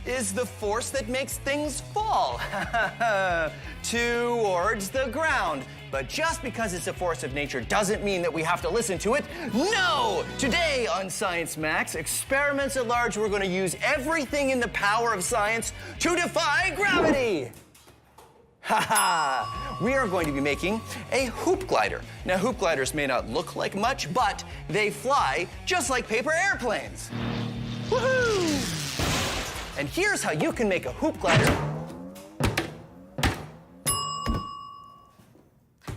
is the force that makes things fall towards the ground. But just because it's a force of nature doesn't mean that we have to listen to it. No! Today on Science Max, Experiments at Large, we're going to use everything in the power of science to defy gravity. We are going to be making a hoop glider. Now, hoop gliders may not look like much, but they fly just like paper airplanes. Woohoo! And here's how you can make a hoop glider.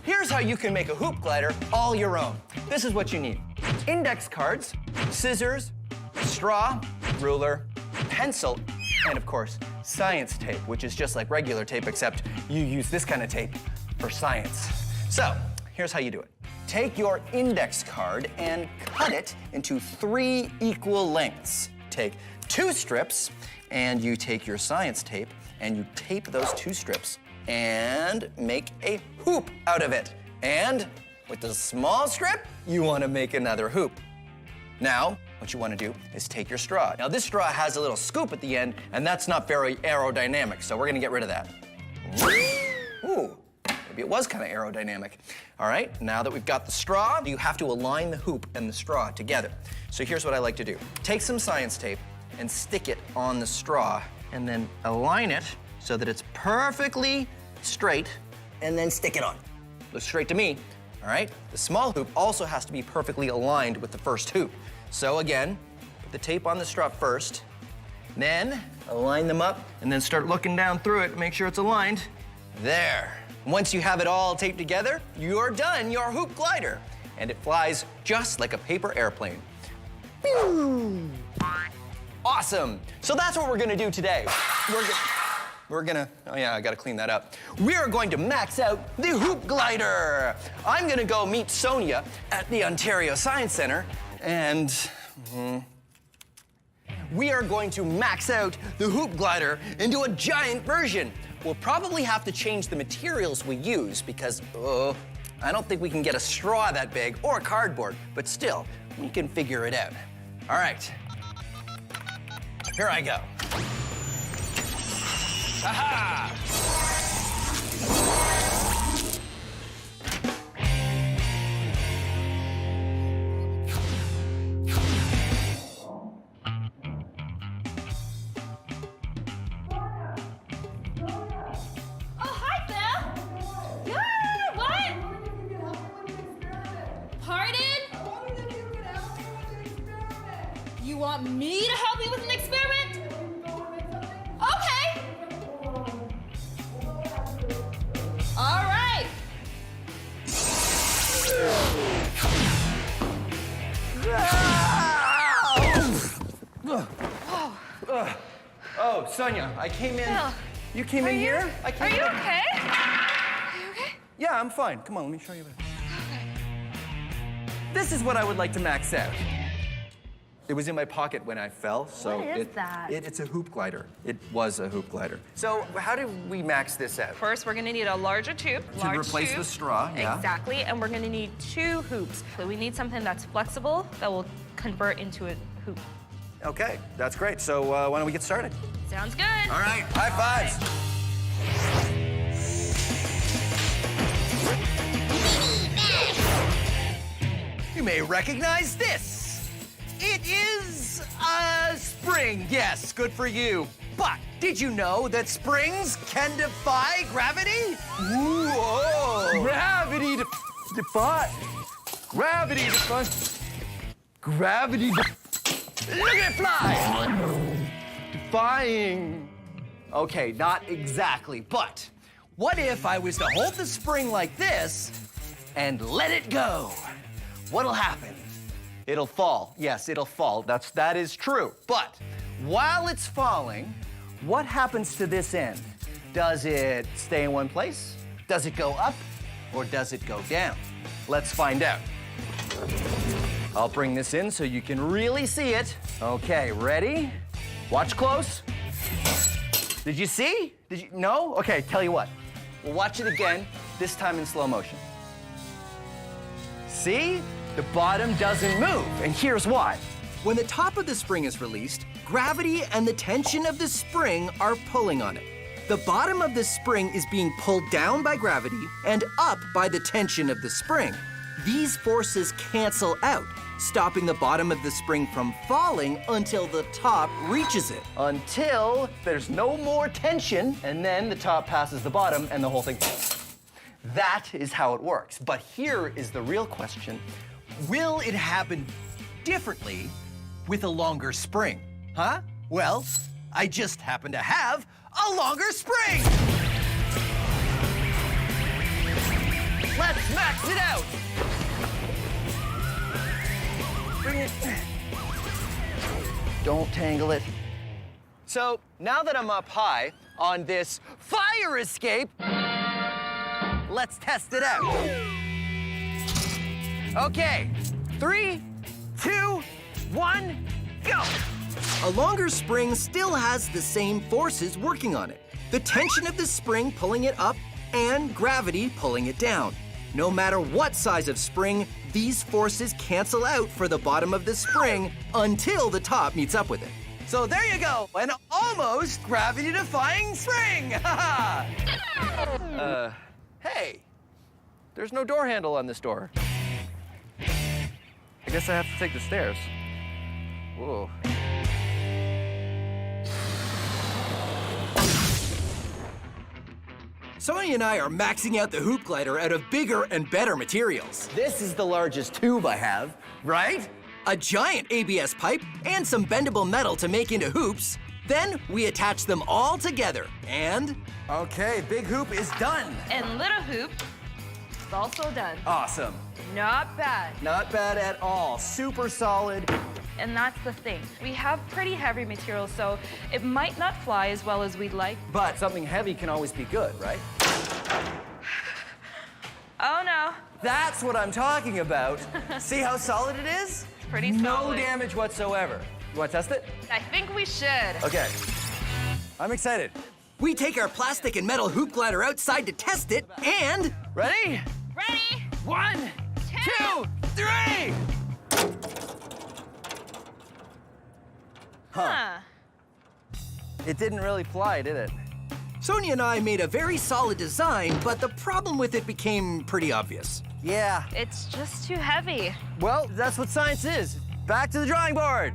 Here's how you can make a hoop glider all your own. This is what you need. Index cards, scissors, straw, ruler, pencil, and of course, science tape, which is just like regular tape, except you use this kind of tape for science. So, here's how you do it. Take your index card and cut it into 3 equal lengths. Take 2 strips, and you take your science tape, and you tape those 2 strips, and make a hoop out of it. And with the small strip, you want to make another hoop. Now, what you want to do is take your straw. Now, this straw has a little scoop at the end, and that's not very aerodynamic, so we're going to get rid of that. Ooh, maybe it was kind of aerodynamic. All right, now that we've got the straw, you have to align the hoop and the straw together. So here's what I like to do. Take some science tape and stick it on the straw, and then align it so that it's perfectly straight, and then stick it on. Looks straight to me, all right? The small hoop also has to be perfectly aligned with the first hoop. So again, put the tape on the straw first, then align them up, and then start looking down through it to make sure it's aligned. There. Once you have it all taped together, you're done your hoop glider. And it flies just like a paper airplane. Pew! Awesome. So that's what we're gonna do today. We're gonna, oh yeah, I gotta clean that up. We are going to max out the hoop glider. I'm gonna go meet Sonia at the Ontario Science Center, and we are going to max out the hoop glider into a giant version. We'll probably have to change the materials we use because, I don't think we can get a straw that big or cardboard, but still, we can figure it out. All right, here I go. Aha! You want me to help you with an experiment? Okay. All right. Oh, Sonia, I came in. Phil, You came in here? I Are came you in. okay? Are you okay? Yeah, I'm fine. Come on, let me show you. This is what I would like to max out. It was in my pocket when I fell, so What is that? It's a hoop glider. It was a hoop glider. So how do we max this out? First, we're gonna need a larger tube. To replace the straw, yeah. Exactly, and we're gonna need 2 hoops. So we need something that's flexible that will convert into a hoop. Okay, that's great. So why don't we get started? Sounds good. All right, high fives. You may recognize this. It is a spring. Yes, good for you. But did you know that springs can defy gravity? Whoa! Gravity defy. Gravity defy. Gravity. Look at it fly! Defying. Okay, not exactly, but what if I was to hold the spring like this and let it go? What'll happen? It'll fall. Yes, it'll fall. That is true. But while it's falling, what happens to this end? Does it stay in one place? Does it go up? Or does it go down? Let's find out. I'll bring this in so you can really see it. Okay, ready? Watch close. Did you see? Did you? No? Okay, tell you what. We'll watch it again, this time in slow motion. See? The bottom doesn't move, and here's why. When the top of the spring is released, gravity and the tension of the spring are pulling on it. The bottom of the spring is being pulled down by gravity and up by the tension of the spring. These forces cancel out, stopping the bottom of the spring from falling until the top reaches it. Until there's no more tension, and then the top passes the bottom and the whole thing. That is how it works. But here is the real question. Will it happen differently with a longer spring? Huh? Well, I just happen to have a longer spring! Let's max it out! Bring it. Don't tangle it. So, now that I'm up high on this fire escape, let's test it out. Okay, 3, 2, 1, go! A longer spring still has the same forces working on it. The tension of the spring pulling it up and gravity pulling it down. No matter what size of spring, these forces cancel out for the bottom of the spring until the top meets up with it. So there you go, an almost gravity-defying spring! Hey, there's no door handle on this door. I guess I have to take the stairs. Whoa. Sonia and I are maxing out the hoop glider out of bigger and better materials. This is the largest tube I have, right? A giant ABS pipe and some bendable metal to make into hoops. Then we attach them all together and... Okay, big hoop is done. And little hoop is also done. Awesome. Not bad. Not bad at all. Super solid. And that's the thing. We have pretty heavy material, so it might not fly as well as we'd like. But something heavy can always be good, right? Oh no. That's what I'm talking about. See how solid it is? Pretty No solid. damage whatsoever. You want to test it? I think we should. Okay. I'm excited. We take our plastic and metal hoop glider outside to test it, and... Ready? Ready? 1, 2, 3! Huh. It didn't really fly, did it? Sonia and I made a very solid design, but the problem with it became pretty obvious. Yeah. It's just too heavy. Well, that's what science is. Back to the drawing board.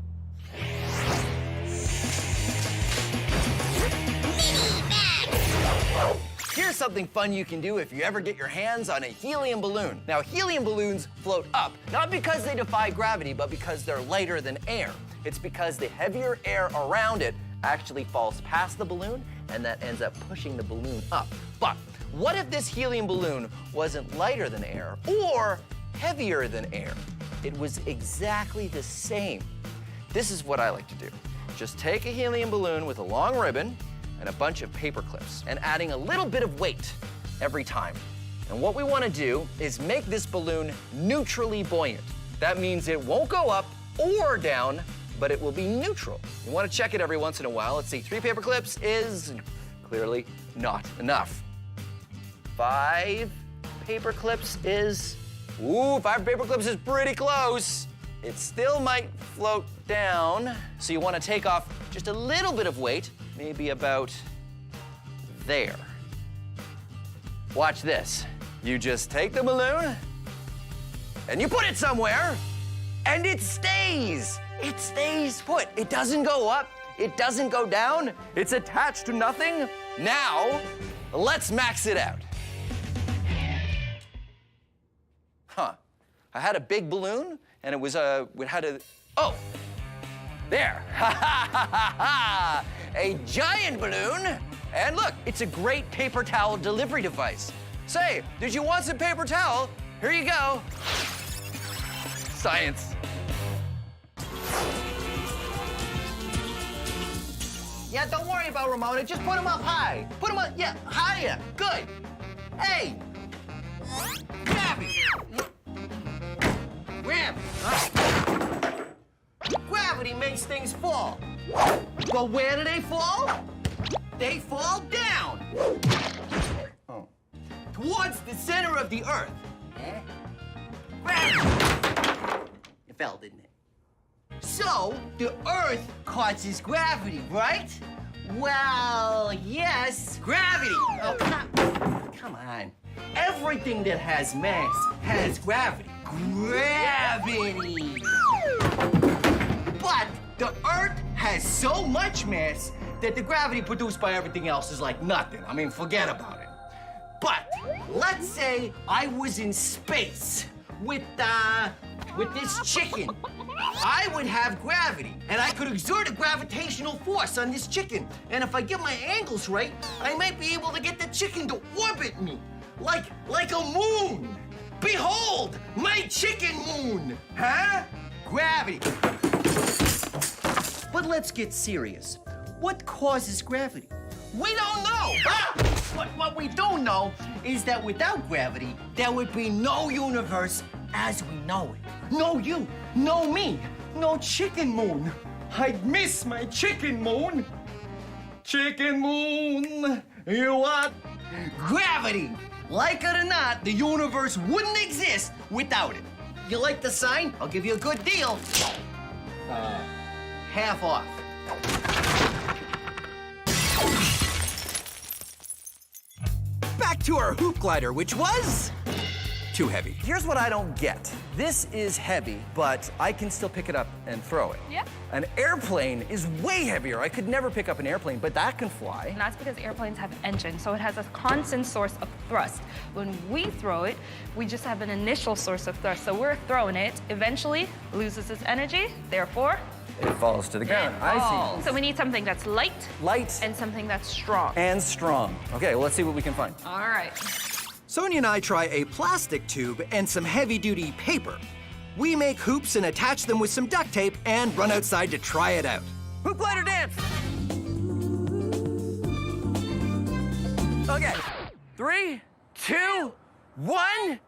Here's something fun you can do if you ever get your hands on a helium balloon. Now, helium balloons float up, not because they defy gravity, but because they're lighter than air. It's because the heavier air around it actually falls past the balloon, and that ends up pushing the balloon up. But what if this helium balloon wasn't lighter than air or heavier than air? It was exactly the same. This is what I like to do. Just take a helium balloon with a long ribbon and a bunch of paper clips, and adding a little bit of weight every time. And what we want to do is make this balloon neutrally buoyant. That means it won't go up or down, but it will be neutral. You want to check it every once in a while. Let's see, 3 paper clips is clearly not enough. 5 paper clips is, 5 paper clips is pretty close. It still might float down, so you want to take off just a little bit of weight, maybe about there. Watch this. You just take the balloon and you put it somewhere and it stays. It stays put. It doesn't go up. It doesn't go down. It's attached to nothing. Now, let's max it out. I had a big balloon and it was it had a, there. A giant balloon. And look, it's a great paper towel delivery device. Say, did you want some paper towel? Here you go. Science. Yeah, don't worry about Ramona. Just put them up high. Put them up, yeah, higher. Good. Hey. Grab it. Grab it. Gravity makes things fall. But where do they fall? They fall down. Towards the center of the Earth. Gravity. It fell, didn't it? So, the Earth causes gravity, right? Well, yes, gravity. Oh, come on. Everything that has mass has gravity. Gravity. But the Earth has so much mass that the gravity produced by everything else is like nothing. I mean, forget about it. But let's say I was in space with this chicken. I would have gravity, and I could exert a gravitational force on this chicken. And if I get my angles right, I might be able to get the chicken to orbit me, like a moon. Behold, my chicken moon, huh? Gravity. But let's get serious. What causes gravity? We don't know. What we do know is that without gravity, there would be no universe as we know it. No you, no me, no chicken moon. I'd miss my chicken moon. Chicken moon, you what? Gravity. Like it or not, the universe wouldn't exist without it. You like the sign? I'll give you a good deal. Half off. Back to our hoop glider, which was too heavy. Here's what I don't get. This is heavy, but I can still pick it up and throw it. Yeah. An airplane is way heavier. I could never pick up an airplane, but that can fly. And that's because airplanes have engines, so it has a constant source of thrust. When we throw it, we just have an initial source of thrust. So we're throwing it, eventually loses its energy, therefore, It falls to the ground. I see. so we need something that's light Light and something that's strong. and strong. Okay, well, let's see what we can find. All right. Sonia and I try a plastic tube and some heavy-duty paper. We make hoops and attach them with some duct tape and run outside to try it out. Hoop glider dance! Okay, 3, 2, 1.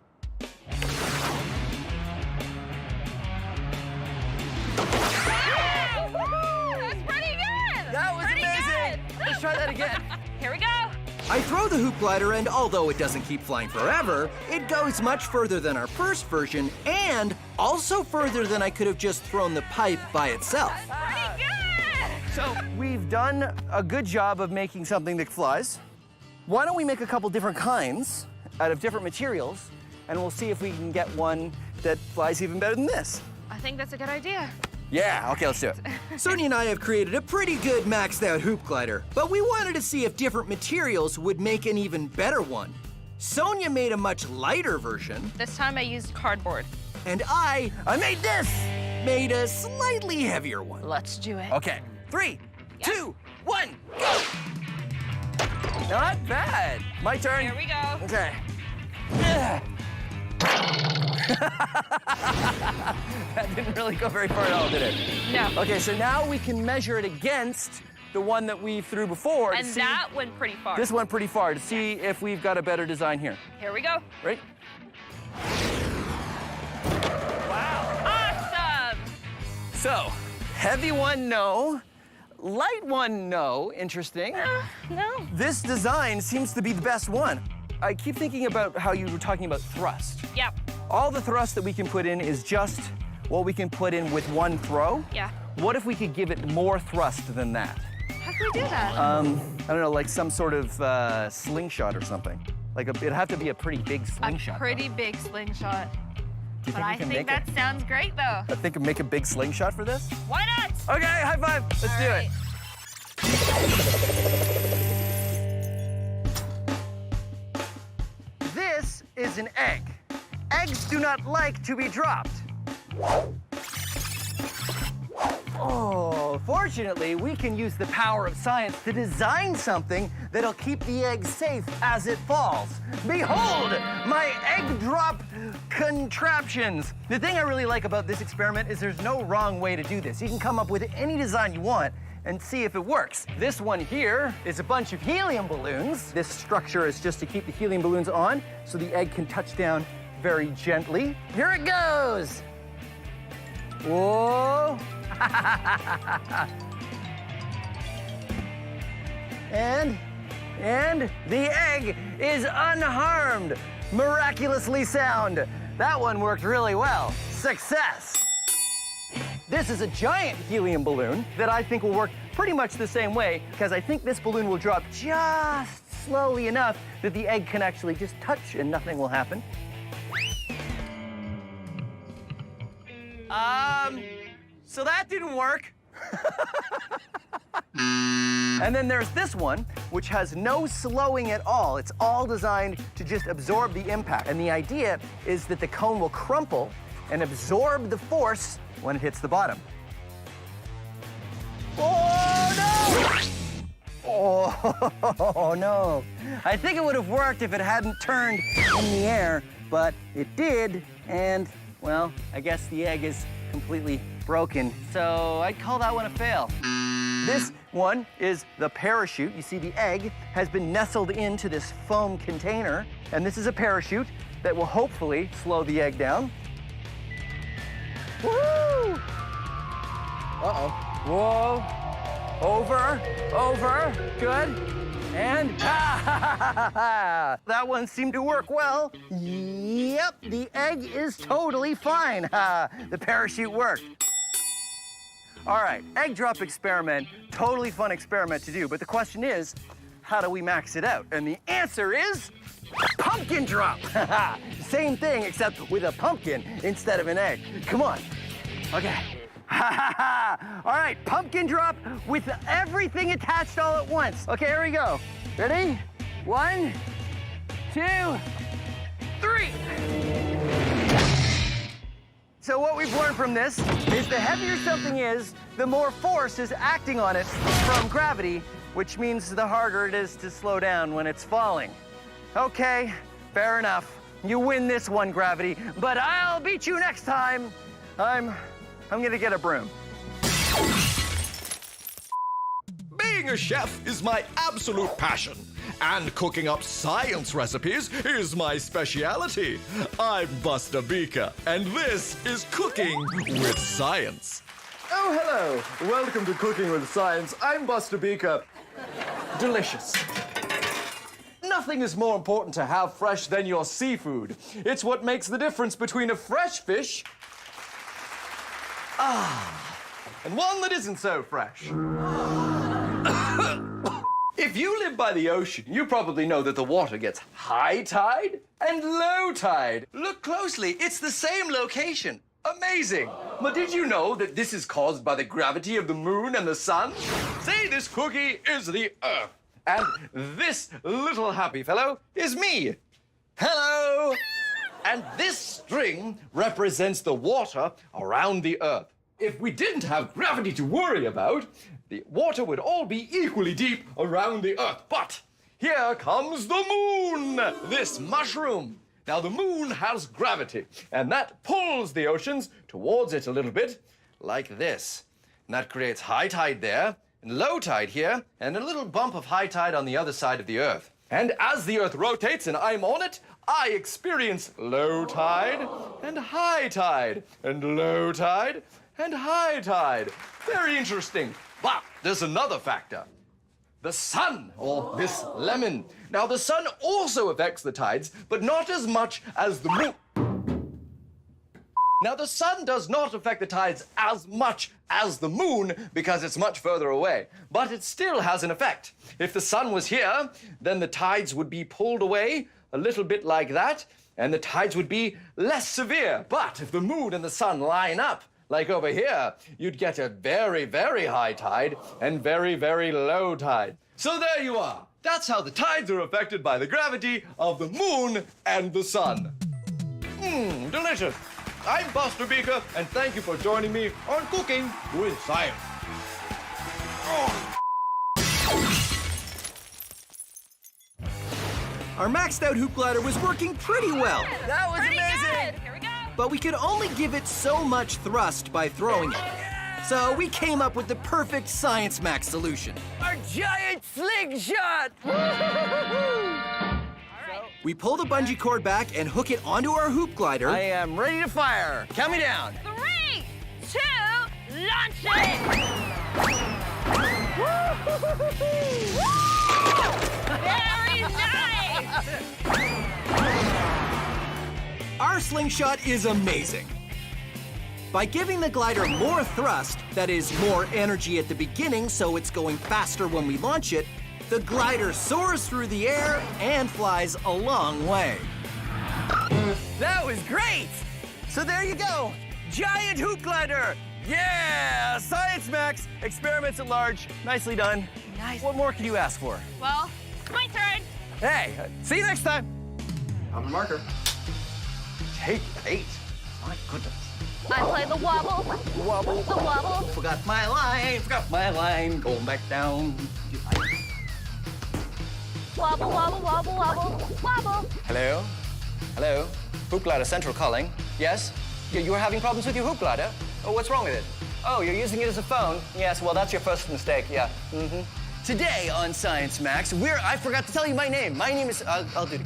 That's pretty good. That was Pretty amazing. good. Let's try that again. Here we go. I throw the hoop glider, and although it doesn't keep flying forever, it goes much further than our first version, and also further than I could have just thrown the pipe by itself. Pretty good. So we've done a good job of making something that flies. Why don't we make a couple different kinds out of different materials, and we'll see if we can get one that flies even better than this. I think that's a good idea. Yeah, okay, let's do it. Sonia and I have created a pretty good maxed out hoop glider, but we wanted to see if different materials would make an even better one. Sonia made a much lighter version, This time I used cardboard. and I made this, made a slightly heavier one. Let's do it. Okay, 3, 2, 1, go! Not bad. My turn. Here we go. Okay. That didn't really go very far at all, did it? No. Okay, so now we can measure it against the one that we threw before. to And see- that went pretty far. This went pretty far to see if we've got a better design here. Here we go. Right? Awesome. So, heavy one, no. Light one, no. Interesting. No. This design seems to be the best one. I keep thinking about how you were talking about thrust. Yep. All the thrust that we can put in is just what we can put in with one throw. Yeah. What if we could give it more thrust than that? How can we do that? I don't know, like some sort of slingshot or something. Like it'd have to be a pretty big slingshot. A pretty big slingshot. Do you But I we can think make that sounds great, though. I think make a big slingshot for this? Why not? Okay, high five. Let's All do right. it. This is an egg. Eggs do not like to be dropped. Oh, fortunately, we can use the power of science to design something that'll keep the egg safe as it falls. Behold, my egg drop contraptions. The thing I really like about this experiment is there's no wrong way to do this. You can come up with any design you want and see if it works. This one here is a bunch of helium balloons. This structure is just to keep the helium balloons on so the egg can touch down very gently. Here it goes. Whoa. And the egg is unharmed, miraculously sound. That one worked really well. Success. This is a giant helium balloon that I think will work pretty much the same way, because I think this balloon will drop just slowly enough that the egg can actually just touch and nothing will happen. So that didn't work. And then there's this one, which has no slowing at all. It's all designed to just absorb the impact. And the idea is that the cone will crumple and absorb the force when it hits the bottom. Oh, no! Oh, no. I think it would have worked if it hadn't turned in the air, but it did, and, well, I guess the egg is completely broken. So I'd call that one a fail. This one is the parachute. You see the egg has been nestled into this foam container, and this is a parachute that will hopefully slow the egg down. Woo! Uh-oh. Whoa. Over, over, good. And that one seemed to work well. Yep, the egg is totally fine. The parachute worked. All right, egg drop experiment, totally fun experiment to do, but the question is, how do we max it out? And the answer is pumpkin drop. Same thing, except with a pumpkin instead of an egg. Come on. Okay. All right, pumpkin drop with everything attached all at once. Okay, here we go. Ready? 1, 2, 3. So what we've learned from this is the heavier something is, the more force is acting on it from gravity, which means the harder it is to slow down when it's falling. Okay, fair enough. You win this one, gravity, but I'll beat you next time. I'm gonna get a broom. Being a chef is my absolute passion, and cooking up science recipes is my speciality. I'm Buster Beaker, and this is Cooking with Science. Oh, hello. Welcome to Cooking with Science. I'm Buster Beaker. Delicious. Nothing is more important to have fresh than your seafood. It's what makes the difference between a fresh fish and one that isn't so fresh. If you live by the ocean, you probably know that the water gets high tide and low tide. Look closely, it's the same location. Amazing! But did you know that this is caused by the gravity of the moon and the sun? Say this cookie is the Earth, and this little happy fellow is me. Hello! And this string represents the water around the Earth. If we didn't have gravity to worry about, the water would all be equally deep around the Earth. But here comes the moon, this mushroom. Now, the moon has gravity, and that pulls the oceans towards it a little bit, like this. And that creates high tide there, and low tide here, and a little bump of high tide on the other side of the Earth. And as the Earth rotates and I'm on it, I experience low tide and high tide, and low tide and high tide. Very interesting. But there's another factor. The sun, or this lemon. Now, the sun also affects the tides, but not as much as the moon. Now, the sun does not affect the tides as much as the moon because it's much further away, but it still has an effect. If the sun was here, then the tides would be pulled away a little bit like that, and the tides would be less severe. But if the moon and the sun line up, like over here, you'd get a very, very high tide and very, very low tide. So there you are. That's how the tides are affected by the gravity of the moon and the sun. Delicious. I'm Buster Beaker, and thank you for joining me on Cooking with Science. Our maxed out hoop glider was working pretty well. That was Pretty amazing. good. Here we go. But we could only give it so much thrust by throwing it. So we came up with the perfect Science Max solution. Our giant slingshot! We pull the bungee cord back and hook it onto our hoop glider. I am ready to fire. Count me down. 3, 2, launch it! Very nice! Our slingshot is amazing. By giving the glider more thrust, that is, more energy at the beginning so it's going faster when we launch it, the glider soars through the air and flies a long way. That was great! So there you go, giant hoop glider! Yeah, Science Max, experiments at large, nicely done. Nice. What more could you ask for? Well, my turn. Hey, see you next time. I'm the marker. Take 8. My goodness. I play the wobble. Wobble. The wobble. Forgot my line, going back down. Wobble, wobble, wobble, wobble, wobble. Hello? Hello? Hoop glider central calling. Yes? You were having problems with your hoop glider? Oh, what's wrong with it? Oh, you're using it as a phone? Yes, well, that's your first mistake, yeah. Today on Science Max, I forgot to tell you my name. My name is, I'll do it.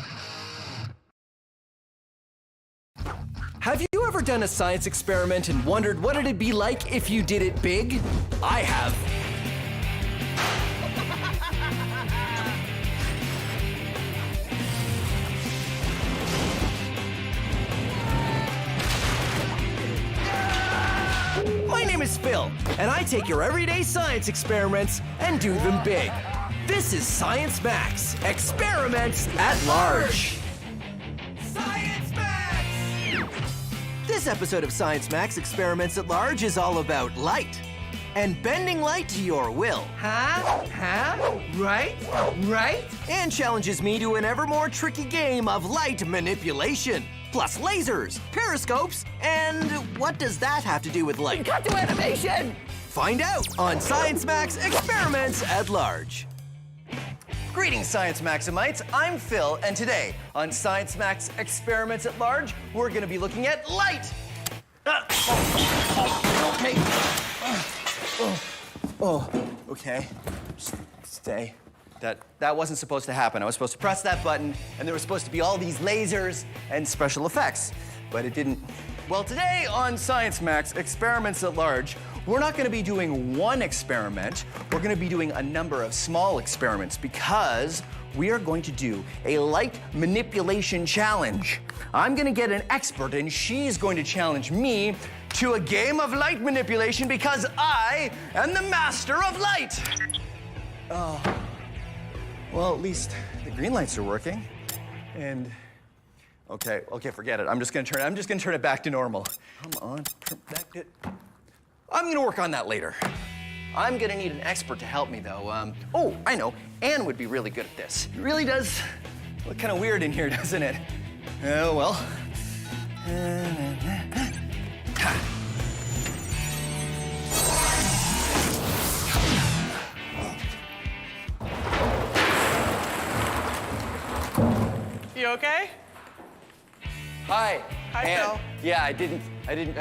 Have you ever done a science experiment and wondered what it'd be like if you did it big? I have. My name is Phil, and I take your everyday science experiments and do them big. This is Science Max, experiments at large. Science Max! This episode of Science Max Experiments at Large is all about light and bending light to your will. Right? And challenges me to an ever more tricky game of light manipulation. Plus lasers, periscopes, and what does that have to do with light? Cut to animation! Find out on Science Max Experiments at Large. Greetings, Science Maximites. I'm Phil, and today on Science Max Experiments at Large, we're going to be looking at light. Okay. Stay. That wasn't supposed to happen. I was supposed to press that button, and there were supposed to be all these lasers and special effects, but it didn't. Well, today on Science Max Experiments at Large, we're not going to be doing one experiment. We're going to be doing a number of small experiments because we are going to do a light manipulation challenge. I'm going to get an expert, and she's going to challenge me to a game of light manipulation because I am the master of light. Oh. Well, at least the green lights are working. And okay, forget it. I'm just gonna turn it back to normal. Come on, back to. I'm gonna work on that later. I'm gonna need an expert to help me though. Oh, I know. Anne would be really good at this. It really does look kind of weird in here, doesn't it? Oh well. You okay? Hi. Hi, Ann. Phil. Yeah, I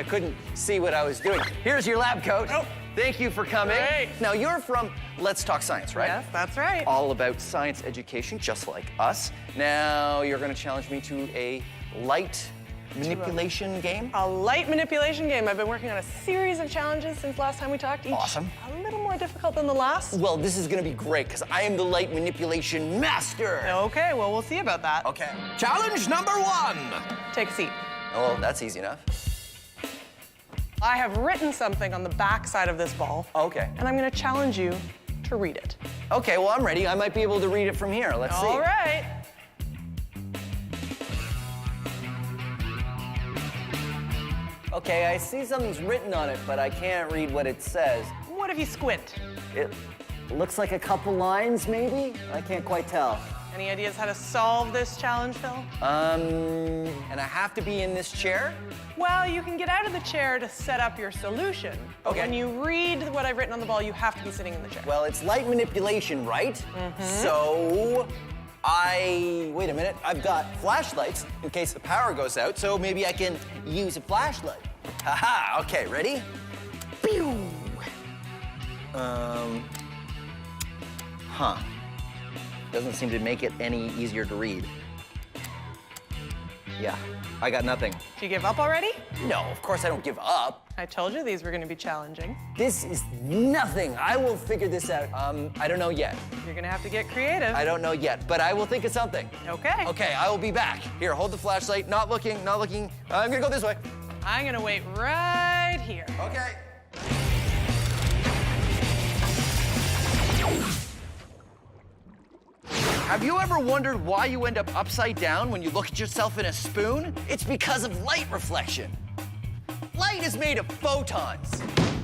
couldn't see what I was doing. Here's your lab coat. Oh. Thank you for coming. Great. Now, you're from Let's Talk Science, right? Yes, that's right. All about science education, just like us. Now, you're going to challenge me to a light manipulation game? A light manipulation game. I've been working on a series of challenges since last time we talked. Each Awesome. a little more difficult than the last. Well, this is going to be great, because I am the light manipulation master. Okay, well, we'll see about that. Okay. Challenge number 1. Take a seat. Oh, that's easy enough. I have written something on the back side of this ball. Okay. And I'm going to challenge you to read it. Okay, well, I'm ready. I might be able to read it from here. Let's see. All right. Okay, I see something's written on it, but I can't read what it says. What if you squint? It looks like a couple lines, maybe? I can't quite tell. Any ideas how to solve this challenge, Phil? And I have to be in this chair? Well, you can get out of the chair to set up your solution. But Okay. when you read what I've written on the ball, you have to be sitting in the chair. Well, it's light manipulation, right? So wait a minute, I've got flashlights in case the power goes out, so maybe I can use a flashlight. Haha, okay, ready? Pew! Doesn't seem to make it any easier to read. Yeah, I got nothing. Did you give up already? No, of course I don't give up. I told you these were going to be challenging. This is nothing. I will figure this out. I don't know yet. You're going to have to get creative. I don't know yet, but I will think of something. Okay. Okay, I will be back. Here, hold the flashlight. Not looking. I'm gonna go this way. I'm going to wait right here. Okay. Have you ever wondered why you end up upside down when you look at yourself in a spoon? It's because of light reflection. Light is made of photons.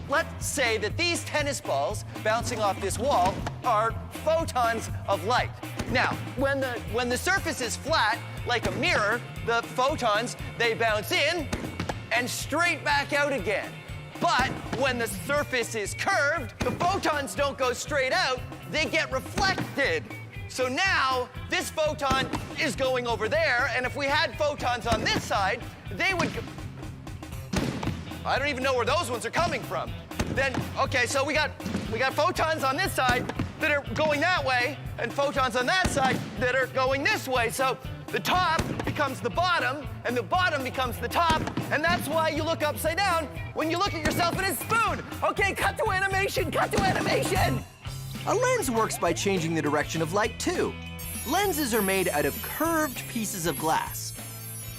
Let's say that these tennis balls bouncing off this wall are photons of light. Now, when the surface is flat, like a mirror, the photons, they bounce in and straight back out again. But when the surface is curved, the photons don't go straight out, they get reflected. So now, this photon is going over there, and if we had photons on this side, they would I don't even know where those ones are coming from. Then, okay, so we got photons on this side that are going that way, and photons on that side that are going this way. So the top becomes the bottom, and the bottom becomes the top, and that's why you look upside down when you look at yourself in a spoon. Okay, cut to animation, cut to animation! A lens works by changing the direction of light, too. Lenses are made out of curved pieces of glass.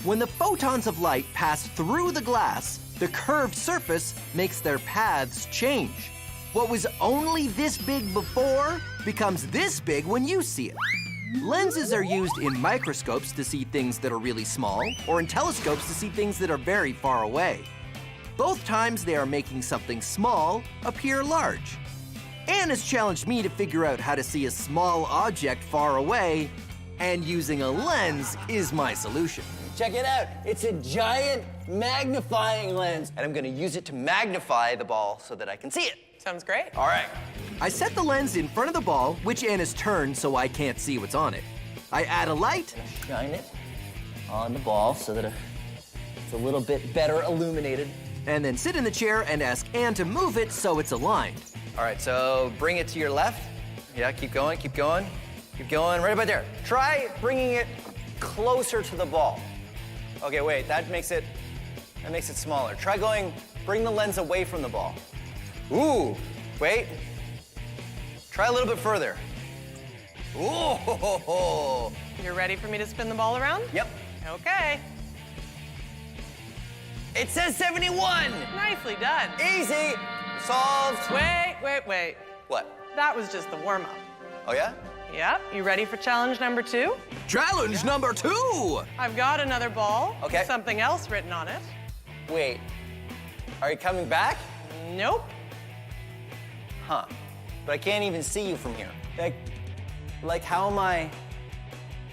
When the photons of light pass through the glass, the curved surface makes their paths change. What was only this big before becomes this big when you see it. Lenses are used in microscopes to see things that are really small, or in telescopes to see things that are very far away. Both times they are making something small appear large. Anne has challenged me to figure out how to see a small object far away, and using a lens is my solution. Check it out. It's a giant magnifying lens, and I'm gonna use it to magnify the ball so that I can see it. Sounds great. All right. I set the lens in front of the ball, which Anne has turned so I can't see what's on it. I add a light, Shine it on the ball so that it's a little bit better illuminated. and then sit in the chair and ask Anne to move it so it's aligned. All right, so bring it to your left. Yeah, keep going, keep going, keep going, right about there. Try bringing it closer to the ball. Okay, wait, that makes it smaller. Bring the lens away from the ball. Ooh, wait. Try a little bit further. Ooh, ho, ho, ho. You're ready for me to spin the ball around? Yep. Okay. It says 71. Nicely done. Easy, solved. Wait. What? That was just the warm-up. Oh yeah? Yep. You ready for challenge number 2? Challenge number 2! I've got another ball. Okay. With something else written on it. Wait, are you coming back? Nope. Huh, but I can't even see you from here. Like how am I,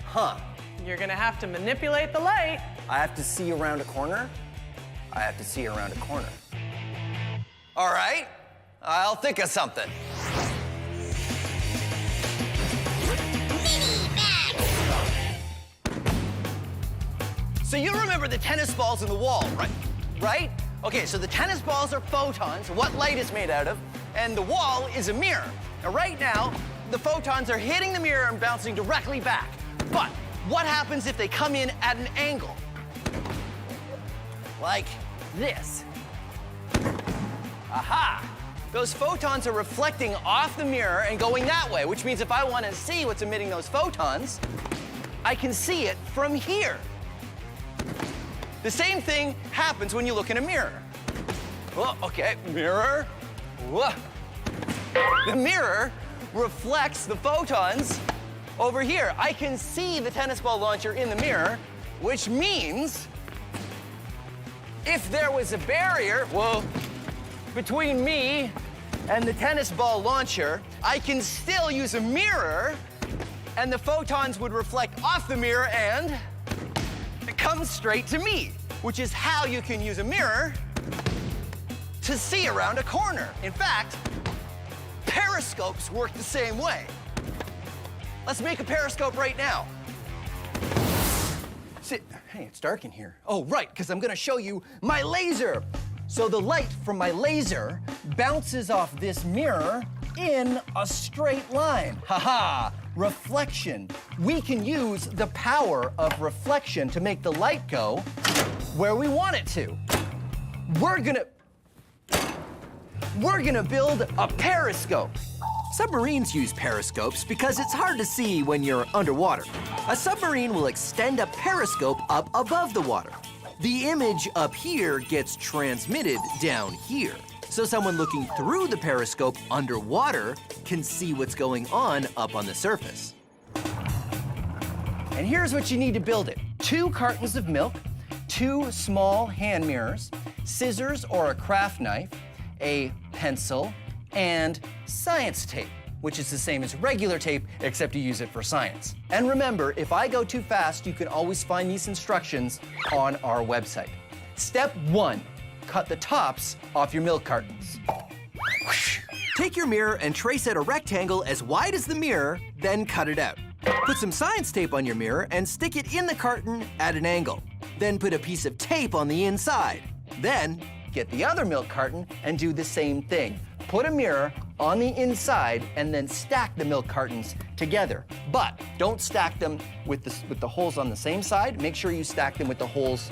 huh? You're gonna have to manipulate the light. I have to see around a corner? I have to see around a corner. All right, I'll think of something. So you remember the tennis balls in the wall, right? Right? Okay, so the tennis balls are photons, what light is made out of, and the wall is a mirror. Now, right now, the photons are hitting the mirror and bouncing directly back. But what happens if they come in at an angle? Like this. Aha! Those photons are reflecting off the mirror and going that way, which means if I want to see what's emitting those photons, I can see it from here. The same thing happens when you look in a mirror. Oh, okay, mirror. Whoa. The mirror reflects the photons over here. I can see the tennis ball launcher in the mirror, which means if there was a barrier, between me and the tennis ball launcher, I can still use a mirror, and the photons would reflect off the mirror and it comes straight to me, which is how you can use a mirror to see around a corner. In fact, periscopes work the same way. Let's make a periscope right now. See, hey, it's dark in here. Oh, right, because I'm gonna show you my laser. So the light from my laser bounces off this mirror in a straight line. Haha, reflection. We can use the power of reflection to make the light go where we want it to. We're gonna build a periscope. Submarines use periscopes because it's hard to see when you're underwater. A submarine will extend a periscope up above the water. The image up here gets transmitted down here. So someone looking through the periscope underwater can see what's going on up on the surface. And here's what you need to build it. 2 cartons of milk, 2 small hand mirrors, scissors or a craft knife, a pencil, and science tape, which is the same as regular tape, except you use it for science. And remember, if I go too fast, you can always find these instructions on our website. Step 1, cut the tops off your milk cartons. Take your mirror and trace out a rectangle as wide as the mirror, then cut it out. Put some science tape on your mirror and stick it in the carton at an angle. Then put a piece of tape on the inside. Then, Get the other milk carton and do the same thing. Put a mirror on the inside and then stack the milk cartons together. But don't stack them with the holes on the same side. Make sure you stack them with the holes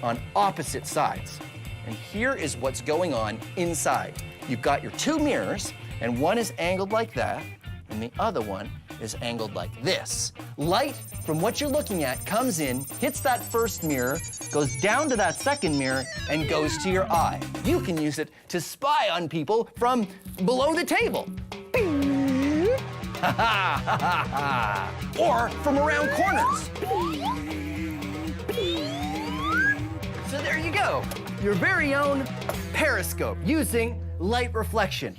on opposite sides. And here is what's going on inside. You've got your 2 mirrors, and one is angled like that, and the other one is angled like this. Light from what you're looking at comes in, hits that first mirror, goes down to that second mirror, and goes to your eye. You can use it to spy on people from below the table. Or from around corners. So there you go, your very own periscope using light reflection.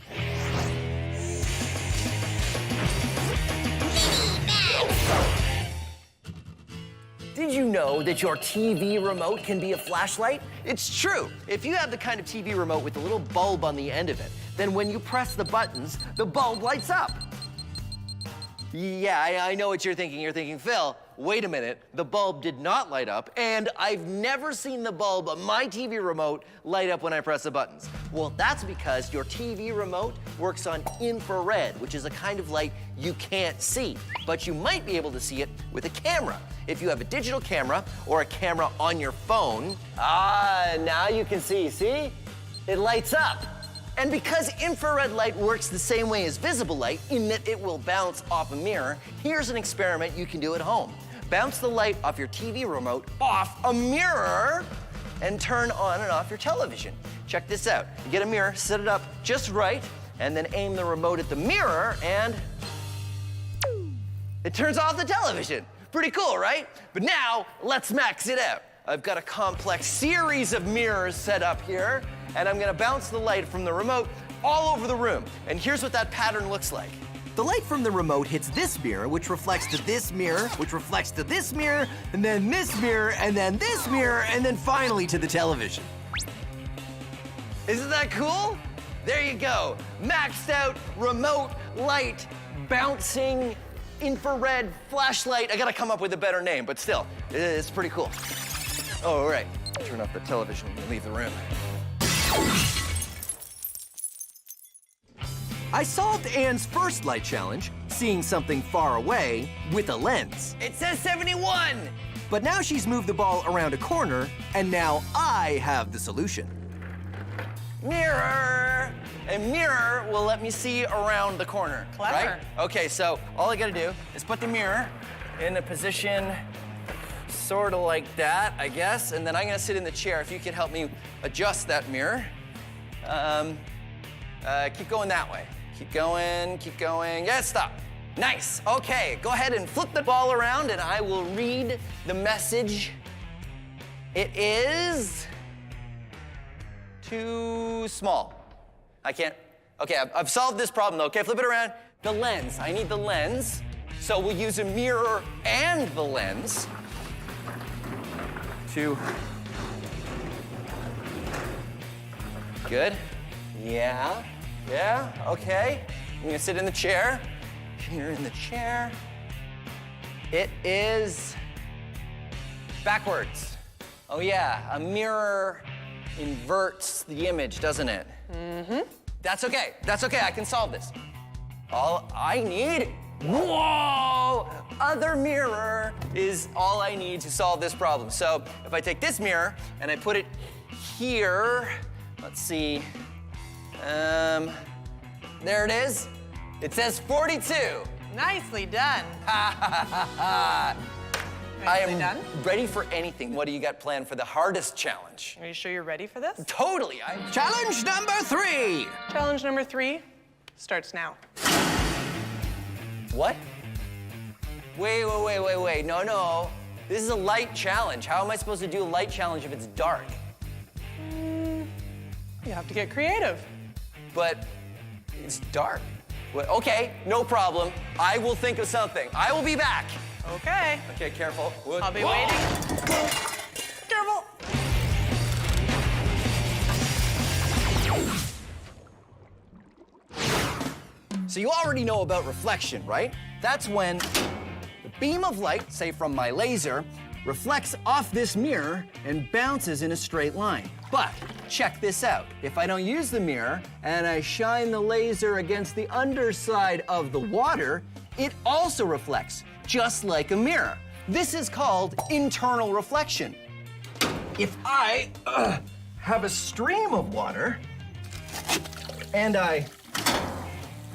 Did you know that your TV remote can be a flashlight? It's true. If you have the kind of TV remote with a little bulb on the end of it, then when you press the buttons, the bulb lights up. Yeah, I know what you're thinking. You're thinking, Phil, wait a minute, the bulb did not light up, and I've never seen the bulb on my TV remote light up when I press the buttons. Well, that's because your TV remote works on infrared, which is a kind of light you can't see, but you might be able to see it with a camera. If you have a digital camera or a camera on your phone, now you can see, It lights up. And because infrared light works the same way as visible light, in that it will bounce off a mirror, here's an experiment you can do at home. Bounce the light off your TV remote off a mirror and turn on and off your television. Check this out. You get a mirror, set it up just right, and then aim the remote at the mirror, and it turns off the television. Pretty cool, right? But now, let's max it out. I've got a complex series of mirrors set up here, and I'm gonna bounce the light from the remote all over the room. And here's what that pattern looks like. the light from the remote hits this mirror, which reflects to this mirror, which reflects to this mirror, and then this mirror, and then this mirror, and then finally to the television. Isn't that cool? There you go. Maxed out remote light bouncing infrared flashlight. I gotta come up with a better name, but still, it's pretty cool. Oh, all right. Turn off the television and leave the room. I solved Anne's first light challenge, seeing something far away, with a lens. It says 71! But now she's moved the ball around a corner, and now I have the solution. Mirror! A mirror will let me see around the corner. Clever. Right? Okay, so all I gotta do is put the mirror in a position sort of like that, I guess, and then I'm gonna sit in the chair. If you could help me adjust that mirror. Keep going that way. Keep going, keep going. Yeah, stop. Nice, okay, go ahead and flip the ball around and I will read the message. It is too small. I can't, okay, I've solved this problem though. Okay, flip it around. The lens, I need the lens. So we'll use a mirror and the lens to, good. Yeah, okay. I'm gonna sit in the chair. You're in the chair. It is backwards. Oh yeah, a mirror inverts the image, doesn't it? Mm-hmm. That's okay, I can solve this. All I need, whoa! Other mirror is all I need to solve this problem. So if I take this mirror and I put it here, let's see, there it is. It says 42. Nicely done. I are they am done? ready for anything. What do you got planned for the hardest challenge? Are you sure you're ready for this? Totally. Challenge number 3. Challenge number 3 starts now. What? Wait. No. This is a light challenge. How am I supposed to do a light challenge if it's dark? You have to get creative. But it's dark. Well, okay, no problem. I will think of something. I will be back. Okay. Okay, careful. I'll be waiting. Careful. So you already know about reflection, right? That's when the beam of light, say from my laser, reflects off this mirror and bounces in a straight line. But check this out. If I don't use the mirror and I shine the laser against the underside of the water, it also reflects, just like a mirror. This is called internal reflection. If I have a stream of water and I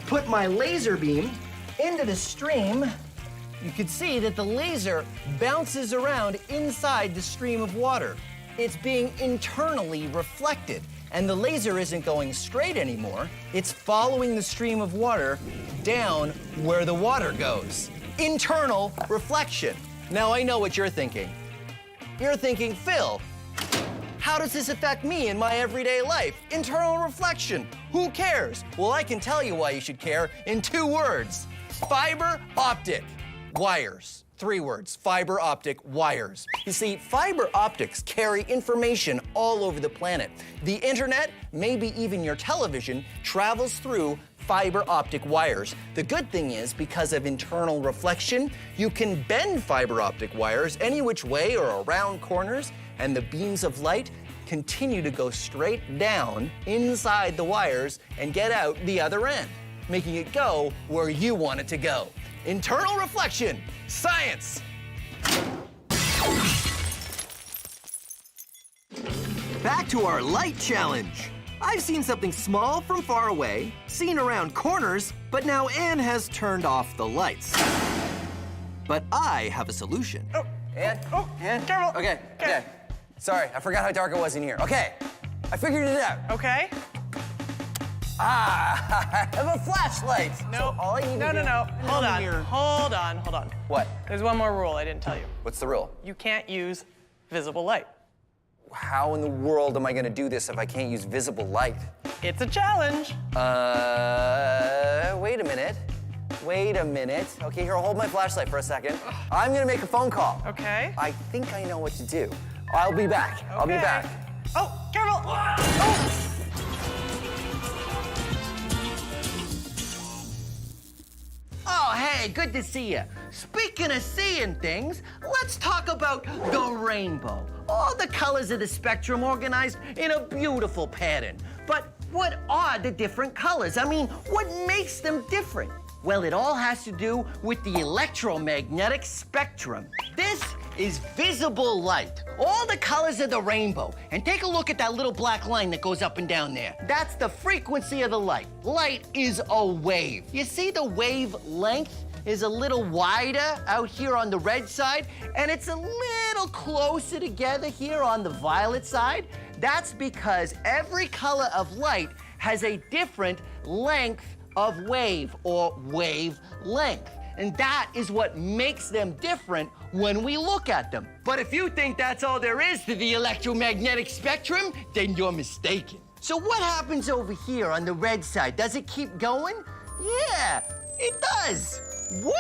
put my laser beam into the stream, you can see that the laser bounces around inside the stream of water. It's being internally reflected, and the laser isn't going straight anymore. It's following the stream of water down where the water goes. Internal reflection. Now I know what you're thinking. You're thinking, Phil, how does this affect me in my everyday life? Internal reflection. Who cares? Well, I can tell you why you should care in 2 words. Fiber optic wires. 3 words, fiber optic wires. You see, fiber optics carry information all over the planet. The internet, maybe even your television, travels through fiber optic wires. The good thing is, because of internal reflection, you can bend fiber optic wires any which way or around corners, and the beams of light continue to go straight down inside the wires and get out the other end, making it go where you want it to go. Internal reflection, science. Back to our light challenge. I've seen something small from far away, seen around corners, but now Anne has turned off the lights. But I have a solution. Ann? Ann? Careful. Okay. Sorry, I forgot how dark it was in here. Okay, I figured it out. Okay. I have a flashlight. No. So all I need to do- No. Hold on. Here. Hold on. What? There's one more rule I didn't tell you. What's the rule? You can't use visible light. How in the world am I gonna do this if I can't use visible light? It's a challenge. Wait a minute. Okay, here, hold my flashlight for a second. I'm gonna make a phone call. Okay. I think I know what to do. I'll be back. I'll be Okay. back. Oh, careful. Oh. Oh, hey, good to see you. Speaking of seeing things, let's talk about the rainbow. All the colors of the spectrum organized in a beautiful pattern. But what are the different colors? I mean, what makes them different? Well, it all has to do with the electromagnetic spectrum. This is visible light. All the colors of the rainbow. And take a look at that little black line that goes up and down there. That's the frequency of the light. Light is a wave. You see the wavelength is a little wider out here on the red side, and it's a little closer together here on the violet side. That's because every color of light has a different length of wave or wavelength. And that is what makes them different when we look at them. But if you think that's all there is to the electromagnetic spectrum, then you're mistaken. So what happens over here on the red side? Does it keep going? Yeah, it does. What?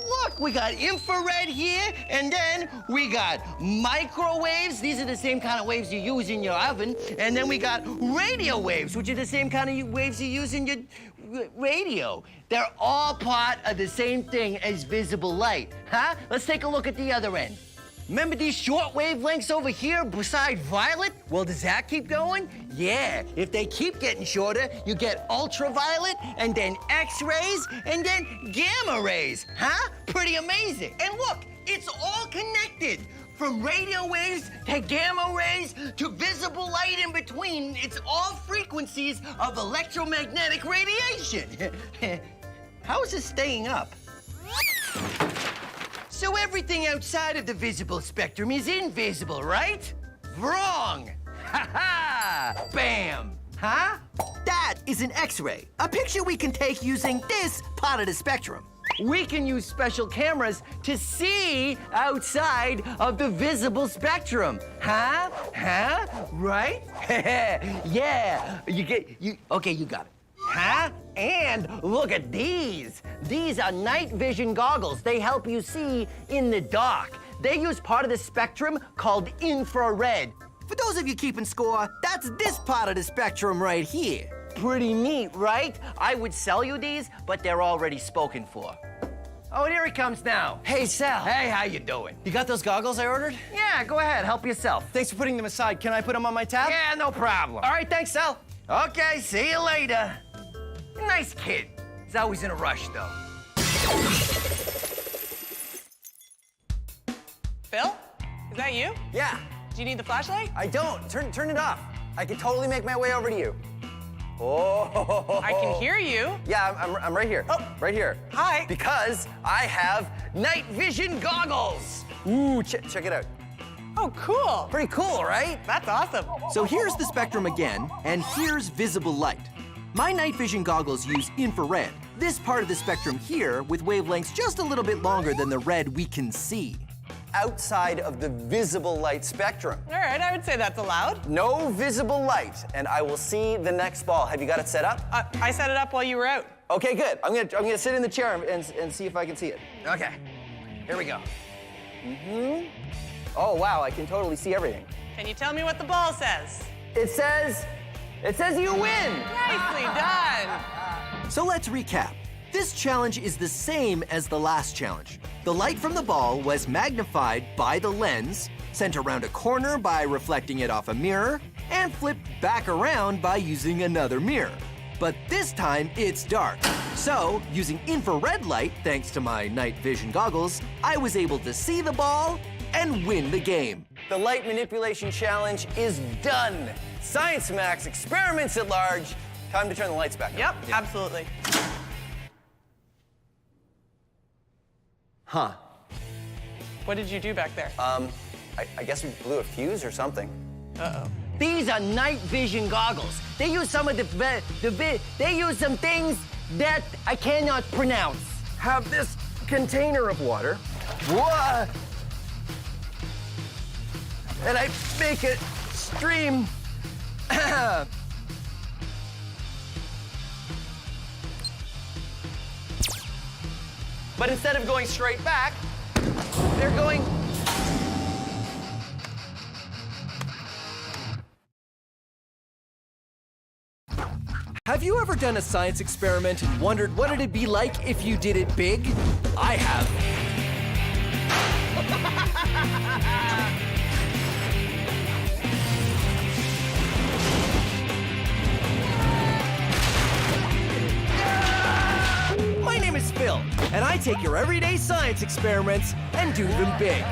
Look, we got infrared here, and then we got microwaves. These are the same kind of waves you use in your oven. And then we got radio waves, which are the same kind of waves you use in your radio. They're all part of the same thing as visible light, huh? Let's take a look at the other end. Remember these short wavelengths over here beside violet? Well, does that keep going? Yeah, if they keep getting shorter, you get ultraviolet, and then X-rays, and then gamma rays, huh? Pretty amazing. And look, it's all connected. From radio waves to gamma rays to visible light in between, it's all frequencies of electromagnetic radiation. How is this staying up? So everything outside of the visible spectrum is invisible, right? Wrong! Ha ha! Bam! Huh? That is an X-ray, a picture we can take using this part of the spectrum. We can use special cameras to see outside of the visible spectrum. Huh? Huh? Right? Yeah. Okay, you got it. Huh? And look at these. These are night vision goggles. They help you see in the dark. They use part of the spectrum called infrared. For those of you keeping score, that's this part of the spectrum right here. Pretty neat, right? I would sell you these, but they're already spoken for. Oh, and here he comes now. Hey, Sal. Hey, how you doing? You got those goggles I ordered? Yeah, go ahead, help yourself. Thanks for putting them aside. Can I put them on my tab? Yeah, no problem. All right, thanks, Sal. Okay, see you later. Nice kid. He's always in a rush, though. Phil? Is that you? Yeah, Do you need the flashlight? I don't. Turn it off. I can totally make my way over to you. Oh. I can hear you. Yeah, I'm right here. Oh. Right here. Hi. Because I have night vision goggles. Ooh, check it out. Oh, cool. Pretty cool, right? That's awesome. So here's the spectrum again, and here's visible light. My night vision goggles use infrared, this part of the spectrum here with wavelengths just a little bit longer than the red we can see. Outside of the visible light spectrum. All right, I would say that's allowed. No visible light, and I will see the next ball. Have you got it set up? I set it up while you were out. Okay, good. I'm gonna sit in the chair and see if I can see it. Okay, here we go. Oh wow, I can totally see everything. Can you tell me what the ball says? It says you win. Nicely done. So let's recap. This challenge is the same as the last challenge. The light from the ball was magnified by the lens, sent around a corner by reflecting it off a mirror, and flipped back around by using another mirror. But this time it's dark. So, using infrared light, thanks to my night vision goggles, I was able to see the ball and win the game. The light manipulation challenge is done. Science Max experiments at large. Time to turn the lights back on. Yep, absolutely. Huh. What did you do back there? I guess we blew a fuse or something. Uh-oh. These are night vision goggles. They use some of they use some things that I cannot pronounce. Have this container of water. What? And I make it stream. But instead of going straight back, they're going. Have you ever done a science experiment and wondered what it'd be like if you did it big? I have. My name is Phil, and I take your everyday science experiments and do them big.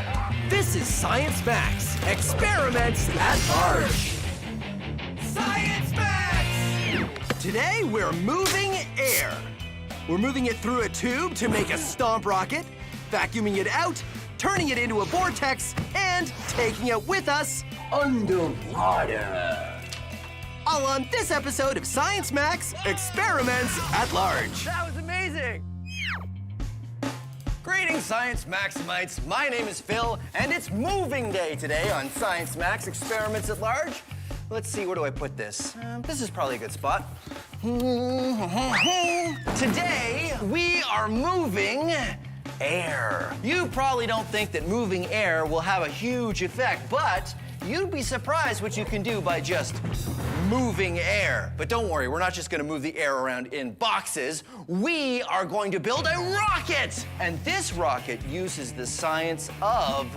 This is Science Max, experiments at large. Science Max! Today we're moving air. We're moving it through a tube to make a stomp rocket, vacuuming it out, turning it into a vortex, and taking it with us underwater. All on this episode of Science Max, experiments at large. That was amazing! Greetings, Science Maximites. My name is Phil, and it's moving day today on Science Max Experiments at Large. Let's see, where do I put this? This is probably a good spot. Today, we are moving air. You probably don't think that moving air will have a huge effect, but you'd be surprised what you can do by just moving air. But don't worry, we're not just gonna move the air around in boxes. We are going to build a rocket! And this rocket uses the science of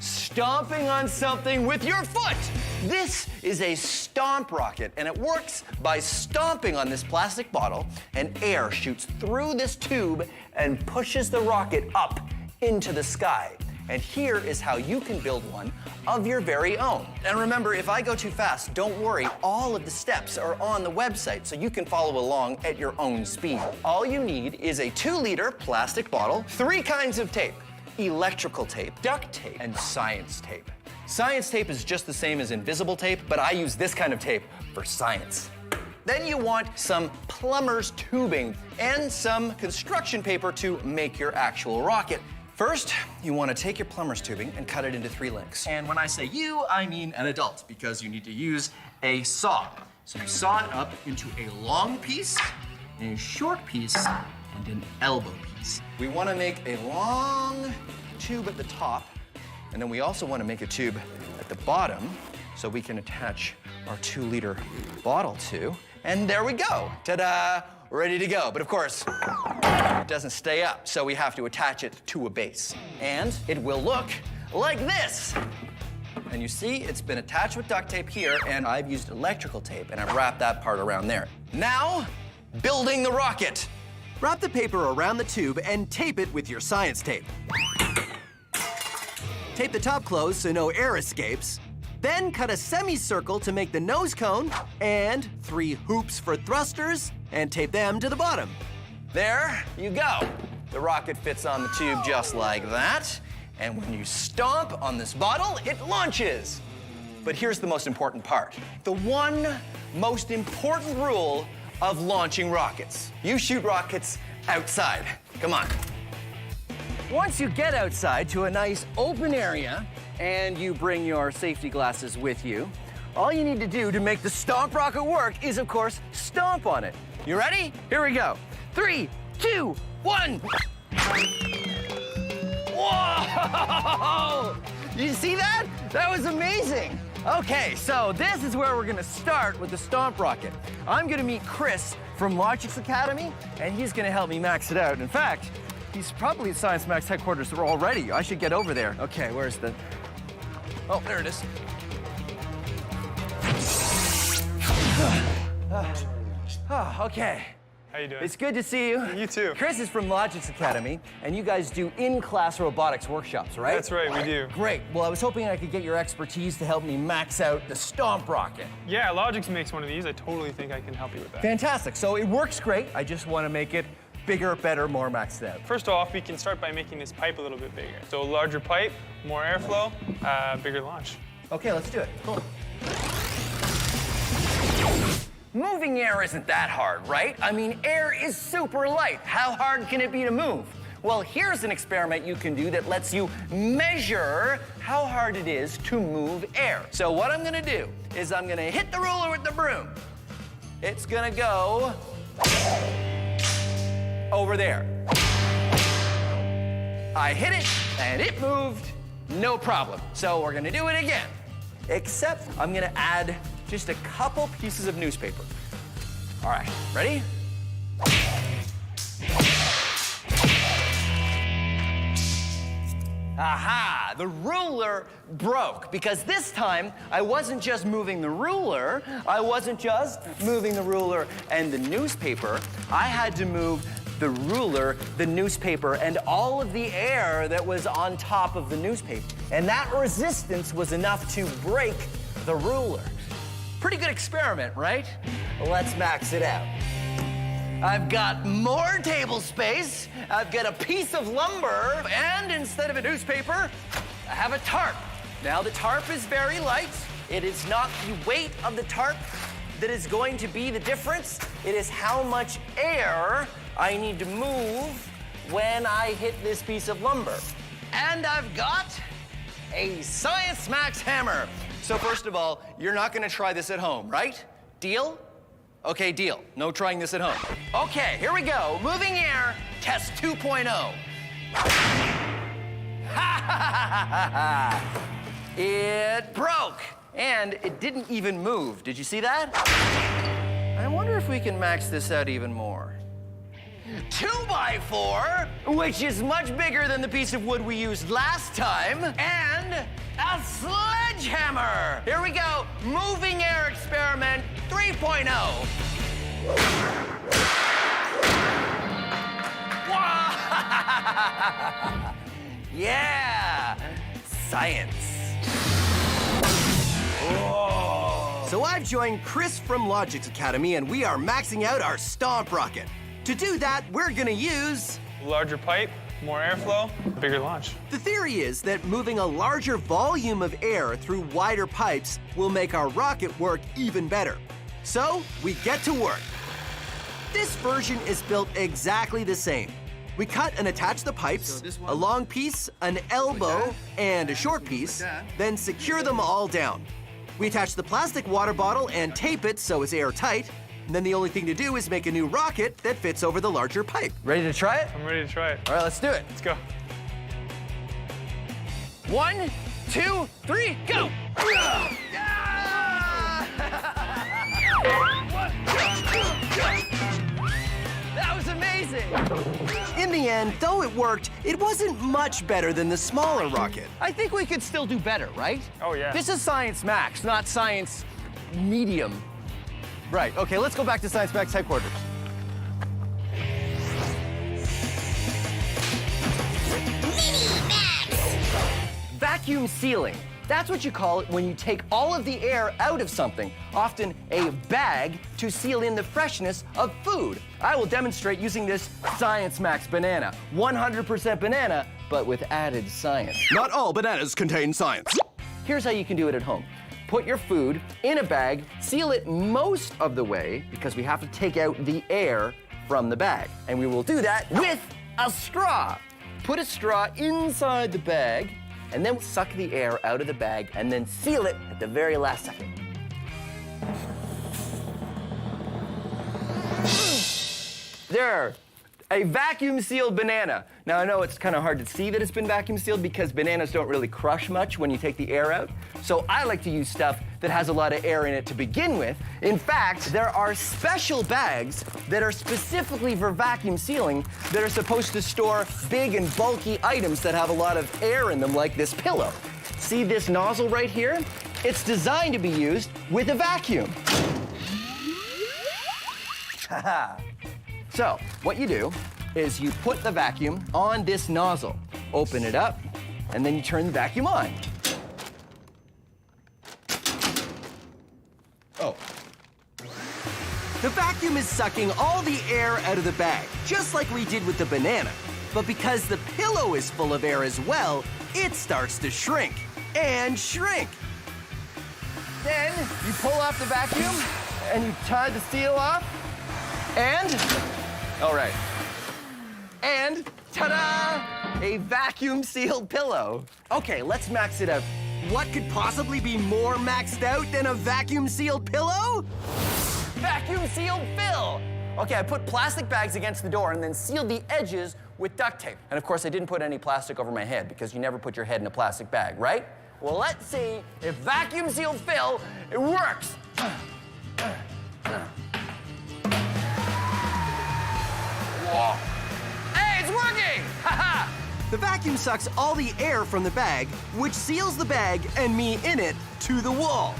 stomping on something with your foot. This is a stomp rocket, and it works by stomping on this plastic bottle, and air shoots through this tube and pushes the rocket up into the sky. And here is how you can build one of your very own. And remember, if I go too fast, don't worry, all of the steps are on the website, so you can follow along at your own speed. All you need is a 2-liter plastic bottle, 3 kinds of tape. electrical tape, duct tape, and science tape. Science tape is just the same as invisible tape, but I use this kind of tape for science. Then you want some plumber's tubing and some construction paper to make your actual rocket. First, you want to take your plumber's tubing and cut it into 3 lengths. And when I say you, I mean an adult, because you need to use a saw. So you saw it up into a long piece, a short piece, and an elbow piece. We want to make a long tube at the top, and then we also want to make a tube at the bottom so we can attach our 2-liter bottle to. And there we go. Ta-da! Ready to go. But of course, it doesn't stay up, so we have to attach it to a base. And it will look like this. And you see, it's been attached with duct tape here, and I've used electrical tape, and I've wrapped that part around there. Now, building the rocket. Wrap the paper around the tube and tape it with your science tape. Tape the top closed so no air escapes. Then cut a semicircle to make the nose cone and 3 hoops for thrusters and tape them to the bottom. There you go. The rocket fits on the tube just like that. And when you stomp on this bottle, it launches. But here's the most important part. The one most important rule of launching rockets. You shoot rockets outside. Come on. Once you get outside to a nice open area and you bring your safety glasses with you, all you need to do to make the stomp rocket work is, of course, stomp on it. You ready? Here we go. 3, 2, 1. Whoa! You see that? That was amazing. Okay, so this is where we're gonna start with the stomp rocket. I'm gonna meet Chris from Logix Academy, and he's gonna help me max it out. In fact, he's probably at Science Max headquarters already. I should get over there. Okay, where's the... Oh, there it is. Okay. How you doing? It's good to see you. You too. Chris is from Logix Academy, and you guys do in-class robotics workshops, right? That's right, we do. Great. Well, I was hoping I could get your expertise to help me max out the stomp rocket. Yeah, Logix makes one of these. I totally think I can help you with that. Fantastic. So it works great. I just want to make it bigger, better, more maxed out. First off, we can start by making this pipe a little bit bigger. So larger pipe, more airflow, bigger launch. Okay, let's do it. Cool. Moving air isn't that hard, right? I mean, air is super light. How hard can it be to move? Well, here's an experiment you can do that lets you measure how hard it is to move air. So what I'm gonna do is I'm gonna hit the ruler with the broom. It's gonna go over there. I hit it, and it moved, no problem. So we're gonna do it again. Except I'm gonna add just a couple pieces of newspaper. All right, ready? Aha, the ruler broke because this time I wasn't just moving the ruler, I wasn't just moving the ruler and the newspaper, I had to move the ruler, the newspaper, and all of the air that was on top of the newspaper. And that resistance was enough to break the ruler. Pretty good experiment, right? Let's max it out. I've got more table space, I've got a piece of lumber, and instead of a newspaper, I have a tarp. Now the tarp is very light. It is not the weight of the tarp that is going to be the difference. It is how much air I need to move when I hit this piece of lumber. And I've got a Science Max hammer. So first of all, you're not gonna try this at home, right? Deal? Okay, deal. No trying this at home. Okay, here we go. Moving air, test 2.0. It broke, and it didn't even move. Did you see that? I wonder if we can max this out even more. 2x4, which is much bigger than the piece of wood we used last time, and a sledgehammer. Here we go, moving air experiment 3.0. Wow! Yeah, science. Whoa. So I've joined Chris from Logix Academy, and we are maxing out our stomp rocket. To do that, we're gonna use Larger pipe, more airflow, bigger launch. The theory is that moving a larger volume of air through wider pipes will make our rocket work even better. So, we get to work. This version is built exactly the same. We cut and attach the pipes, a long piece, an elbow, and a short piece, then secure them all down. We attach the plastic water bottle and tape it so it's airtight. And then the only thing to do is make a new rocket that fits over the larger pipe. Ready to try it? I'm ready to try it. All right, let's do it. Let's go. 1, 2, 3, go! That was amazing! In the end, though it worked, it wasn't much better than the smaller rocket. I think we could still do better, right? Oh, yeah. This is Science Max, not Science Medium. Right, okay, let's go back to Science Max headquarters. Vacuum sealing. That's what you call it when you take all of the air out of something, often a bag, to seal in the freshness of food. I will demonstrate using this Science Max banana. 100% banana, but with added science. Not all bananas contain science. Here's how you can do it at home. Put your food in a bag, seal it most of the way, because we have to take out the air from the bag. And we will do that with a straw. Put a straw inside the bag, and then suck the air out of the bag, and then seal it at the very last second. There, a vacuum sealed banana. Now I know it's kind of hard to see that it's been vacuum sealed because bananas don't really crush much when you take the air out. So I like to use stuff that has a lot of air in it to begin with. In fact, there are special bags that are specifically for vacuum sealing that are supposed to store big and bulky items that have a lot of air in them, like this pillow. See this nozzle right here? It's designed to be used with a vacuum. Haha. So, what you do is you put the vacuum on this nozzle, open it up, and then you turn the vacuum on. Oh. The vacuum is sucking all the air out of the bag, just like we did with the banana. But because the pillow is full of air as well, it starts to shrink and shrink. Then you pull off the vacuum and you tie the seal off, and, all right, and ta-da, a vacuum sealed pillow. Okay, let's max it out. What could possibly be more maxed out than a vacuum sealed pillow? Vacuum sealed fill. Okay, I put plastic bags against the door and then sealed the edges with duct tape. And of course, I didn't put any plastic over my head because you never put your head in a plastic bag, right? Well, let's see if vacuum sealed fill, it works. Whoa. Hey, it's working! Ha-ha! The vacuum sucks all the air from the bag, which seals the bag and me in it to the wall.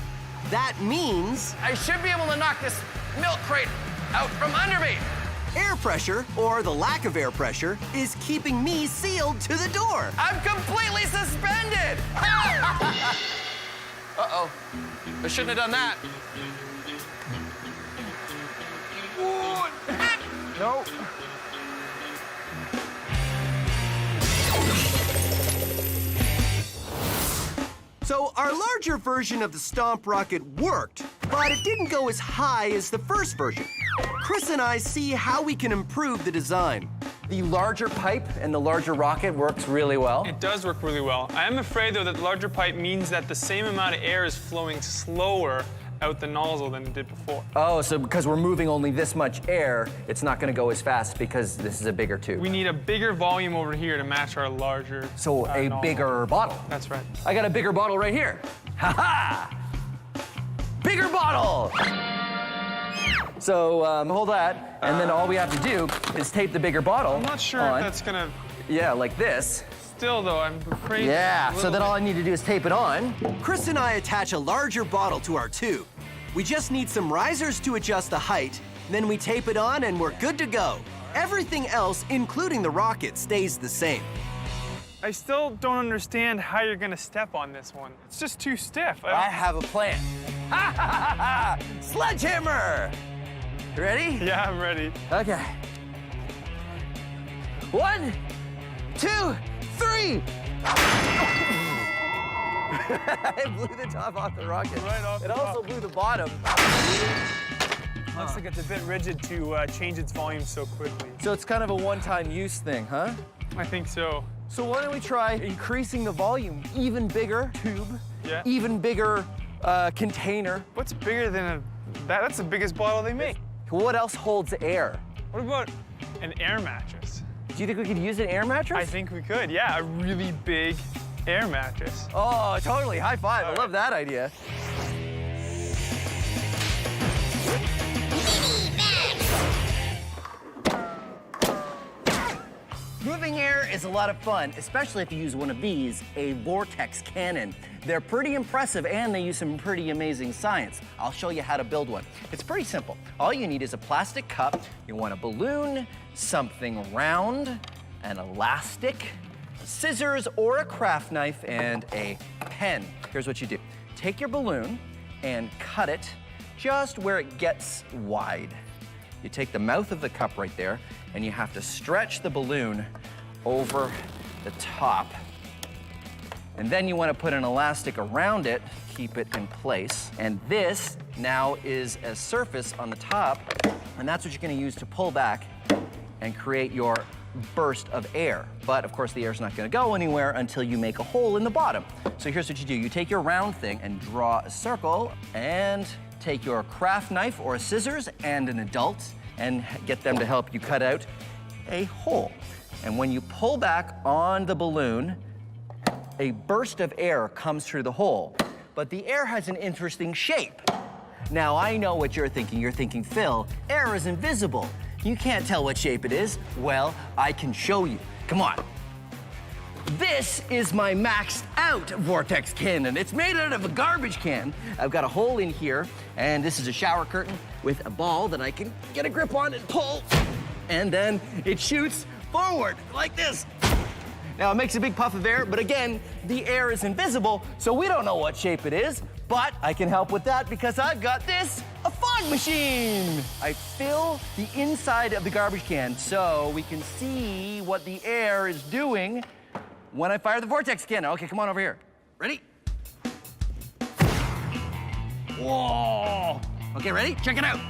That means I should be able to knock this milk crate out from under me. air pressure, or the lack of air pressure, is keeping me sealed to the door. I'm completely suspended! Uh-oh. I shouldn't have done that. No. So our larger version of the Stomp rocket worked, but it didn't go as high as the first version. Chris and I see how we can improve the design. The larger pipe and the larger rocket works really well. It does work really well. I am afraid, though, that the larger pipe means that the same amount of air is flowing slower out the nozzle than it did before. Oh, so because we're moving only this much air, it's not going to go as fast because this is a bigger tube. We need a bigger volume over here to match our larger So a nozzle. bigger bottle. That's right. I got a bigger bottle right here. Ha-ha! Bigger bottle! So hold that, and then all we have to do is tape the bigger bottle I'm not sure on. if that's gonna... Yeah, like this. Still, though, I'm afraid... Yeah, a so little then bit. all I need to do is tape it on. Chris and I attach a larger bottle to our tube. We just need some risers to adjust the height, then we tape it on and we're good to go. Everything else, including the rocket, stays the same. I still don't understand how you're gonna step on this one. It's just too stiff. I have a plan. Ha ha ha ha! Sledgehammer! You ready? Yeah, I'm ready. Okay. 1, 2, 3. It blew the top off the rocket. Right off It the also top. blew the bottom. Looks like it's a bit rigid to change its volume so quickly. So it's kind of a one-time use thing, huh? I think so. So why don't we try increasing the volume? Even bigger tube, Yeah. even bigger container. What's bigger than that's the biggest bottle they make. What else holds air? What about an air mattress? Do you think we could use an air mattress? I think we could, yeah, a really big air mattress. Oh, totally. High five. I love that idea. Moving air is a lot of fun, especially if you use one of these, a vortex cannon. They're pretty impressive and they use some pretty amazing science. I'll show you how to build one. It's pretty simple. All you need is a plastic cup, you want a balloon, something round, an elastic, scissors or a craft knife, and a pen. Here's what you do. Take your balloon and cut it just where it gets wide. You take the mouth of the cup right there, and you have to stretch the balloon over the top. And then you want to put an elastic around it, keep it in place. And this now is a surface on the top, and that's what you're going to use to pull back and create your burst of air. But of course, the air's not going to go anywhere until you make a hole in the bottom. So here's what you do. You take your round thing and draw a circle, and take your craft knife or a scissors and an adult and get them to help you cut out a hole. And when you pull back on the balloon, a burst of air comes through the hole. But the air has an interesting shape. Now, I know what you're thinking. You're thinking, Phil, air is invisible. You can't tell what shape it is. Well, I can show you. Come on. This is my maxed out vortex cannon. It's made out of a garbage can. I've got a hole in here, and this is a shower curtain with a ball that I can get a grip on and pull. And then it shoots forward like this. Now it makes a big puff of air, but again, the air is invisible, so we don't know what shape it is, but I can help with that because I've got this, a fog machine. I fill the inside of the garbage can so we can see what the air is doing when I fire the vortex cannon. Okay, come on over here. Ready? Whoa! Okay, ready? Check it out.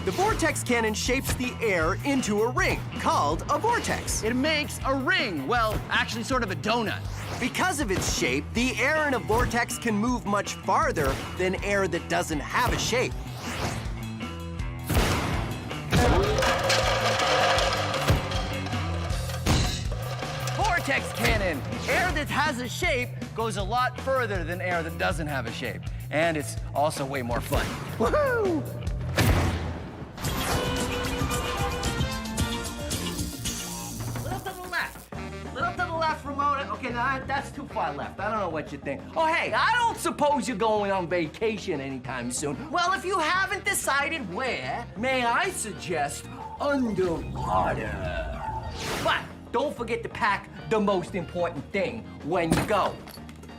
The vortex cannon shapes the air into a ring called a vortex. It makes a ring. Well, actually sort of a donut. Because of its shape, the air in a vortex can move much farther than air that doesn't have a shape. Vortex cannon. Air that has a shape goes a lot further than air that doesn't have a shape. And it's also way more fun. Woohoo! Little to the left. Little to the left, Ramona. Okay, now that's too far left. I don't know what you think. Oh, hey, I don't suppose you're going on vacation anytime soon. Well, if you haven't decided where, may I suggest underwater. But don't forget to pack the most important thing when you go.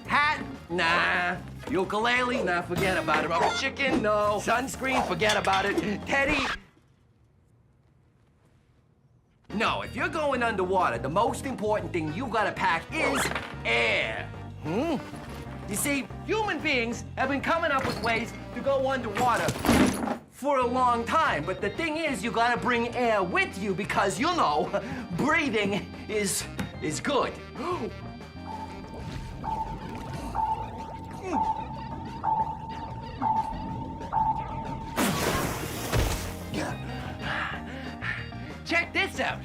Hat? Nah. Ukulele? Nah, forget about it. Oh, chicken? No. Sunscreen? Forget about it. Teddy? No, if you're going underwater, the most important thing you gotta pack is air. You see, human beings have been coming up with ways to go underwater for a long time, but the thing is, you gotta bring air with you because, you know, breathing is good. Check this out.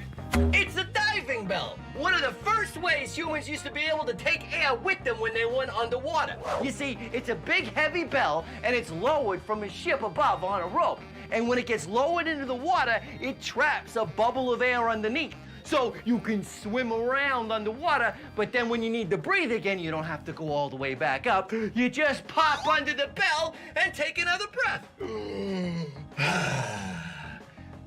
It's a diving bell. One of the first ways humans used to be able to take air with them when they went underwater. You see, it's a big, heavy bell, and it's lowered from a ship above on a rope. And when it gets lowered into the water, it traps a bubble of air underneath. So you can swim around underwater, but then when you need to breathe again, you don't have to go all the way back up. You just pop under the bell and take another breath.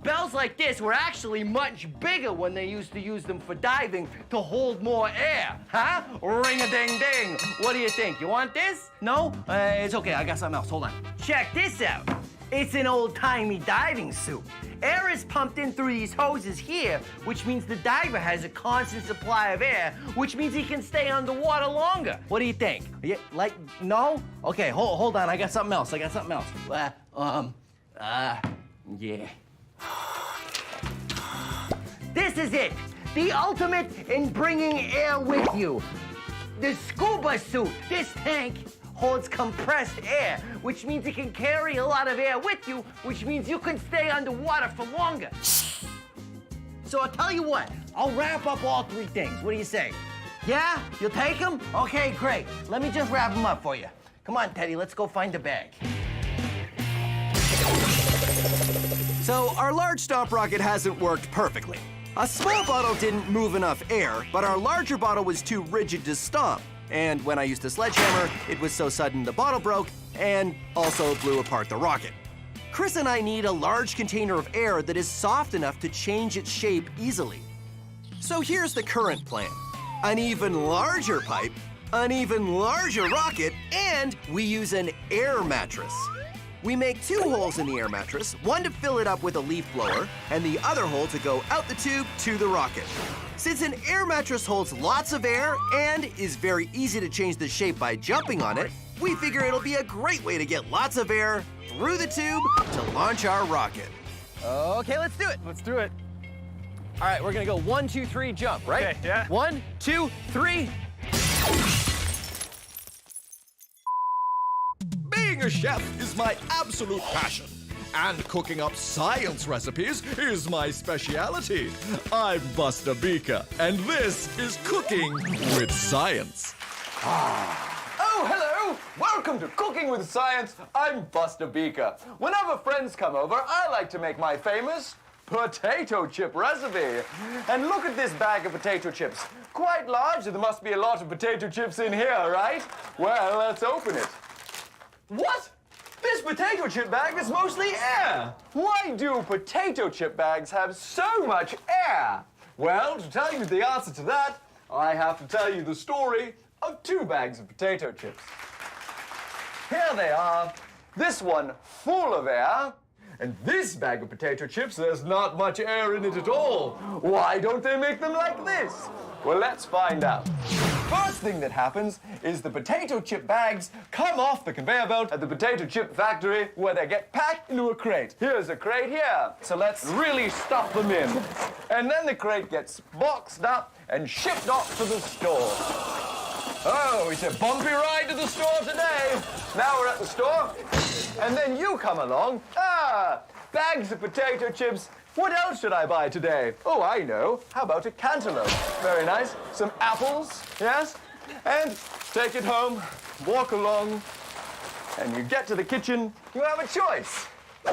Bells like this were actually much bigger when they used to use them for diving to hold more air. Huh? Ring-a-ding-ding. What do you think? You want this? No? It's okay. I got something else. Hold on. Check this out. It's an old-timey diving suit. Air is pumped in through these hoses here, which means the diver has a constant supply of air, which means he can stay underwater longer. What do you think? Yeah, like, no? Okay, hold on, I got something else. Yeah. This is it, the ultimate in bringing air with you. The scuba suit. This tank holds compressed air, which means it can carry a lot of air with you, which means you can stay underwater for longer. So I'll tell you what, I'll wrap up all three things. What do you say? Yeah? You'll take them? Okay, great. Let me just wrap them up for you. Come on, Teddy, let's go find the bag. So our large stomp rocket hasn't worked perfectly. A small bottle didn't move enough air, but our larger bottle was too rigid to stomp. And when I used a sledgehammer, it was so sudden the bottle broke and also blew apart the rocket. Chris and I need a large container of air that is soft enough to change its shape easily. So here's the current plan. An even larger pipe, an even larger rocket, and we use an air mattress. We make 2 holes in the air mattress, one to fill it up with a leaf blower, and the other hole to go out the tube to the rocket. Since an air mattress holds lots of air and is very easy to change the shape by jumping on it, we figure it'll be a great way to get lots of air through the tube to launch our rocket. Okay, let's do it. Let's do it. All right, we're gonna go 1, 2, 3, jump, right? Okay, yeah. 1, 2, 3. Being a chef is my absolute passion, and cooking up science recipes is my speciality. I'm Buster Beaker, and this is Cooking with Science. Oh, hello! Welcome to Cooking with Science. I'm Buster Beaker. Whenever friends come over, I like to make my famous potato chip recipe. And look at this bag of potato chips. Quite large, there must be a lot of potato chips in here, right? Well, let's open it. What? This potato chip bag is mostly air. Why do potato chip bags have so much air? Well, to tell you the answer to that, I have to tell you the story of 2 bags of potato chips. Here they are. This one full of air, and this bag of potato chips, there's not much air in it at all. Why don't they make them like this? Well, let's find out. First thing that happens is the potato chip bags come off the conveyor belt at the potato chip factory where they get packed into a crate. Here's a crate here. So let's really stuff them in. And then the crate gets boxed up and shipped off to the store. Oh, it's a bumpy ride to the store today. Now we're at the store, and then you come along. Bags of potato chips. What else should I buy today? Oh, I know. How about a cantaloupe? Very nice. Some apples, yes? And take it home, walk along, and you get to the kitchen, you have a choice.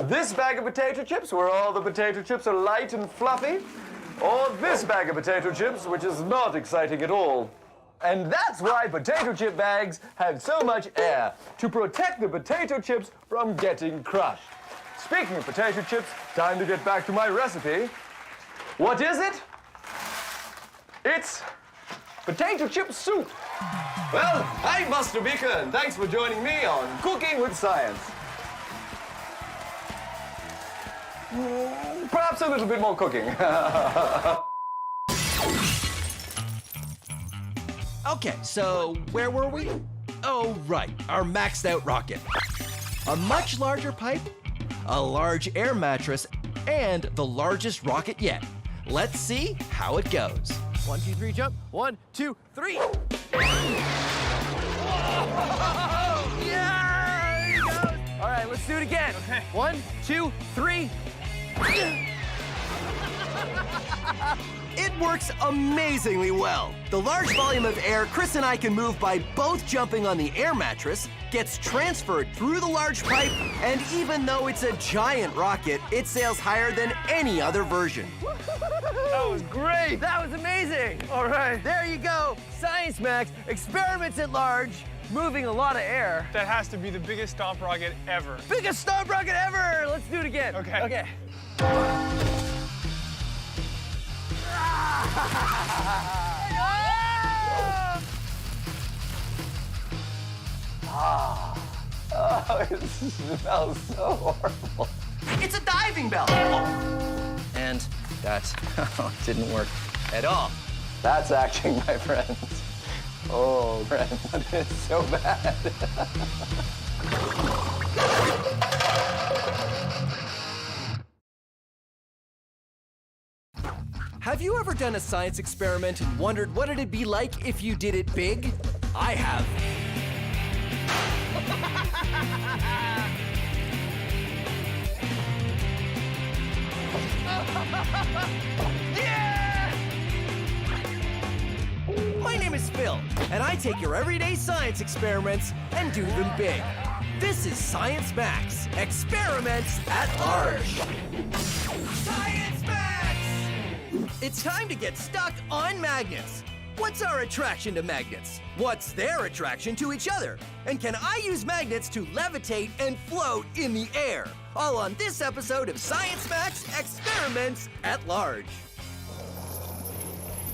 This bag of potato chips, where all the potato chips are light and fluffy, or this bag of potato chips, which is not exciting at all. And that's why potato chip bags have so much air, to protect the potato chips from getting crushed. Speaking of potato chips, time to get back to my recipe. What is it? It's potato chip soup. Well, I'm Buster Beaker, and thanks for joining me on Cooking with Science. Perhaps a little bit more cooking. Okay, so where were we? Oh, right, our maxed out rocket. A much larger pipe, a large air mattress, and the largest rocket yet. Let's see how it goes. 1, 2, 3, jump. 1, 2, 3. Whoa! Yeah! There he goes. All right, let's do it again. Okay. 1, 2, 3. It works amazingly well. The large volume of air Chris and I can move by both jumping on the air mattress gets transferred through the large pipe, and even though it's a giant rocket, it sails higher than any other version. That was great. That was amazing. All right. There you go. Science Max, experiments at large, moving a lot of air. That has to be the biggest stomp rocket ever. Biggest stomp rocket ever. Let's do it again. Okay. Okay. Oh, it smells so horrible. It's a diving bell. That didn't work at all. That's acting, my friends. Oh, friends, that is so bad. Have you ever done a science experiment and wondered what it'd be like if you did it big? I have. My name is Phil, and I take your everyday science experiments and do them big. This is Science Max, experiments at large. Science Max! It's time to get stuck on magnets. What's our attraction to magnets? What's their attraction to each other? And can I use magnets to levitate and float in the air? All on this episode of Science Max, experiments at large.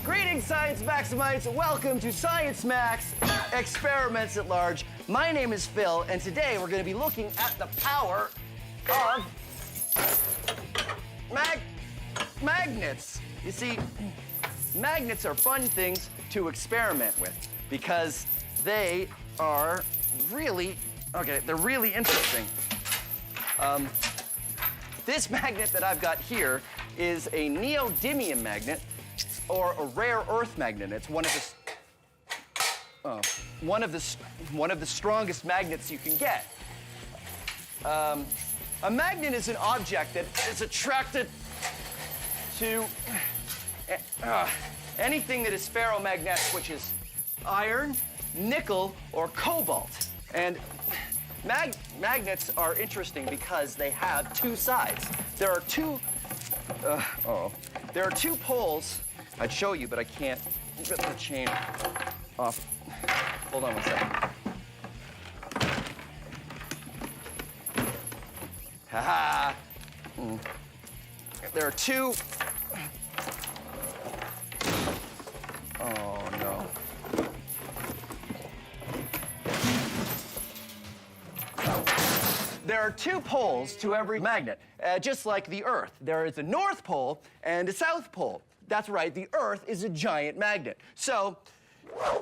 Greetings, Science Maximites. Welcome to Science Max Experiments at Large. My name is Phil, and today we're going to be looking at the power of magnets. You see, magnets are fun things to experiment with because they are really, they're really interesting. This magnet that I've got here is a neodymium magnet, or a rare earth magnet. It's one of the strongest magnets you can get. A magnet is an object that is attracted to anything that is ferromagnetic, which is iron, nickel, or cobalt. And magnets are interesting because they have two sides. There are two poles. I'd show you, but I can't rip the chain off. Hold on one second. Ha-ha! There are two... Oh, no. There are two poles to every magnet, just like the Earth. There is a North Pole and a South Pole. That's right, the Earth is a giant magnet. So,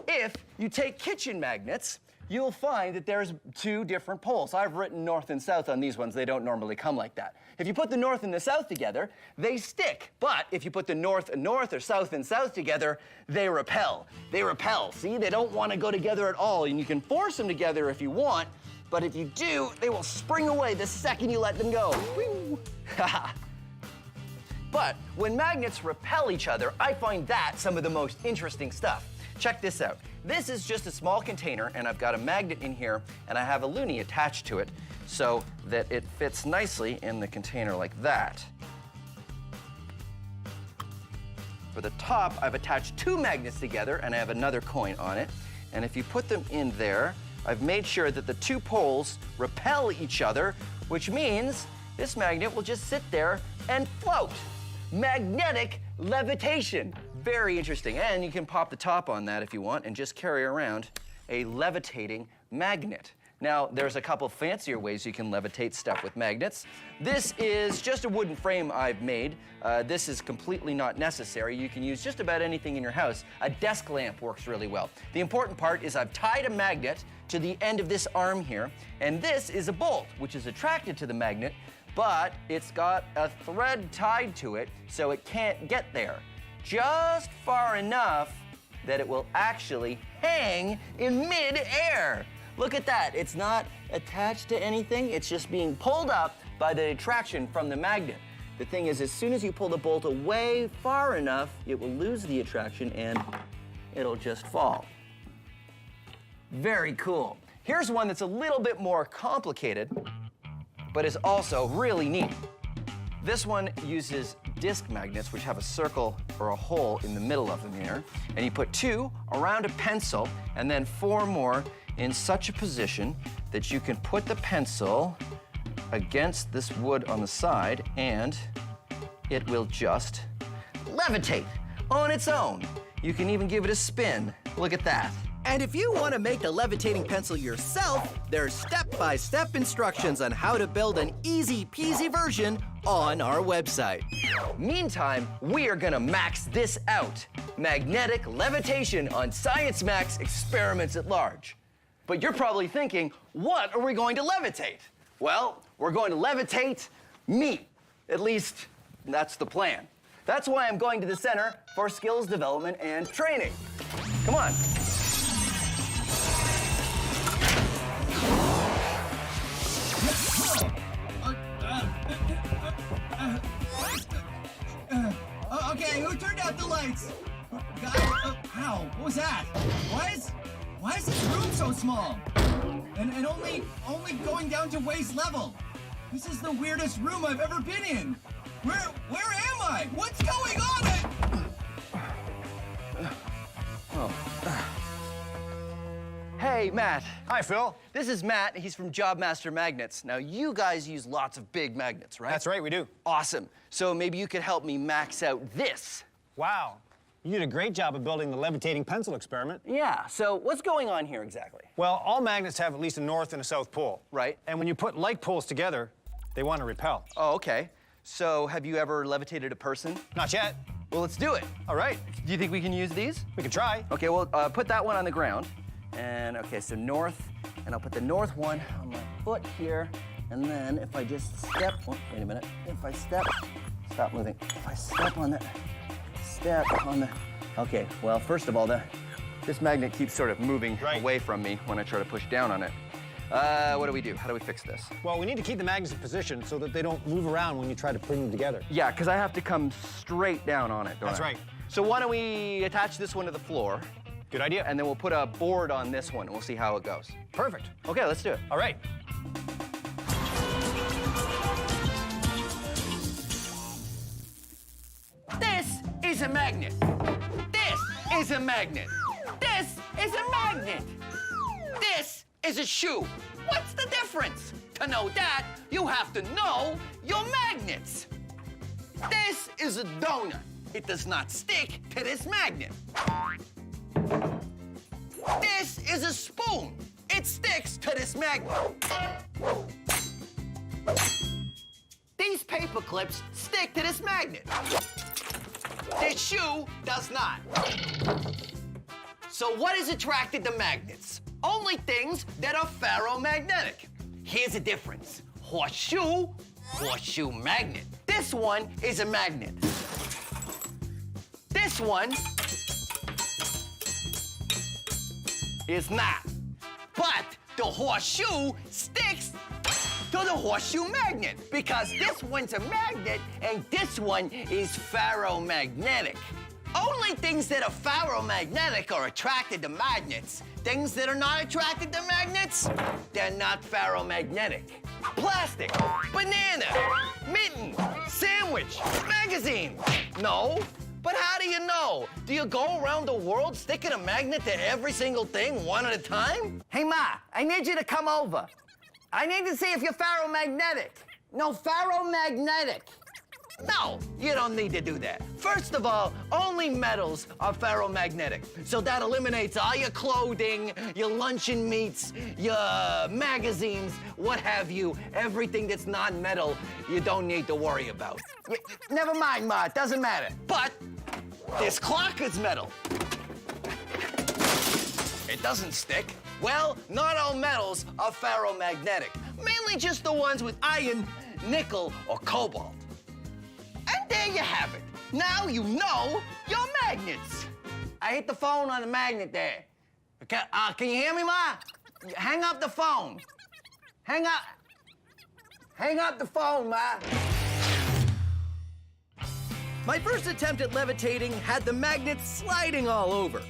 if you take kitchen magnets, you'll find that there's two different poles. I've written north and south on these ones. They don't normally come like that. If you put the north and the south together, they stick. But if you put the north and north or south and south together, they repel. They repel, see? They don't want to go together at all. And you can force them together if you want, but if you do, they will spring away the second you let them go. Woo! But when magnets repel each other, I find that some of the most interesting stuff. Check this out. This is just a small container, and I've got a magnet in here, and I have a loonie attached to it so that it fits nicely in the container like that. For the top, I've attached two magnets together, and I have another coin on it. And if you put them in there, I've made sure that the two poles repel each other, which means this magnet will just sit there and float. Magnetic levitation. Very interesting. And you can pop the top on that if you want and just carry around a levitating magnet. Now, there's a couple fancier ways you can levitate stuff with magnets. This is just a wooden frame I've made. This is completely not necessary. You can use just about anything in your house. A desk lamp works really well. The important part is I've tied a magnet to the end of this arm here, and this is a bolt, which is attracted to the magnet, but it's got a thread tied to it, so it can't get there. Just far enough that it will actually hang in mid-air. Look at that. It's not attached to anything. It's just being pulled up by the attraction from the magnet. The thing is, as soon as you pull the bolt away far enough, it will lose the attraction and it'll just fall. Very cool. Here's one that's a little bit more complicated, but is also really neat. This one uses disc magnets, which have a circle or a hole in the middle of them here. And you put two around a pencil and then four more in such a position that you can put the pencil against this wood on the side and it will just levitate on its own. You can even give it a spin. Look at that. And if you want to make the levitating pencil yourself, there's step-by-step instructions on how to build an easy-peasy version on our website. Meantime, we are gonna max this out. Magnetic levitation on Science Max Experiments at Large. But you're probably thinking, what are we going to levitate? Well, we're going to levitate meat. At least, that's the plan. That's why I'm going to the Center for Skills Development and Training. Come on. Okay, who turned out the lights? Ow, what was that? Why is this room so small? And only going down to waist level. This is the weirdest room I've ever been in. Where am I? What's going on? Hey, Matt. Hi, Phil. This is Matt. He's from Job Master Magnets. Now, you guys use lots of big magnets, right? That's right, we do. Awesome. So maybe you could help me max out this. Wow. You did a great job of building the levitating pencil experiment. Yeah, so what's going on here exactly? Well, all magnets have at least a north and a south pole. Right. And when you put like poles together, they want to repel. Oh, okay. So have you ever levitated a person? Not yet. Well, let's do it. All right. Do you think we can use these? We can try. Okay, well, put that one on the ground. And, okay, so north, and I'll put the north one on my foot here. And then if I just step, oh, wait a minute. If I step, stop moving. If I step on the, okay, well, first of all, this magnet keeps sort of moving away from me when I try to push down on it. What do we do? How do we fix this? Well, we need to keep the magnets in position so that they don't move around when you try to bring them together. Yeah, because I have to come straight down on it, don't I? That's right. So why don't we attach this one to the floor? Good idea. And then we'll put a board on this one, and we'll see how it goes. Perfect. Okay, let's do it. All right. This is a magnet. This is a magnet. This is a magnet. This is a shoe. What's the difference? To know that, you have to know your magnets. This is a donut. It does not stick to this magnet. This is a spoon. It sticks to this magnet. These paper clips stick to this magnet. This shoe does not. So what is attracted to magnets? Only things that are ferromagnetic. Here's the difference. Horseshoe, horseshoe magnet. This one is a magnet. This one is not. But the horseshoe sticks to the horseshoe magnet because this one's a magnet and this one is ferromagnetic. Only things that are ferromagnetic are attracted to magnets. Things that are not attracted to magnets, they're not ferromagnetic. Plastic, banana, mitten, sandwich, magazine. No. But how do you know? Do you go around the world sticking a magnet to every single thing one at a time? Hey, Ma, I need you to come over. I need to see if you're ferromagnetic. No, ferromagnetic. No, you don't need to do that. First of all, only metals are ferromagnetic. So that eliminates all your clothing, your luncheon meats, your magazines, what have you. Everything that's non-metal, you don't need to worry about. Never mind, Ma, it doesn't matter. But this clock is metal. It doesn't stick. Well, not all metals are ferromagnetic. Mainly just the ones with iron, nickel, or cobalt. And there you have it. Now you know your magnets. I hit the phone on the magnet there. Okay, can you hear me, Ma? Hang up the phone. Hang up the phone, Ma. My first attempt at levitating had the magnet sliding all over.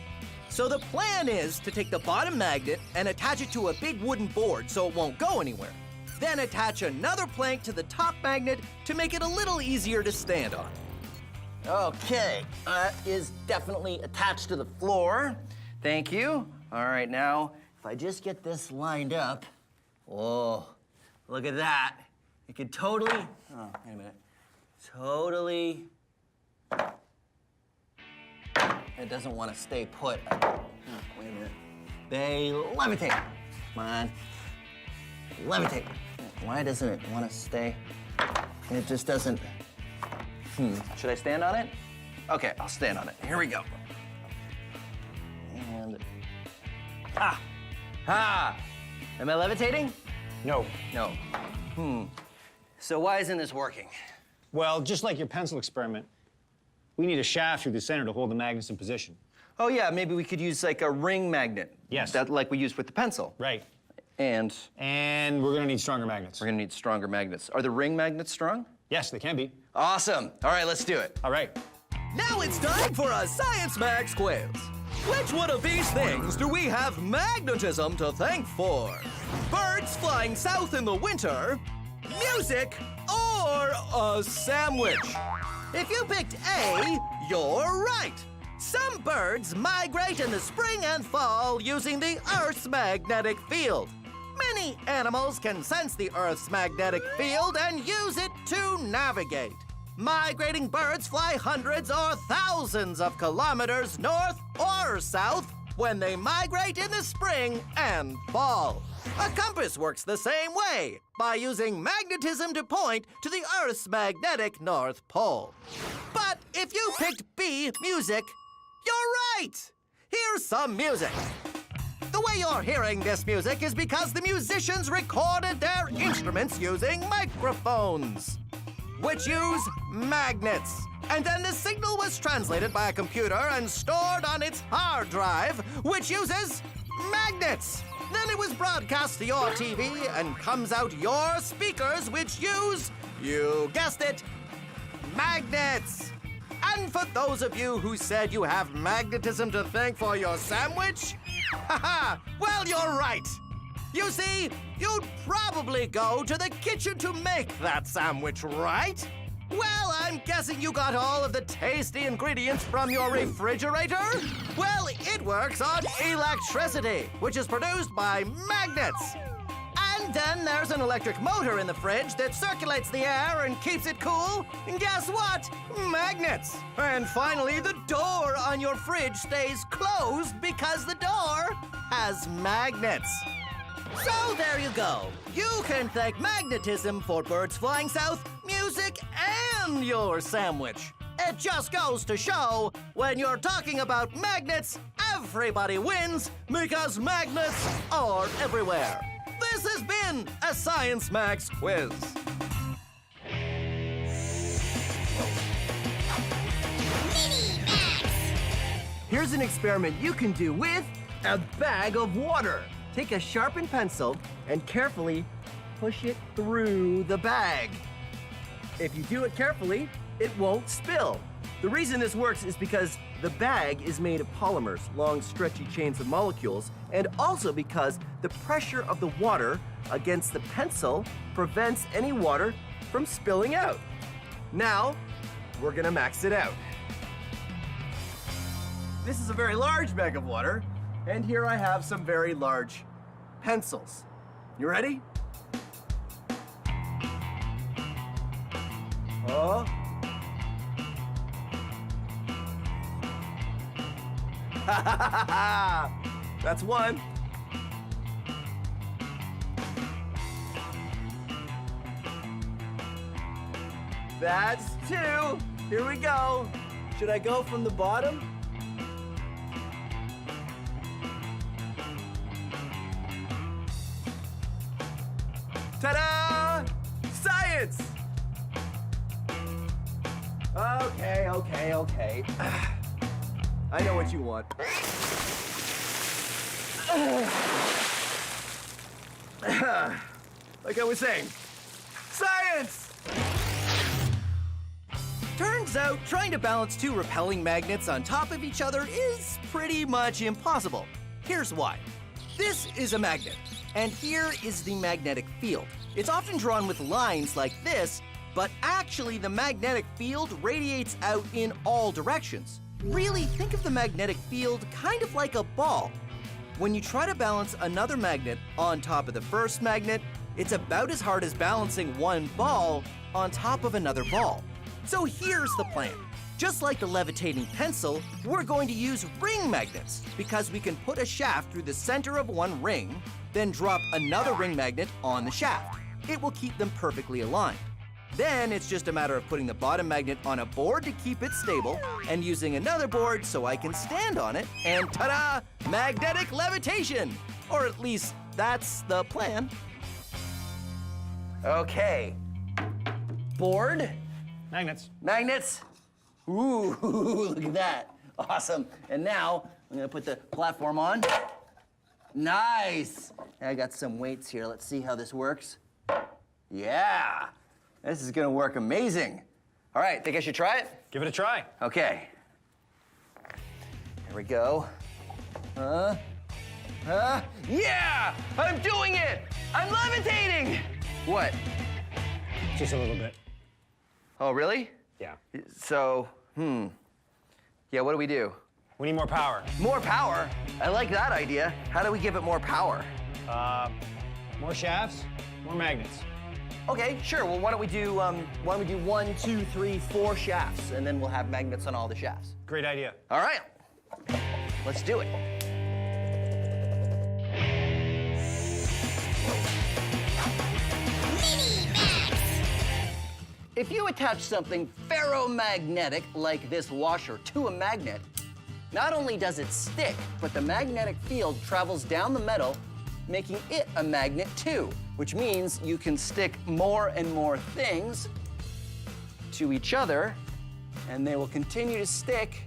So the plan is to take the bottom magnet and attach it to a big wooden board so it won't go anywhere. Then attach another plank to the top magnet to make it a little easier to stand on. Okay, is definitely attached to the floor. Thank you. All right, now, if I just get this lined up. Oh, look at that. It could totally, oh, wait a minute. Totally, it doesn't want to stay put. Oh, wait a minute. they levitate. Come on. Levitate. Why doesn't it want to stay? It just doesn't. Should I stand on it? Okay, I'll stand on it. Here we go. And Ha! Am I levitating? No. No. So why isn't this working? Well, just like your pencil experiment, we need a shaft through the center to hold the magnets in position. Oh yeah, maybe we could use like a ring magnet. Yes. That like we used with the pencil. Right. And And we're gonna need stronger magnets. we're gonna need stronger magnets. Are the ring magnets strong? Yes, they can be. Awesome. All right, let's do it. All right. Now it's time for a Science Max quiz. Which one of these things do we have magnetism to thank for? Birds flying south in the winter, music, or a sandwich? If you picked A, you're right. Some birds migrate in the spring and fall using the Earth's magnetic field. Many animals can sense the Earth's magnetic field and use it to navigate. Migrating birds fly hundreds or thousands of kilometers north or south when they migrate in the spring and fall. A compass works the same way, by using magnetism to point to the Earth's magnetic North Pole. But if you picked B, music, you're right! Here's some music. The way you're hearing this music is because the musicians recorded their instruments using microphones, which use magnets. And then the signal was translated by a computer and stored on its hard drive, which uses magnets. Then it was broadcast to your TV and comes out your speakers, which use, you guessed it, magnets. And for those of you who said you have magnetism to thank for your sandwich, haha, well, you're right. You see, you'd probably go to the kitchen to make that sandwich, right? Well, I'm guessing you got all of the tasty ingredients from your refrigerator? Well, it works on electricity, which is produced by magnets. And then there's an electric motor in the fridge that circulates the air and keeps it cool. And guess what? Magnets. And finally, the door on your fridge stays closed because the door has magnets. So there you go. You can thank magnetism for birds flying south, music, and your sandwich. It just goes to show, when you're talking about magnets, everybody wins because magnets are everywhere. This has been a Science Max quiz. Here's an experiment you can do with a bag of water. Take a sharpened pencil and carefully push it through the bag. If you do it carefully, it won't spill. The reason this works is because the bag is made of polymers, long stretchy chains of molecules, and also because the pressure of the water against the pencil prevents any water from spilling out. Now, we're gonna max it out. This is a very large bag of water, and here I have some very large pencils. You ready? Oh. That's one. That's two. Here we go. Should I go from the bottom? Ta-da! Science! Okay. I know what you want. Like I was saying, science! Turns out trying to balance two repelling magnets on top of each other is pretty much impossible. Here's why. This is a magnet, and here is the magnetic field. It's often drawn with lines like this, but actually the magnetic field radiates out in all directions. Really, think of the magnetic field kind of like a ball. When you try to balance another magnet on top of the first magnet, it's about as hard as balancing one ball on top of another ball. So here's the plan. Just like the levitating pencil, we're going to use ring magnets because we can put a shaft through the center of one ring, then drop another ring magnet on the shaft. It will keep them perfectly aligned. Then it's just a matter of putting the bottom magnet on a board to keep it stable and using another board so I can stand on it and ta-da! Magnetic levitation! Or at least that's the plan. Okay. Board, Magnets. magnets. Ooh, look at that. Awesome. And now I'm gonna put the platform on. Nice. I got some weights here. Let's see how this works. Yeah. This is gonna work amazing. All right, think I should try it? Give it a try. Okay. Here we go. Yeah! I'm doing it! I'm levitating! What? Just a little bit. Oh, really? Yeah. So, yeah, what do we do? We need more power. More power? I like that idea. How do we give it more power? More shafts, more magnets. Okay, sure. Well, why don't we do 1, 2, 3, 4 shafts, and then we'll have magnets on all the shafts. Great idea. All right. Let's do it. If you attach something ferromagnetic like this washer to a magnet, not only does it stick, but the magnetic field travels down the metal, making it a magnet too, which means you can stick more and more things to each other, and they will continue to stick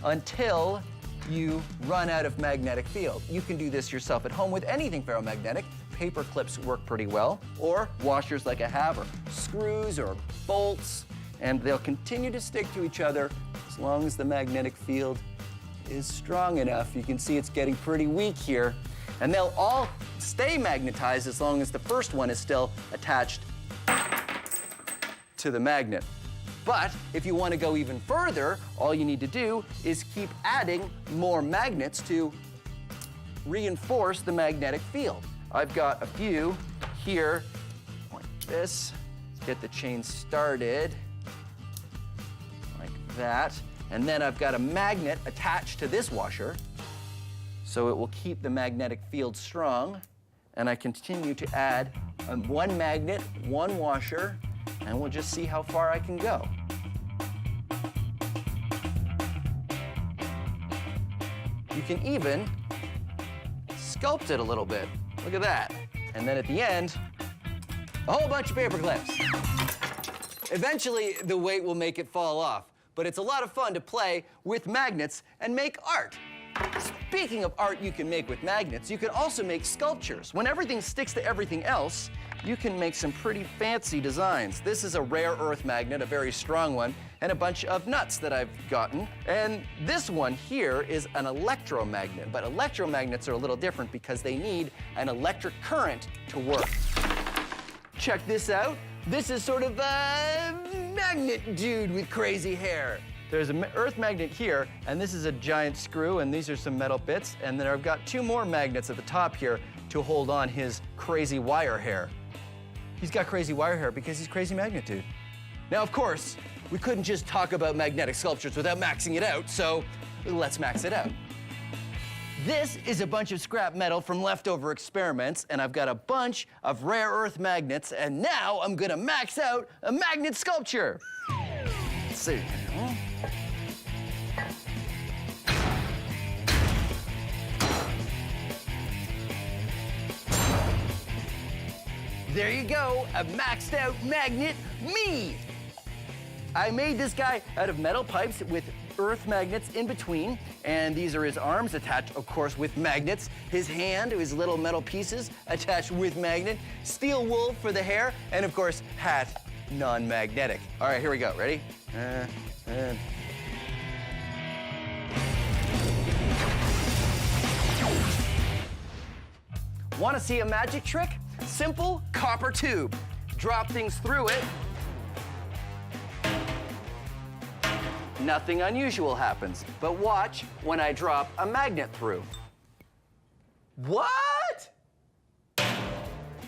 until you run out of magnetic field. You can do this yourself at home with anything ferromagnetic. Paper clips work pretty well, or washers like I have, or screws or bolts, and they'll continue to stick to each other as long as the magnetic field is strong enough. You can see it's getting pretty weak here, and they'll all stay magnetized as long as the first one is still attached to the magnet. But if you want to go even further, all you need to do is keep adding more magnets to reinforce the magnetic field. I've got a few here like this. Let's get the chain started like that. And then I've got a magnet attached to this washer, so it will keep the magnetic field strong. And I continue to add one magnet, one washer, and we'll just see how far I can go. You can even sculpt it a little bit. Look at that. And then at the end, a whole bunch of paper clips. Eventually, the weight will make it fall off, but it's a lot of fun to play with magnets and make art. Speaking of art you can make with magnets, you can also make sculptures. When everything sticks to everything else, you can make some pretty fancy designs. This is a rare earth magnet, a very strong one, and a bunch of nuts that I've gotten. And this one here is an electromagnet, but electromagnets are a little different because they need an electric current to work. Check this out. This is sort of a magnet dude with crazy hair. There's an earth magnet here, and this is a giant screw, and these are some metal bits, and then I've got 2 more magnets at the top here to hold on his crazy wire hair. He's got crazy wire hair because he's crazy magnet dude. Now, of course, we couldn't just talk about magnetic sculptures without maxing it out, so let's max it out. This is a bunch of scrap metal from leftover experiments, and I've got a bunch of rare earth magnets, and now I'm gonna max out a magnet sculpture. Let's see. There you go, a maxed out magnet, me! I made this guy out of metal pipes with earth magnets in between, and these are his arms attached, of course, with magnets. His hand, his little metal pieces attached with magnet. Steel wool for the hair, and of course, hat, non-magnetic. All right, here we go, ready? Want to see a magic trick? Simple copper tube. Drop things through it. Nothing unusual happens, but watch when I drop a magnet through. What?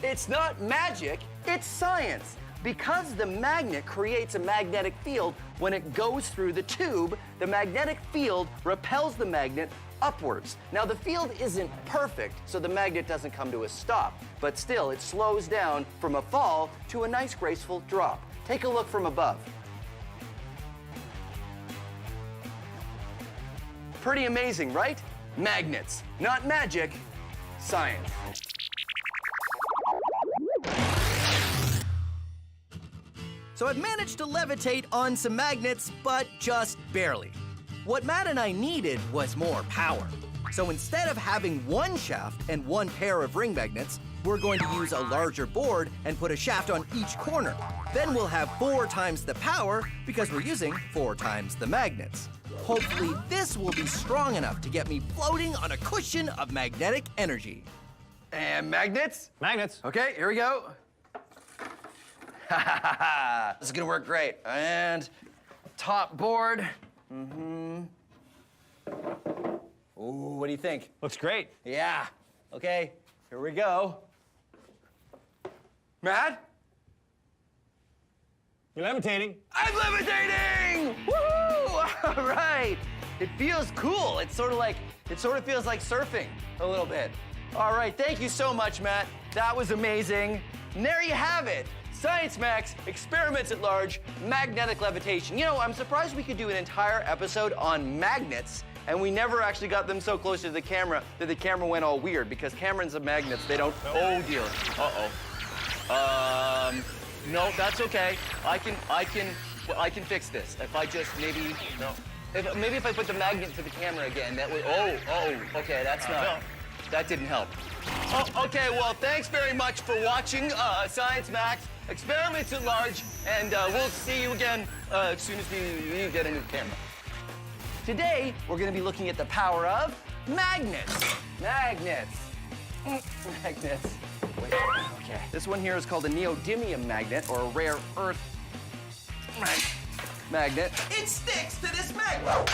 It's not magic, it's science. Because the magnet creates a magnetic field when it goes through the tube, the magnetic field repels the magnet upwards. Now, the field isn't perfect, so the magnet doesn't come to a stop, but still, it slows down from a fall to a nice, graceful drop. Take a look from above. Pretty amazing, right? Magnets, not magic, science. So I've managed to levitate on some magnets, but just barely. What Matt and I needed was more power. So instead of having one shaft and one pair of ring magnets, we're going to use a larger board and put a shaft on each corner. Then we'll have 4 times the power because we're using 4 times the magnets. Hopefully this will be strong enough to get me floating on a cushion of magnetic energy. And magnets? Magnets. Okay, here we go. This is gonna work great. And top board. Ooh, what do you think? Looks great. Yeah. Okay, here we go. Matt? You're levitating. I'm levitating! Woohoo! All right. It feels cool. It sort of feels like surfing a little bit. All right, thank you so much, Matt. That was amazing. And there you have it. Science Max, experiments at large, magnetic levitation. You know, I'm surprised we could do an entire episode on magnets, and we never actually got them so close to the camera that the camera went all weird, because cameras and magnets, they don't, oh dear, no, that's okay. I can fix this. If I just maybe, maybe if I put the magnet to the camera again, that would, okay, that didn't help. Oh, okay, well, thanks very much for watching Science Max, Experiments at Large, and we'll see you again as soon as we get a new camera. Today, we're gonna be looking at the power of magnets. Magnets. Magnets. Wait, okay. This one here is called a neodymium magnet, or a rare earth magnet. It sticks to this magnet!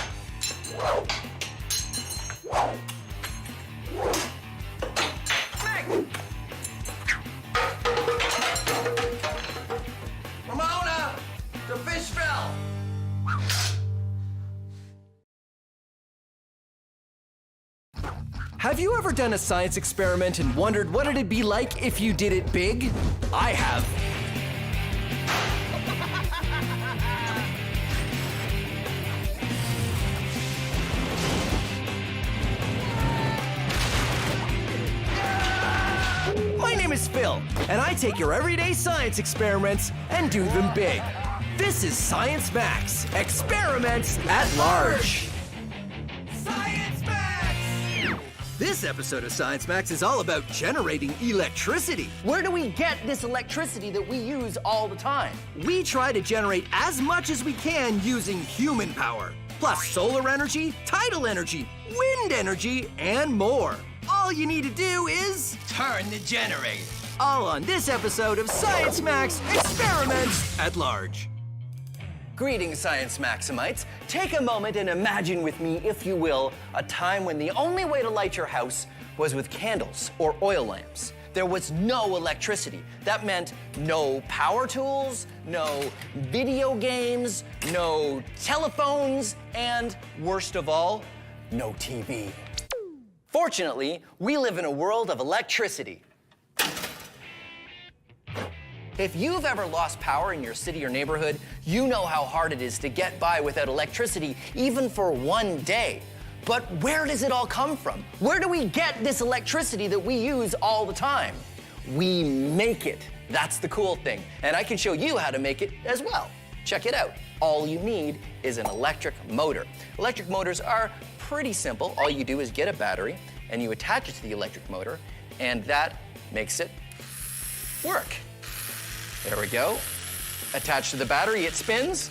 Ramona, the fish fell. Have you ever done a science experiment and wondered what it'd be like if you did it big? I have. My name is Phil, and I take your everyday science experiments and do them big. This is Science Max, Experiments at Large. Science Max! This episode of Science Max is all about generating electricity. Where do we get this electricity that we use all the time? We try to generate as much as we can using human power, plus solar energy, tidal energy, wind energy, and more. All you need to do is Turn the generator. all on this episode of Science Max Experiments at Large. Greetings, Science Maximites. Take a moment and imagine with me, if you will, a time when the only way to light your house was with candles or oil lamps. There was no electricity. That meant no power tools, no video games, no telephones, and worst of all, no TV. Fortunately, we live in a world of electricity. If you've ever lost power in your city or neighborhood, you know how hard it is to get by without electricity, even for one day. But where does it all come from? Where do we get this electricity that we use all the time? We make it. That's the cool thing. And I can show you how to make it as well. Check it out. All you need is an electric motor. Electric motors are pretty simple. All you do is get a battery and you attach it to the electric motor, and that makes it work. There we go. Attached to the battery, it spins.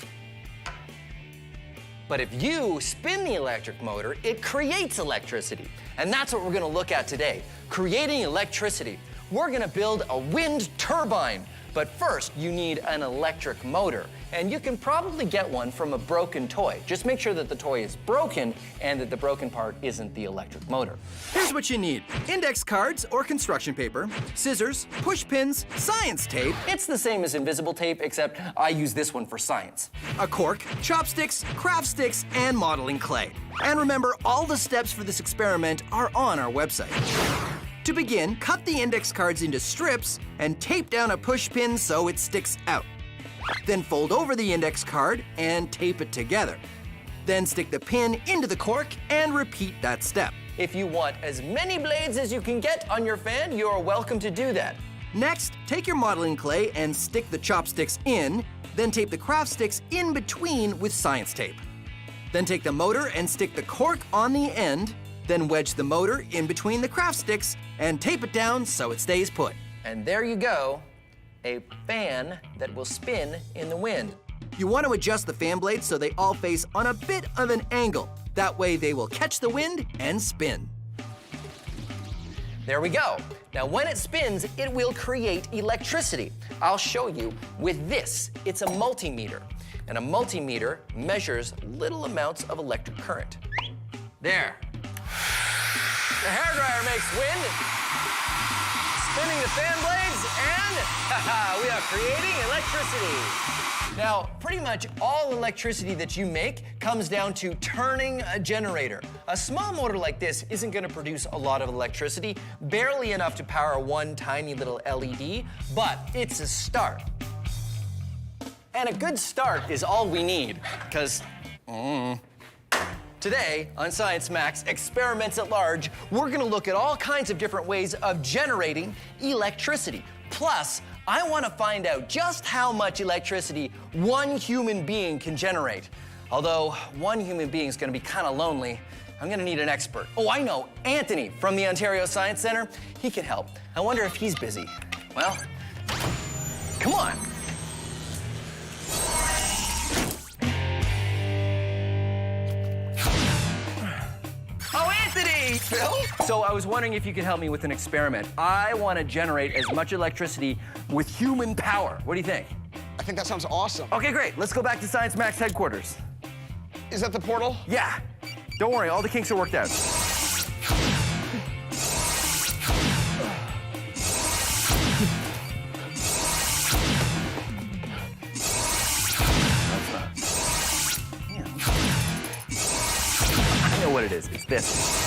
But if you spin the electric motor, it creates electricity. And that's what we're gonna look at today, creating electricity. We're gonna build a wind turbine. But first, you need an electric motor. And you can probably get one from a broken toy. Just make sure that the toy is broken and that the broken part isn't the electric motor. Here's what you need: index cards or construction paper, scissors, push pins, science tape, It's the same as invisible tape, except I use this one for science. a cork, chopsticks, craft sticks, and modeling clay. And remember, all the steps for this experiment are on our website. To begin, cut the index cards into strips and tape down a push pin so it sticks out. Then fold over the index card and tape it together. Then stick the pin into the cork and repeat that step. If you want as many blades as you can get on your fan, you're welcome to do that. Next, take your modeling clay and stick the chopsticks in, then tape the craft sticks in between with science tape. Then take the motor and stick the cork on the end, then wedge the motor in between the craft sticks and tape it down so it stays put. And there you go, a fan that will spin in the wind. You want to adjust the fan blades so they all face on a bit of an angle. That way they will catch the wind and spin. There we go. Now when it spins, it will create electricity. I'll show you with this. It's a multimeter. And a multimeter measures little amounts of electric current. There. The hairdryer makes wind, spinning the fan blades, and we are creating electricity. Now, pretty much all electricity that you make comes down to turning a generator. A small motor like this isn't gonna produce a lot of electricity, barely enough to power one tiny little LED, but it's a start. And a good start is all we need, because today on Science Max Experiments at Large, we're gonna look at all kinds of different ways of generating electricity. Plus, I wanna find out just how much electricity one human being can generate. Although one human being is gonna be kinda lonely, I'm gonna need an expert. Oh, I know, Anthony from the Ontario Science Centre. He can help. I wonder if he's busy. Well, come on. Oh, Anthony! Phil? So I was wondering if you could help me with an experiment. I want to generate as much electricity with human power. What do you think? I think that sounds awesome. Okay, great. Let's go back to Science Max headquarters. Is that the portal? Yeah. Don't worry, all the kinks are worked out. I know what it is. It's this.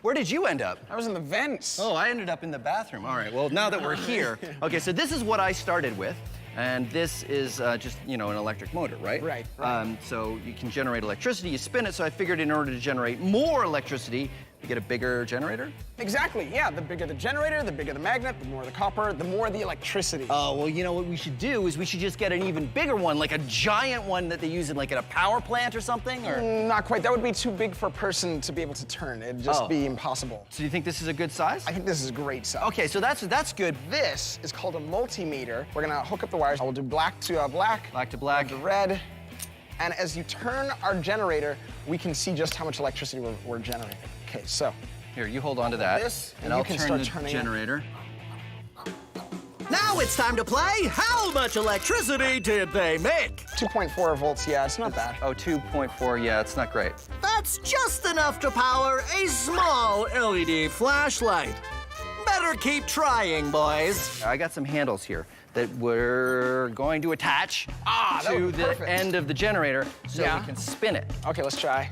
Where did you end up? I was in the vents. Oh, I ended up in the bathroom. All right, well, now that we're here. Okay, so this is what I started with. And this is just, you know, an electric motor, right? Right. So you can generate electricity, you spin it, so I figured in order to generate more electricity, you get a bigger generator? Exactly, yeah. The bigger the generator, the bigger the magnet, the more the copper, the more the electricity. Oh, well, you know what we should do is we should just get an even bigger one, like a giant one that they use in like at a power plant or something, or? Not quite. That would be too big for a person to be able to turn. It'd just be impossible. So you think this is a good size? I think this is great size. Okay, so that's good. This is called a multimeter. We're gonna hook up the wires. I will do black to black. Black to black. To red. And as you turn our generator, we can see just how much electricity we're generating. Okay, so. Here, you hold on to that. This, and you I'll can turn start the turning it. generator. Now it's time to play How Much Electricity Did They Make? 2.4 volts, yeah, it's not bad. Oh, 2.4, yeah, it's not great. That's just enough to power a small LED flashlight. Better keep trying, boys. I got some handles here that we're going to attach that to would be the perfect. end of the generator so Yeah. we can spin it. Okay, let's try.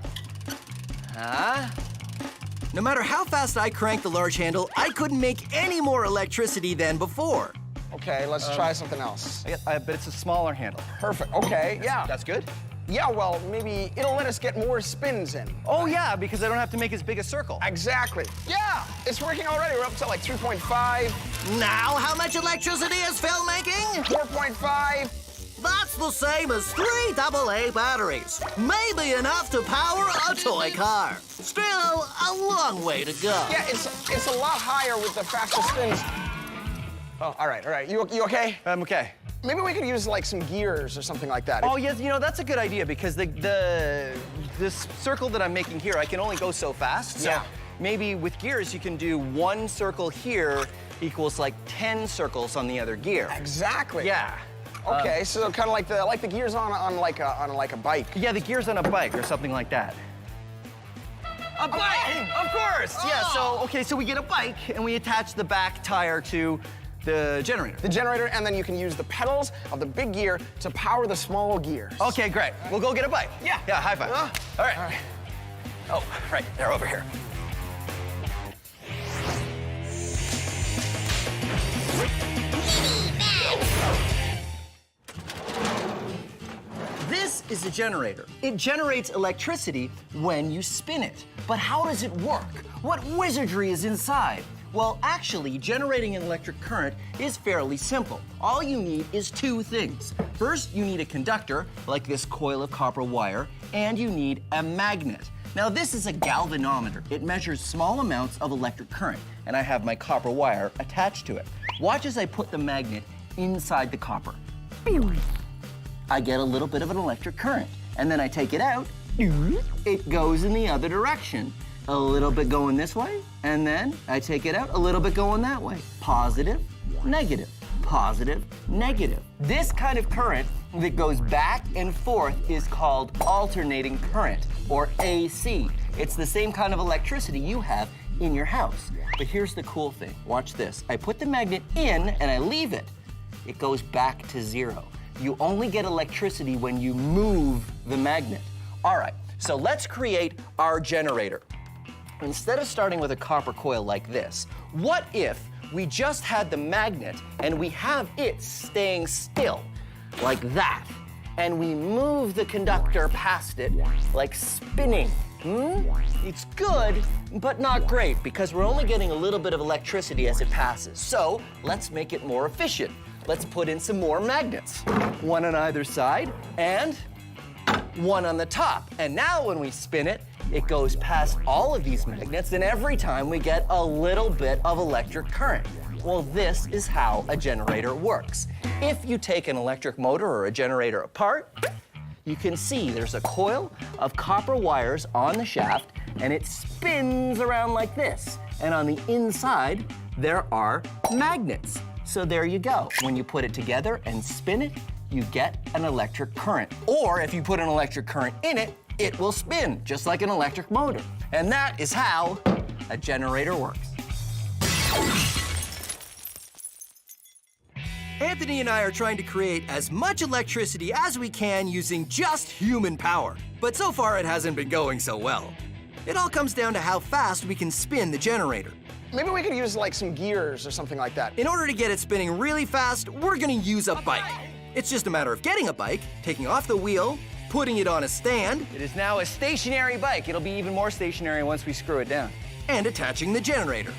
No matter how fast I cranked the large handle, I couldn't make any more electricity than before. Okay, let's try something else. But it's a smaller handle. Perfect, okay, yeah. That's good? Yeah, well, maybe it'll let us get more spins in. Oh, yeah, because I don't have to make as big a circle. Exactly. Yeah, it's working already. We're up to like 3.5, Now, how much electricity is Phil making? 4.5. That's the same as 3 AA batteries. Maybe enough to power a toy car. Still a long way to go. Yeah, it's a lot higher with the faster spins. Oh, all right. You okay? I'm okay. Maybe we could use like some gears or something like that. Oh, yes, you know, that's a good idea because this circle that I'm making here, I can only go so fast. So Yeah. maybe with gears, you can do 1 circle here equals like 10 circles on the other gear. Exactly. Yeah. Okay, so kind of like the gears on like a bike. Yeah, the gears on a bike or something like that. A bike! Of course! Yeah, so we get a bike and we attach the back tire to the generator. The generator, and then you can use the pedals of the big gear to power the small gears. Okay, great. We'll go get a bike. Yeah. Yeah, high five. All right. Oh, right, they're over here. This is a generator. It generates electricity when you spin it. But how does it work? What wizardry is inside? Well, actually, generating an electric current is fairly simple. All you need is 2 things. First, you need a conductor, like this coil of copper wire, and you need a magnet. Now, this is a galvanometer. It measures small amounts of electric current, and I have my copper wire attached to it. Watch as I put the magnet inside the copper. I get a little bit of an electric current, and then I take it out, it goes in the other direction. A little bit going this way, and then I take it out, a little bit going that way. Positive, negative, positive, negative. This kind of current that goes back and forth is called alternating current, or AC. It's the same kind of electricity you have in your house. But here's the cool thing. Watch this. I put the magnet in and I leave it. It goes back to 0. You only get electricity when you move the magnet. All right, so let's create our generator. Instead of starting with a copper coil like this, what if we just had the magnet and we have it staying still, like that, and we move the conductor past it, like spinning? It's good, but not great, because we're only getting a little bit of electricity as it passes. So let's make it more efficient. Let's put in some more magnets. 1 on either side, and 1 on the top. And now when we spin it, it goes past all of these magnets, and every time we get a little bit of electric current. Well, this is how a generator works. If you take an electric motor or a generator apart, you can see there's a coil of copper wires on the shaft, and it spins around like this. And on the inside, there are magnets. So there you go. When you put it together and spin it, you get an electric current. Or if you put an electric current in it, it will spin, just like an electric motor. And that is how a generator works. Anthony and I are trying to create as much electricity as we can using just human power. But so far, it hasn't been going so well. It all comes down to how fast we can spin the generator. Maybe we could use like some gears or something like that. In order to get it spinning really fast, we're gonna use a bike. It's just a matter of getting a bike, taking off the wheel, putting it on a stand. It is now a stationary bike. It'll be even more stationary once we screw it down. And attaching the generator.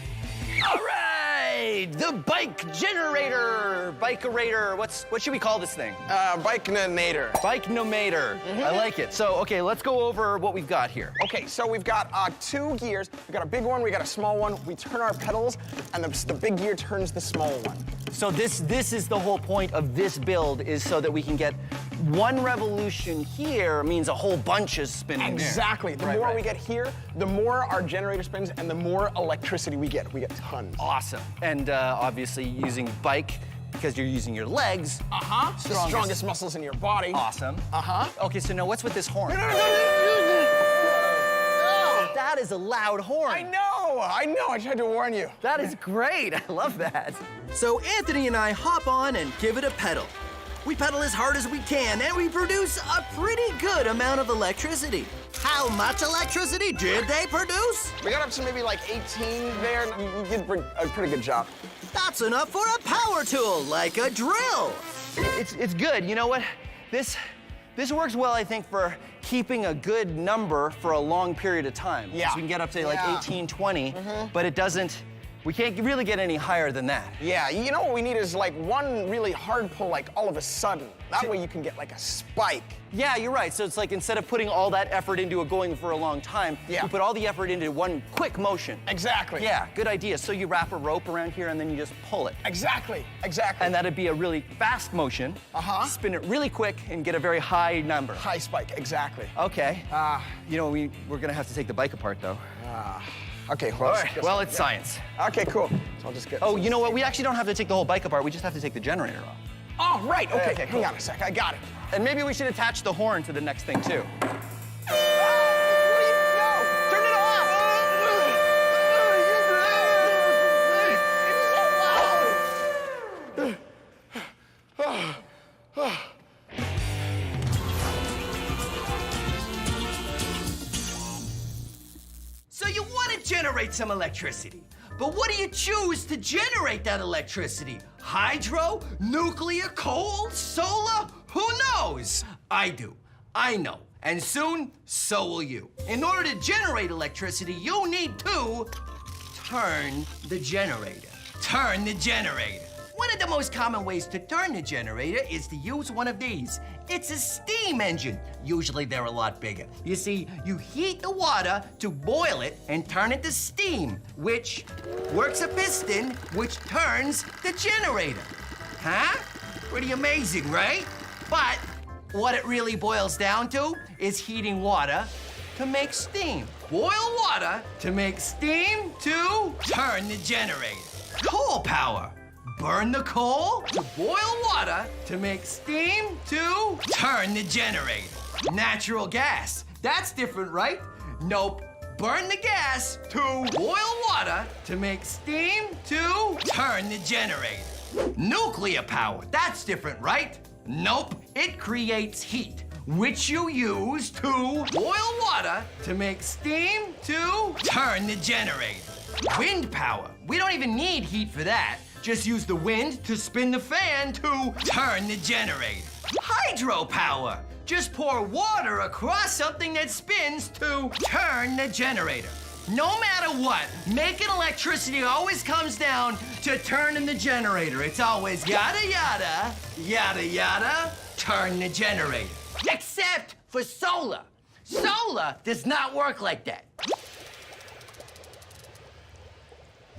All right, the bike generator. Bike-orator. What should we call this thing? Bike-nomator. Bike-nomator. I like it. So, okay, let's go over what we've got here. Okay, so we've got 2 gears. We've got a big one, we got a small one. We turn our pedals, and the big gear turns the small one. So this is the whole point of this build, is so that we can get 1 revolution here means a whole bunch is spinning. Exactly. The more we get here, the more our generator spins, and the more electricity we get. We get tons. Awesome. And obviously using bike, because you're using your legs. The strongest muscles in your body. Awesome. Okay, so now what's with this horn? No. That is a loud horn. I know. I tried to warn you. That is great. I love that. So Anthony and I hop on and give it a pedal. We pedal as hard as we can, and we produce a pretty good amount of electricity. How much electricity did they produce? We got up to maybe like 18 there. You did a pretty good job. That's enough for a power tool, like a drill. It's good. You know what? This works well, I think, for keeping a good number for a long period of time. Yeah. So we can get up to like 18, 20, but it doesn't, we can't really get any higher than that. Yeah, you know what we need is like 1 really hard pull, like all of a sudden. That way you can get like a spike. Yeah, you're right. So it's like instead of putting all that effort into it going for a long time, Yeah. you put all the effort into one quick motion. Exactly. Yeah, good idea. So you wrap a rope around here and then you just pull it. Exactly. Exactly. And that'd be a really fast motion. Uh-huh. Spin it really quick and get a very high number. High spike. Exactly. Okay. You know, we're gonna have to take the bike apart though. Okay. All right. Well, it's science. Okay. Cool. So I'll just get. Oh, you know what? We actually don't have to take the whole bike apart. We just have to take the generator off. Oh, right. Okay. Okay, Hang on a sec. I got it. And maybe we should attach the horn to the next thing too. No! Turn it off! It's so loud! So you want to generate some electricity. But what do you choose to generate that electricity? Hydro? Nuclear? Coal? Solar? Who knows? I do. I know. And soon, so will you. In order to generate electricity, you need to turn the generator. Turn the generator. One of the most common ways to turn the generator is to use one of these. It's a steam engine. Usually they're a lot bigger. You see, you heat the water to boil it and turn it to steam, which works a piston, which turns the generator. Huh? Pretty amazing, right? But what it really boils down to is heating water to make steam. Boil water to make steam to turn the generator. Coal power. Burn the coal to boil water to make steam to turn the generator. Natural gas. That's different, right? Nope. Burn the gas to boil water to make steam to turn the generator. Nuclear power. That's different, right? Nope. It creates heat, which you use to boil water to make steam to turn the generator. Wind power. We don't even need heat for that. Just use the wind to spin the fan to turn the generator. Hydropower. Just pour water across something that spins to turn the generator. No matter what, making electricity always comes down to turning the generator. It's always yada yada, yada yada, turn the generator. Except for solar. Solar does not work like that.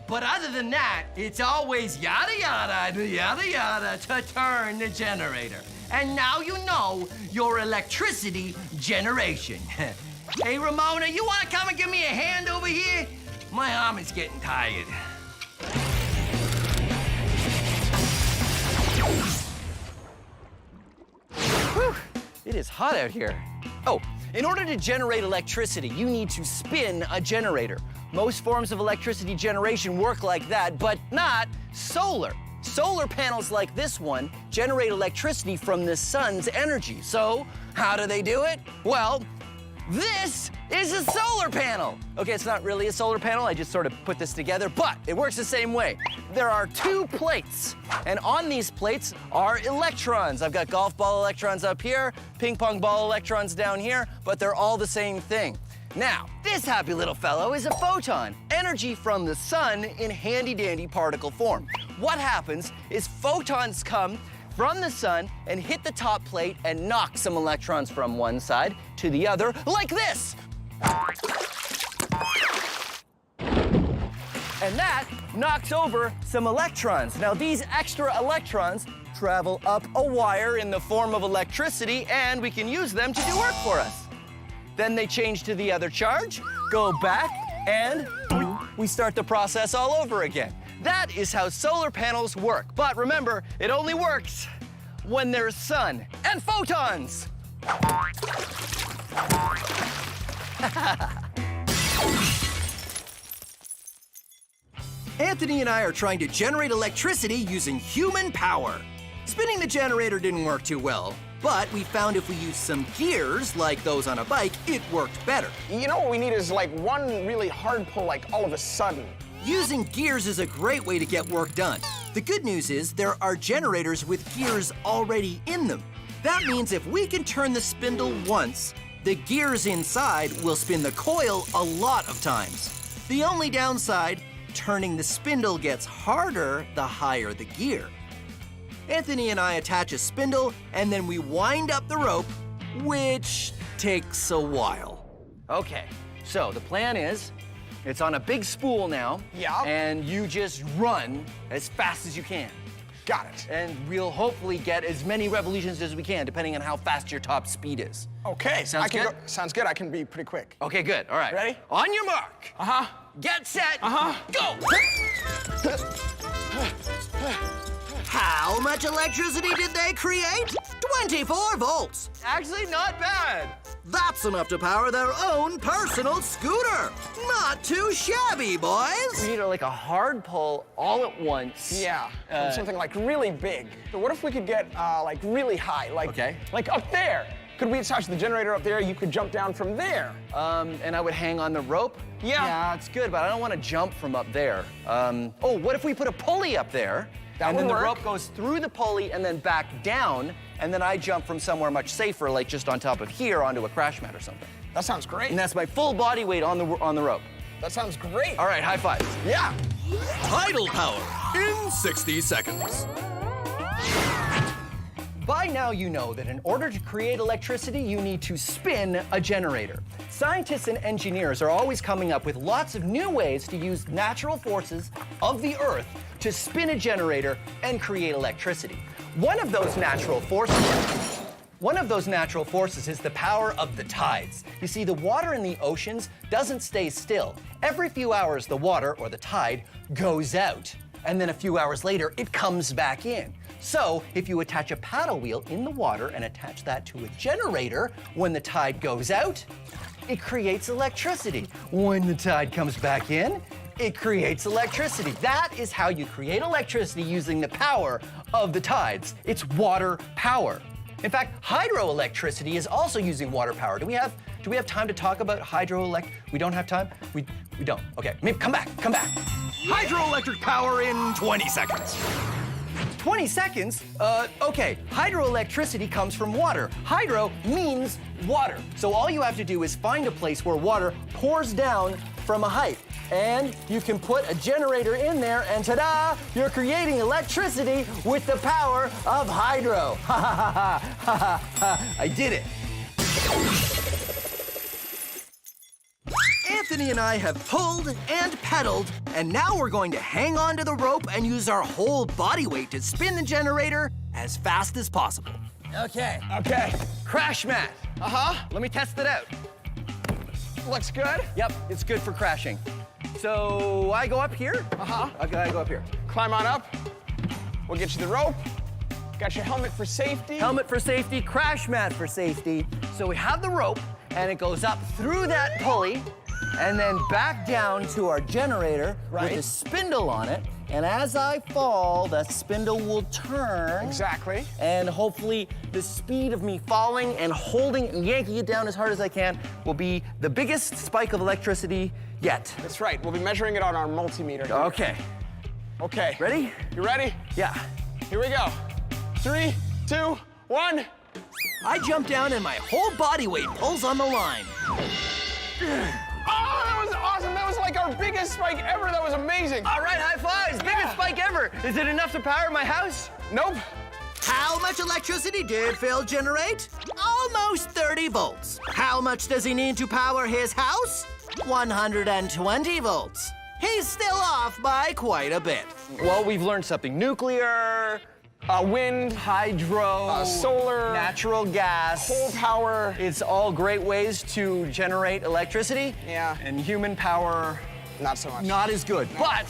But other than that, it's always yada yada, yada yada to turn the generator. And now you know your electricity generation. Hey, Ramona, you wanna come and give me a hand over here? My arm is getting tired. Whew, it is hot out here. Oh, in order to generate electricity, you need to spin a generator. Most forms of electricity generation work like that, but not solar. Solar panels like this one generate electricity from the sun's energy. So, how do they do it? Well, this is a solar panel. Okay, it's not really a solar panel, I just sort of put this together, but it works the same way. There are two plates, and on these plates are electrons. I've got golf ball electrons up here, ping pong ball electrons down here, but they're all the same thing. Now, this happy little fellow is a photon, energy from the sun in handy-dandy particle form. What happens is photons come from the sun and hit the top plate and knock some electrons from one side to the other, like this. And that knocks over some electrons. Now, these extra electrons travel up a wire in the form of electricity, and we can use them to do work for us. Then they change to the other charge, go back, and we start the process all over again. That is how solar panels work. But remember, it only works when there's sun and photons. Anthony and I are trying to generate electricity using human power. Spinning the generator didn't work too well, but we found if we used some gears, like those on a bike, it worked better. You know what we need is like one really hard pull, like all of a sudden. Using gears is a great way to get work done. The good news is there are generators with gears already in them. That means if we can turn the spindle once, the gears inside will spin the coil a lot of times. The only downside, turning the spindle gets harder the higher the gear. Anthony and I attach a spindle, and then we wind up the rope, which takes a while. Okay, so the plan is, it's on a big spool now. Yeah. And you just run as fast as you can. Got it. And we'll hopefully get as many revolutions as we can, depending on how fast your top speed is. Okay. Sounds good? Sounds good. I can be pretty quick. Okay, good. All right. Ready? On your mark. Uh-huh. Get set. Go. How much electricity did they create? 24 volts. Actually, not bad. That's enough to power their own personal scooter. Not too shabby, boys. We need like a hard pull all at once. Yeah. From something like really big. So what if we could get like really high? Like up there. Could we attach the generator up there? You could jump down from there. And I would hang on the rope? Yeah. Yeah, it's good, but I don't want to jump from up there. Oh, what if we put a pulley up there? That and would then the work. rope goes through the pulley and then back down, and then I jump from somewhere much safer, like just on top of here onto a crash mat or something. That sounds great. And that's my full body weight on the rope. That sounds great. All right, high fives. Yeah. Tidal power in 60 seconds. By now you know that in order to create electricity, you need to spin a generator. Scientists and engineers are always coming up with lots of new ways to use natural forces of the Earth to spin a generator and create electricity. One of those natural forces is the power of the tides. You see, the water in the oceans doesn't stay still. Every few hours, the water, or the tide, goes out. And then a few hours later, it comes back in. So, if you attach a paddle wheel in the water and attach that to a generator, when the tide goes out, it creates electricity. When the tide comes back in, it creates electricity. That is how you create electricity using the power of the tides. It's water power. In fact, hydroelectricity is also using water power. Do we have time to talk about hydroelect? We don't have time? We don't. Okay, maybe come back. Hydroelectric power in 20 seconds. 20 seconds? Okay, hydroelectricity comes from water. Hydro means water. So all you have to do is find a place where water pours down from a height. And you can put a generator in there, and ta-da! You're creating electricity with the power of hydro. Ha ha ha ha ha! I did it. Anthony and I have pulled and pedaled, and now we're going to hang on to the rope and use our whole body weight to spin the generator as fast as possible. Okay. Okay. Crash mat. Let me test it out. Looks good. Yep, it's good for crashing. So I go up here. Okay, I go up here. Climb on up. We'll get you the rope. Got your helmet for safety. Helmet for safety, crash mat for safety. So we have the rope, and it goes up through that pulley, and then back down to our generator with a spindle on it. And as I fall, the spindle will turn. Exactly. And hopefully the speed of me falling and holding and yanking it down as hard as I can will be the biggest spike of electricity yet. That's right. We'll be measuring it on our multimeter. Here. Okay. Okay. Ready? You ready? Yeah. Here we go. 3, 2, 1. I jump down and my whole body weight pulls on the line. Oh, that was awesome. That was like our biggest spike ever. That was amazing. All right, high fives. Biggest spike ever. Is it enough to power my house? Nope. How much electricity did Phil generate? Almost 30 volts. How much does he need to power his house? 120 volts. He's still off by quite a bit. Well, we've learned something. Nuclear, Wind, hydro, solar, natural gas, coal power. It's all great ways to generate electricity. Yeah. And human power, Not so much. not as good. But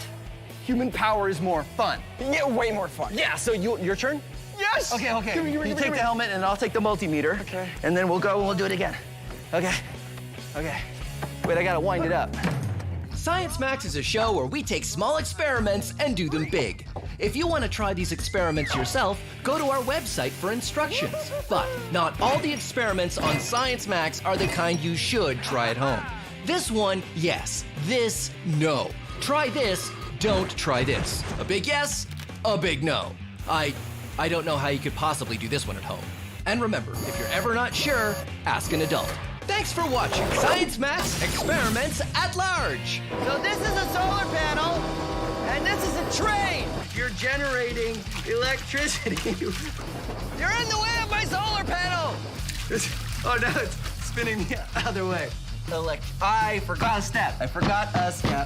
human power is more fun. Yeah, way more fun. Yeah, so your turn? Yes. Okay. Give me, You take the helmet and I'll take the multimeter. Okay. And then we'll go and we'll do it again. Okay. Wait, I gotta wind it up. Science Max is a show where we take small experiments and do them big. If you want to try these experiments yourself, go to our website for instructions. But not all the experiments on Science Max are the kind you should try at home. This one, yes. This, no. Try this, don't try this. A big yes, a big no. I don't know how you could possibly do this one at home. And remember, if you're ever not sure, ask an adult. Thanks for watching Science Max Experiments at Large. So this is a solar panel, and this is a train. You're generating electricity. You're in the way of my solar panel. Oh, no, it's spinning the other way. I forgot a step. I forgot a step.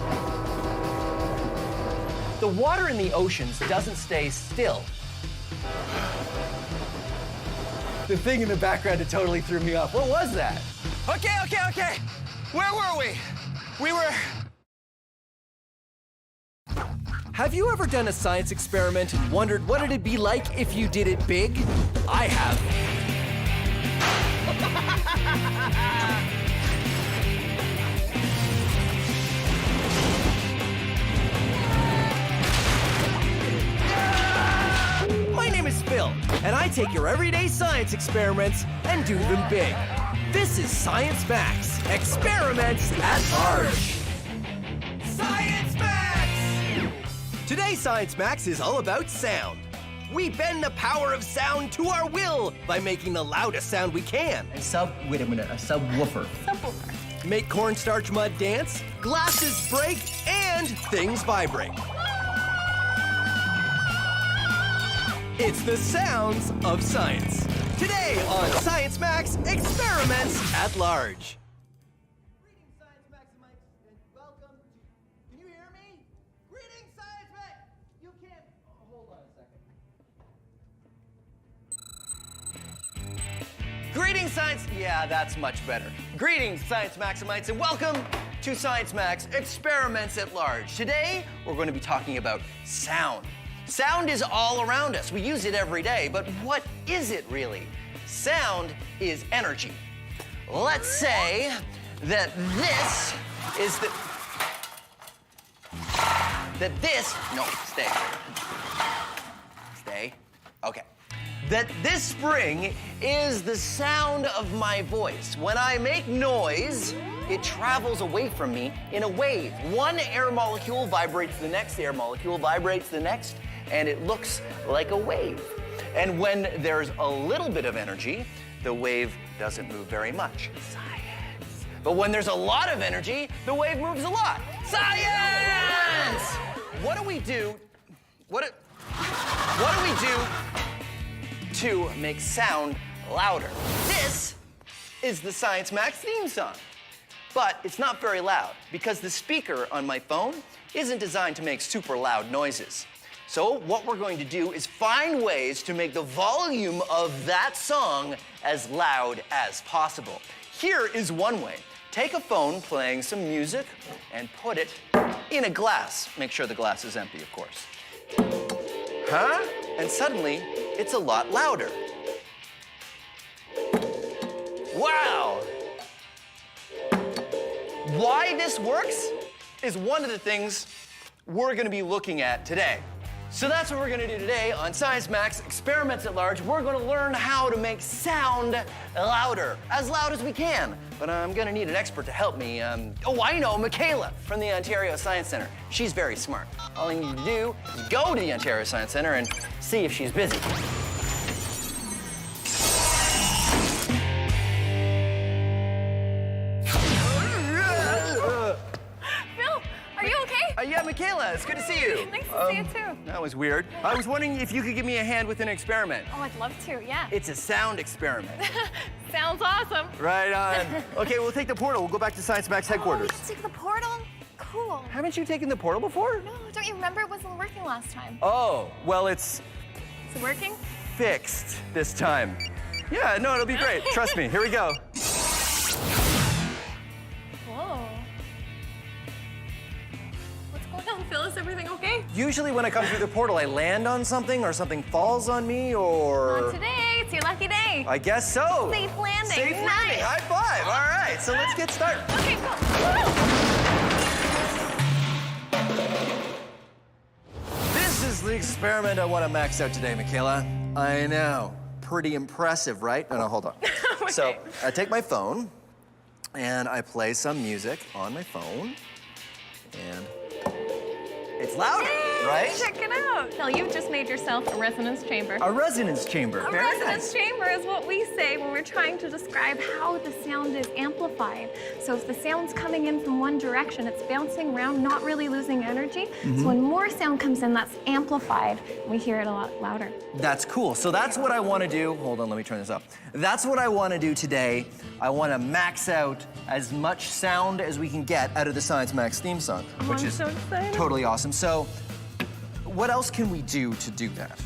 The water in the oceans doesn't stay still. The thing in the background, it totally threw me off. What was that? Okay. Where were we? We were... Have you ever done a science experiment and wondered what it'd be like if you did it big? I have. My name is Phil, and I take your everyday science experiments and do them big. This is Science Max, experiments at large. Science Max! Today, Science Max is all about sound. We bend the power of sound to our will by making the loudest sound we can. Wait a minute, a subwoofer. Make cornstarch mud dance, glasses break, and things vibrate. It's the sounds of science. Today on Science Max, experiments at large. Greetings, Science Maximites, and welcome to... Can you hear me? Greetings, Science Max! You can't... hold on a second. Greetings, Science... Yeah, that's much better. Greetings, Science Maximites, and welcome to Science Max Experiments at Large. Today, we're going to be talking about sound. Sound is all around us. We use it every day, but what is it really? Sound is energy. Let's say that this is the... No, stay. Stay. Okay. That this spring is the sound of my voice. When I make noise, it travels away from me in a wave. One air molecule vibrates the next air molecule, vibrates the next, and it looks like a wave. And when there's a little bit of energy, the wave doesn't move very much. Science. But when there's a lot of energy, the wave moves a lot. Science! What do we do? What do we do to make sound louder? This is the Science Max theme song. But it's not very loud because the speaker on my phone isn't designed to make super loud noises. So what we're going to do is find ways to make the volume of that song as loud as possible. Here is one way. Take a phone playing some music and put it in a glass. Make sure the glass is empty, of course. Huh? And suddenly, it's a lot louder. Wow! Why this works is one of the things we're going to be looking at today. So that's what we're going to do today on Science Max Experiments at Large. We're going to learn how to make sound louder, as loud as we can. But I'm going to need an expert to help me. Oh, I know, Michaela from the Ontario Science Centre. She's very smart. All you need to do is go to the Ontario Science Centre and see if she's busy. Are you okay? Yeah, Michaela, it's good to see you. Nice to see you too. That was weird. I was wondering if you could give me a hand with an experiment. Oh, I'd love to, yeah. It's a sound experiment. Sounds awesome. Right on. Okay, we'll take the portal. We'll go back to Science Max headquarters. Oh, we can take the portal? Cool. Haven't you taken the portal before? No, don't you remember it wasn't working last time? Oh, well, it's Is it working? fixed this time. Yeah, no, it'll be great. Trust me. Here we go. Whoa. What's going on, Phil? Is everything okay? Usually when I come through the portal, I land on something or something falls on me or... Not today. It's your lucky day. I guess so. Safe landing. Safe landing. Nice. High five. All right, so let's get started. Okay, cool. This is the experiment I want to max out today, Michaela. I know. Pretty impressive, right? No, hold on. Okay. So I take my phone and I play some music on my phone and it's louder. right? Check it out. Phil, you've just made yourself a resonance chamber. A resonance chamber. A Very resonance nice. chamber is what we say when we're trying to describe how the sound is amplified. So if the sound's coming in from one direction, it's bouncing around, not really losing energy. So when more sound comes in, that's amplified. We hear it a lot louder. That's cool. So that's what I want to do. Hold on, let me turn this up. That's what I want to do today. I want to max out as much sound as we can get out of the Science Max theme song, which I'm is so excited. totally awesome. So what else can we do to do that?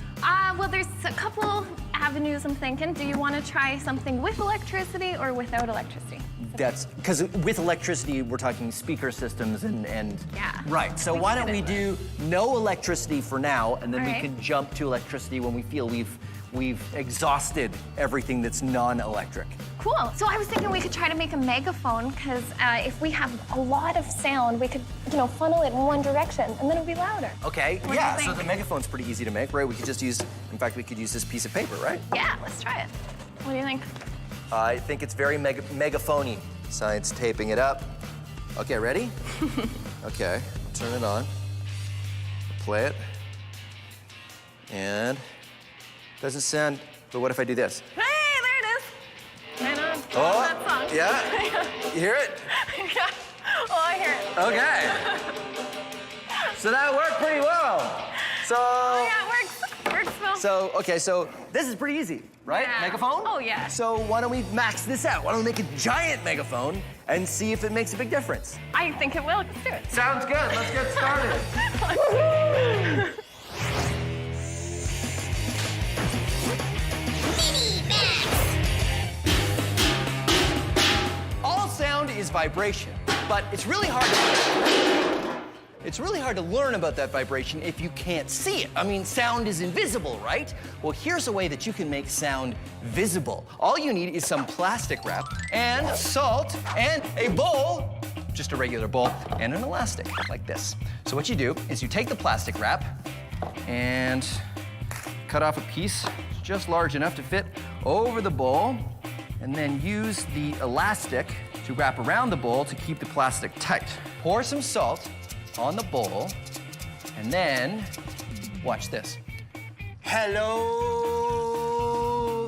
Well, there's a couple avenues I'm thinking. Do you want to try something with electricity or without electricity? That's because with electricity, we're talking speaker systems and Yeah. Right. So We why can don't we get into do no electricity for now, and then All we right. can jump to electricity when we feel we've exhausted everything that's non-electric. Cool. So I was thinking we could try to make a megaphone because if we have a lot of sound, we could, funnel it in one direction and then it'd be louder. Okay. What do Yeah. you So think? the megaphone's pretty easy to make, right? We could just use. In fact, we could use this piece of paper, right? Yeah, let's try it. What do you think? I think it's very megaphony. Science taping it up. Okay, ready? Okay, turn it on. Play it. And doesn't sound, but what if I do this? Hey, there it is. I know. Oh, That song. yeah? You hear it? Yeah. Oh, I hear it. Okay. So that worked pretty well. So, Oh, yeah, it works. Works, Phil. so this is pretty easy, right? Yeah. Megaphone? Oh, yeah. So why don't we max this out? Why don't we make a giant megaphone and see if it makes a big difference? I think it will. Let's do it. Sounds good. Let's get started. All sound is vibration, but it's really hard to learn about that vibration if you can't see it. I mean, sound is invisible, right? Well, here's a way that you can make sound visible. All you need is some plastic wrap and salt and a bowl, just a regular bowl, and an elastic like this. So what you do is you take the plastic wrap and cut off a piece just large enough to fit over the bowl, and then use the elastic to wrap around the bowl to keep the plastic tight. Pour some salt on the bowl, and then watch this. Hello,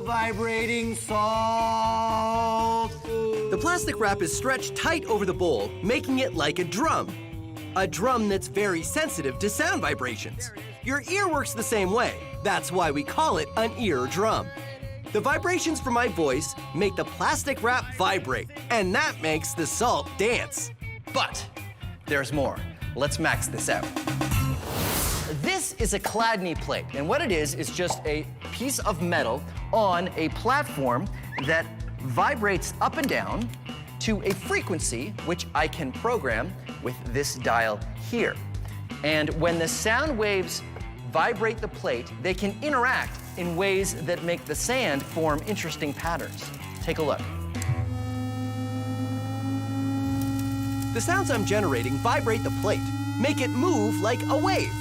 vibrating salt. The plastic wrap is stretched tight over the bowl, making it like a drum. A drum that's very sensitive to sound vibrations. Your ear works the same way. That's why we call it an ear drum. The vibrations from my voice make the plastic wrap vibrate, and that makes the salt dance. But there's more. Let's max this out. This is a Chladni plate, and what it is just a piece of metal on a platform that vibrates up and down to a frequency which I can program with this dial here. And when the sound waves vibrate the plate, they can interact in ways that make the sand form interesting patterns. Take a look. The sounds I'm generating vibrate the plate, make it move like a wave.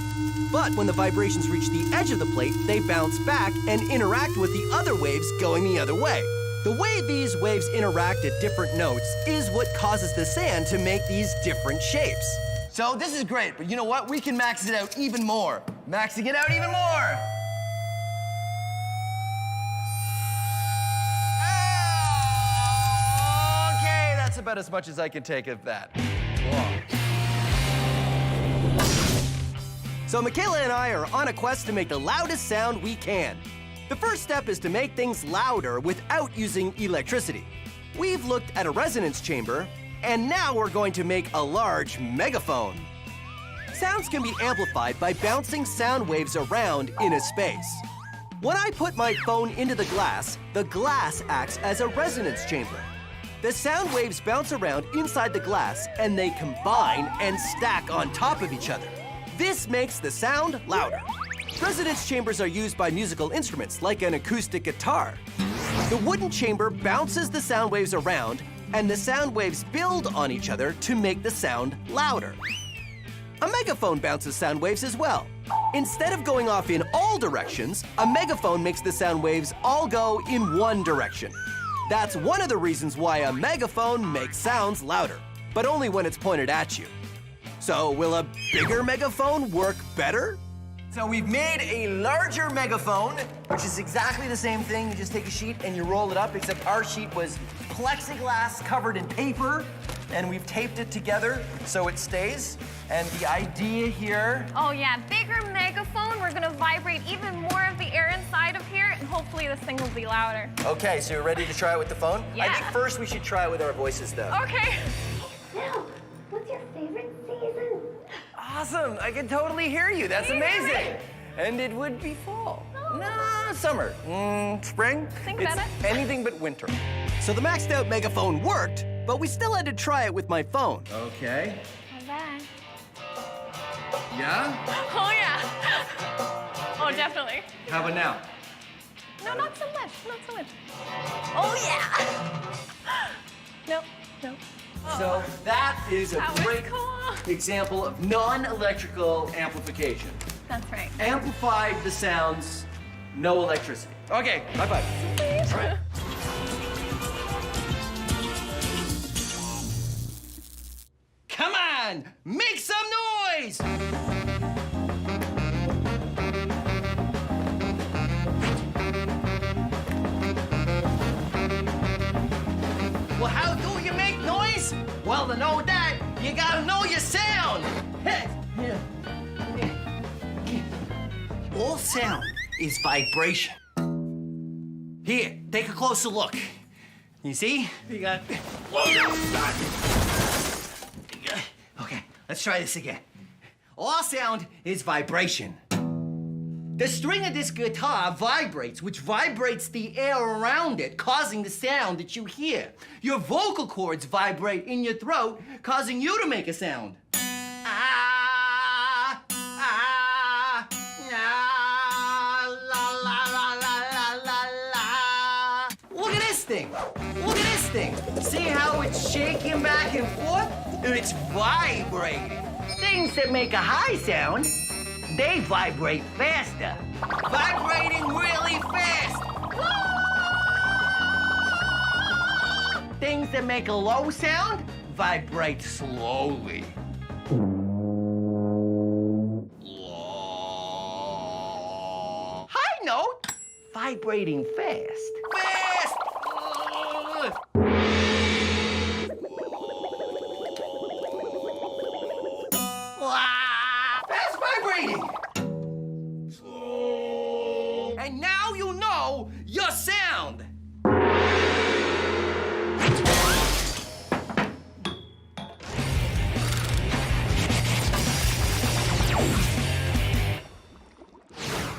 But when the vibrations reach the edge of the plate, they bounce back and interact with the other waves going the other way. The way these waves interact at different notes is what causes the sand to make these different shapes. So this is great, but you know what? We can max it out even more. Maxing it out even more. Okay, that's about as much as I can take of that. So Michaela and I are on a quest to make the loudest sound we can. The first step is to make things louder without using electricity. We've looked at a resonance chamber, and now we're going to make a large megaphone. Sounds can be amplified by bouncing sound waves around in a space. When I put my phone into the glass acts as a resonance chamber. The sound waves bounce around inside the glass, and they combine and stack on top of each other. This makes the sound louder. Resonance chambers are used by musical instruments like an acoustic guitar. The wooden chamber bounces the sound waves around, and the sound waves build on each other to make the sound louder. A megaphone bounces sound waves as well. Instead of going off in all directions, a megaphone makes the sound waves all go in one direction. That's one of the reasons why a megaphone makes sounds louder, but only when it's pointed at you. So will a bigger megaphone work better? So we've made a larger megaphone, which is exactly the same thing. You just take a sheet and you roll it up, except our sheet was plexiglass covered in paper, and we've taped it together so it stays. And the idea here... Oh yeah, bigger megaphone. We're gonna vibrate even more of the air inside of here, and hopefully this thing will be louder. Okay, so you're ready to try it with the phone? Yeah. I think first we should try it with our voices, though. Okay. Phil, what's your favorite season? Awesome, I can totally hear you. That's amazing. And it would be fall. No, summer. Spring? Think It's about it. anything but winter. So the maxed out megaphone worked, but we still had to try it with my phone. Okay. How's that? Yeah? Oh yeah. Oh, definitely. How about now? No, not so much. Not so much. Oh yeah. No, no. So that is a That was great cool. example of non-electrical amplification. That's right. Amplified the sounds, no electricity. Okay, high five. All right. Come on, make some noise! Well, how do you make noise? Well, to know that, you gotta know your sound. All sound is vibration. Here, take a closer look. You see? You got... Okay, let's try this again. All sound is vibration. The string of this guitar vibrates, which vibrates the air around it, causing the sound that you hear. Your vocal cords vibrate in your throat, causing you to make a sound. Ah, ah, ah, la, la, la, la, la, la. Look at this thing. Look at this thing. See how it's shaking back and forth? It's vibrating. Things that make a high sound, they vibrate faster. Vibrating really fast. Things that make a low sound, vibrate slowly. High note, vibrating fast. Fast! That's vibrating. And now you know your sound.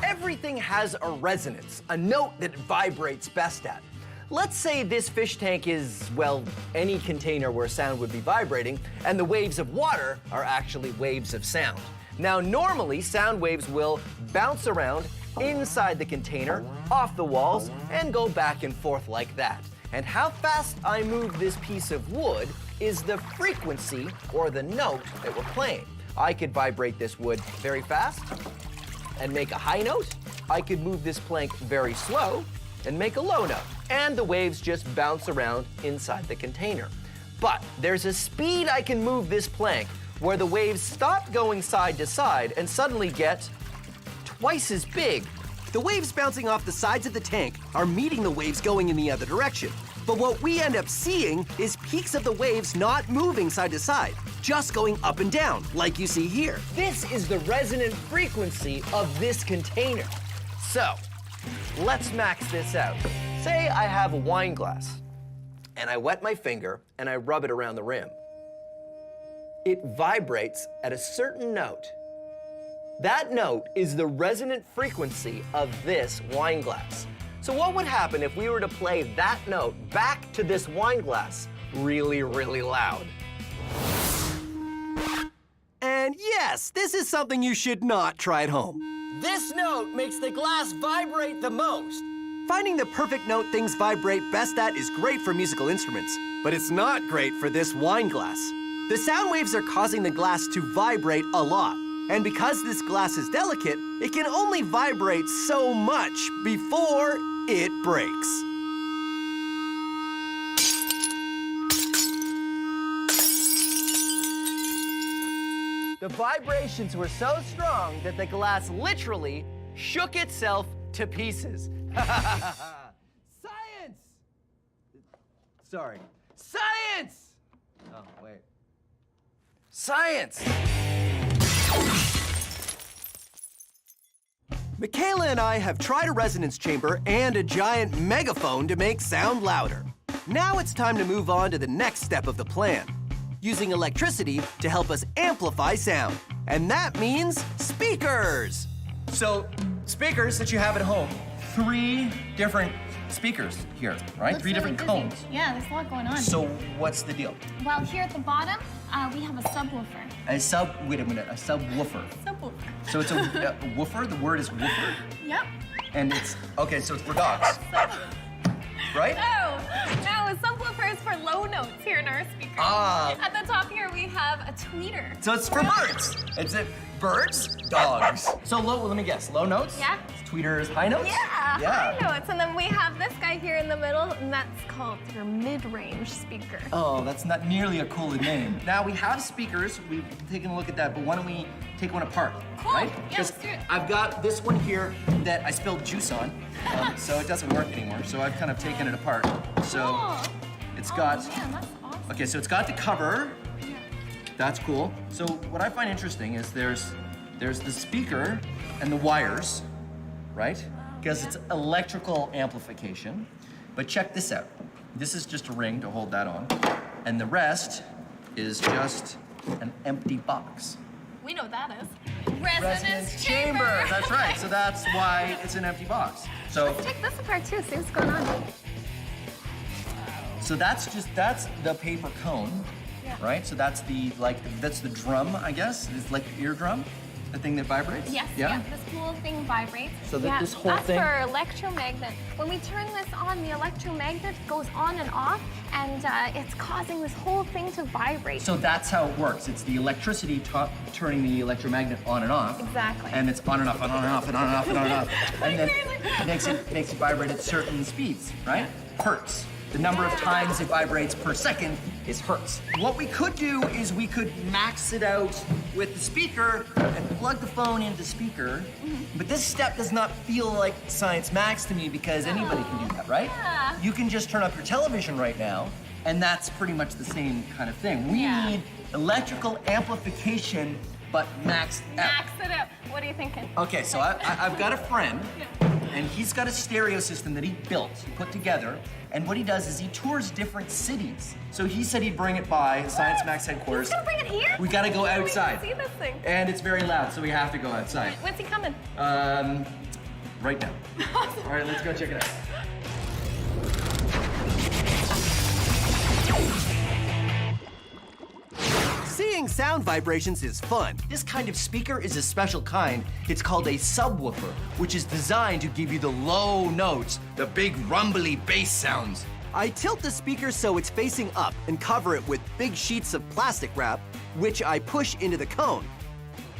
Everything has a resonance, a note that it vibrates best at. Let's say this fish tank is, well, any container where sound would be vibrating, and the waves of water are actually waves of sound. Now, normally, sound waves will bounce around inside the container, off the walls, and go back and forth like that. And how fast I move this piece of wood is the frequency, or the note, that we're playing. I could vibrate this wood very fast and make a high note. I could move this plank very slow and make a low note. And the waves just bounce around inside the container. But there's a speed I can move this plank where the waves stop going side to side and suddenly get twice as big. The waves bouncing off the sides of the tank are meeting the waves going in the other direction. But what we end up seeing is peaks of the waves not moving side to side, just going up and down, like you see here. This is the resonant frequency of this container. So, let's max this out. Say I have a wine glass, and I wet my finger and I rub it around the rim. It vibrates at a certain note. That note is the resonant frequency of this wine glass. So what would happen if we were to play that note back to this wine glass really, really loud? And yes, this is something you should not try at home. This note makes the glass vibrate the most. Finding the perfect note things vibrate best at is great for musical instruments, but it's not great for this wine glass. The sound waves are causing the glass to vibrate a lot. And because this glass is delicate, it can only vibrate so much before it breaks. The vibrations were so strong that the glass literally shook itself to pieces. Science! Sorry. Science! Oh, wait. Science! Michaela and I have tried a resonance chamber and a giant megaphone to make sound louder. Now it's time to move on to the next step of the plan, using electricity to help us amplify sound. And that means speakers! So, speakers that you have at home, 3 different speakers here, right? Looks 3 different really busy. cones. Yeah, there's a lot going on. So, what's the deal? Well, here at the bottom, we have a subwoofer. Wait a minute, a subwoofer. Subwoofer. So it's a woofer, the word is woofer, Yep. and it's, okay, so it's for dogs, right? No, a subwoofer is for low notes here in our speaker. Ah. At the top here, we have a tweeter. So it's for birds. It's it, birds, dogs. So let me guess, low notes? Yeah. Tweeters, high notes? High notes. And then we have this guy here in the middle, and that's called your mid-range speaker. Oh, that's not nearly a cool name. Now we have speakers, we've taken a look at that, but why don't we take one apart, Cool. right? Yeah, let's do it. I've got this one here that I spilled juice on, so it doesn't work anymore, so I've kind of taken it apart. So Cool. it's got, Man, that's awesome. okay, so it's got the cover. That's cool. So what I find interesting is there's the speaker and the wires, right? Because it's electrical amplification. But check this out. This is just a ring to hold that on. And the rest is just an empty box. We know what that is. Resonance chamber. That's right. So that's why it's an empty box. So Let's take this apart too, see what's going on. So that's the paper cone, right? So that's that's the drum, I guess. It's like the eardrum, the thing that vibrates. Yes, Yeah. this whole thing vibrates. So that this whole thing. That's for electromagnet. When we turn this on, the electromagnet goes on and off, and it's causing this whole thing to vibrate. So that's how it works. It's the electricity turning the electromagnet on and off. Exactly. And it's on and off and on and off and on and off and on and off. And then it makes it vibrate at certain speeds, right? Hertz. The number of times it vibrates per second is hertz. What we could do is we could max it out with the speaker and plug the phone into the speaker. But this step does not feel like Science Max to me because anybody can do that, right? Yeah. You can just turn up your television right now, and that's pretty much the same kind of thing. We need electrical amplification, but maxed out. Max it up. What are you thinking? Okay, so I've got a friend, and he's got a stereo system that he built, he put together, and what he does is he tours different cities. So he said he'd bring it by Science Max headquarters. He's gonna bring it here? We gotta go outside. We can see this thing. And it's very loud, so we have to go outside. When's he coming? Right now. All right, let's go check it out. Seeing sound vibrations is fun. This kind of speaker is a special kind. It's called a subwoofer, which is designed to give you the low notes, the big rumbly bass sounds. I tilt the speaker so it's facing up and cover it with big sheets of plastic wrap, which I push into the cone.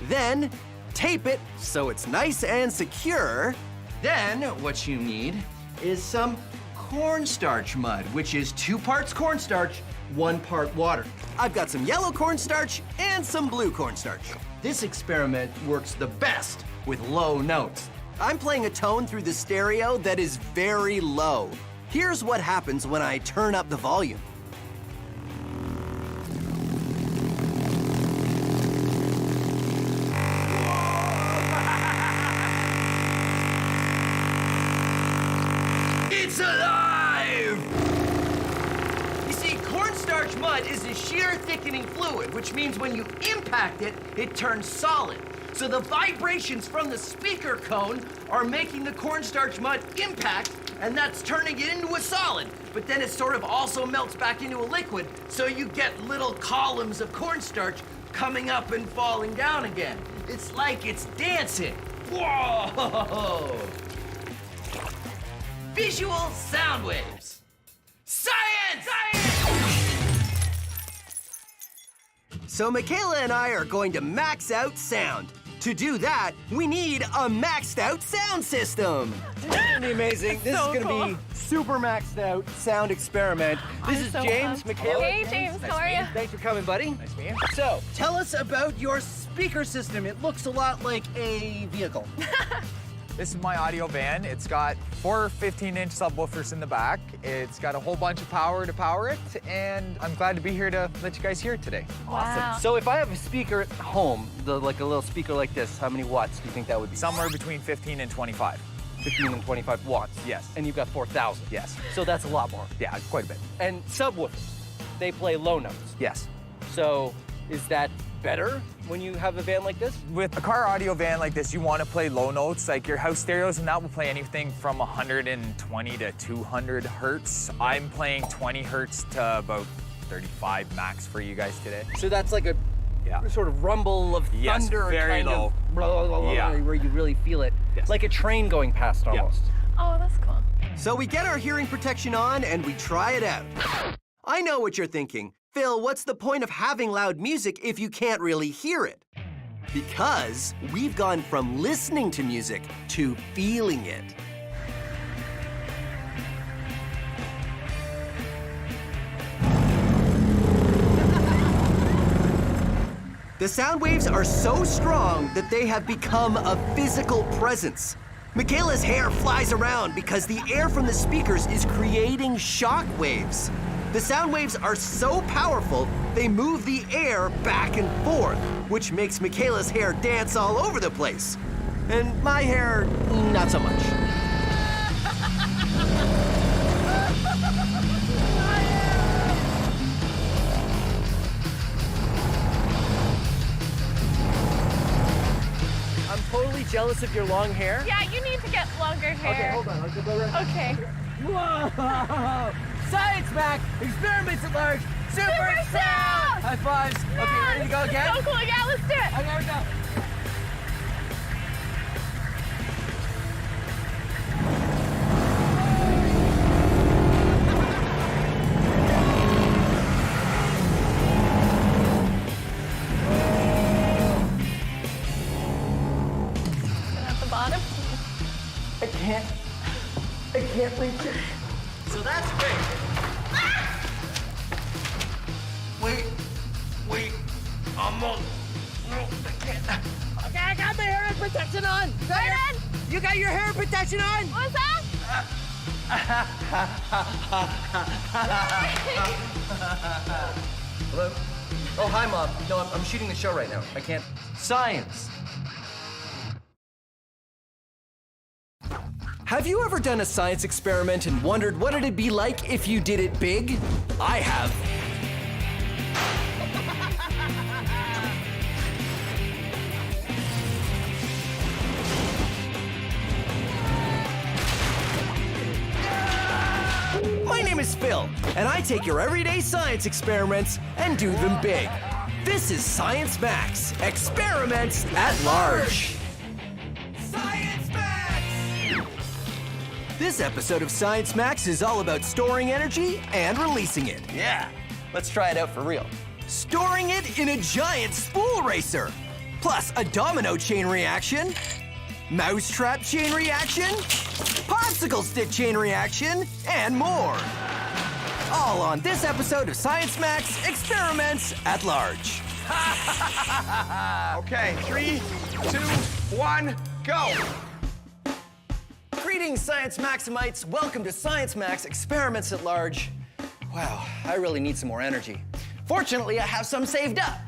Then, tape it so it's nice and secure. Then, what you need is some cornstarch mud, which is 2 parts cornstarch, 1 part water. I've got some yellow cornstarch and some blue cornstarch. This experiment works the best with low notes. I'm playing a tone through the stereo that is very low. Here's what happens when I turn up the volume. It's alive! You see, cornstarch mud is a shear thickening fluid, which means when you impact it, it turns solid. So the vibrations from the speaker cone are making the cornstarch mud impact, and that's turning it into a solid. But then it sort of also melts back into a liquid, so you get little columns of cornstarch coming up and falling down again. It's like it's dancing. Whoa! Visual sound waves. Science! So Michaela and I are going to max out sound. To do that, we need a maxed out sound system. Isn't it amazing? This is gonna be super maxed out sound experiment. This is James, Michaela. Hey, James, how are you? Thanks for coming, buddy. Nice to meet you. So, tell us about your speaker system. It looks a lot like a vehicle. This is my audio van. It's got 4 15-inch subwoofers in the back. It's got a whole bunch of power to power it, and I'm glad to be here to let you guys hear it today. Awesome. So if I have a speaker at home, like a little speaker like this, how many watts do you think that would be? Somewhere between 15 and 25. 15 and 25 watts. Yes. And you've got 4,000. Yes. So that's a lot more. Yeah, quite a bit. And subwoofers, they play low notes. Yes. So is that better when you have a van like this? With a car audio van like this, you want to play low notes, like your house stereos, and that will play anything from 120 to 200 hertz. I'm playing 20 hertz to about 35 max for you guys today. So that's like a sort of rumble of thunder, very kind low. of blah, blah, blah, blah, where you really feel it, like a train going past almost. Oh, that's cool. So we get our hearing protection on and we try it out. I know what you're thinking. Phil, what's the point of having loud music if you can't really hear it? Because we've gone from listening to music to feeling it. The sound waves are so strong that they have become a physical presence. Michaela's hair flies around because the air from the speakers is creating shock waves. The sound waves are so powerful, they move the air back and forth, which makes Michaela's hair dance all over the place. And my hair, not so much. I'm totally jealous of your long hair. Yeah, you need to get longer hair. Okay, hold on. I'll go right. Okay. Whoa! Science Mac! Experiments at large! Super sound! High fives. Yeah, Okay, ready to go again? So cool. Yeah, let's do it. Okay, here we go. At the bottom. I can't reach it. So that's great. Wait. Almost. No, I can't. Okay, I got my hair protection on. Right on. You got your hair protection on? What's that? Hello? Oh, hi, Mom. No, I'm shooting the show right now. I can't. Science. Have you ever done a science experiment and wondered what it'd be like if you did it big? I have. My name is Phil, and I take your everyday science experiments and do them big. This is Science Max, experiments at large. Science Max! This episode of Science Max is all about storing energy and releasing it. Yeah. Let's try it out for real. Storing it in a giant spool racer, plus a domino chain reaction, mousetrap chain reaction, popsicle stick chain reaction, and more. All on this episode of Science Max Experiments at Large. Okay, 3, 2, 1, go. Greetings, Science Maximites. Welcome to Science Max Experiments at Large. Wow, I really need some more energy. Fortunately, I have some saved up.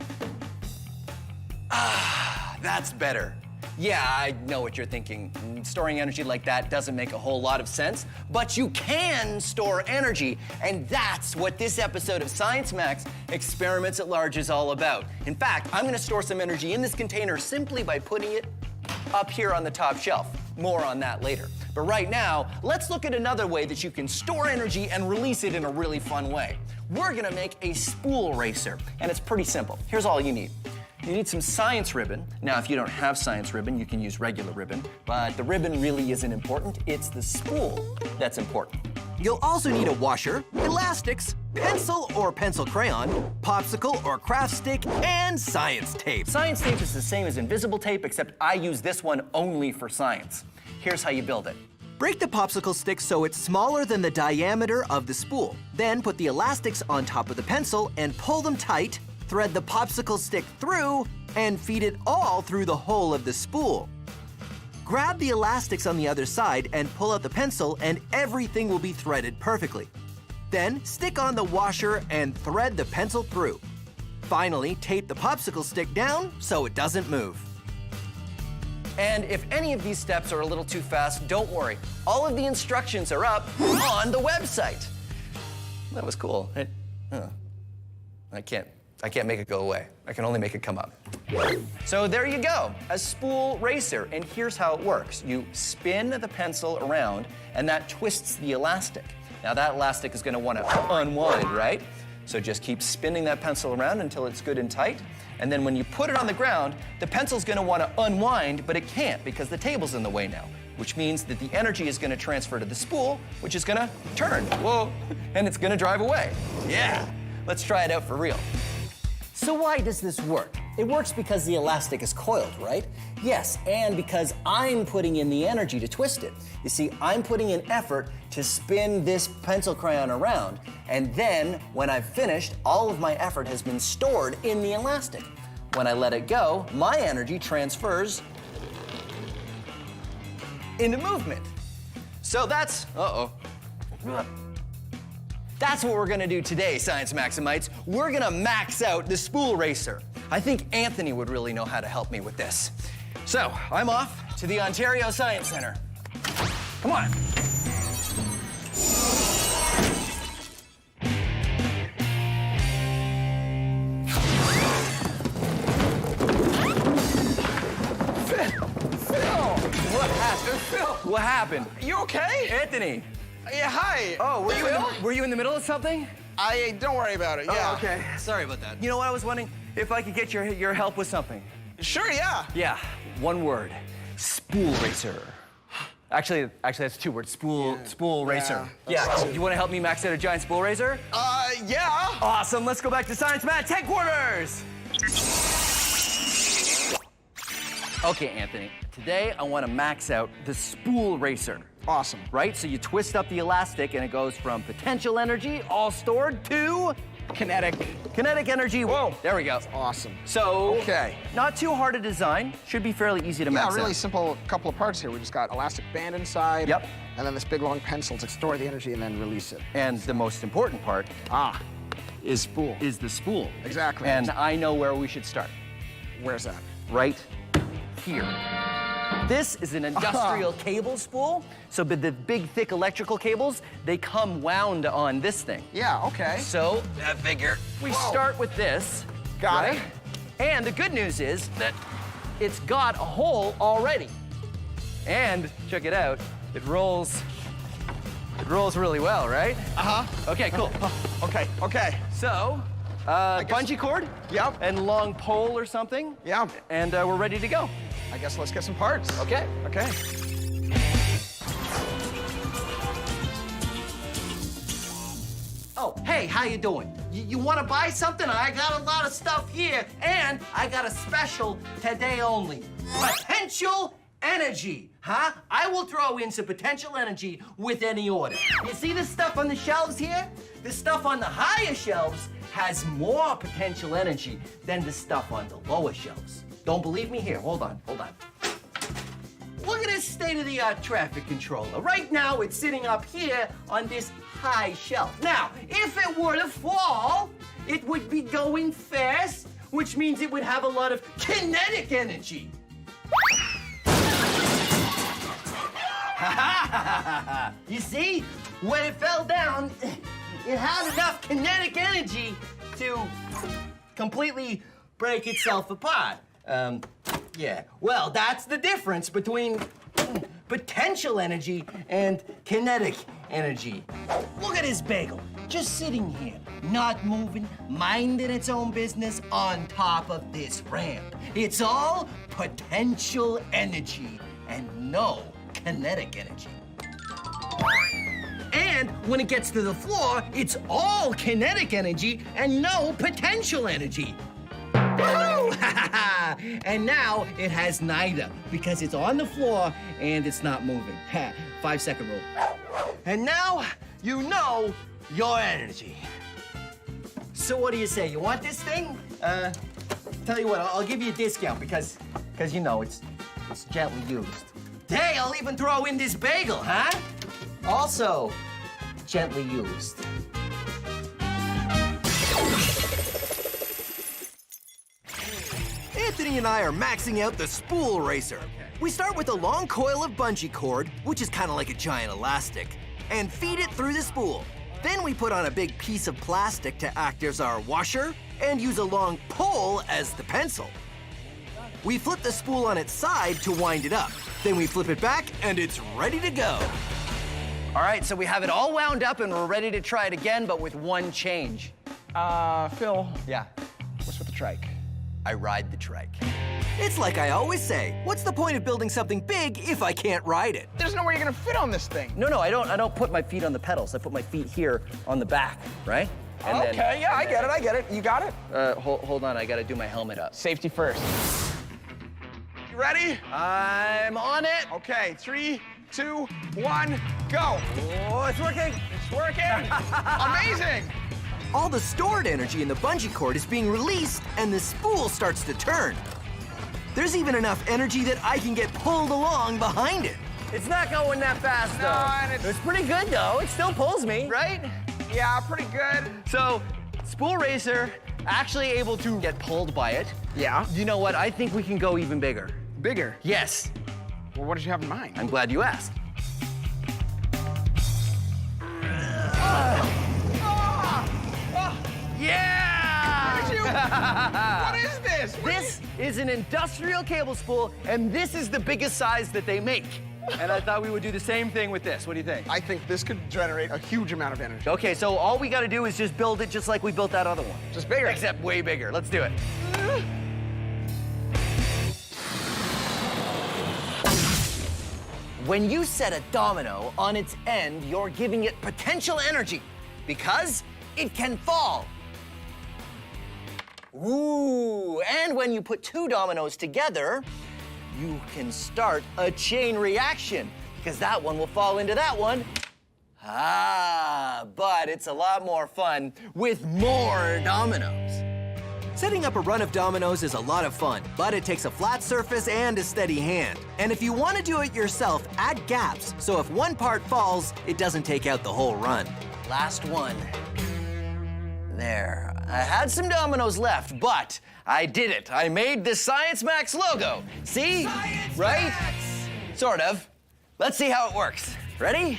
Ah, that's better. Yeah, I know what you're thinking. Storing energy like that doesn't make a whole lot of sense, but you can store energy, and that's what this episode of Science Max Experiments at Large is all about. In fact, I'm gonna store some energy in this container simply by putting it up here on the top shelf. More on that later. But right now, let's look at another way that you can store energy and release it in a really fun way. We're gonna make a spool racer, and it's pretty simple. Here's all you need. You need some science ribbon. Now, if you don't have science ribbon, you can use regular ribbon, but the ribbon really isn't important. It's the spool that's important. You'll also need a washer, elastics, pencil or pencil crayon, popsicle or craft stick, and science tape. Science tape is the same as invisible tape, except I use this one only for science. Here's how you build it. Break the popsicle stick so it's smaller than the diameter of the spool. Then put the elastics on top of the pencil and pull them tight thread the popsicle stick through and feed it all through the hole of the spool. Grab the elastics on the other side and pull out the pencil, and everything will be threaded perfectly. Then stick on the washer and thread the pencil through. Finally, tape the popsicle stick down so it doesn't move. And if any of these steps are a little too fast, don't worry. All of the instructions are up on the website. That was cool. I can't make it go away. I can only make it come up. So there you go, a spool racer. And here's how it works. You spin the pencil around, and that twists the elastic. Now that elastic is gonna wanna unwind, right? So just keep spinning that pencil around until it's good and tight. And then when you put it on the ground, the pencil's gonna wanna unwind, but it can't because the table's in the way now, which means that the energy is gonna transfer to the spool, which is gonna turn, whoa, and it's gonna drive away. Yeah, let's try it out for real. So why does this work? It works because the elastic is coiled, right? Yes, and because I'm putting in the energy to twist it. You see, I'm putting in effort to spin this pencil crayon around, and then when I've finished, all of my effort has been stored in the elastic. When I let it go, my energy transfers into movement. So that's, that's what we're gonna do today, Science Maximites. We're gonna max out the spool racer. I think Anthony would really know how to help me with this. So, I'm off to the Ontario Science Center. Come on. What happened? You okay? Anthony. Yeah, hi. Oh, were you in the middle of something? Don't worry about it, yeah. Oh, okay. Sorry about that. You know what, I was wondering if I could get your help with something. Sure, yeah. Yeah, one word. Spool racer. Actually, that's two words. Spool racer. Yeah, you want to help me max out a giant spool racer? Yeah. Awesome, let's go back to Science Matt's headquarters. Okay, Anthony, today I want to max out the spool racer. Awesome. Right? So you twist up the elastic and it goes from potential energy, all stored, to kinetic energy. Whoa. There we go. That's awesome. So, okay. Not too hard to design. Should be fairly easy to max out. Yeah, really simple couple of parts here. We just got elastic band inside. Yep. And then this big long pencil to store the energy and then release it. And the most important part is the spool. Exactly. And I know where we should start. Where's that? Right here. This is an industrial cable spool. So the big, thick electrical cables, they come wound on this thing. Yeah, okay. So I figure we start with this. Got it. And the good news is that it's got a hole already. And check it out, it rolls really well, right? Okay, cool. Okay. So, bungee cord? Yep. And long pole or something? Yeah. And we're ready to go. I guess let's get some parts. Okay. Okay. Oh, hey, how you doing? You want to buy something? I got a lot of stuff here, and I got a special today only. Potential energy, huh? I will throw in some potential energy with any order. You see this stuff on the shelves here? The stuff on the higher shelves has more potential energy than the stuff on the lower shelves. Don't believe me? Here, hold on. Look at this state-of-the-art traffic controller. Right now, it's sitting up here on this high shelf. Now, if it were to fall, it would be going fast, which means it would have a lot of kinetic energy. You see? When it fell down, it had enough kinetic energy to completely break itself apart. Yeah. Well, that's the difference between potential energy and kinetic energy. Look at this bagel, just sitting here, not moving, minding its own business on top of this ramp. It's all potential energy and no kinetic energy. And when it gets to the floor, it's all kinetic energy and no potential energy. And now it has neither because it's on the floor and it's not moving. 5-second rule. And now you know your energy. So what do you say? You want this thing? Tell you what, I'll give you a discount because you know, it's gently used. Hey, I'll even throw in this bagel, huh? Also, gently used. Anthony and I are maxing out the spool racer. We start with a long coil of bungee cord, which is kind of like a giant elastic, and feed it through the spool. Then we put on a big piece of plastic to act as our washer and use a long pole as the pencil. We flip the spool on its side to wind it up. Then we flip it back and it's ready to go. All right, so we have it all wound up and we're ready to try it again, but with one change. Phil, Yeah, what's with the trike? I ride the trike. It's like I always say, what's the point of building something big if I can't ride it? There's no way you're gonna fit on this thing. No, I don't put my feet on the pedals. I put my feet here on the back, right? And then- Okay, yeah, I get it. You got it? Hold on, I gotta do my helmet up. Safety first. You ready? I'm on it. Okay, 3, 2, 1, go. Oh, it's working. It's working. Amazing. All the stored energy in the bungee cord is being released and the spool starts to turn. There's even enough energy that I can get pulled along behind it. It's not going that fast, though. No, and It's pretty good, though. It still pulls me, right? Yeah, pretty good. So, spool racer, actually able to get pulled by it. Yeah. You know what? I think we can go even bigger. Bigger. Yes. Well, what did you have in mind? I'm glad you asked. Yeah! Did you? What is this? This is an industrial cable spool, and this is the biggest size that they make. And I thought we would do the same thing with this. What do you think? I think this could generate a huge amount of energy. Okay, so all we gotta do is just build it just like we built that other one. Just bigger. Except way bigger. Let's do it. When you set a domino on its end, you're giving it potential energy because it can fall. Ooh, and when you put two dominoes together, you can start a chain reaction because that one will fall into that one. But it's a lot more fun with more dominoes. Setting up a run of dominoes is a lot of fun, but it takes a flat surface and a steady hand. And if you want to do it yourself, add gaps, so if one part falls, it doesn't take out the whole run. Last one. There. I had some dominoes left, but I did it. I made the Science Max logo. See? Science right? Max! Sort of. Let's see how it works. Ready?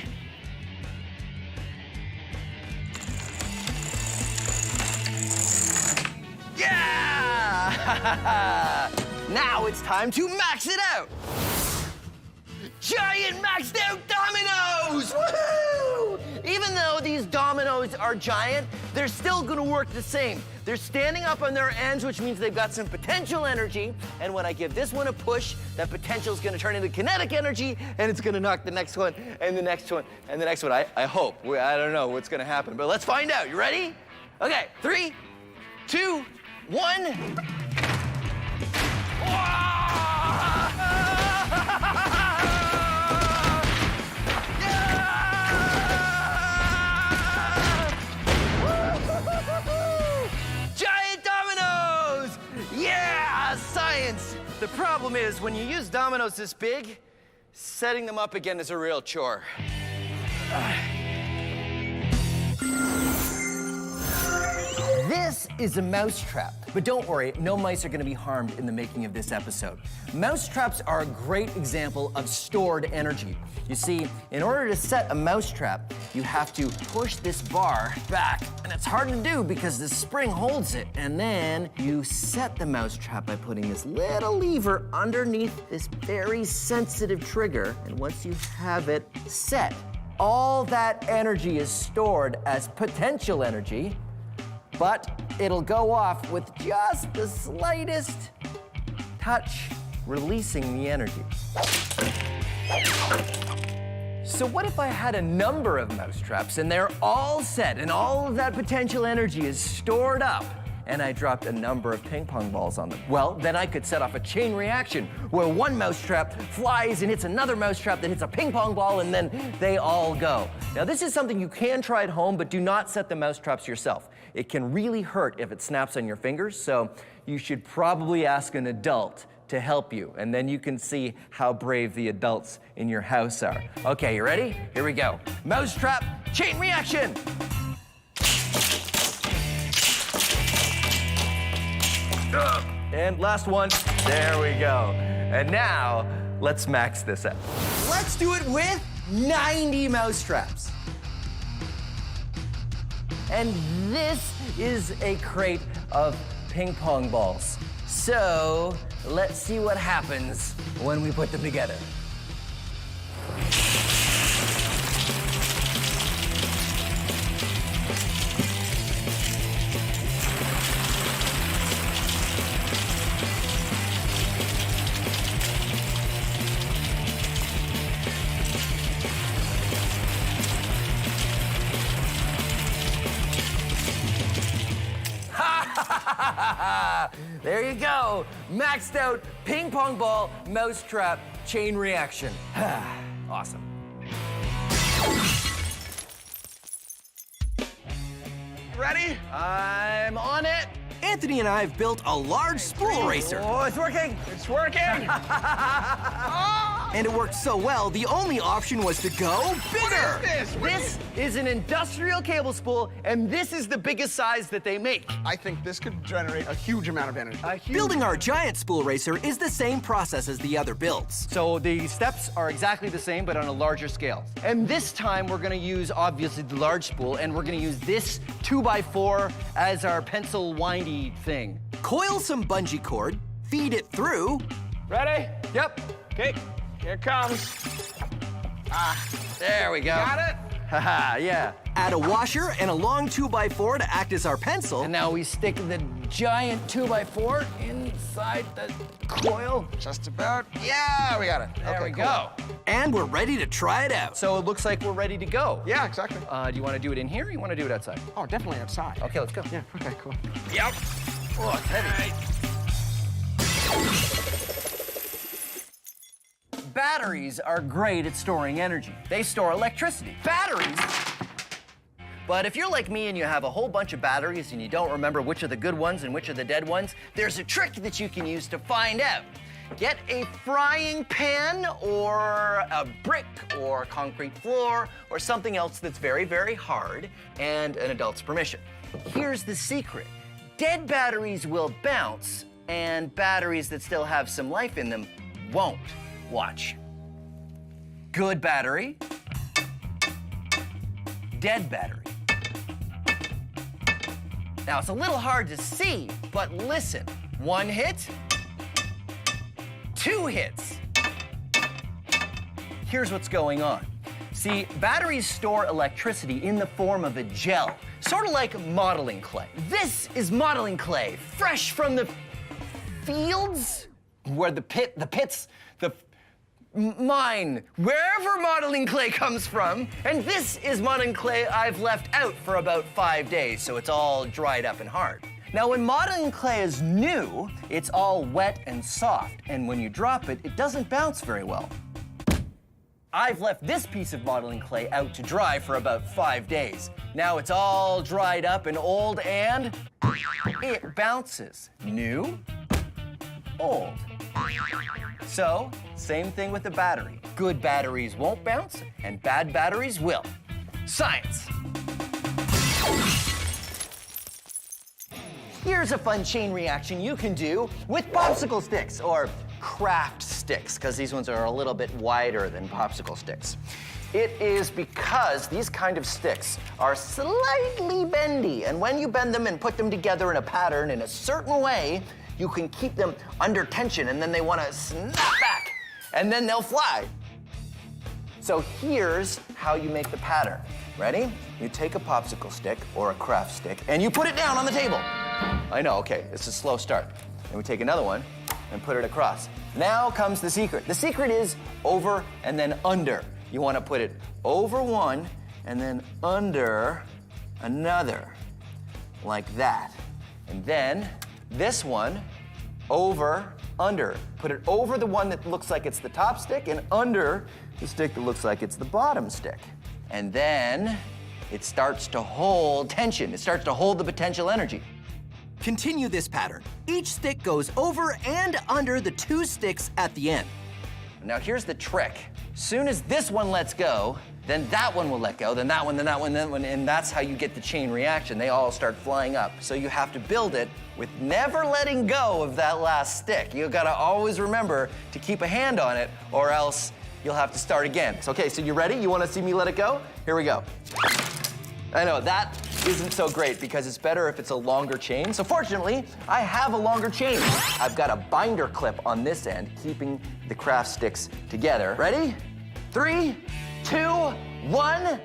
Yeah! Now it's time to max it out. Giant maxed out dominoes! Woohoo! Even though these dominoes are giant, they're still gonna work the same. They're standing up on their ends, which means they've got some potential energy. And when I give this one a push, that potential is gonna turn into kinetic energy, and it's gonna knock the next one, and the next one, and the next one. I hope. I don't know what's gonna happen, but let's find out. You ready? Okay, 3, 2, 1. Giant dominoes! Yeah, science! The problem is, when you use dominoes this big, setting them up again is a real chore. This is a mousetrap, but don't worry, no mice are gonna be harmed in the making of this episode. Mousetraps are a great example of stored energy. You see, in order to set a mousetrap, you have to push this bar back, and it's hard to do because the spring holds it. And then you set the mousetrap by putting this little lever underneath this very sensitive trigger, and once you have it set, all that energy is stored as potential energy, but it'll go off with just the slightest touch, releasing the energy. So what if I had a number of mousetraps and they're all set and all of that potential energy is stored up and I dropped a number of ping pong balls on them? Well, then I could set off a chain reaction where one mousetrap flies and hits another mousetrap that hits a ping pong ball and then they all go. Now this is something you can try at home, but do not set the mousetraps yourself. it can really hurt if it snaps on your fingers, so you should probably ask an adult to help you, and then you can see how brave the adults in your house are. Okay, you ready? Here we go. Mousetrap, chain reaction! And last one. There we go. And now, let's max this out. Let's do it with 90 mousetraps. And this is a crate of ping pong balls. So, let's see what happens when we put them together. There you go. Maxed out ping pong ball, mousetrap, chain reaction. Awesome. Ready? I'm on it. Anthony and I have built a large spool racer. Oh, it's working. It's working! And it worked so well, the only option was to go bigger. This is an industrial cable spool, and this is the biggest size that they make. I think this could generate a huge amount of energy. Building our giant spool racer is the same process as the other builds. So the steps are exactly the same, but on a larger scale. And this time, we're gonna use, obviously, the large spool, and we're gonna use this 2x4 as our pencil windy thing. Coil some bungee cord, feed it through. Ready? Yep. Okay, here it comes. There we go. Got it? Haha, yeah. Add a washer and a long 2x4 to act as our pencil. And now we stick the giant 2x4 inside the coil. Just about. Yeah, we got it. There we go. And we're ready to try it out. So it looks like we're ready to go. Yeah, exactly. Do you want to do it in here or you want to do it outside? Oh, definitely outside. Okay, let's go. Yeah, okay, cool. Yep. Oh, it's heavy. Batteries are great at storing energy. They store electricity. Batteries? But if you're like me and you have a whole bunch of batteries and you don't remember which are the good ones and which are the dead ones, there's a trick that you can use to find out. Get a frying pan or a brick or concrete floor or something else that's very, very hard and an adult's permission. Here's the secret. Dead batteries will bounce and batteries that still have some life in them won't. Watch. Good battery. Dead battery. Now, it's a little hard to see, but listen. 1 hit, 2 hits. Here's what's going on. See, batteries store electricity in the form of a gel, sort of like modeling clay. This is modeling clay, fresh from the fields, where the pits, the mine, wherever modeling clay comes from. And this is modeling clay I've left out for about 5 days, so it's all dried up and hard. Now, when modeling clay is new, it's all wet and soft, and when you drop it, it doesn't bounce very well. I've left this piece of modeling clay out to dry for about 5 days. Now it's all dried up and old, and it bounces. New, old. So, same thing with the battery. Good batteries won't bounce, and bad batteries will. Science. Here's a fun chain reaction you can do with popsicle sticks, or craft sticks, because these ones are a little bit wider than popsicle sticks. It is because these kind of sticks are slightly bendy, and when you bend them and put them together in a pattern in a certain way, you can keep them under tension, and then they want to snap back, and then they'll fly. So here's how you make the pattern. Ready? You take a popsicle stick or a craft stick, and you put it down on the table. I know, okay, it's a slow start. Then we take another one and put it across. Now comes the secret. The secret is over and then under. You want to put it over one and then under another, like that. And then this one, over, under. Put it over the one that looks like it's the top stick and under the stick that looks like it's the bottom stick. And then it starts to hold tension. It starts to hold the potential energy. Continue this pattern. Each stick goes over and under the 2 sticks at the end. Now here's the trick. Soon as this one lets go, then that one will let go, then that one, then that one, then that one, and that's how you get the chain reaction. They all start flying up. So you have to build it with never letting go of that last stick. You gotta always remember to keep a hand on it, or else you'll have to start again. Okay, so you ready? You wanna see me let it go? Here we go. I know, that isn't so great because it's better if it's a longer chain. So fortunately, I have a longer chain. I've got a binder clip on this end, keeping the craft sticks together. Ready? 3, 2, 1.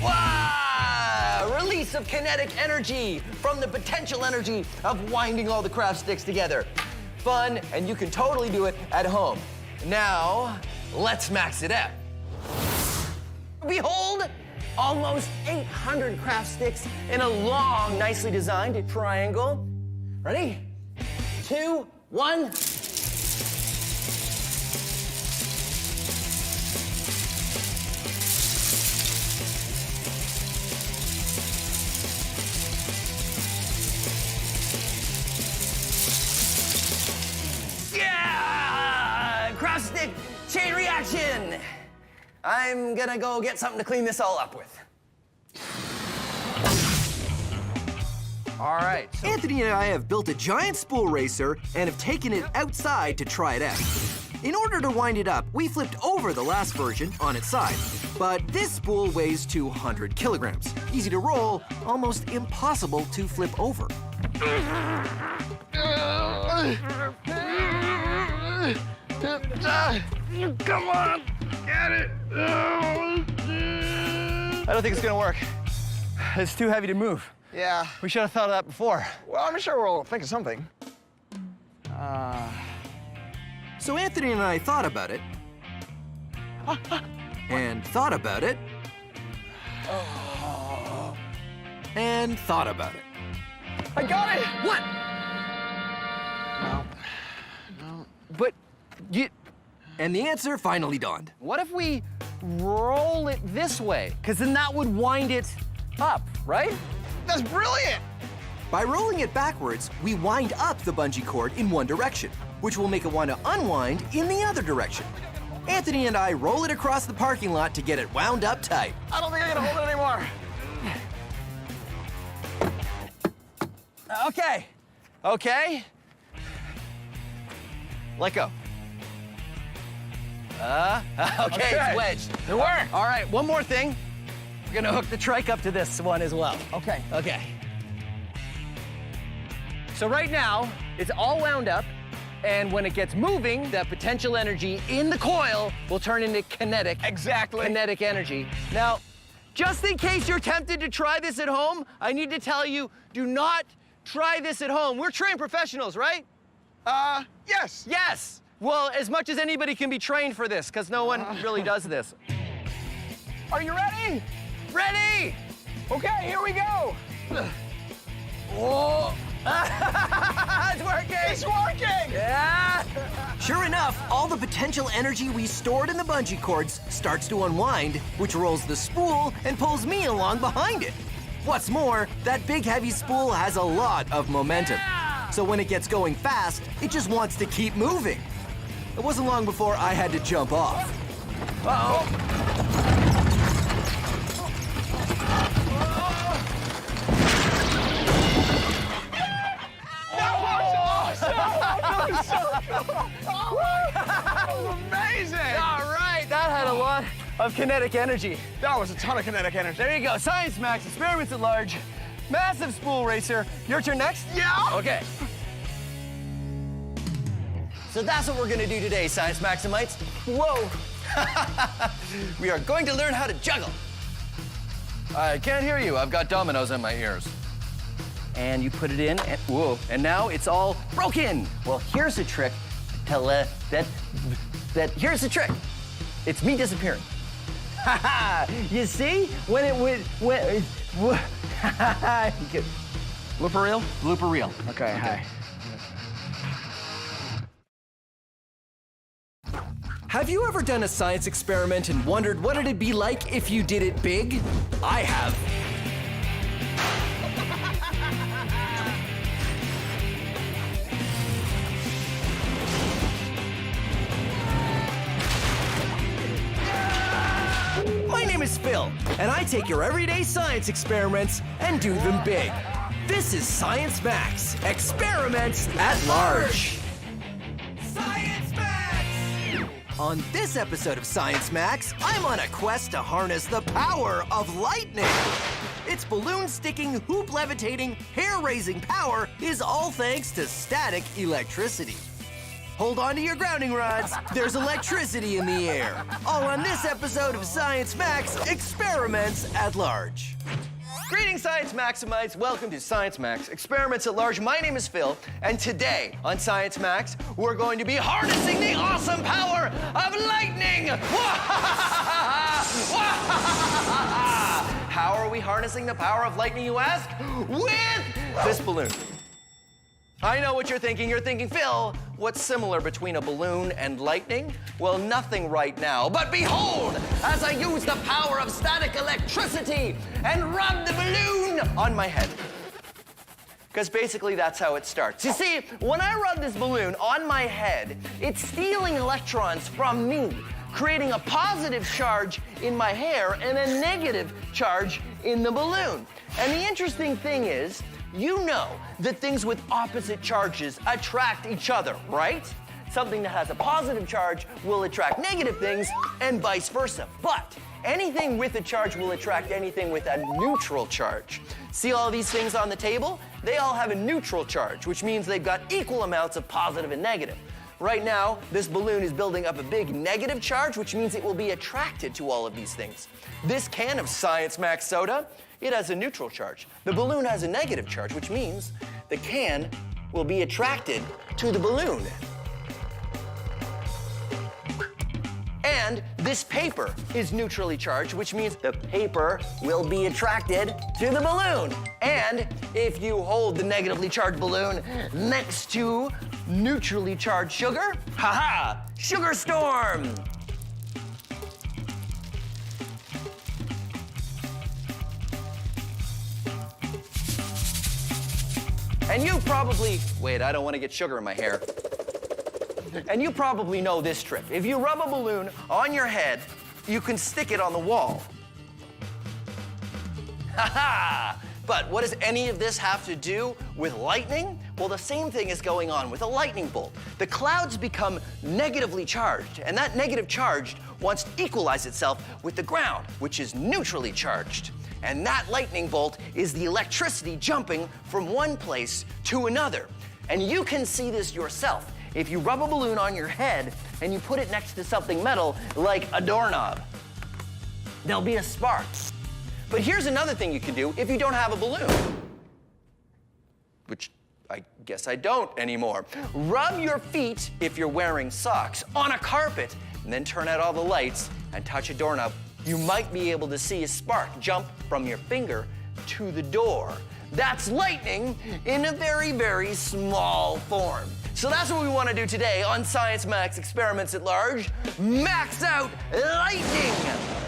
Wow! Release of kinetic energy from the potential energy of winding all the craft sticks together. Fun, and you can totally do it at home. Now, let's max it out. Behold, almost 800 craft sticks in a long, nicely designed triangle. Ready? 2, 1. Yeah! Craft stick chain reaction. I'm gonna go get something to clean this all up with. All right. Anthony and I have built a giant spool racer and have taken it outside to try it out. In order to wind it up, we flipped over the last version on its side. But this spool weighs 200 kilograms. Easy to roll, almost impossible to flip over. Come on, get it. I don't think it's gonna work. It's too heavy to move. Yeah. We should have thought of that before. Well, I'm sure we'll think of something. So Anthony and I thought about it. And thought about it. And thought about it. I got it! What? No. But you... And the answer finally dawned. What if we roll it this way? Because then that would wind it up, right? That's brilliant! By rolling it backwards, we wind up the bungee cord in one direction, which will make it want to unwind in the other direction. Anthony and I roll it across the parking lot to get it wound up tight. I don't think I can hold it anymore. Okay. Okay. Let go. Okay, it's wedged. It worked. All right, one more thing. We're gonna hook the trike up to this one as well. Okay. Okay. So right now, it's all wound up, and when it gets moving, that potential energy in the coil will turn into kinetic. Exactly. Kinetic energy. Now, just in case you're tempted to try this at home, I need to tell you, do not try this at home. We're trained professionals, right? Yes. Yes. Well, as much as anybody can be trained for this, because no one really does this. Are you ready? Ready? Okay, here we go. Whoa. It's working! It's working! Yeah! Sure enough, all the potential energy we stored in the bungee cords starts to unwind, which rolls the spool and pulls me along behind it. What's more, that big heavy spool has a lot of momentum. Yeah! So when it gets going fast, it just wants to keep moving. It wasn't long before I had to jump off. Uh-oh. That was amazing! All right, that had a lot of kinetic energy. That was a ton of kinetic energy. There you go, Science Max, experiments at large, massive spool racer. Your turn next? Yeah! Okay. So that's what we're gonna do today, Science Maximites. Whoa! We are going to learn how to juggle. I can't hear you, I've got dominoes in my ears. And you put it in, and whoa, and now it's all broken. Well, here's the trick. Here's the trick. It's me disappearing. You see? When it would, Blooper reel? Blooper reel. Okay, hi. Have you ever done a science experiment and wondered what it'd be like if you did it big? I have. My name is Phil, and I take your everyday science experiments and do them big. This is Science Max, Experiments at Large. Science Max! On this episode of Science Max, I'm on a quest to harness the power of lightning. Its balloon-sticking, hoop-levitating, hair-raising power is all thanks to static electricity. Hold on to your grounding rods. There's electricity in the air. All on this episode of Science Max, Experiments at Large. Greetings, Science Maximites. Welcome to Science Max, Experiments at Large. My name is Phil, and today on Science Max, we're going to be harnessing the awesome power of lightning. How are we harnessing the power of lightning, you ask? With this balloon. I know what you're thinking. You're thinking, Phil, what's similar between a balloon and lightning? Well, nothing right now. But behold, as I use the power of static electricity and rub the balloon on my head. Because basically that's how it starts. You see, when I rub this balloon on my head, it's stealing electrons from me, creating a positive charge in my hair and a negative charge in the balloon. And the interesting thing is, you know that things with opposite charges attract each other, right? Something that has a positive charge will attract negative things and vice versa. But anything with a charge will attract anything with a neutral charge. See all these things on the table? They all have a neutral charge, which means they've got equal amounts of positive and negative. Right now, this balloon is building up a big negative charge, which means it will be attracted to all of these things. This can of Science Max soda, it has a neutral charge. The balloon has a negative charge, which means the can will be attracted to the balloon. And this paper is neutrally charged, which means the paper will be attracted to the balloon. And if you hold the negatively charged balloon next to neutrally charged sugar, haha, sugar storm. And you probably, wait, I don't want to get sugar in my hair. And you probably know this trick. If you rub a balloon on your head, you can stick it on the wall. Ha-ha! But what does any of this have to do with lightning? Well, the same thing is going on with a lightning bolt. The clouds become negatively charged, and that negative charge wants to equalize itself with the ground, which is neutrally charged. And that lightning bolt is the electricity jumping from one place to another. And you can see this yourself. If you rub a balloon on your head and you put it next to something metal, like a doorknob, there'll be a spark. But here's another thing you can do if you don't have a balloon, which I guess I don't anymore. Rub your feet, if you're wearing socks, on a carpet, and then turn out all the lights and touch a doorknob. You might be able to see a spark jump from your finger to the door. That's lightning in a very, very small form. So that's what we want to do today on Science Max Experiments at Large. Max out lightning!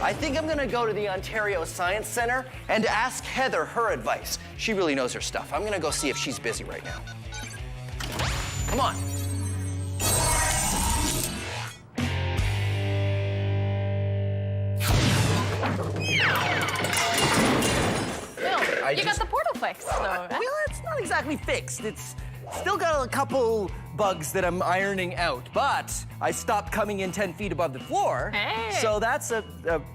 I think I'm going to go to the Ontario Science Centre and ask Heather her advice. She really knows her stuff. I'm going to go see if she's busy right now. Come on. Phil, you got the portal fixed, though. Well, it's not exactly fixed. It's still got a couple bugs that I'm ironing out, but I stopped coming in 10 feet above the floor. Hey. So that's a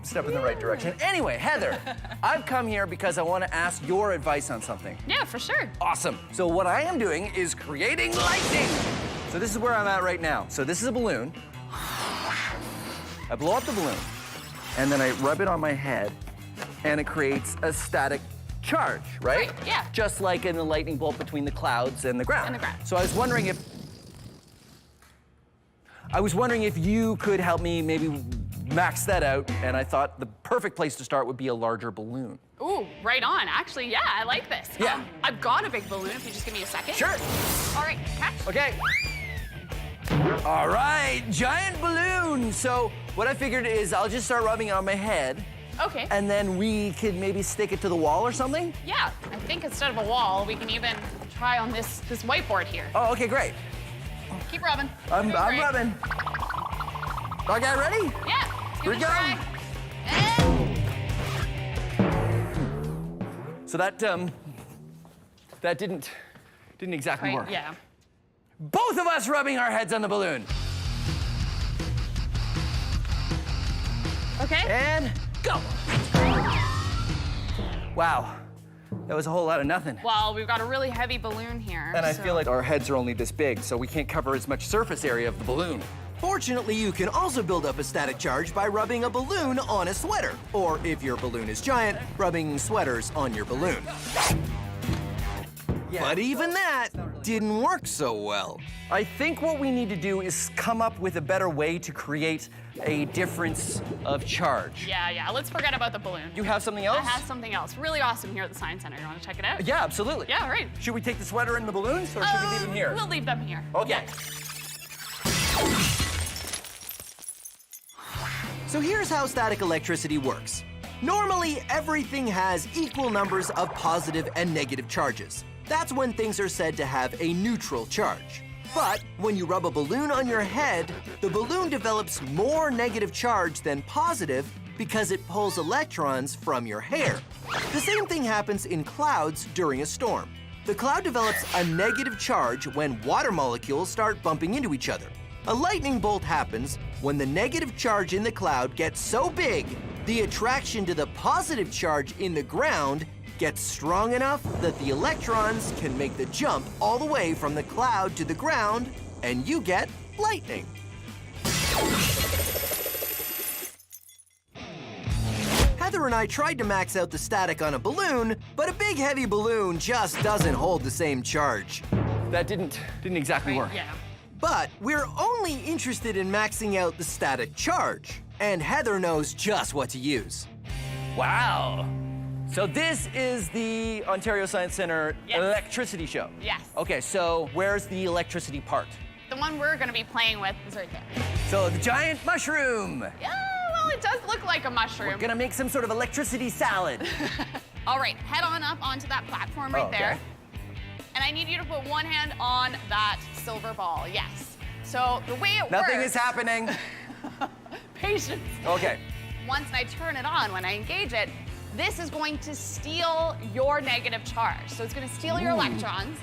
step in the right direction. Anyway, Heather, I've come here because I want to ask your advice on something. Yeah, for sure. Awesome. So what I am doing is creating lightning. So this is where I'm at right now. So this is a balloon. I blow up the balloon, and then I rub it on my head, and it creates a static charge, right? Yeah. Just like in the lightning bolt between the clouds and the ground. So I was wondering if you could help me maybe max that out, and I thought the perfect place to start would be a larger balloon. Ooh, right on. Actually, yeah, I like this. Yeah. I've got a big balloon, if you just give me a second. Sure. All right, catch. Okay. All right, giant balloon. So what I figured is I'll just start rubbing it on my head. Okay. And then we could maybe stick it to the wall or something? Yeah, I think instead of a wall, we can even try on this whiteboard here. Oh, okay, great. Keep rubbing. I'm You're doing great. rubbing. Okay, ready? Yeah. Here we go. So that didn't exactly work. Yeah. Both of us rubbing our heads on the balloon. Okay. And go. Wow, that was a whole lot of nothing. Well, we've got a really heavy balloon here. And I so- feel like our heads are only this big, so we can't cover as much surface area of the balloon. Fortunately, you can also build up a static charge by rubbing a balloon on a sweater. Or if your balloon is giant, rubbing sweaters on your balloon. But even that didn't work so well. I think what we need to do is come up with a better way to create a difference of charge. Yeah, let's forget about the balloon. You have something else? I have something else really awesome here at the Science Center. You want to check it out? Yeah, absolutely. Yeah, all right. Should we take the sweater and the balloons, or should we leave them here? We'll leave them here. Okay. So here's how static electricity works. Normally, everything has equal numbers of positive and negative charges. That's when things are said to have a neutral charge. But when you rub a balloon on your head, the balloon develops more negative charge than positive because it pulls electrons from your hair. The same thing happens in clouds during a storm. The cloud develops a negative charge when water molecules start bumping into each other. A lightning bolt happens when the negative charge in the cloud gets so big, the attraction to the positive charge in the ground gets strong enough that the electrons can make the jump all the way from the cloud to the ground, and you get lightning. Heather and I tried to max out the static on a balloon, but a big heavy balloon just doesn't hold the same charge. That didn't exactly work. Yeah. But we're only interested in maxing out the static charge, and Heather knows just what to use. Wow. So this is the Ontario Science Center electricity show? Yes. Okay, so where's the electricity part? The one we're going to be playing with is right there. So the giant mushroom. Yeah, well, it does look like a mushroom. We're gonna make some sort of electricity salad. All right, head on up onto that platform right there. And I need you to put one hand on that silver ball, yes. So the way it works... Nothing is happening. Patience. Okay. Once I turn it on, when I engage it, this is going to steal your negative charge. So it's going to steal your electrons.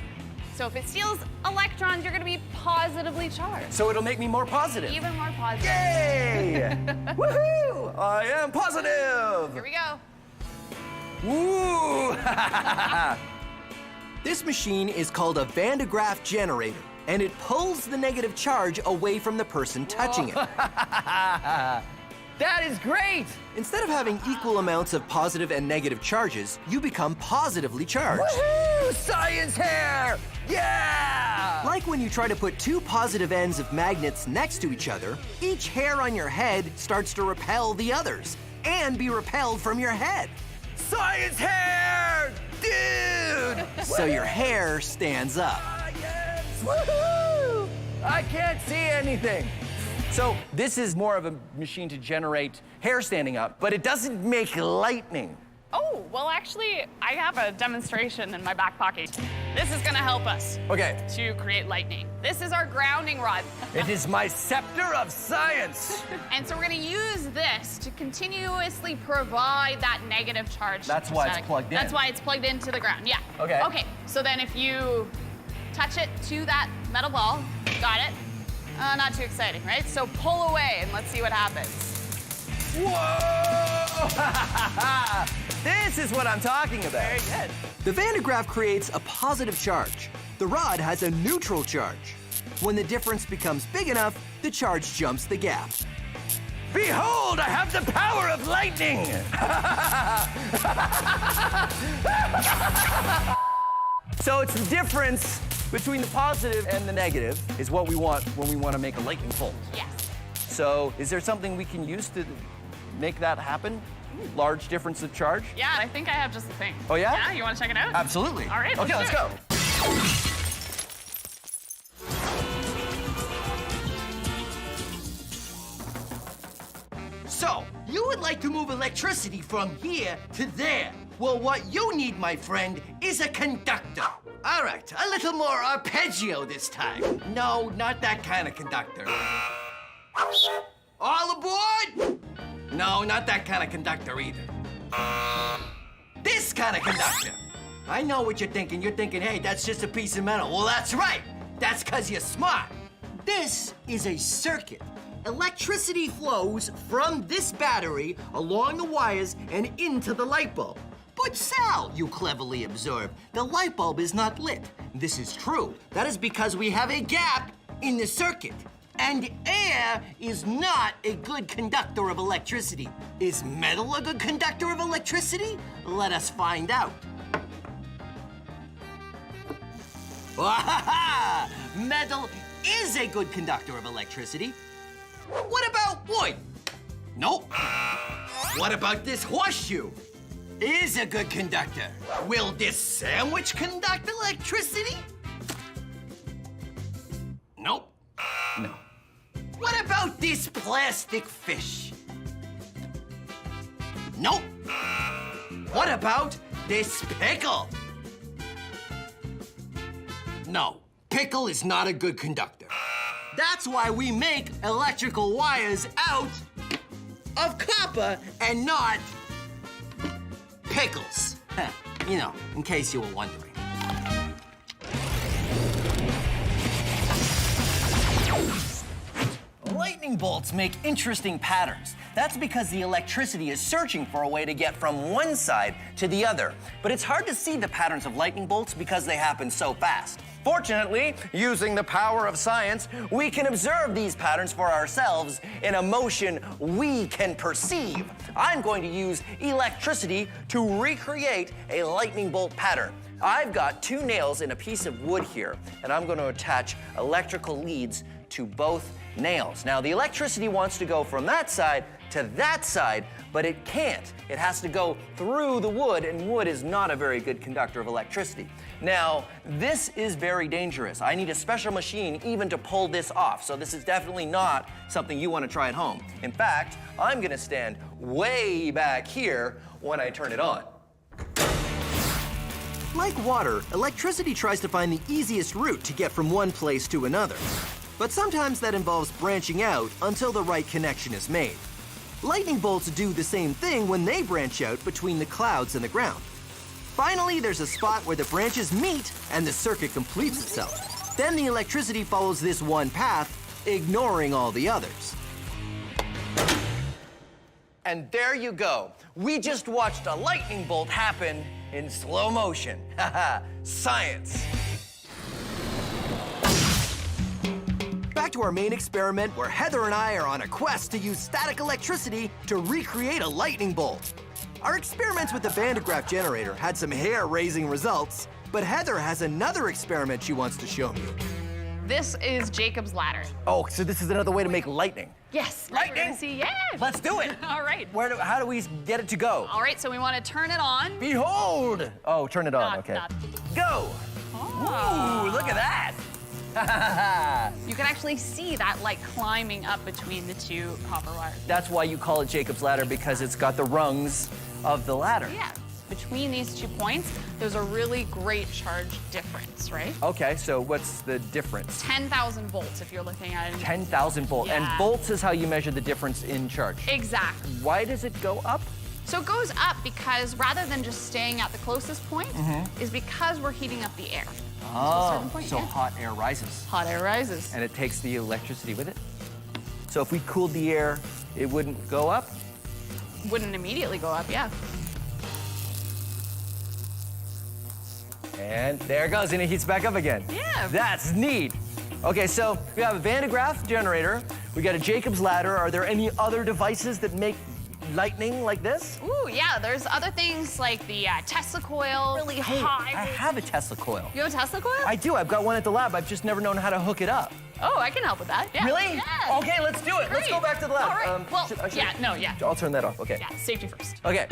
So if it steals electrons, you're going to be positively charged. So it'll make me more positive. Even more positive. Yay! Woohoo! I am positive! Here we go. Woo! This machine is called a Van de Graaff generator, and it pulls the negative charge away from the person touching it. That is great! Instead of having equal amounts of positive and negative charges, you become positively charged. Woohoo! Science hair! Yeah! Like when you try to put two positive ends of magnets next to each other, each hair on your head starts to repel the others and be repelled from your head. Science hair! Dude! So your hair stands up. Yes! Woohoo! I can't see anything. So this is more of a machine to generate hair standing up, but it doesn't make lightning. Oh, well, actually, I have a demonstration in my back pocket. This is going to help us to create lightning. This is our grounding rod. It is my scepter of science. And so we're going to use this to continuously provide that negative charge. That's why it's plugged in. That's why it's plugged into the ground, yeah. Okay. Okay, so then if you touch it to that metal ball, got it? Not too exciting, right? So pull away and let's see what happens. Whoa! This is what I'm talking about. Very good. The Van de Graaff creates a positive charge. The rod has a neutral charge. When the difference becomes big enough, the charge jumps the gap. Behold, I have the power of lightning! So it's the difference between the positive and the negative is what we want when we want to make a lightning bolt. Yes. So is there something we can use to make that happen? Large difference of charge? Yeah, I think I have just the thing. Oh, yeah? Yeah, you want to check it out? Absolutely. All right, Okay, let's do go. it. would like to move electricity from here to there. Well, what you need, my friend, is a conductor. All right, a little more arpeggio this time. No, not that kind of conductor. All aboard? No, not that kind of conductor either. This kind of conductor. I know what you're thinking. You're thinking, hey, that's just a piece of metal. Well, that's right. That's because you're smart. This is a circuit. Electricity flows from this battery along the wires and into the light bulb. But Sal, you cleverly observe, the light bulb is not lit. This is true. That is because we have a gap in the circuit. And air is not a good conductor of electricity. Is metal a good conductor of electricity? Let us find out. Wahaha! Metal is a good conductor of electricity. What about wood? Nope. What about this horseshoe? Is a good conductor. Will this sandwich conduct electricity? Nope. No. What about this plastic fish? Nope. What about this pickle? No, pickle is not a good conductor. That's why we make electrical wires out of copper and not pickles. You know, in case you were wondering. Lightning bolts make interesting patterns. That's because the electricity is searching for a way to get from one side to the other. But it's hard to see the patterns of lightning bolts because they happen so fast. Fortunately, using the power of science, we can observe these patterns for ourselves in a motion we can perceive. I'm going to use electricity to recreate a lightning bolt pattern. I've got 2 nails in a piece of wood here, and I'm going to attach electrical leads to both nails. Now, the electricity wants to go from that side to that side, but it can't. It has to go through the wood, and wood is not a very good conductor of electricity. Now, this is very dangerous. I need a special machine even to pull this off, so this is definitely not something you want to try at home. In fact, I'm gonna stand way back here when I turn it on. Like water, electricity tries to find the easiest route to get from one place to another. But sometimes that involves branching out until the right connection is made. Lightning bolts do the same thing when they branch out between the clouds and the ground. Finally, there's a spot where the branches meet and the circuit completes itself. Then the electricity follows this one path, ignoring all the others. And there you go. We just watched a lightning bolt happen in slow motion. Haha, science. Back to our main experiment where Heather and I are on a quest to use static electricity to recreate a lightning bolt. Our experiments with the Van de Graaff generator had some hair-raising results, but Heather has another experiment she wants to show me. This is Jacob's ladder. Oh, so this is another way to make lightning. Yes. Lightning? See, yeah. Let's do it. All right. How do we get it to go? All right, so we want to turn it on. Behold! Oh, turn it on, Not- okay. not- Go! Oh. Ooh, look at that! You can actually see that light climbing up between the 2 copper wires. That's why you call it Jacob's ladder, because it's got the rungs of the ladder. Yeah. Between these 2 points, there's a really great charge difference, right? Okay, so what's the difference? 10,000 volts if you're looking at it. 10,000 volts. Yeah. And volts is how you measure the difference in charge. Exactly. Why does it go up? So it goes up because rather than just staying at the closest point, is because we're heating up the air. Oh, point, so yeah. hot air rises. Hot air rises. And it takes the electricity with it? So if we cooled the air, it wouldn't go up? Wouldn't immediately go up, yeah. And there it goes, and it heats back up again. Yeah. That's neat. Okay, so we have a Van de Graaff generator. We got a Jacob's ladder. Are there any other devices that make lightning like this? Ooh, yeah, there's other things like the Tesla coil, really Hey, high. I have a Tesla coil. You have a Tesla coil? I do. I've got one at the lab. I've just never known how to hook it up. Oh, I can help with that. Yeah. Really? Yeah. Okay, let's do it. Let's go back to the lab. All right. Well, should- yeah. I'll turn that off. Okay. Yeah, safety first. Okay.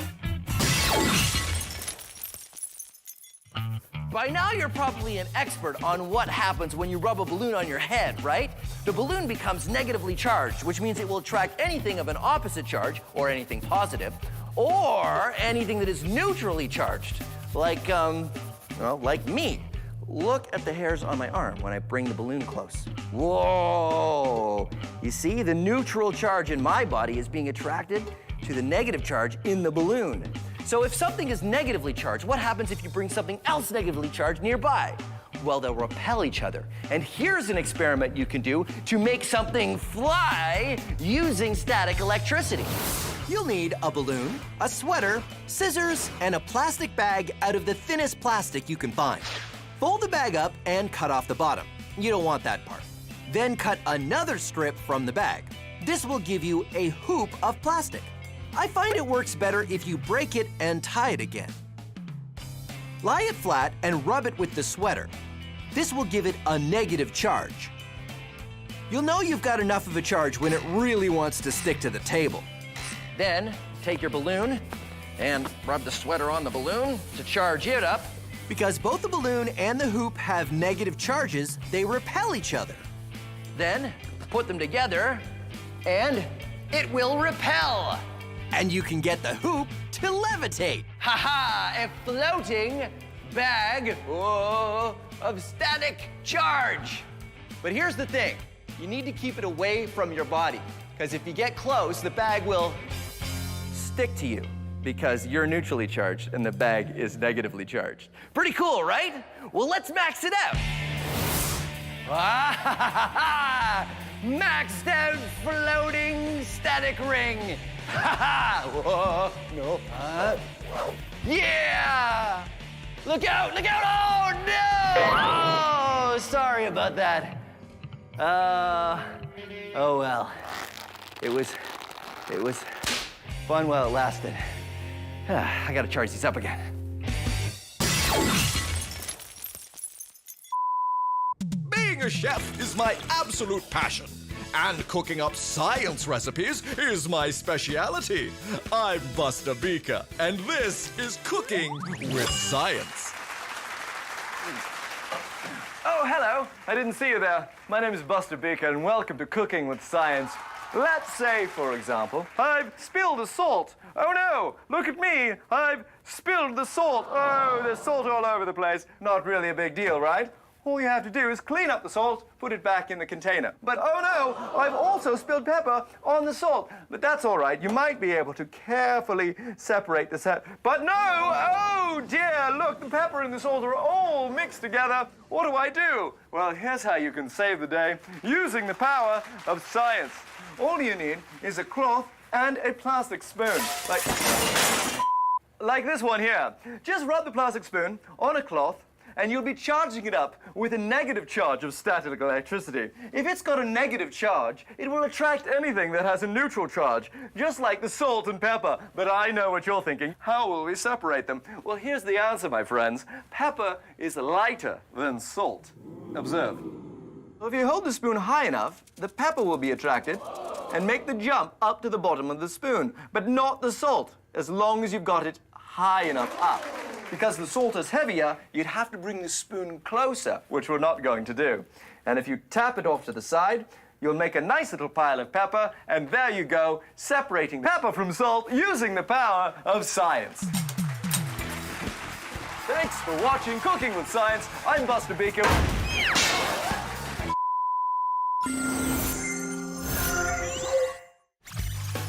By now, you're probably an expert on what happens when you rub a balloon on your head, right? The balloon becomes negatively charged, which means it will attract anything of an opposite charge, or anything positive, or anything that is neutrally charged, like, well, like me. Look at the hairs on my arm when I bring the balloon close. Whoa! You see, the neutral charge in my body is being attracted to the negative charge in the balloon. So if something is negatively charged, what happens if you bring something else negatively charged nearby? Well, they'll repel each other. And here's an experiment you can do to make something fly using static electricity. You'll need a balloon, a sweater, scissors, and a plastic bag out of the thinnest plastic you can find. Fold the bag up and cut off the bottom. You don't want that part. Then cut another strip from the bag. This will give you a hoop of plastic. I find it works better if you break it and tie it again. Lie it flat and rub it with the sweater. This will give it a negative charge. You'll know you've got enough of a charge when it really wants to stick to the table. Then take your balloon and rub the sweater on the balloon to charge it up. Because both the balloon and the hoop have negative charges, they repel each other. Then put them together and it will repel. And you can get the hoop to levitate. Ha-ha, a floating bag of static charge. But here's the thing, you need to keep it away from your body, because if you get close, the bag will stick to you, because you're neutrally charged and the bag is negatively charged. Pretty cool, right? Well, let's max it out. Maxed out floating static ring. Whoa, no. Yeah! Look out, look out! Oh, no! Oh, sorry about that. Oh well. It was fun while it lasted. I gotta charge these up again. Being a chef is my absolute passion. And cooking up science recipes is my speciality. I'm Buster Beaker, and this is Cooking with Science. Oh, hello. I didn't see you there. My name is Buster Beaker, and welcome to Cooking with Science. Let's say, for example, I've spilled the salt. Oh no, look at me. I've spilled the salt. Oh, there's salt all over the place. Not really a big deal, right? All you have to do is clean up the salt, put it back in the container. But oh no, I've also spilled pepper on the salt. But that's all right. You might be able to carefully separate the salt. But no! Oh dear, look, the pepper and the salt are all mixed together. What do? Well, here's how you can save the day using the power of science. All you need is a cloth and a plastic spoon. Like this one here. Just rub the plastic spoon on a cloth, and you'll be charging it up with a negative charge of static electricity. If it's got a negative charge, it will attract anything that has a neutral charge, just like the salt and pepper. But I know what you're thinking. How will we separate them? Well, here's the answer, my friends. Pepper is lighter than salt. Observe. If you hold the spoon high enough, the pepper will be attracted and make the jump up to the bottom of the spoon, but not the salt, as long as you've got it high enough up. Because the salt is heavier, you'd have to bring the spoon closer, which we're not going to do. And if you tap it off to the side, you'll make a nice little pile of pepper, and there you go, separating pepper from salt using the power of science. Thanks for watching Cooking with Science. I'm Buster Beaker.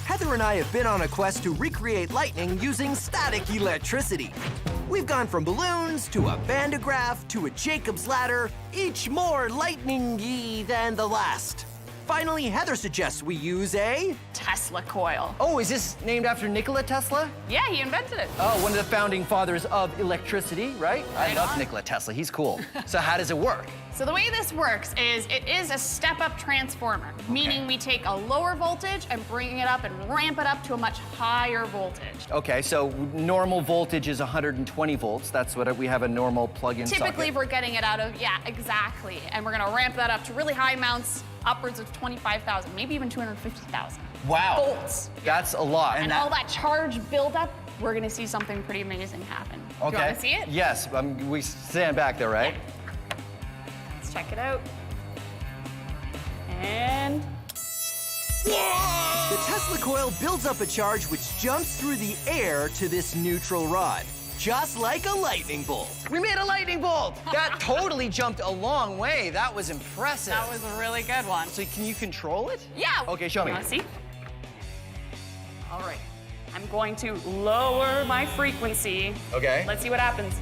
Heather and I have been on a quest to recreate lightning using static electricity. We've gone from balloons to a bandograph to a Jacob's ladder, each more lightning-y than the last. Finally, Heather suggests we use a Tesla coil. Oh, is this named after Nikola Tesla? Yeah, he invented it. Oh, one of the founding fathers of electricity, right? I love Nikola Tesla. He's cool. So how does it work? So the way this works is it is a step-up transformer, meaning we take a lower voltage and bring it up and ramp it up to a much higher voltage. Okay, so normal voltage is 120 volts. That's what we have a normal plug-in socket. Typically, we're getting it out of, yeah, exactly. And we're gonna ramp that up to really high amounts, upwards of 25,000, maybe even 250,000. Wow. Volts. That's a lot. And all that charge buildup, we're gonna see something pretty amazing happen. Do you want to see it? Yes, we stand back there, right? Let's check it out. And The Tesla coil builds up a charge which jumps through the air to this neutral rod, just like a lightning bolt. We made a lightning bolt! That totally jumped a long way. That was impressive. that was a really good one. So can you control it? Yeah. Okay, show me. You want to see? All right. I'm going to lower my frequency. Okay. Let's see what happens.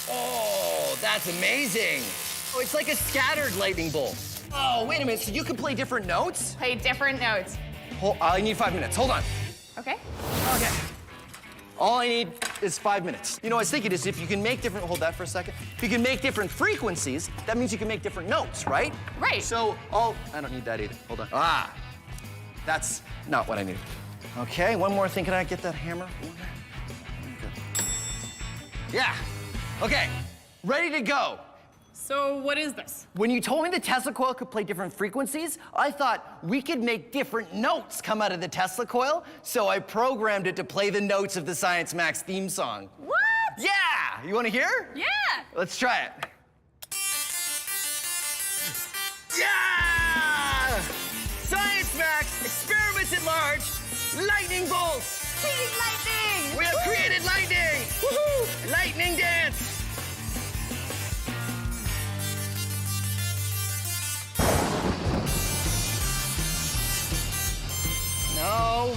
Oh, that's amazing. Oh, it's like a scattered lightning bolt. Oh, wait a minute. So you can play different notes? Play different notes. I need 5 minutes. Hold on. Okay. Okay. All I need is 5 minutes. You know, I was thinking is if you can make different, hold that for a second. If you can make different frequencies, that means you can make different notes, right? Right. So, I don't need that either. Hold on. Ah, that's not what I need. Okay, one more thing. Can I get that hammer? Okay. Yeah. Okay, ready to go. So what is this? When you told me the Tesla coil could play different frequencies, I thought we could make different notes come out of the Tesla coil, so I programmed it to play the notes of the Science Max theme song. What? Yeah! You want to hear? Yeah. Let's try it. Yeah! Science Max, experiments at large, lightning bolts! Speed lightning! We have created lightning! Woohoo! Lightning dance! No.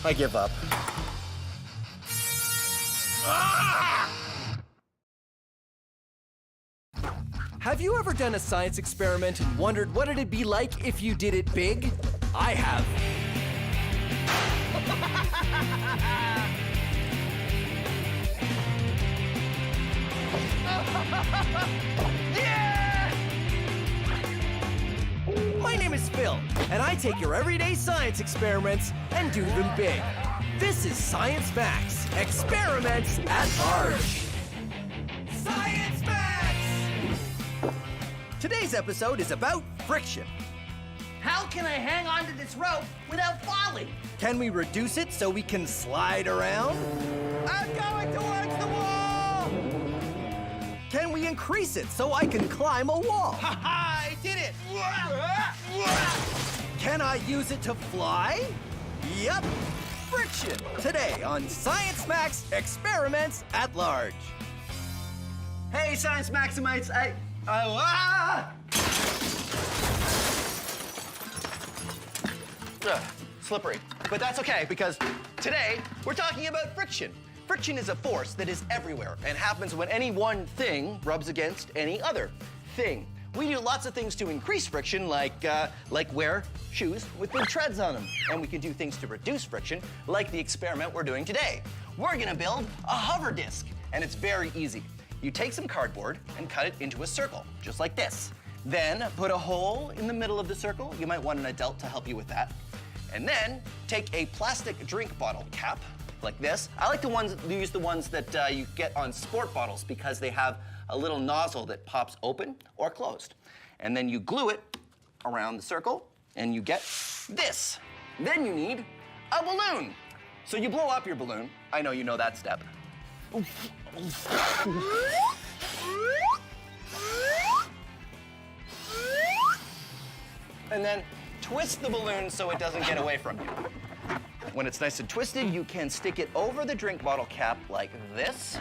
I give up. Have you ever done a science experiment and wondered what it'd be like if you did it big? I have. My name is Phil, and I take your everyday science experiments and do them big. This is Science Max, experiments at large. Science Max! Today's episode is about friction. How can I hang onto this rope without falling? Can we reduce it so we can slide around? I'm going towards the wall! Can we increase it so I can climb a wall? Ha ha! I did it! Can I use it to fly? Yep! Friction, today on Science Max Experiments at Large. Hey, Science Maximites, slippery. But that's okay, because today we're talking about friction. Friction is a force that is everywhere and happens when any one thing rubs against any other thing. We do lots of things to increase friction, like wear shoes with big treads on them. And we can do things to reduce friction, like the experiment we're doing today. We're gonna build a hover disc, and it's very easy. You take some cardboard and cut it into a circle, just like this. Then put a hole in the middle of the circle. You might want an adult to help you with that. And then take a plastic drink bottle cap, like this. I like to use the ones that you get on sport bottles because they have a little nozzle that pops open or closed. And then you glue it around the circle and you get this. Then you need a balloon. So you blow up your balloon. I know you know that step. And then twist the balloon so it doesn't get away from you. When it's nice and twisted, you can stick it over the drink bottle cap like this,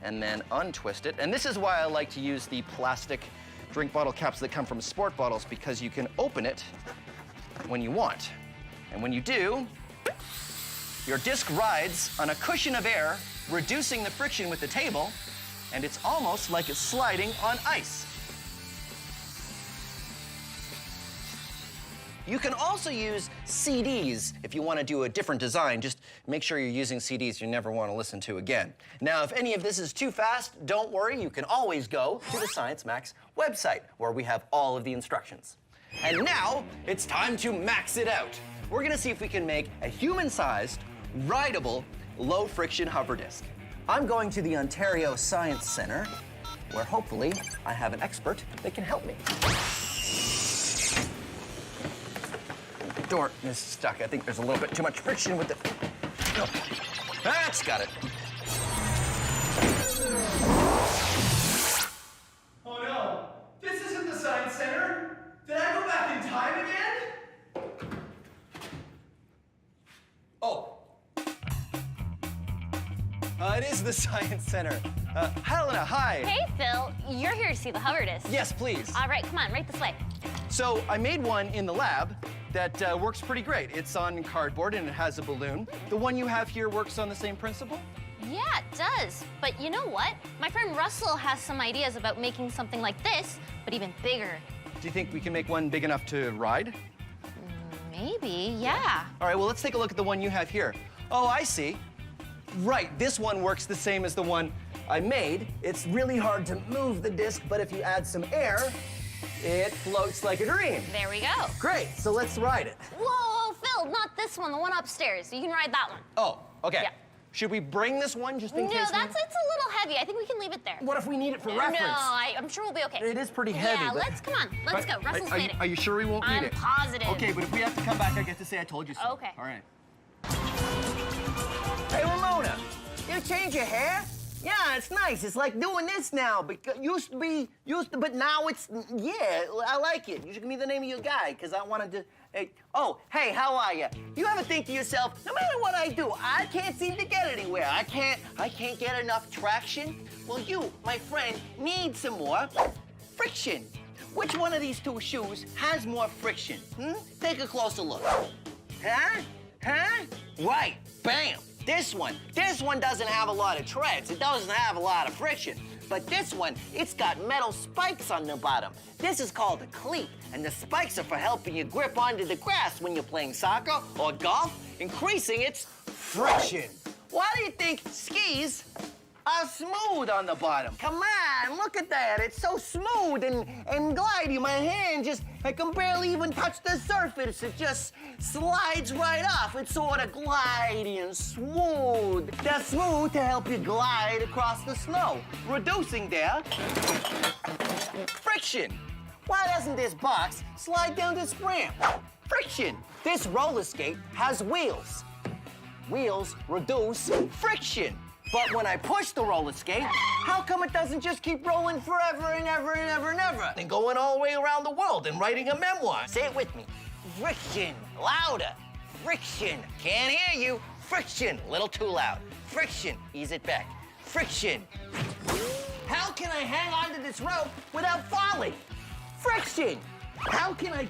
and then untwist it. And this is why I like to use the plastic drink bottle caps that come from sport bottles, because you can open it when you want. And when you do, your disc rides on a cushion of air, reducing the friction with the table, and it's almost like it's sliding on ice. You can also use CDs if you want to do a different design. Just make sure you're using CDs you never want to listen to again. Now, if any of this is too fast, don't worry. You can always go to the Science Max website, where we have all of the instructions. And now it's time to max it out. We're gonna see if we can make a human-sized, rideable, low-friction hover disc. I'm going to the Ontario Science Centre, where hopefully I have an expert that can help me. The door is stuck. I think there's a little bit too much friction with it. Oh, that's got it. Oh no, this isn't the Science Center. Did I go back in time again? Oh. It is the Science Center. Helena, hi. Hey, Phil. You're here to see the hover disc. Yes, please. All right, come on, right this way. So I made one in the lab that works pretty great. It's on cardboard and it has a balloon. The one you have here works on the same principle? Yeah, it does. But you know what? My friend Russell has some ideas about making something like this, but even bigger. Do you think we can make one big enough to ride? Maybe, yeah. All right, well, let's take a look at the one you have here. Oh, I see. Right, this one works the same as the one I made. It's really hard to move the disc, but if you add some air, it floats like a dream. There we go. Great, so let's ride it. Whoa, Phil, not this one, the one upstairs. You can ride that one. Oh, okay. Yeah. Should we bring this one just in case? No, it's a little heavy. I think we can leave it there. What if we need it for reference? No, I'm sure we'll be okay. It is pretty heavy. Yeah, but... come on. Let's go. Russell's waiting. Are you sure we won't need it? I'm positive. Okay, but if we have to come back, I get to say I told you so. Okay. All right. Hey, Ramona, you change your hair? Yeah, it's nice. It's like doing this now. Because but now it's, yeah, I like it. You should give me the name of your guy, because I wanted to, oh, hey, how are you? You ever think to yourself, no matter what I do, I can't seem to get anywhere. I can't get enough traction? Well, you, my friend, need some more friction. Which one of these two shoes has more friction? Take a closer look. Huh? Right, bam. This one doesn't have a lot of treads. It doesn't have a lot of friction. But this one, it's got metal spikes on the bottom. This is called a cleat, and the spikes are for helping you grip onto the grass when you're playing soccer or golf, increasing its friction. Why do you think skis are smooth on the bottom? Come on, look at that. It's so smooth and glidey. My hand I can barely even touch the surface. It just slides right off. It's sort of glidey and smooth. They're smooth to help you glide across the snow, reducing their friction. Why doesn't this box slide down this ramp? Friction. This roller skate has wheels. Wheels reduce friction. But when I push the roller skate, how come it doesn't just keep rolling forever and ever and ever and ever? And going all the way around the world and writing a memoir. Say it with me. Friction. Louder. Friction. Can't hear you. Friction. Little too loud. Friction. Ease it back. Friction. How can I hang onto this rope without falling? Friction. How can I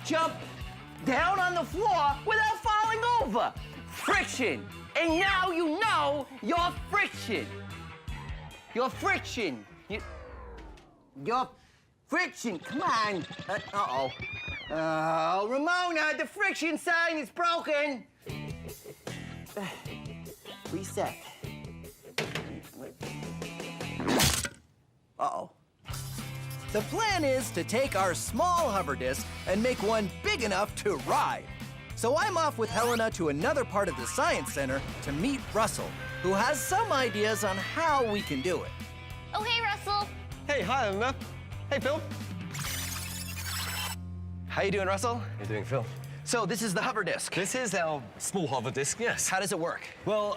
jump down on the floor without falling over? Friction. And now you know your friction. Your friction. Your friction. Come on. Uh-oh. Oh, Ramona, the friction sign is broken. Reset. Uh-oh. The plan is to take our small hover disc and make one big enough to ride. So I'm off with Helena to another part of the Science Center to meet Russell, who has some ideas on how we can do it. Oh, hey, Russell. Hey, hi, Helena. Hey, Phil. How you doing, Russell? How you doing, Phil? So this is the hover disc. This is our small hover disc, yes. How does it work? Well,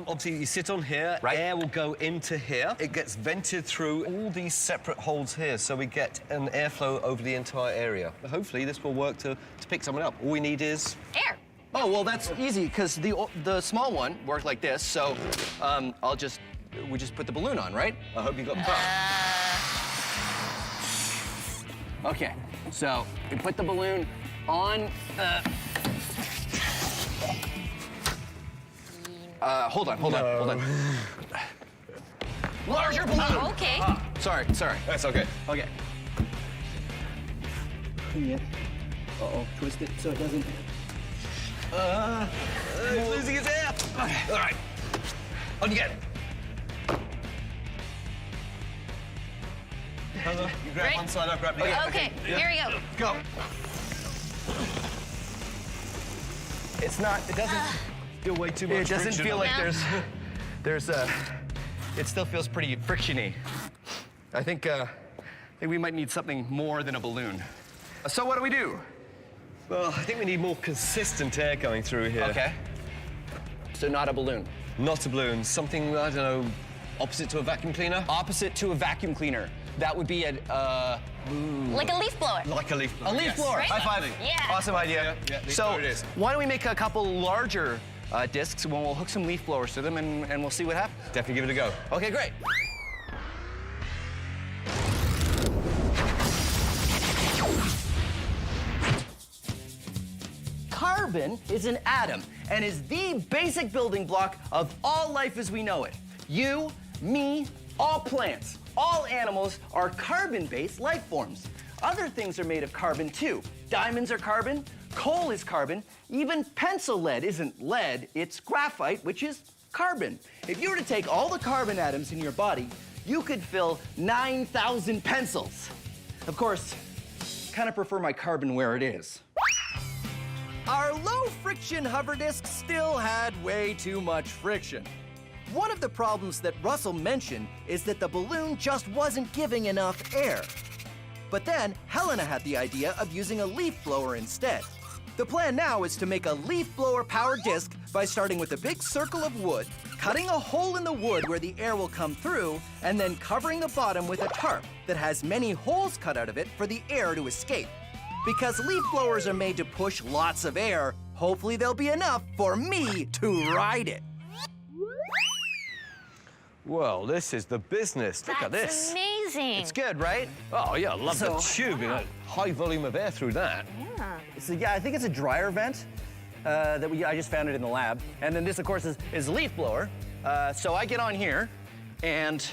obviously you sit on here, right. Air will go into here. It gets vented through all these separate holes here, so we get an airflow over the entire area. Hopefully this will work to pick someone up. All we need is... air. Oh, well, that's easy, because the small one worked like this, so we just put the balloon on, right? I hope you got the Okay, so we put the balloon on the... hold on. Larger balloon! Oh, okay. Sorry. That's okay. Okay. Yeah. Uh-oh, twist it so it doesn't... He's losing his air. Okay, all right. On you get. Helena, you grab Ready? one side, I'll grab the other. Okay, here we go. Go. It's not, it doesn't, Feel way too much it doesn't friction feel on like No. it still feels pretty frictiony. I think we might need something more than a balloon. So what do we do? Well, I think we need more consistent air going through here. Okay. So not a balloon. Not a balloon. Something, I don't know, opposite to a vacuum cleaner? Opposite to a vacuum cleaner. That would be Like a leaf blower. Like a leaf blower. a leaf yes. blower. Right? High five. Yeah. Awesome idea. Yeah, leaf so blower it is. why don't we make a couple larger discs when we'll hook some leaf blowers to them and we'll see what happens. Definitely give it a go. Okay, great. Carbon is an atom and is the basic building block of all life as we know it. You, me, all plants, all animals are carbon-based life forms. Other things are made of carbon too. Diamonds are carbon, coal is carbon, even pencil lead isn't lead, it's graphite, which is carbon. If you were to take all the carbon atoms in your body, you could fill 9,000 pencils. Of course, kind of prefer my carbon where it is. Our low-friction hover disc still had way too much friction. One of the problems that Russell mentioned is that the balloon just wasn't giving enough air. But then, Helena had the idea of using a leaf blower instead. The plan now is to make a leaf blower powered disc by starting with a big circle of wood, cutting a hole in the wood where the air will come through, and then covering the bottom with a tarp that has many holes cut out of it for the air to escape. Because leaf blowers are made to push lots of air, hopefully there'll be enough for me to ride it. Well, this is the business. Look at That's this. amazing. It's good, right? Oh, yeah, I love the So- tube. You know, high volume of air through that. Yeah. So yeah, I think it's a dryer vent I just found it in the lab. And then this, of course, is a leaf blower. So I get on here, and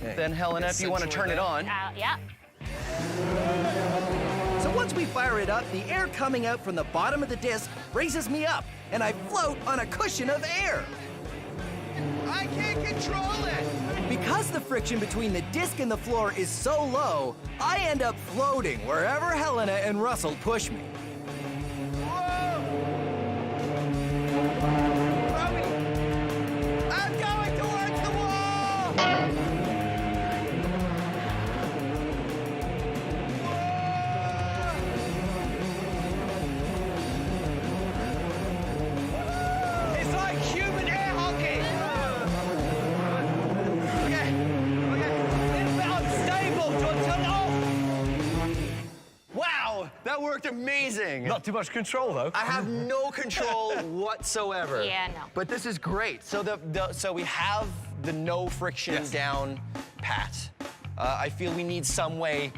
then Helena, if you want to turn it on. Yeah. So once we fire it up, the air coming out from the bottom of the disc raises me up, and I float on a cushion of air. I can't control it. Because the friction between the disc and the floor is so low, I end up floating wherever Helena and Russell push me. I'm going towards the wall. It's like human air hockey. Okay. It's unstable. Do you want to turn it off? Wow, that worked amazing. Not too much control, though. I have no control whatsoever. Yeah, no. But this is great. So so we have the no friction down pat. I feel we need some way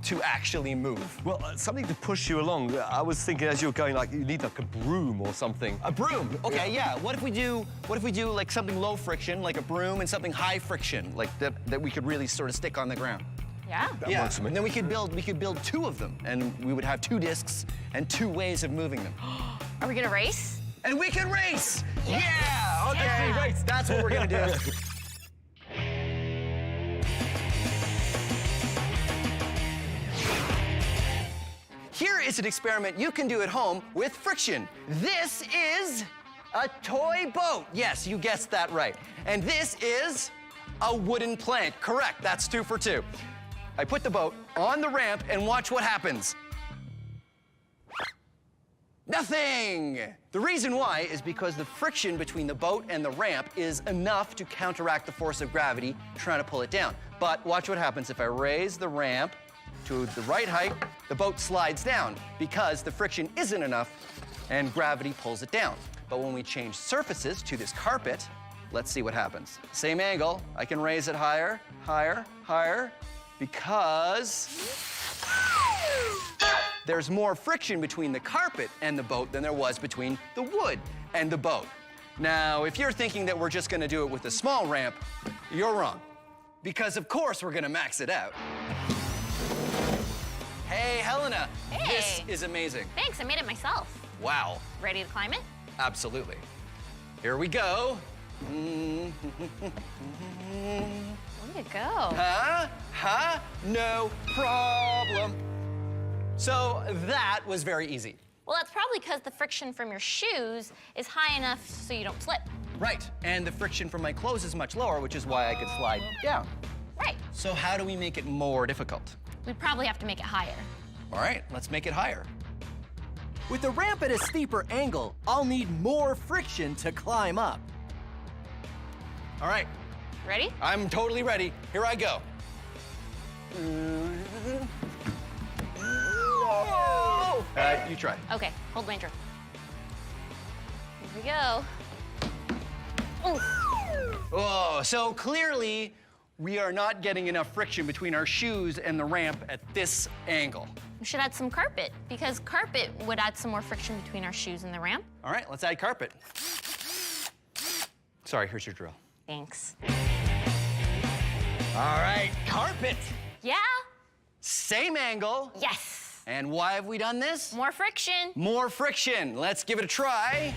to actually move. Well, something to push you along. I was thinking as you were going, like, you need like a broom or something. A broom. Okay, yeah. What if we do like something low friction, like a broom, and something high friction, like that we could really sort of stick on the ground? Yeah. Yeah. works for me. And then we could build two of them, and we would have two discs and two ways of moving them. Are we gonna race? And we can race! Yeah! Okay, Yeah. race. That's what we're gonna do. Here is an experiment you can do at home with friction. This is a toy boat. Yes, you guessed that right. And this is a wooden plank. Correct, that's 2 for 2. I put the boat on the ramp and watch what happens. Nothing! The reason why is because the friction between the boat and the ramp is enough to counteract the force of gravity trying to pull it down. But watch what happens if I raise the ramp to the right height, the boat slides down because the friction isn't enough and gravity pulls it down. But when we change surfaces to this carpet, let's see what happens. Same angle, I can raise it higher, higher, higher, because there's more friction between the carpet and the boat than there was between the wood and the boat. Now, if you're thinking that we're just gonna do it with a small ramp, you're wrong. Because of course we're gonna max it out. Hey, Helena. Hey. This is amazing. Thanks, I made it myself. Wow. Ready to climb it? Absolutely. Here we go. Way to go. Huh? No problem. So that was very easy. Well, that's probably because the friction from your shoes is high enough so you don't slip. Right, and the friction from my clothes is much lower, which is why I could slide down. Right. So how do we make it more difficult? We probably have to make it higher. All right, let's make it higher. With the ramp at a steeper angle, I'll need more friction to climb up. All right, Ready? I'm totally ready. Here I go. You try. Okay, hold my turn. Here we go. Oh, so clearly we are not getting enough friction between our shoes and the ramp at this angle. We should add some carpet, because carpet would add some more friction between our shoes and the ramp. All right, let's add carpet. Sorry, here's your drill. Thanks. All right, carpet. Yeah? Same angle. Yes. And why have we done this? More friction. More friction. Let's give it a try.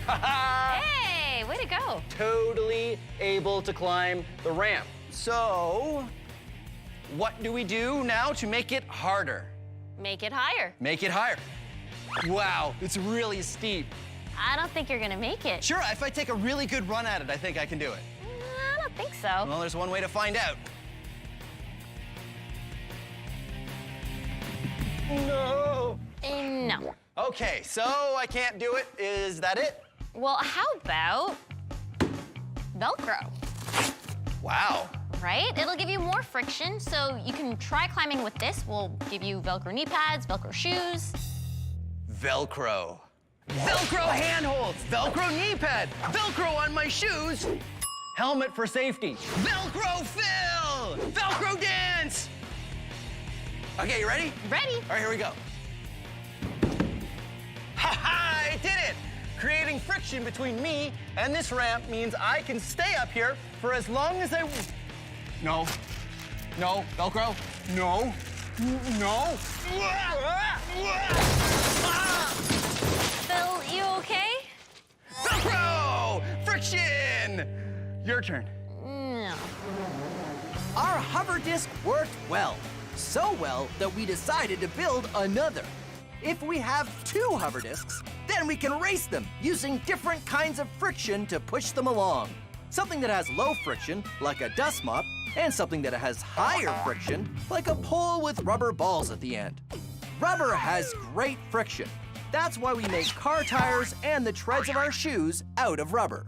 Hey, way to go. Totally able to climb the ramp. So, what do we do now to make it harder? Make it higher. Make it higher. Wow, it's really steep. I don't think you're gonna make it. Sure, if I take a really good run at it, I think I can do it. I don't think so. Well, there's one way to find out. No. No. Okay, so I can't do it. Is that it? Well, how about Velcro? Wow. Right? It'll give you more friction, so you can try climbing with this. We'll give you Velcro knee pads, Velcro shoes. Velcro. Velcro handholds, Velcro knee pad, Velcro on my shoes, helmet for safety, Velcro fill, Velcro dance. Okay, you ready? Ready. All right, here we go. Ha-ha, I did it! Creating friction between me and this ramp means I can stay up here for as long as I... No. No, Velcro. No. No. Phil, you okay? Velcro! Friction! Your turn. No. Our hover disc worked well. So well that we decided to build another. If we have two hover discs, then we can race them using different kinds of friction to push them along. Something that has low friction, like a dust mop, and something that has higher friction, like a pole with rubber balls at the end. Rubber has great friction. That's why we make car tires and the treads of our shoes out of rubber.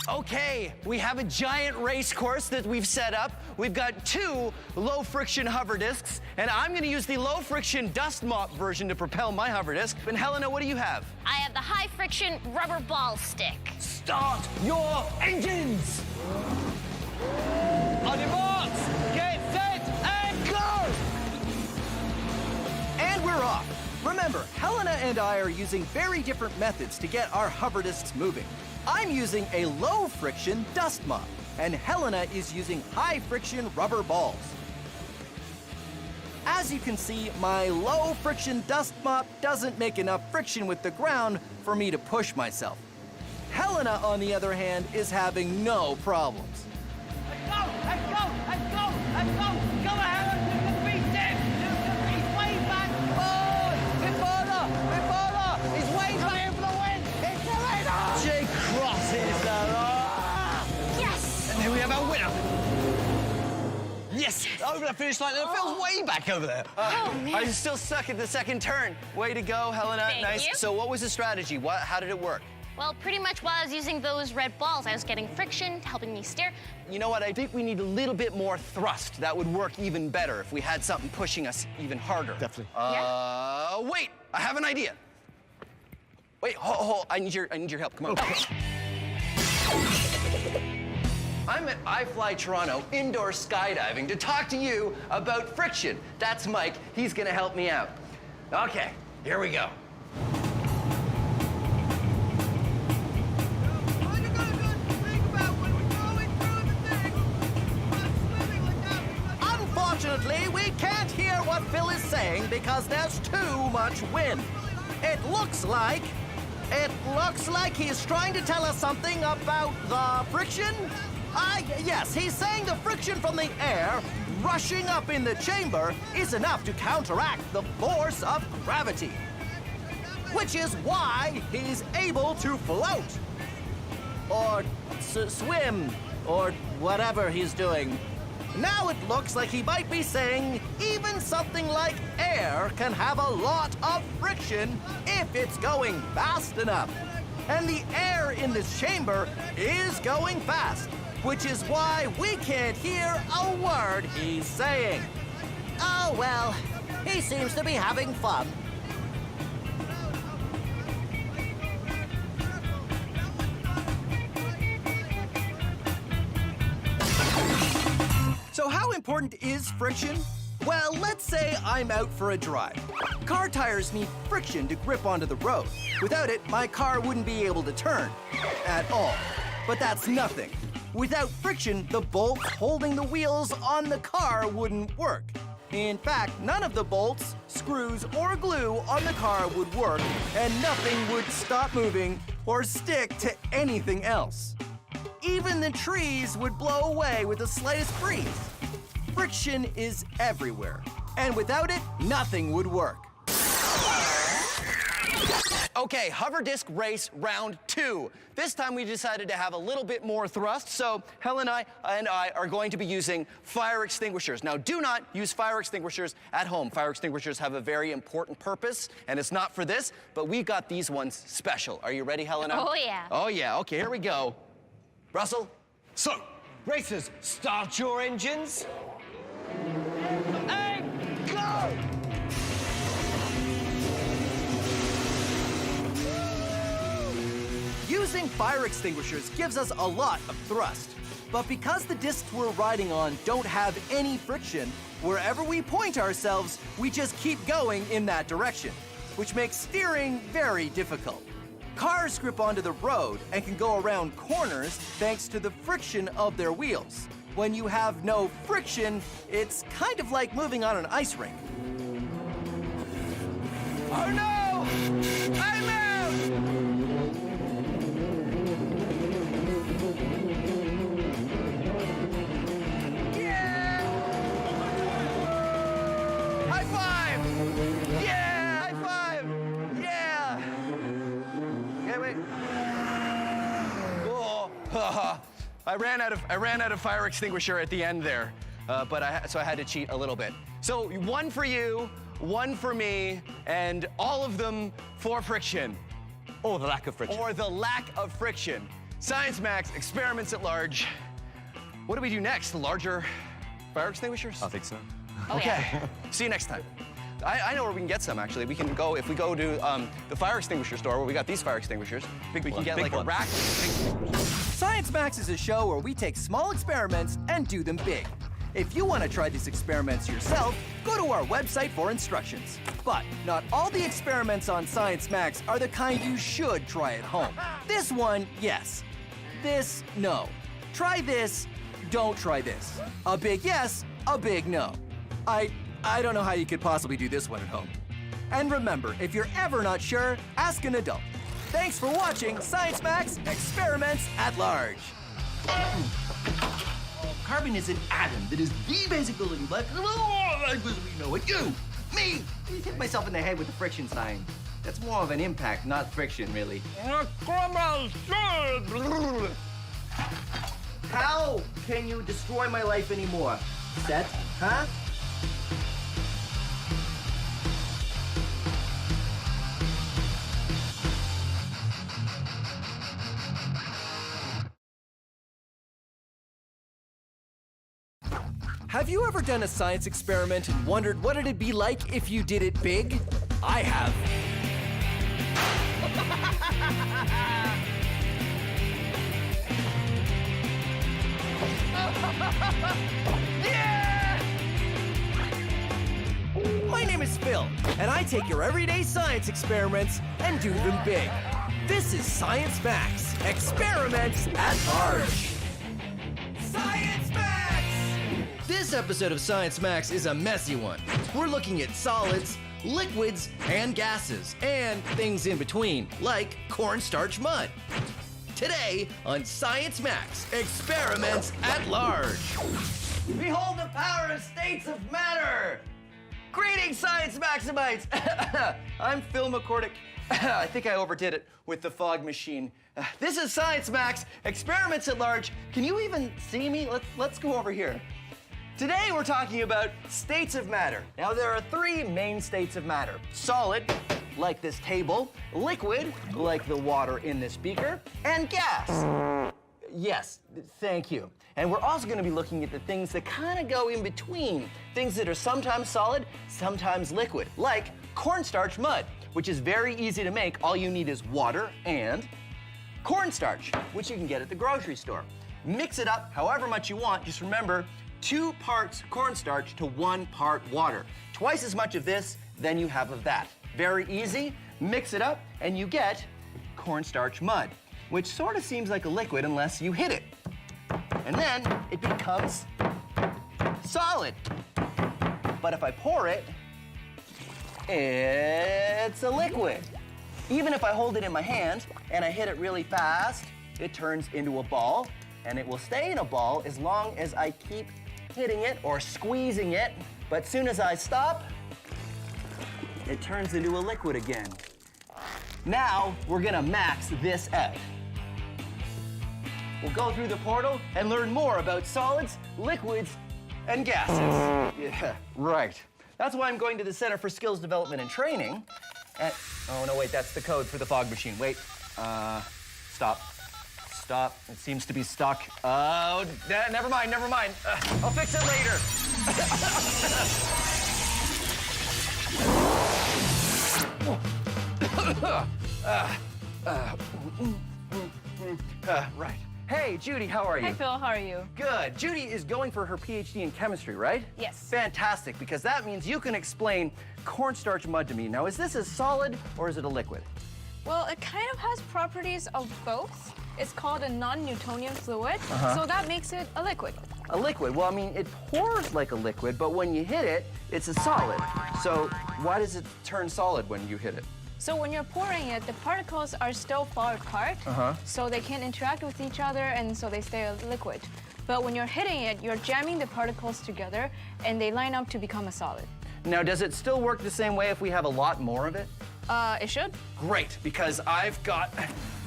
Okay, we have a giant race course that we've set up. We've got two low-friction hover discs, and I'm gonna use the low-friction dust mop version to propel my hover disc. And Helena, what do you have? I have the high-friction rubber ball stick. Start your engines! On your marks, get set, and go! And we're off. Remember, Helena and I are using very different methods to get our hover discs moving. I'm using a low-friction dust mop, and Helena is using high-friction rubber balls. As you can see, my low-friction dust mop doesn't make enough friction with the ground for me to push myself. Helena, on the other hand, is having no problems. Let's go! Let's go! Let's go! Let's go! Go ahead! You can beat him! You can beat way back! Oh! Bit further! Bit further! He's way back for the win! It's the leader! Jake crosses the line! Yes! And then we have our winner. Yes! Over the finish line. It feels way back over there. Oh, man. I'm still stuck at the second turn. Way to go, Helena. Thank Nice. you. So what was the strategy? How did it work? Well, pretty much while I was using those red balls, I was getting friction, helping me steer. You know what? I think we need a little bit more thrust. That would work even better if we had something pushing us even harder. Definitely. Wait. I have an idea. Wait, hold. I need your help. Come on. Okay. I'm at iFly Toronto indoor skydiving to talk to you about friction. That's Mike. He's gonna help me out. Okay, here we go. Unfortunately, we can't hear what Phil is saying because there's too much wind. It looks like It looks like he's trying to tell us something about the friction. Yes, he's saying the friction from the air rushing up in the chamber is enough to counteract the force of gravity, which is why he's able to float, or swim, or whatever he's doing. Now it looks like he might be saying even something like air can have a lot of friction if it's going fast enough. And the air in this chamber is going fast, which is why we can't hear a word he's saying. Oh, well, he seems to be having fun. So how important is friction? Well, let's say I'm out for a drive. Car tires need friction to grip onto the road. Without it, my car wouldn't be able to turn at all. But that's nothing. Without friction, the bolts holding the wheels on the car wouldn't work. In fact, none of the bolts, screws, or glue on the car would work, and nothing would stop moving or stick to anything else. Even the trees would blow away with the slightest breeze. Friction is everywhere, and without it, nothing would work. Okay, hover disc race round 2. This time we decided to have a little bit more thrust, so Helen and I are going to be using fire extinguishers. Now, do not use fire extinguishers at home. Fire extinguishers have a very important purpose, and it's not for this, but we've got these ones special. Are you ready, Helena? Oh, yeah. Oh, yeah. Okay, here we go. Russell? So, racers, start your engines. And go! Using fire extinguishers gives us a lot of thrust. But because the discs we're riding on don't have any friction, wherever we point ourselves, we just keep going in that direction, which makes steering very difficult. Cars grip onto the road and can go around corners thanks to the friction of their wheels. When you have no friction, it's kind of like moving on an ice rink. Oh no! I'm out! Yeah! High five! Yeah! High five! Yeah! Okay, wait. Oh, I ran out of fire extinguisher at the end there, so I had to cheat a little bit. So 1 for you, 1 for me, and all of them for friction. Or the lack of friction. Or the lack of friction. Science Max, experiments at large. What do we do next? Larger fire extinguishers? I think so. Okay. See you next time. I know where we can get some, actually. We can go, if we go to the fire extinguisher store where we got these fire extinguishers, we can get like a rack of extinguishers. Science Max is a show where we take small experiments and do them big. If you want to try these experiments yourself, go to our website for instructions. But not all the experiments on Science Max are the kind you should try at home. This one, yes. This, no. Try this, don't try this. A big yes, a big no. I don't know how you could possibly do this one at home. And remember, if you're ever not sure, ask an adult. Thanks for watching Science Max Experiments at Large. Carbon is an atom that is the basic building block of all life as we know it. You, me, I hit myself in the head with the friction sign. That's more of an impact, not friction, really. How can you destroy my life anymore? Set, huh? Have you ever done a science experiment and wondered what it'd be like if you did it big? I have. Yeah! My name is Phil, and I take your everyday science experiments and do them big. This is Science Max, Experiments at Large. Science Max! This This episode of Science Max is a messy one. We're looking at solids, liquids, and gases, and things in between, like cornstarch mud. Today on Science Max, experiments at large. Behold the power of states of matter! Greetings, Science Maximites! I'm Phil McCordick. I think I overdid it with the fog machine. This is Science Max, experiments at large. Can you even see me? Let's go over here. Today we're talking about states of matter. Now there are three main states of matter. Solid, like this table, liquid, like the water in this beaker, and gas. Yes, thank you. And we're also going to be looking at the things that kind of go in between. Things that are sometimes solid, sometimes liquid, like cornstarch mud, which is very easy to make. All you need is water and cornstarch, which you can get at the grocery store. Mix it up however much you want. Just remember, 2 parts cornstarch to 1 part water. Twice as much of this than you have of that. Very easy. Mix it up and you get cornstarch mud, which sort of seems like a liquid unless you hit it. And then it becomes solid. But if I pour it, it's a liquid. Even if I hold it in my hand and I hit it really fast, it turns into a ball, and it will stay in a ball as long as I keep hitting it or squeezing it. But soon as I stop, it turns into a liquid again. Now we're gonna max this out. We'll go through the portal and learn more about solids, liquids, and gases. Yeah, right. That's why I'm going to the Center for Skills Development and Training. Oh, no, wait, that's the code for the fog machine. Wait, stop. Stop, it seems to be stuck. Oh, never mind. I'll fix it later. Right. Hey, Judy, how are you? Hi, Phil, how are you? Good. Judy is going for her PhD in chemistry, right? Yes. Fantastic, because that means you can explain cornstarch mud to me. Now, is this a solid or is it a liquid? Well, it kind of has properties of both. It's called a non-Newtonian fluid, so that makes it a liquid. A liquid? Well, I mean, it pours like a liquid, but when you hit it, it's a solid. So why does it turn solid when you hit it? So when you're pouring it, the particles are still far apart, so they can't interact with each other, and so they stay a liquid. But when you're hitting it, you're jamming the particles together, and they line up to become a solid. Now, does it still work the same way if we have a lot more of it? It should. Great, because I've got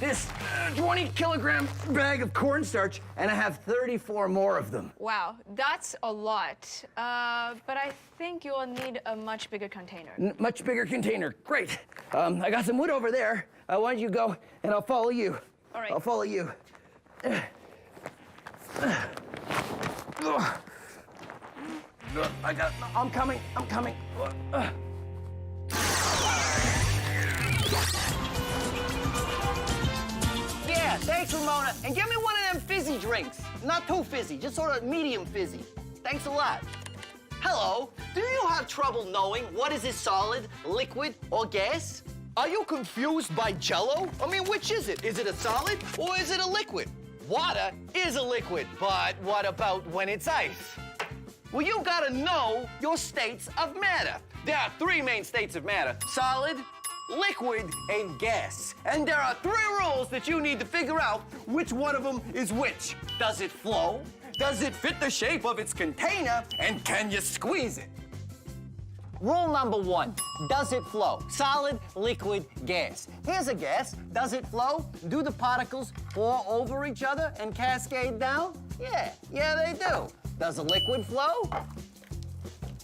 this 20-kilogram bag of cornstarch, and I have 34 more of them. Wow, that's a lot. But I think you'll need a much bigger container. Much bigger container, great. I got some wood over there. Why don't you go, and I'll follow you. All right. I'll follow you. I'm coming. Yeah, thanks, Ramona. And give me one of them fizzy drinks. Not too fizzy, just sort of medium fizzy. Thanks a lot. Hello, do you have trouble knowing what is a solid, liquid, or gas? Are you confused by Jell-O? I mean, which is it? Is it a solid or is it a liquid? Water is a liquid, but what about when it's ice? Well, you gotta know your states of matter. There are 3 main states of matter: solid, liquid, and gas. And there are 3 rules that you need to figure out which one of them is which. Does it flow? Does it fit the shape of its container? And can you squeeze it? Rule number 1, does it flow? Solid, liquid, gas. Here's a gas. Does it flow? Do the particles pour over each other and cascade down? Yeah, they do. Does a liquid flow?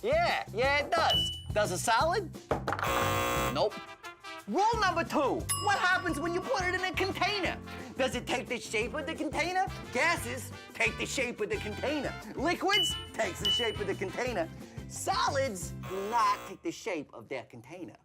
Yeah, it does. Does a solid? Nope. Rule number 2, what happens when you put it in a container? Does it take the shape of the container? Gases take the shape of the container. Liquids takes the shape of the container. Solids do not take the shape of their container.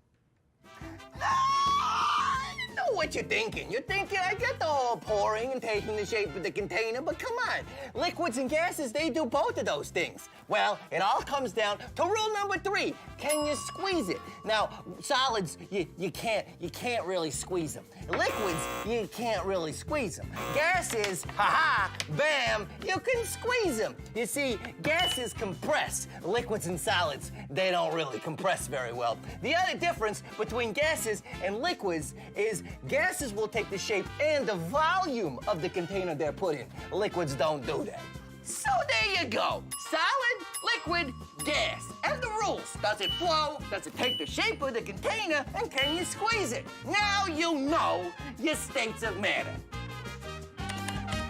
know what you're thinking. You're thinking, I get the whole pouring and taking the shape of the container, but come on. Liquids and gases, they do both of those things. Well, it all comes down to rule number 3. Can you squeeze it? Now, solids, you can't really squeeze them. Liquids, you can't really squeeze them. Gases, ha-ha, bam, you can squeeze them. You see, gases compress. Liquids and solids, they don't really compress very well. The other difference between gases and liquids is gases will take the shape and the volume of the container they're put in. Liquids don't do that. So there you go. Solid, liquid, gas. And the rules. Does it flow? Does it take the shape of the container? And can you squeeze it? Now you know your states of matter.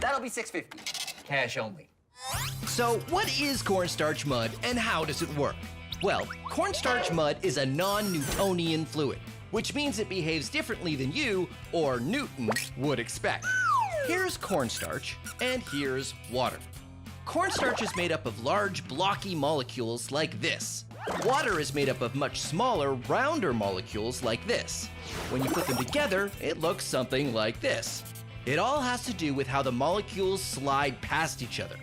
That'll be $6.50. Cash only. So what is cornstarch mud and how does it work? Well, cornstarch mud is a non-Newtonian fluid, which means it behaves differently than you, or Newton, would expect. Here's cornstarch, and here's water. Cornstarch is made up of large, blocky molecules like this. Water is made up of much smaller, rounder molecules like this. When you put them together, it looks something like this. It all has to do with how the molecules slide past each other.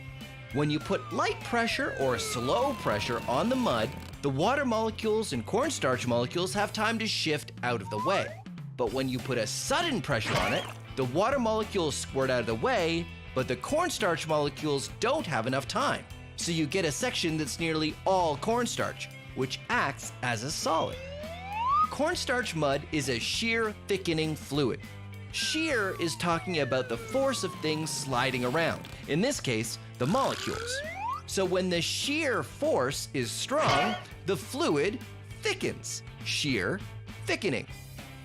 When you put light pressure or slow pressure on the mud, the water molecules and cornstarch molecules have time to shift out of the way. But when you put a sudden pressure on it, the water molecules squirt out of the way, but the cornstarch molecules don't have enough time. So you get a section that's nearly all cornstarch, which acts as a solid. Cornstarch mud is a shear thickening fluid. Shear is talking about the force of things sliding around, in this case, the molecules. So when the shear force is strong, the fluid thickens, shear thickening.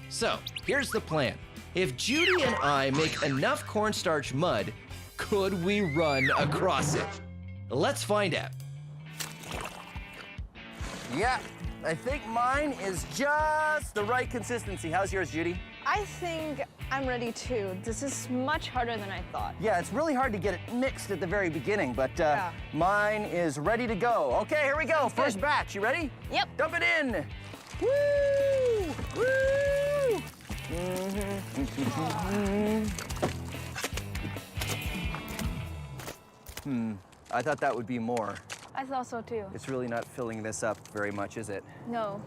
So here's the plan. If Judy and I make enough cornstarch mud, could we run across it? Let's find out. Yeah, I think mine is just the right consistency. How's yours, Judy? I think I'm ready too. This is much harder than I thought. Yeah, it's really hard to get it mixed at the very beginning, but mine is ready to go. Okay, here we go. First batch. You ready? Yep. Dump it in. Woo! Woo! I thought that would be more. I thought so too. It's really not filling this up very much, is it? No.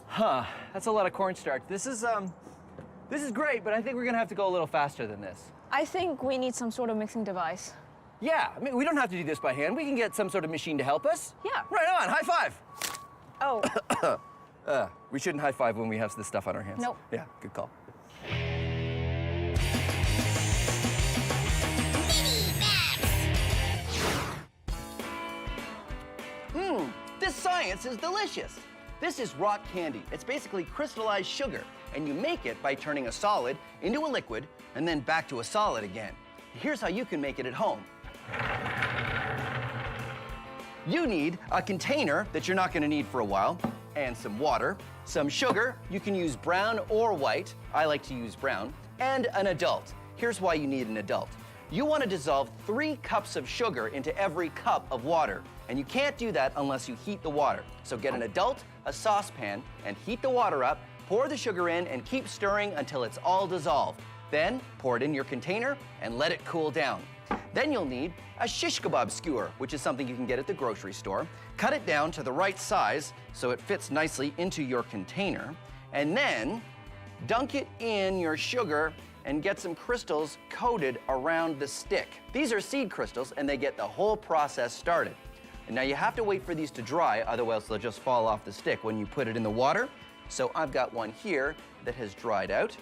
Huh, that's a lot of cornstarch. This is great, but I think we're gonna have to go a little faster than this. I think we need some sort of mixing device. Yeah, I mean, we don't have to do this by hand. We can get some sort of machine to help us. Yeah. Right on, high five. Oh. We shouldn't high five when we have this stuff on our hands. Nope. Yeah, good call. This science is delicious. This is rock candy. It's basically crystallized sugar, and you make it by turning a solid into a liquid and then back to a solid again. Here's how you can make it at home. You need a container that you're not gonna need for a while, and some water, some sugar, you can use brown or white, I like to use brown, and an adult. Here's why you need an adult. You want to dissolve 3 cups of sugar into every cup of water, and you can't do that unless you heat the water. So get an adult, a saucepan, and heat the water up, pour the sugar in, and keep stirring until it's all dissolved. Then pour it in your container and let it cool down. Then you'll need a shish kebab skewer, which is something you can get at the grocery store. Cut it down to the right size so it fits nicely into your container, and then dunk it in your sugar and get some crystals coated around the stick. These are seed crystals, and they get the whole process started. And now you have to wait for these to dry, otherwise they'll just fall off the stick when you put it in the water. So I've got one here that has dried out.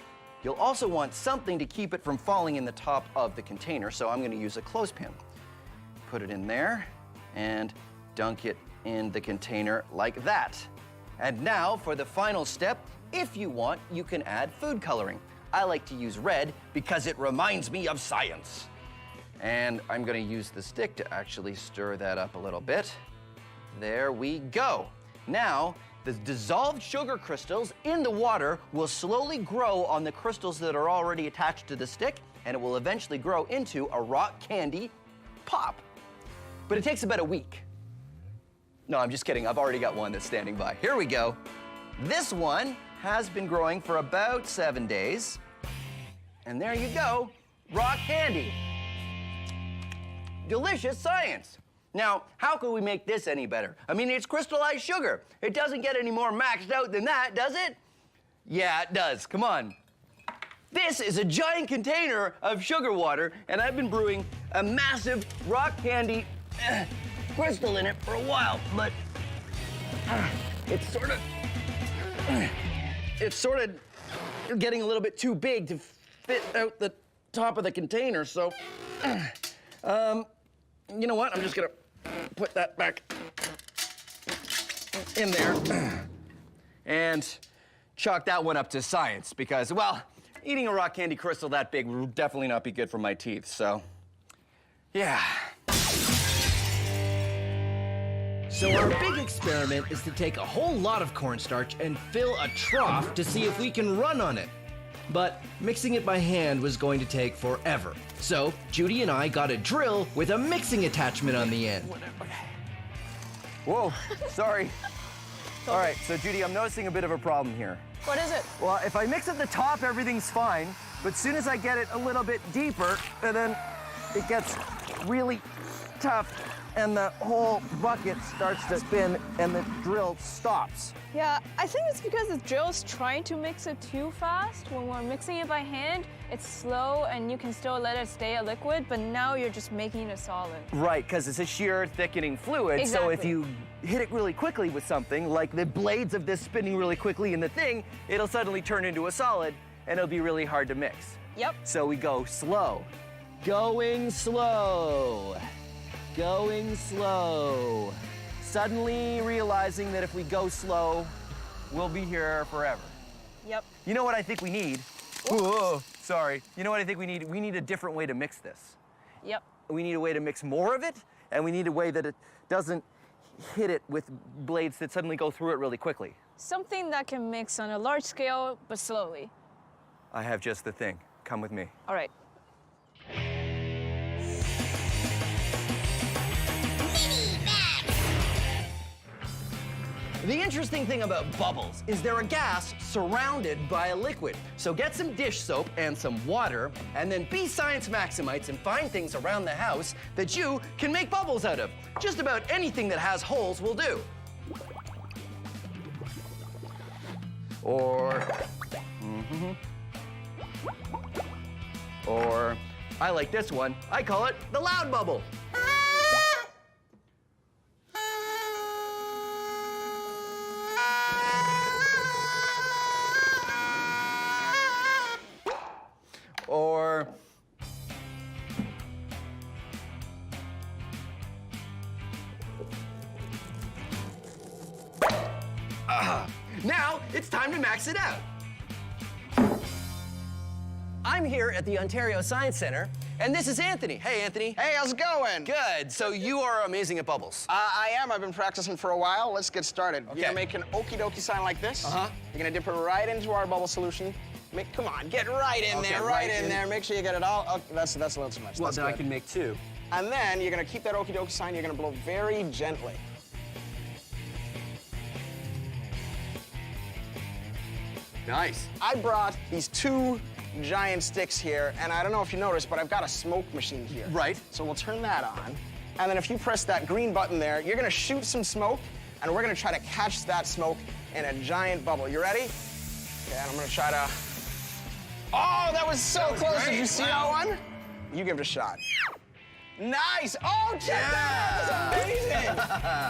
You'll also want something to keep it from falling in the top of the container, so I'm gonna use a clothespin. Put it in there and dunk it in the container like that. And now for the final step, if you want, you can add food coloring. I like to use red because it reminds me of science. And I'm gonna use the stick to actually stir that up a little bit. There we go. Now, the dissolved sugar crystals in the water will slowly grow on the crystals that are already attached to the stick, and it will eventually grow into a rock candy pop. But it takes about a week. No, I'm just kidding. I've already got one that's standing by. Here we go. This one has been growing for about 7 days. And there you go, rock candy. Delicious science. Now, how can we make this any better? I mean, it's crystallized sugar. It doesn't get any more maxed out than that, does it? Yeah, it does. Come on. This is a giant container of sugar water, and I've been brewing a massive rock candy crystal in it for a while, but it's sort of getting a little bit too big to fit out the top of the container, so you know what? I'm just gonna put that back in there and chalk that one up to science because, well, eating a rock candy crystal that big will definitely not be good for my teeth, so yeah. So our big experiment is to take a whole lot of cornstarch and fill a trough to see if we can run on it. But mixing it by hand was going to take forever. So Judy and I got a drill with a mixing attachment on the end. Whoa, sorry. All right, so Judy, I'm noticing a bit of a problem here. What is it? Well, if I mix at the top, everything's fine. But as soon as I get it a little bit deeper, and then it gets really tough, and the whole bucket starts to spin, and the drill stops. Yeah, I think it's because the drill's trying to mix it too fast. When we're mixing it by hand, it's slow and you can still let it stay a liquid, but now you're just making it a solid. Right, because it's a sheer thickening fluid. Exactly. So if you hit it really quickly with something, like the blades of this spinning really quickly in the thing, it'll suddenly turn into a solid, and it'll be really hard to mix. Yep. So we go slow. Going slow. Going slow. Suddenly realizing that if we go slow, we'll be here forever. Yep. You know what I think we need? Whoa, sorry. You know what I think we need? We need a different way to mix this. Yep. We need a way to mix more of it, and we need a way that it doesn't hit it with blades that suddenly go through it really quickly. Something that can mix on a large scale, but slowly. I have just the thing. Come with me. All right. The interesting thing about bubbles is they're a gas surrounded by a liquid. So get some dish soap and some water, and then be science maximites and find things around the house that you can make bubbles out of. Just about anything that has holes will do. Or I like this one. I call it the loud bubble. Or now it's time to max it out. I'm here at the Ontario Science Centre, and this is Anthony. Hey, Anthony. Hey, how's it going? Good. So you are amazing at bubbles. I am. I've been practicing for a while. Let's get started. Okay. You're gonna make an okie dokie sign like this. Uh-huh. You're gonna dip it right into our bubble solution. Come on, get right in Okay, there, right in there. Make sure you get it all. Oh, that's a little too much. Well, That's then I good. can make two. And then you're gonna keep that okie dokie sign. You're gonna blow very gently. Nice. I brought these two giant sticks here, and I don't know if you noticed, but I've got a smoke machine here. Right. So we'll turn that on, and then if you press that green button there, you're gonna shoot some smoke, and we're gonna try to catch that smoke in a giant bubble. You ready? Okay, and I'm gonna try to... Oh, that was so close. great. Did you see that one? You give it a shot. Nice! Oh, check that out! That was amazing!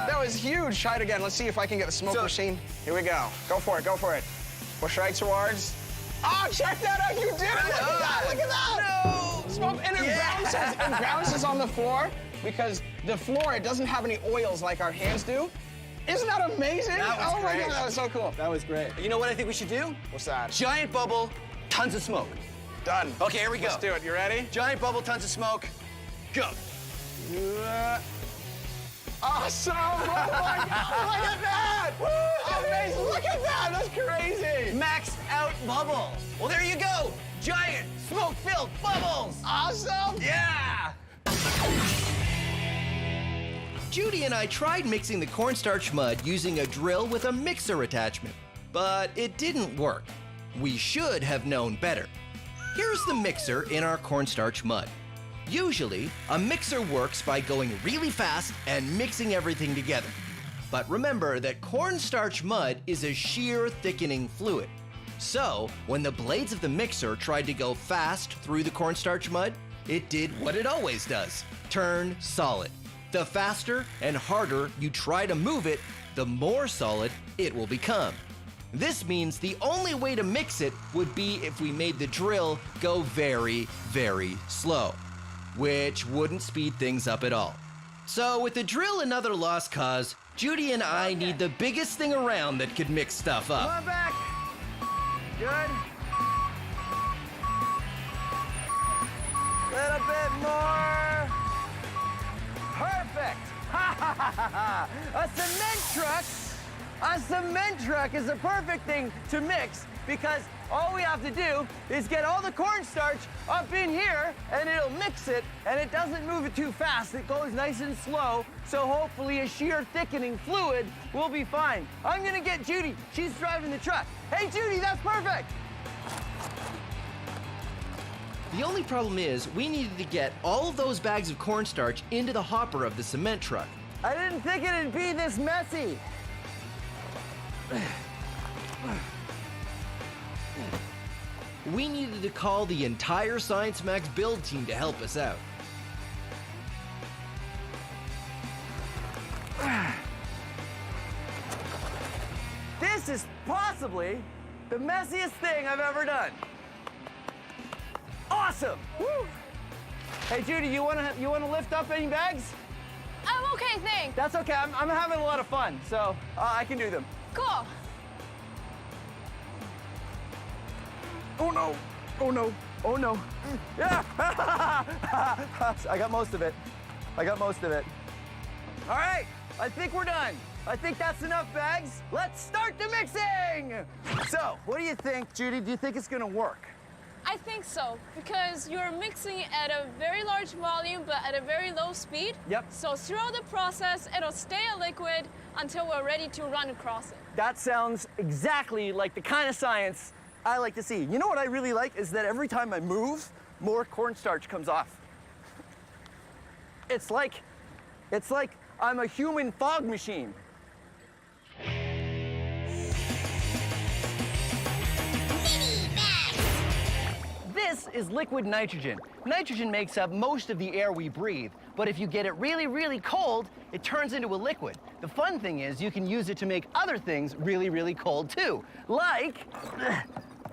That was huge. Try it again. Let's see if I can get the smoke machine. Here we go. Go for it, go for it. Push right towards. Oh, check that out! You did it! Look at that! Look at that! No! Smoke, and it bounces on the floor because the floor, it doesn't have any oils like our hands do. Isn't that amazing? That was oh my great. God, that was so cool. That was great. You know what I think we should do? What's that? Giant bubble, tons of smoke. Done. Okay, here we go. Let's do it. You ready? Giant bubble, tons of smoke. Go. Awesome! Oh my God! Look at that! Amazing! Look at that! That's crazy! Max out bubble. Well, there you go. Giant smoke-filled bubbles. Awesome! Yeah. Judy and I tried mixing the cornstarch mud using a drill with a mixer attachment. but it didn't work. We should have known better. Here's the mixer in our cornstarch mud. Usually, a mixer works by going really fast and mixing everything together. But remember that cornstarch mud is a shear thickening fluid. So, when the blades of the mixer tried to go fast through the cornstarch mud, it did what it always does, turn solid. The faster and harder you try to move it, the more solid it will become. This means the only way to mix it would be if we made the drill go very, very slow, which wouldn't speed things up at all. So with the drill another lost cause, Judy and I need the biggest thing around that could mix stuff up. Come on back. Good. Little bit more. Perfect. A cement truck is the perfect thing to mix because all we have to do is get all the cornstarch up in here and it'll mix it and it doesn't move it too fast. It goes nice and slow, so hopefully a shear thickening fluid will be fine. I'm gonna get Judy. She's driving the truck. Hey, Judy, that's perfect. The only problem is we needed to get all of those bags of cornstarch into the hopper of the cement truck. I didn't think it'd be this messy. We needed to call the entire Science Max build team to help us out. This is possibly the messiest thing I've ever done. Awesome! Woo. Hey, Judy, you wanna lift up any bags? I'm okay, thanks. That's okay. I'm having a lot of fun, so I can do them. Cool. Oh no! Oh no! Oh no! Yeah! I got most of it. All right, I think we're done. I think that's enough bags. Let's start the mixing! So, what do you think, Judy? Do you think it's gonna work? I think so, because you're mixing at a very large volume, but at a very low speed. Yep. So throughout the process, it'll stay a liquid until we're ready to run across it. That sounds exactly like the kind of science I like to see. You know what I really like is that every time I move, more cornstarch comes off. It's like I'm a human fog machine. This is liquid nitrogen. Nitrogen makes up most of the air we breathe, but if you get it really, really cold, it turns into a liquid. The fun thing is you can use it to make other things really, really cold too, like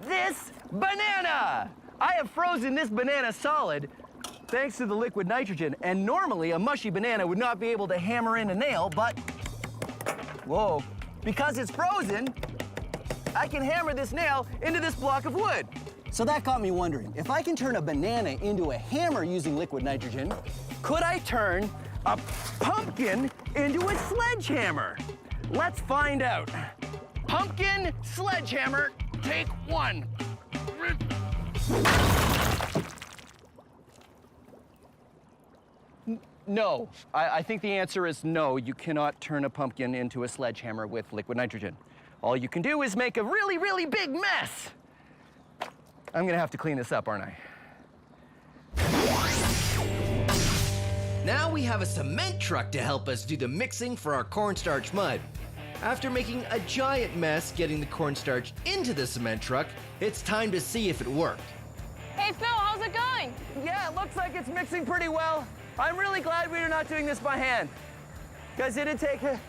this banana. I have frozen this banana solid thanks to the liquid nitrogen, and normally a mushy banana would not be able to hammer in a nail, but whoa, because it's frozen, I can hammer this nail into this block of wood. So that got me wondering, if I can turn a banana into a hammer using liquid nitrogen, could I turn a pumpkin into a sledgehammer? Let's find out. Pumpkin sledgehammer, take one. No, I think the answer is no. You cannot turn a pumpkin into a sledgehammer with liquid nitrogen. All you can do is make a really, really big mess. I'm gonna have to clean this up, aren't I? Now we have a cement truck to help us do the mixing for our cornstarch mud. After making a giant mess getting the cornstarch into the cement truck, it's time to see if it worked. Hey, Phil, how's it going? Yeah, it looks like it's mixing pretty well. I'm really glad we're not doing this by hand, because it'd take a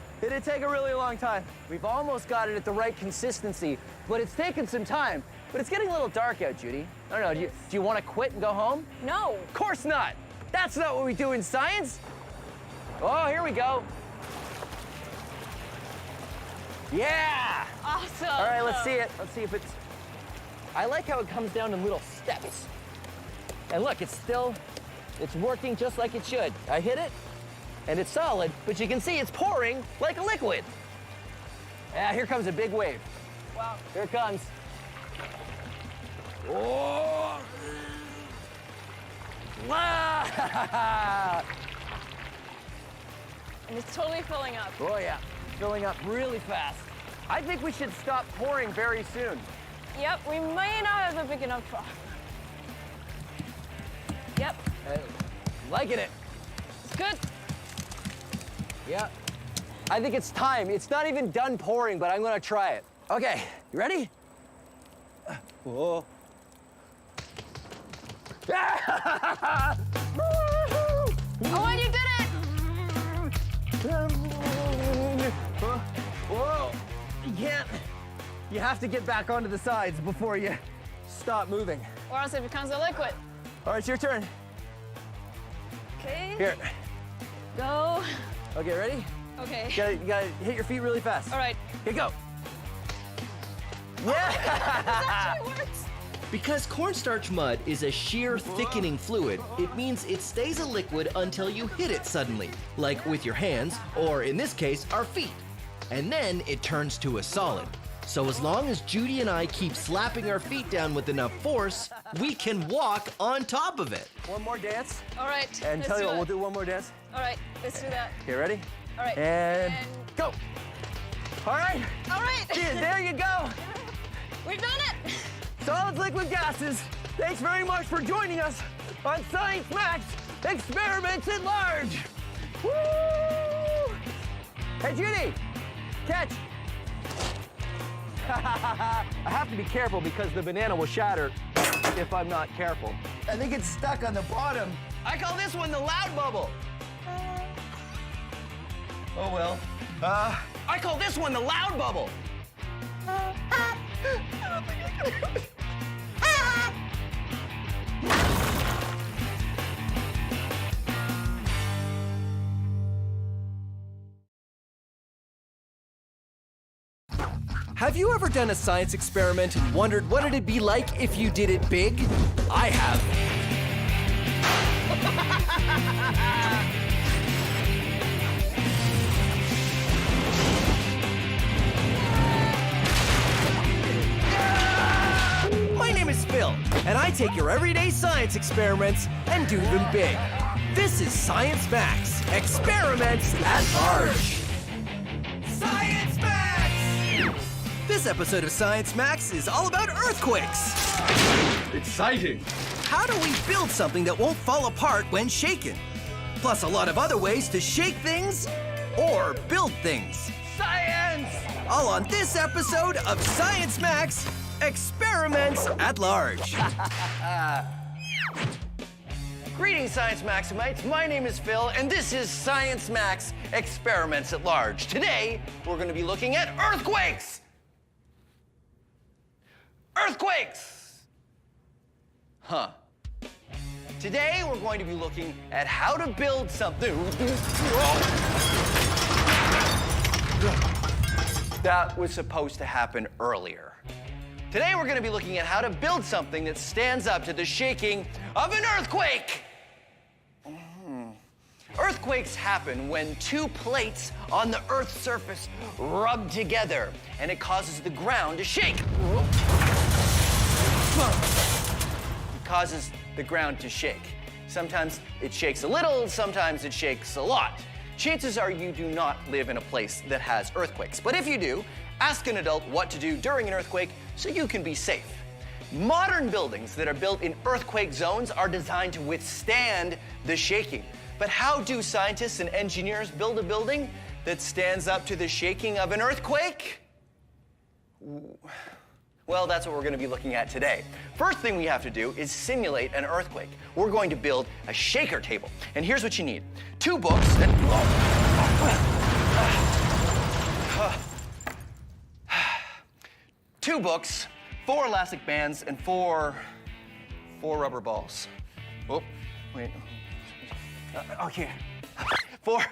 really long time. We've almost got it at the right consistency, but it's taken some time. But it's getting a little dark out, Judy. I don't know, do you want to quit and go home? No. Of course not. That's not what we do in science. Oh, here we go. Yeah! Awesome. All right, let's see it. Let's see if it's... I like how it comes down in little steps. And look, it's working just like it should. I hit it, and it's solid, but you can see it's pouring like a liquid. Yeah, here comes a big wave. Wow. Here it comes. Oh! And it's totally filling up. Oh yeah, filling up really fast. I think we should stop pouring very soon. Yep, we may not have a big enough trough. Yep. Liking it. It's good. Yeah. I think it's time. It's not even done pouring, but I'm gonna try it. Okay, you ready? Whoa. Oh, and you did it! Whoa. You can't. You have to get back onto the sides before you stop moving. Or else it becomes a liquid. All right, it's your turn. Okay. Here. Go. Okay, ready? Okay. You gotta hit your feet really fast. All right. Here, go. This actually works. Because cornstarch mud is a sheer thickening fluid, it means it stays a liquid until you hit it suddenly, like with your hands, or in this case, our feet. And then it turns to a solid. So as long as Judy and I keep slapping our feet down with enough force, we can walk on top of it. One more dance. All right. And let's tell you do what, it. we'll do one more dance. All right, let's do that. Okay, ready? All right. And go. All right. All right. Yeah, there you go. We've done it. Solids, liquid, gases. Thanks very much for joining us on Science Max Experiments at Large. Woo! Hey, Judy, catch. I have to be careful because the banana will shatter if I'm not careful. I think it's stuck on the bottom. I call this one the loud bubble. Oh, well. I call this one the loud bubble. I don't think I can do it. Have you ever done a science experiment and wondered what it'd be like if you did it big? I have. My name is Phil, and I take your everyday science experiments and do them big. This is Science Max, Experiments at Large. Science Max! This episode of Science Max is all about earthquakes. Exciting. How do we build something that won't fall apart when shaken? Plus a lot of other ways to shake things or build things. Science! All on this episode of Science Max, Experiments at Large. Greetings, Science Maximites. My name is Phil, and this is Science Max Experiments at Large. Today, we're going to be looking at earthquakes. Earthquakes! Huh. Today, we're going to be looking at how to build something. That was supposed to happen earlier. Today, we're going to be looking at how to build something that stands up to the shaking of an earthquake. Earthquakes happen when two plates on the Earth's surface rub together, and it causes the ground to shake. It causes the ground to shake. Sometimes it shakes a little, sometimes it shakes a lot. Chances are you do not live in a place that has earthquakes. But if you do, ask an adult what to do during an earthquake so you can be safe. Modern buildings that are built in earthquake zones are designed to withstand the shaking. But how do scientists and engineers build a building that stands up to the shaking of an earthquake? Well, that's what we're going to be looking at today. First thing we have to do is simulate an earthquake. We're going to build a shaker table. And here's what you need. 2 books and... Two books, 4 elastic bands, and 4 rubber balls. Oh, wait. Okay. 4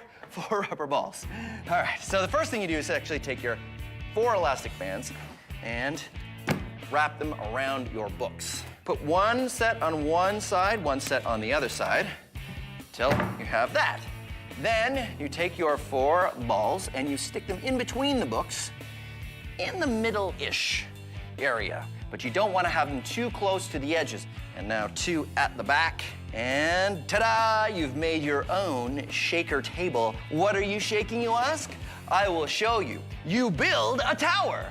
rubber balls. All right, so the first thing you do is actually take your 4 elastic bands and wrap them around your books. Put one set on one side, one set on the other side, till you have that. Then you take your 4 balls and you stick them in between the books in the middle-ish area. But you don't want to have them too close to the edges. And now 2 at the back. And ta-da! You've made your own shaker table. What are you shaking, you ask? I will show you. You build a tower,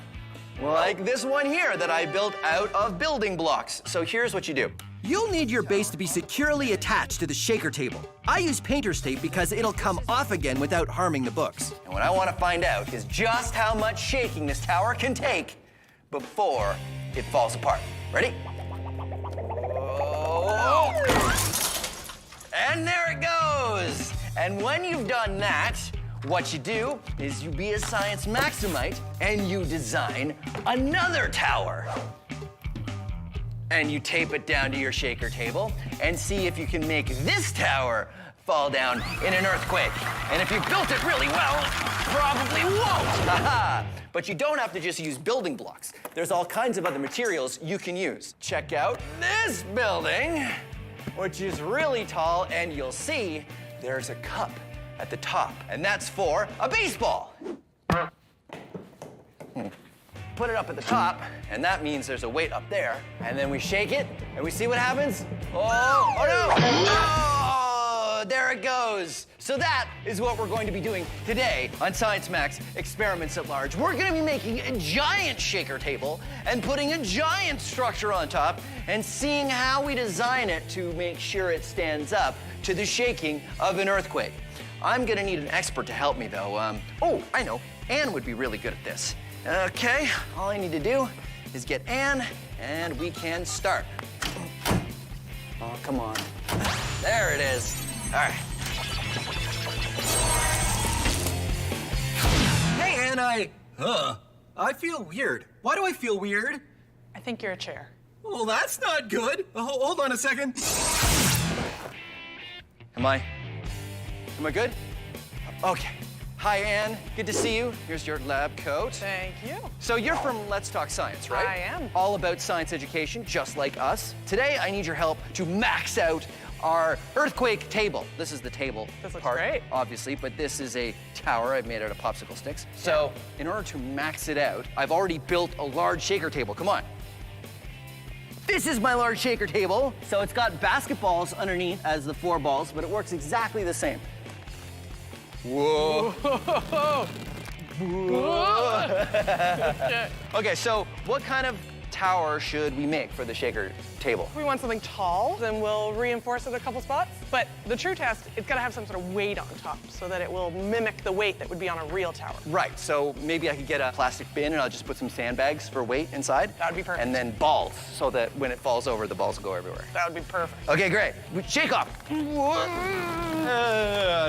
like this one here that I built out of building blocks. So here's what you do. You'll need your base to be securely attached to the shaker table. I use painter's tape because it'll come off again without harming the books. And what I want to find out is just how much shaking this tower can take before it falls apart. Ready? Oh. And there it goes. And when you've done that, what you do is you be a science maximite and you design another tower. And you tape it down to your shaker table and see if you can make this tower fall down in an earthquake. And if you built it really well, probably won't. But you don't have to just use building blocks. There's all kinds of other materials you can use. Check out this building, which is really tall, and you'll see there's a cup at the top, and that's for a baseball. Put it up at the top, and that means there's a weight up there. And then we shake it, and we see what happens. Oh no! Oh, there it goes. So that is what we're going to be doing today on Science Max Experiments at Large. We're going to be making a giant shaker table and putting a giant structure on top and seeing how we design it to make sure it stands up to the shaking of an earthquake. I'm going to need an expert to help me, though. Oh, I know. Anne would be really good at this. Okay, all I need to do is get Anne, and we can start. Oh, come on. There it is. All right. Hey, Anne, I feel weird. Why do I feel weird? I think you're a chair. Well, that's not good. Hold on a second. Am I good? Okay. Hi, Anne. Good to see you. Here's your lab coat. Thank you. So you're from Let's Talk Science, right? I am. All about science education, just like us. Today, I need your help to max out our earthquake table. This is the table This looks part, great. obviously, but this is a tower I've made out of popsicle sticks. So in order to max it out, I've already built a large shaker table. Come on. This is my large shaker table. So it's got basketballs underneath as the 4 balls, but it works exactly the same. Whoa. Okay, so what kind of tower should we make for the shaker table? If we want something tall, then we'll reinforce it a couple spots. But the true test, it's got to have some sort of weight on top so that it will mimic the weight that would be on a real tower. Right, so maybe I could get a plastic bin and I'll just put some sandbags for weight inside. That would be perfect. And then balls, so that when it falls over, the balls will go everywhere. That would be perfect. Okay, great. Shake off. I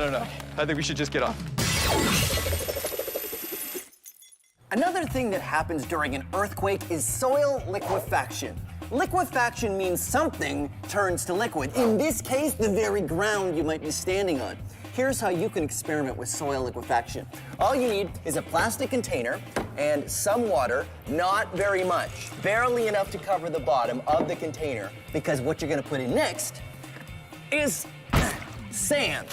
don't know. I think we should just get off. Another thing that happens during an earthquake is soil liquefaction. Liquefaction means something turns to liquid. In this case, the very ground you might be standing on. Here's how you can experiment with soil liquefaction. All you need is a plastic container and some water, not very much, barely enough to cover the bottom of the container, because what you're gonna put in next is sand.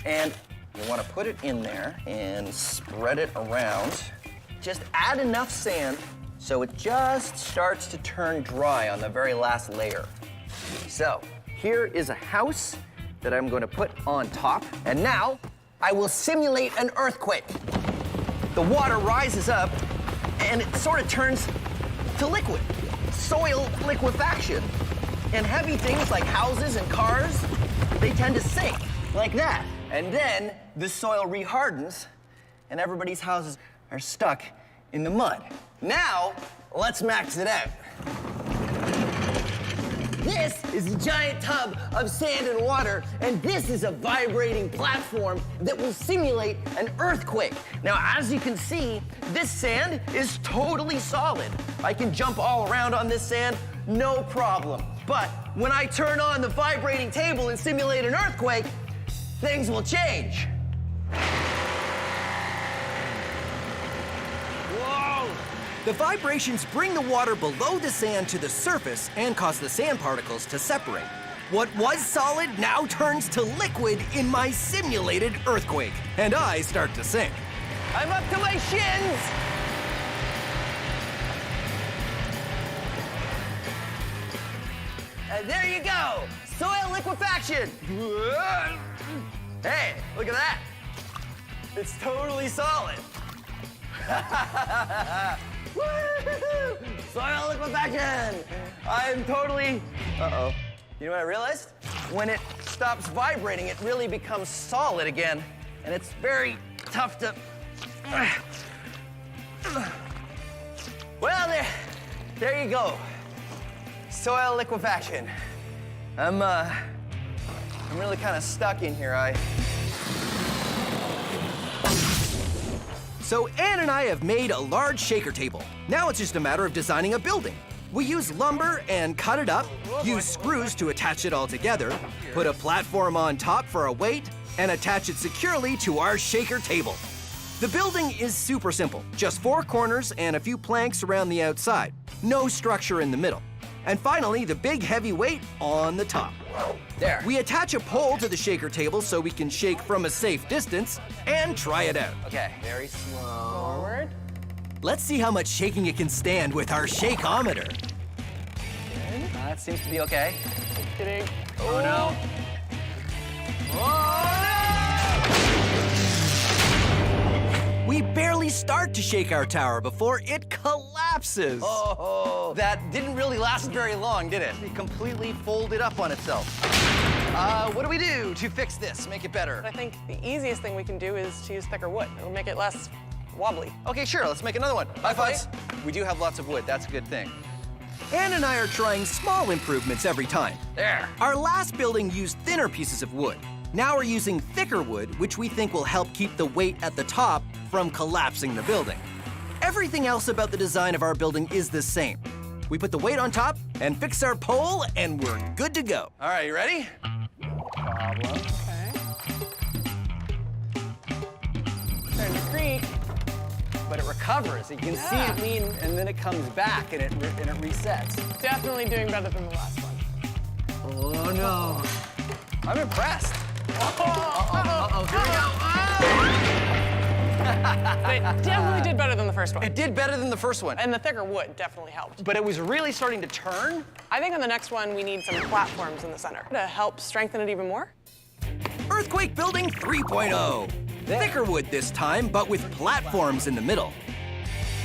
And you wanna put it in there and spread it around. Just add enough sand so it just starts to turn dry on the very last layer. So here is a house that I'm going to put on top. And now I will simulate an earthquake. The water rises up and it sort of turns to liquid. Soil liquefaction. And heavy things like houses and cars, they tend to sink like that. And then the soil rehardens and everybody's houses are stuck in the mud. Now, let's max it out. This is a giant tub of sand and water, and this is a vibrating platform that will simulate an earthquake. Now, as you can see, this sand is totally solid. I can jump all around on this sand, no problem. But when I turn on the vibrating table and simulate an earthquake, things will change. The vibrations bring the water below the sand to the surface and cause the sand particles to separate. What was solid now turns to liquid in my simulated earthquake, and I start to sink. I'm up to my shins! And there you go, soil liquefaction. Hey, look at that. It's totally solid. Woo-hoo-hoo! Soil liquefaction! I'm totally... Uh-oh. You know what I realized? When it stops vibrating, it really becomes solid again. And it's very tough to... Well, there you go. Soil liquefaction. I'm really kind of stuck in here. So Ann and I have made a large shaker table. Now it's just a matter of designing a building. We use lumber and cut it up, use screws to attach it all together, put a platform on top for a weight, and attach it securely to our shaker table. The building is super simple, just 4 corners and a few planks around the outside. No structure in the middle. And finally, the big heavy weight on the top. There. We attach a pole to the shaker table so we can shake from a safe distance and try it out. Okay, very slow. Forward. Let's see how much shaking it can stand with our shakeometer. That seems to be okay. Kidding. Oh no. We barely start to shake our tower before it collapses. Oh, that didn't really last very long, did it? It completely folded up on itself. What do we do to fix this, make it better? I think the easiest thing we can do is to use thicker wood. It'll make it less wobbly. Okay, sure, let's make another one. High fives. We do have lots of wood, that's a good thing. Ann and I are trying small improvements every time. There. Our last building used thinner pieces of wood. Now we're using thicker wood, which we think will help keep the weight at the top from collapsing the building. Everything else about the design of our building is the same. We put the weight on top and fix our pole, and we're good to go. All right, you ready? Okay. Starting to creak. But it recovers. You can see it lean, and then it comes back, and it resets. Definitely doing better than the last one. Oh, no. I'm impressed. Uh-oh, here we go. But it definitely did better than the first one. It did better than the first one. And the thicker wood definitely helped. But it was really starting to turn. I think on the next one, we need some platforms in the center to help strengthen it even more. Earthquake Building 3.0. Thicker wood this time, but with platforms in the middle.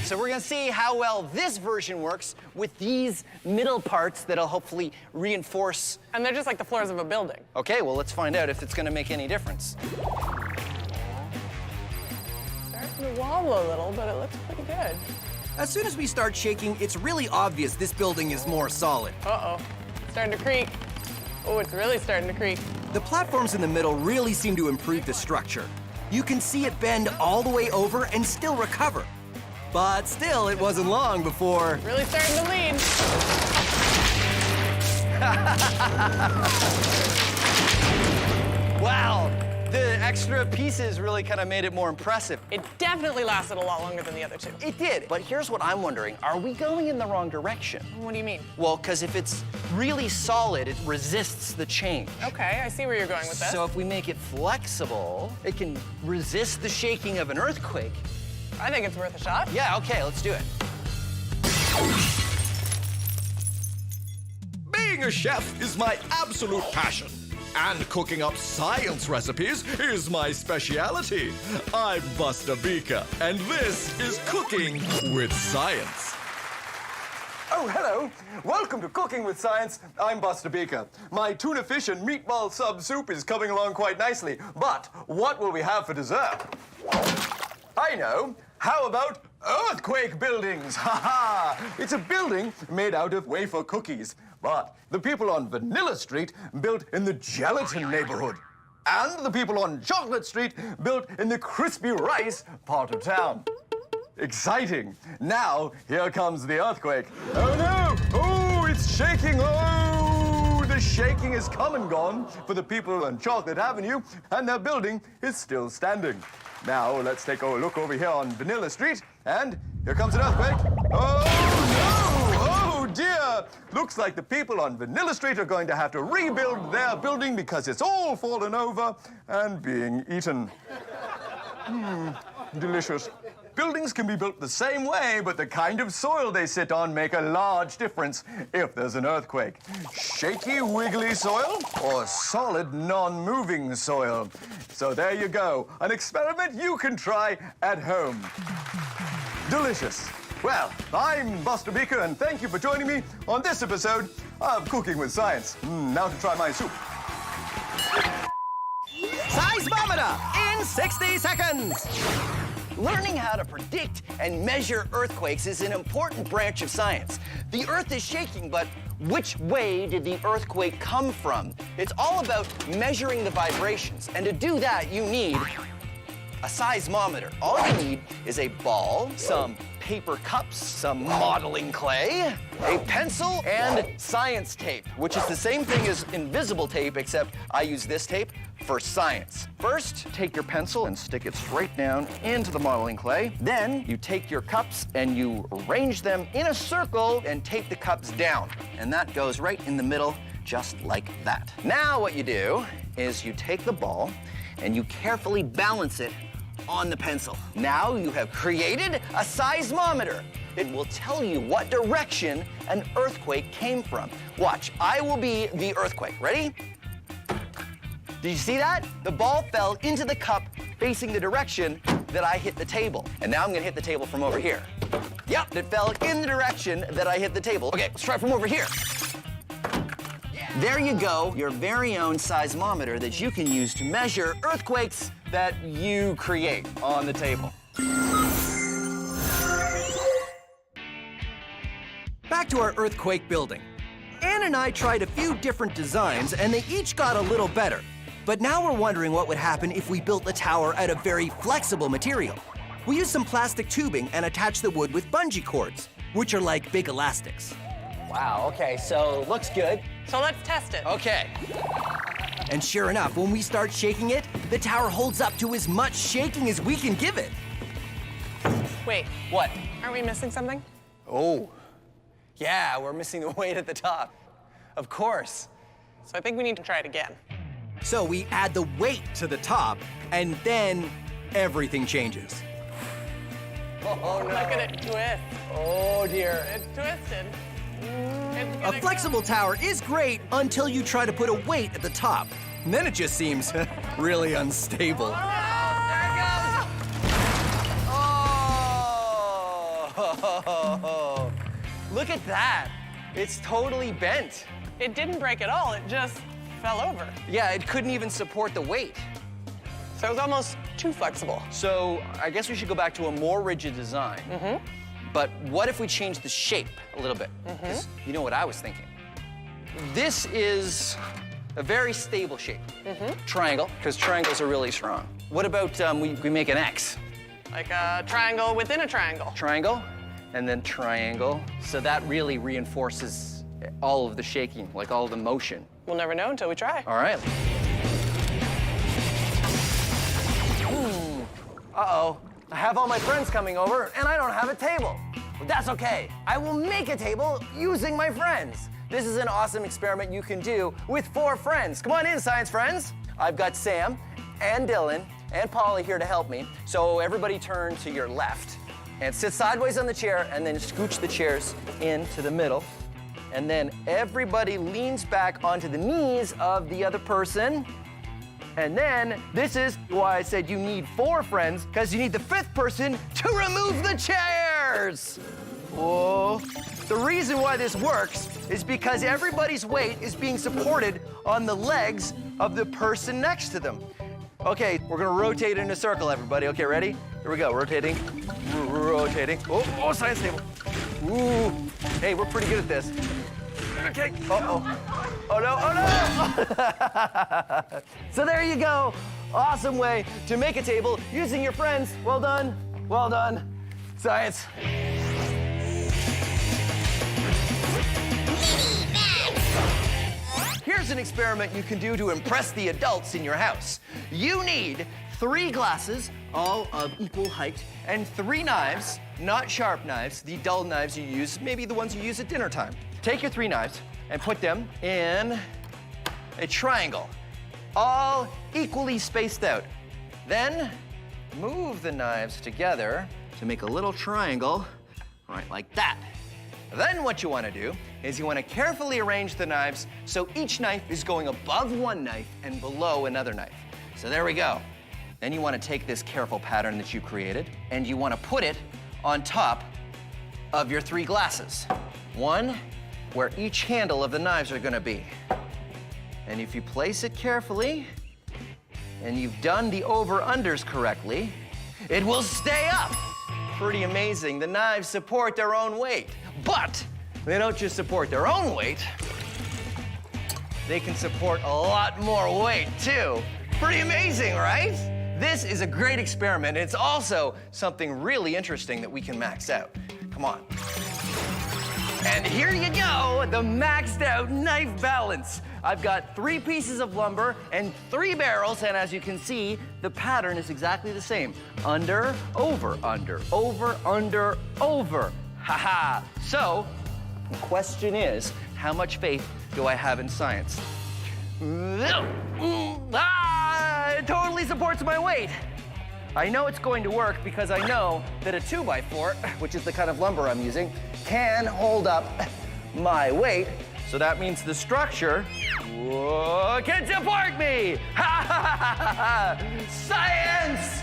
So we're gonna see how well this version works with these middle parts that'll hopefully reinforce. And they're just like the floors of a building. Okay, well, let's find out if it's gonna make any difference. Starting to wobble a little, but it looks pretty good. As soon as we start shaking, it's really obvious this building is more solid. Uh-oh, starting to creak. Oh, it's really starting to creak. The platforms in the middle really seem to improve the structure. You can see it bend all the way over and still recover. But still, it wasn't long before... Really starting to lean. Wow, the extra pieces really kind of made it more impressive. It definitely lasted a lot longer than the other two. It did, but here's what I'm wondering. Are we going in the wrong direction? What do you mean? Well, because if it's really solid, it resists the change. Okay, I see where you're going with this. So if we make it flexible, it can resist the shaking of an earthquake. I think it's worth a shot. Yeah, okay, let's do it. Being a chef is my absolute passion. And cooking up science recipes is my speciality. I'm Buster Beaker, and this is Cooking with Science. Oh, hello. Welcome to Cooking with Science. I'm Buster Beaker. My tuna fish and meatball sub soup is coming along quite nicely. But what will we have for dessert? I know. How about earthquake buildings? Ha ha! It's a building made out of wafer cookies. But the people on Vanilla Street built in the gelatin neighborhood. And the people on Chocolate Street built in the crispy rice part of town. Exciting. Now, here comes the earthquake. Oh no! Oh, it's shaking! Oh, the shaking is come and gone for the people on Chocolate Avenue, and their building is still standing. Now, let's take a look over here on Vanilla Street, and here comes an earthquake. Oh no! Oh dear! Looks like the people on Vanilla Street are going to have to rebuild their building because it's all fallen over and being eaten. Delicious. Buildings can be built the same way, but the kind of soil they sit on make a large difference if there's an earthquake. Shaky, wiggly soil or solid, non-moving soil. So there you go, an experiment you can try at home. Delicious. Well, I'm Buster Beaker, and thank you for joining me on this episode of Cooking with Science. Now to try my soup. Seismometer in 60 seconds. Learning how to predict and measure earthquakes is an important branch of science. The Earth is shaking, but which way did the earthquake come from? It's all about measuring the vibrations, and to do that, you need a seismometer. All you need is a ball, some paper cups, some modeling clay, a pencil, and science tape, which is the same thing as invisible tape, except I use this tape for science. First, take your pencil and stick it straight down into the modeling clay. Then, you take your cups and you arrange them in a circle and tape the cups down. And that goes right in the middle, just like that. Now what you do is you take the ball and you carefully balance it on the pencil. Now you have created a seismometer. It will tell you what direction an earthquake came from. Watch, I will be the earthquake. Ready? Did you see that? The ball fell into the cup facing the direction that I hit the table. And now I'm gonna hit the table from over here. Yep, it fell in the direction that I hit the table. Okay, let's try from over here. There you go, your very own seismometer that you can use to measure earthquakes that you create on the table. Back to our earthquake building. Ann and I tried a few different designs, and they each got a little better. But now we're wondering what would happen if we built the tower out of very flexible material. We used some plastic tubing and attached the wood with bungee cords, which are like big elastics. Wow, okay, so looks good. So let's test it. Okay. And sure enough, when we start shaking it, the tower holds up to as much shaking as we can give it. Wait. What? Aren't we missing something? Oh, yeah, we're missing the weight at the top. Of course. So I think we need to try it again. So we add the weight to the top, and then everything changes. Oh, no. Look at it twist. Oh, dear. It's twisted. A flexible tower is great until you try to put a weight at the top. And then it just seems really unstable. Oh, look at that. It's totally bent. It didn't break at all, it just fell over. Yeah, it couldn't even support the weight. So it was almost too flexible. So I guess we should go back to a more rigid design. Mm-hmm. But what if we change the shape a little bit? 'Cause you know what I was thinking? This is a very stable shape. Triangle, because triangles are really strong. What about we make an X? Like a triangle within a triangle. Triangle, and then triangle. So that really reinforces all of the shaking, like all of the motion. We'll never know until we try. All right. Uh-oh. I have all my friends coming over, and I don't have a table. But that's okay. I will make a table using my friends. This is an awesome experiment you can do with 4 friends. Come on in, science friends. I've got Sam and Dylan and Polly here to help me. So everybody turn to your left and sit sideways on the chair, and then scooch the chairs into the middle. And then everybody leans back onto the knees of the other person. And then, this is why I said you need 4 friends, because you need the 5th person to remove the chairs. Whoa. The reason why this works is because everybody's weight is being supported on the legs of the person next to them. Okay, we're gonna rotate in a circle, everybody. Okay, ready? Here we go, rotating, rotating. Oh, science table. Ooh, hey, we're pretty good at this. Okay, uh-oh. Oh no, oh no! So there you go. Awesome way to make a table using your friends. Well done, science. Here's an experiment you can do to impress the adults in your house. You need 3 glasses, all of equal height, and 3 knives, not sharp knives, the dull knives you use, maybe the ones you use at dinner time. Take your 3 knives and put them in a triangle, all equally spaced out. Then move the knives together to make a little triangle, right like that. Then what you want to do is you want to carefully arrange the knives so each knife is going above one knife and below another knife. So there we go. Then you want to take this careful pattern that you created and you want to put it on top of your 3 glasses. One where each handle of the knives are going to be. And if you place it carefully and you've done the over-unders correctly, it will stay up. Pretty amazing. The knives support their own weight. But they don't just support their own weight, they can support a lot more weight too. Pretty amazing, right? This is a great experiment. It's also something really interesting that we can max out. Come on. And here you go, the maxed out knife balance. I've got 3 pieces of lumber and 3 barrels, and as you can see, the pattern is exactly the same. Under, over, under, over, under, over. Ha-ha. So, the question is, how much faith do I have in science? It totally supports my weight. I know it's going to work because I know that a 2x4, which is the kind of lumber I'm using, can hold up my weight. So that means the structure can support me. Science!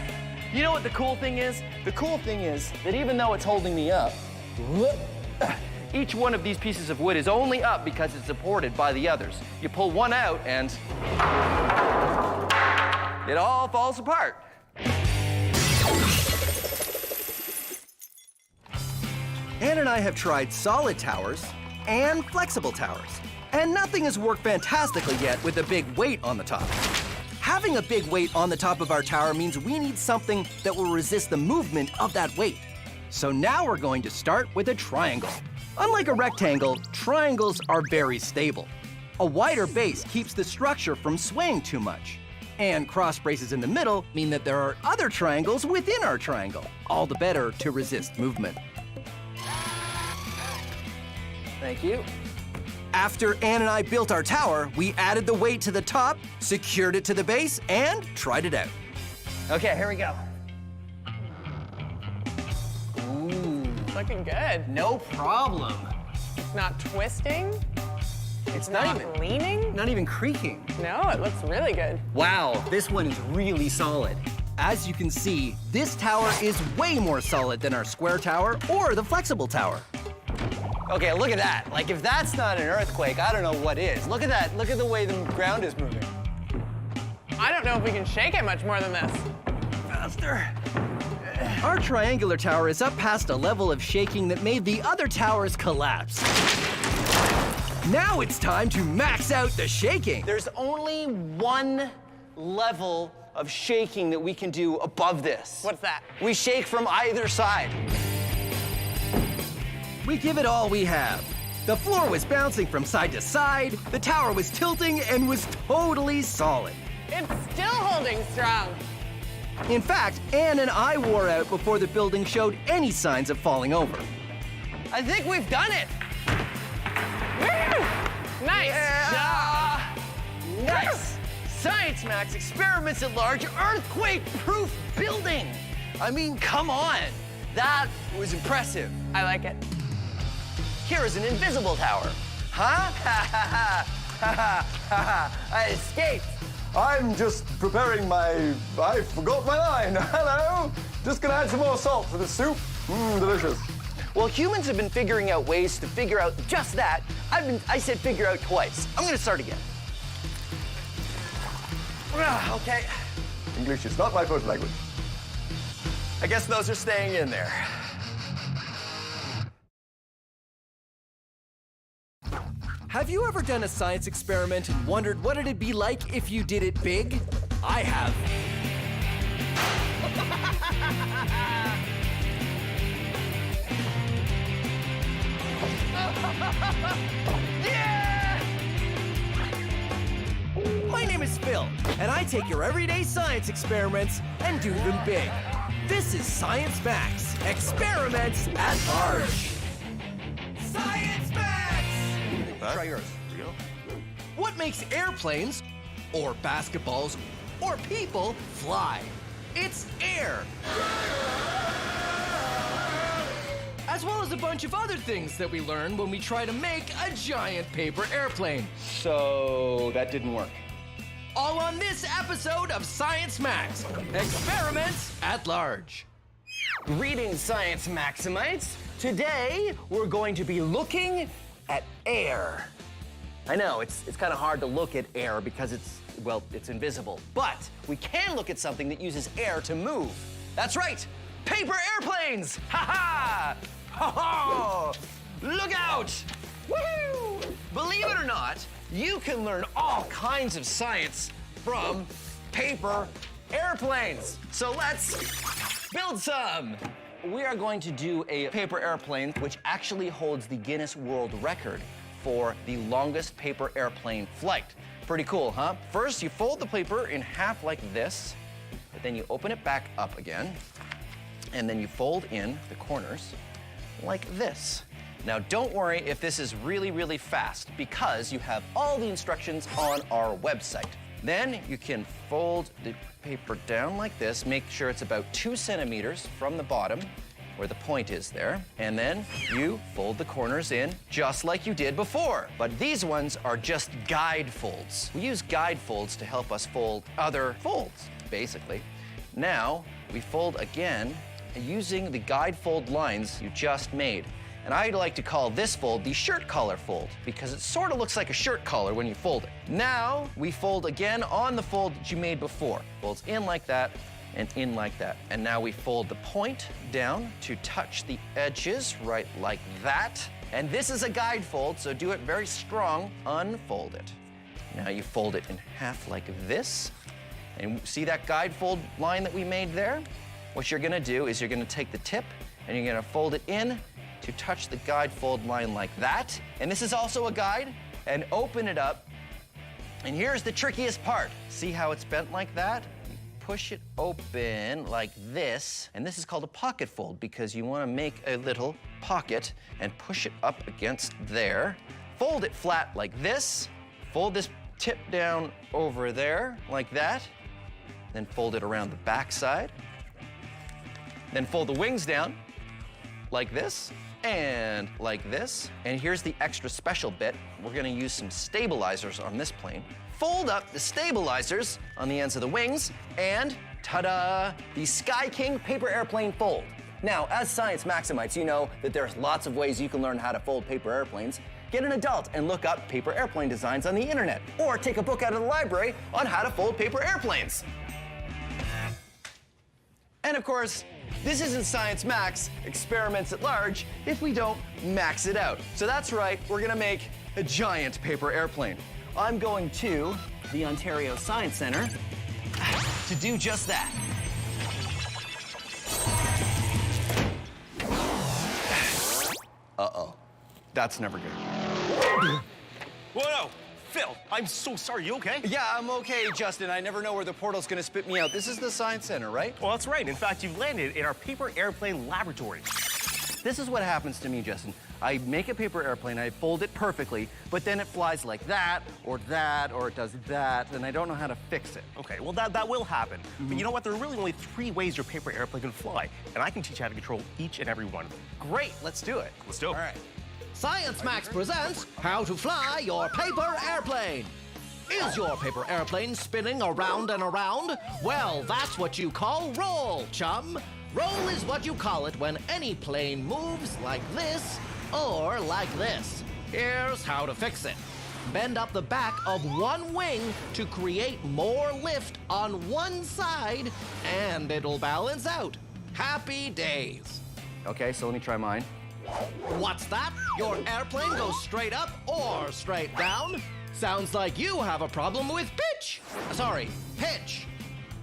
You know what the cool thing is? The cool thing is that even though it's holding me up, each one of these pieces of wood is only up because it's supported by the others. You pull one out and it all falls apart. Ann and I have tried solid towers and flexible towers, and nothing has worked fantastically yet with a big weight on the top. Having a big weight on the top of our tower means we need something that will resist the movement of that weight. So now we're going to start with a triangle. Unlike a rectangle, triangles are very stable. A wider base keeps the structure from swaying too much. And cross braces in the middle mean that there are other triangles within our triangle, all the better to resist movement. Thank you. After Ann and I built our tower, we added the weight to the top, secured it to the base, and tried it out. Okay, here we go. Looking good. No problem. It's not twisting. It's not leaning. Not even creaking. No, it looks really good. Wow, this one is really solid. As you can see, this tower is way more solid than our square tower or the flexible tower. Okay, look at that. Like, if that's not an earthquake, I don't know what is. Look at that. Look at the way the ground is moving. I don't know if we can shake it much more than this. Faster. Our triangular tower is up past a level of shaking that made the other towers collapse. Now it's time to max out the shaking. There's only one level of shaking that we can do above this. What's that? We shake from either side. We give it all we have. The floor was bouncing from side to side, the tower was tilting, and was totally solid. It's still holding strong. In fact, Ann and I wore out before the building showed any signs of falling over. I think we've done it. Woo! Nice job. Nice. Science Max experiments at large earthquake-proof building. I mean, come on. That was impressive. I like it. Here is an invisible tower. Huh? I escaped. I'm just preparing my... I forgot my line. Hello. Just gonna add some more salt to the soup. Delicious. Well, humans have been figuring out ways to figure out just that. I said figure out twice. I'm gonna start again. Okay. English is not my first language. I guess those are staying in there. Have you ever done a science experiment and wondered what it'd be like if you did it big? I have. Yeah! My name is Phil, and I take your everyday science experiments and do them big. This is Science Max, experiments at large. Science Max! Try yours. What makes airplanes, or basketballs, or people fly? It's air. as well as a bunch of other things that we learn when we try to make a giant paper airplane. So that didn't work. All on this episode of Science Max, Experiments at Large. Greetings, Science Maximites. Today, we're going to be looking at air. I know, it's kind of hard to look at air because it's invisible. But we can look at something that uses air to move. That's right, paper airplanes! Ha-ha! Ho-ho! Look out! Woohoo! Believe it or not, you can learn all kinds of science from paper airplanes. So let's build some. We are going to do a paper airplane which actually holds the Guinness World Record for the longest paper airplane flight. Pretty cool, huh? First, you fold the paper in half like this, but then you open it back up again, and then you fold in the corners like this. Now, don't worry if this is really, really fast, because you have all the instructions on our website. Then you can fold the paper down like this, make sure it's about 2 centimeters from the bottom, where the point is there, and then you fold the corners in just like you did before. But these ones are just guide folds. We use guide folds to help us fold other folds, basically. Now, we fold again using the guide fold lines you just made. And I like to call this fold the shirt collar fold because it sort of looks like a shirt collar when you fold it. Now, we fold again on the fold that you made before. Folds in like that and in like that. And now we fold the point down to touch the edges right like that. And this is a guide fold, so do it very strong. Unfold it. Now you fold it in half like this. And see that guide fold line that we made there? What you're gonna do is you're gonna take the tip and you're gonna fold it in to touch the guide fold line like that. And this is also a guide, and open it up. And here's the trickiest part. See how it's bent like that? You push it open like this, and this is called a pocket fold because you wanna make a little pocket and push it up against there. Fold it flat like this. Fold this tip down over there like that. Then fold it around the back side. Then fold the wings down like this and like this. And here's the extra special bit. We're gonna use some stabilizers on this plane. Fold up the stabilizers on the ends of the wings, and ta-da, the Sky King paper airplane fold. Now, as Science Maximites, you know that there's lots of ways you can learn how to fold paper airplanes. Get an adult and look up paper airplane designs on the internet, or take a book out of the library on how to fold paper airplanes. And of course, this isn't Science Max, Experiments at Large, if we don't max it out. So that's right, we're gonna make a giant paper airplane. I'm going to the Ontario Science Centre to do just that. Uh-oh, that's never good. Whoa, Phil, I'm so sorry. You okay? Yeah, I'm okay, Justin. I never know where the portal's gonna spit me out. This is the Science Center, right? Well, that's right. In fact, you've landed in our paper airplane laboratory. This is what happens to me, Justin. I make a paper airplane, I fold it perfectly, but then it flies like that, or it does that, and I don't know how to fix it. Okay, well, that will happen. But you know what? There are really only 3 ways your paper airplane can fly, and I can teach you how to control each and every one of them. Great, let's do it. Let's do it. All right. Science Max presents How to Fly Your Paper Airplane. Is your paper airplane spinning around and around? Well, that's what you call roll, chum. Roll is what you call it when any plane moves like this or like this. Here's how to fix it. Bend up the back of one wing to create more lift on one side, and it'll balance out. Happy days. Okay, so let me try mine. What's that? Your airplane goes straight up or straight down? Sounds like you have a problem with pitch. Sorry, pitch.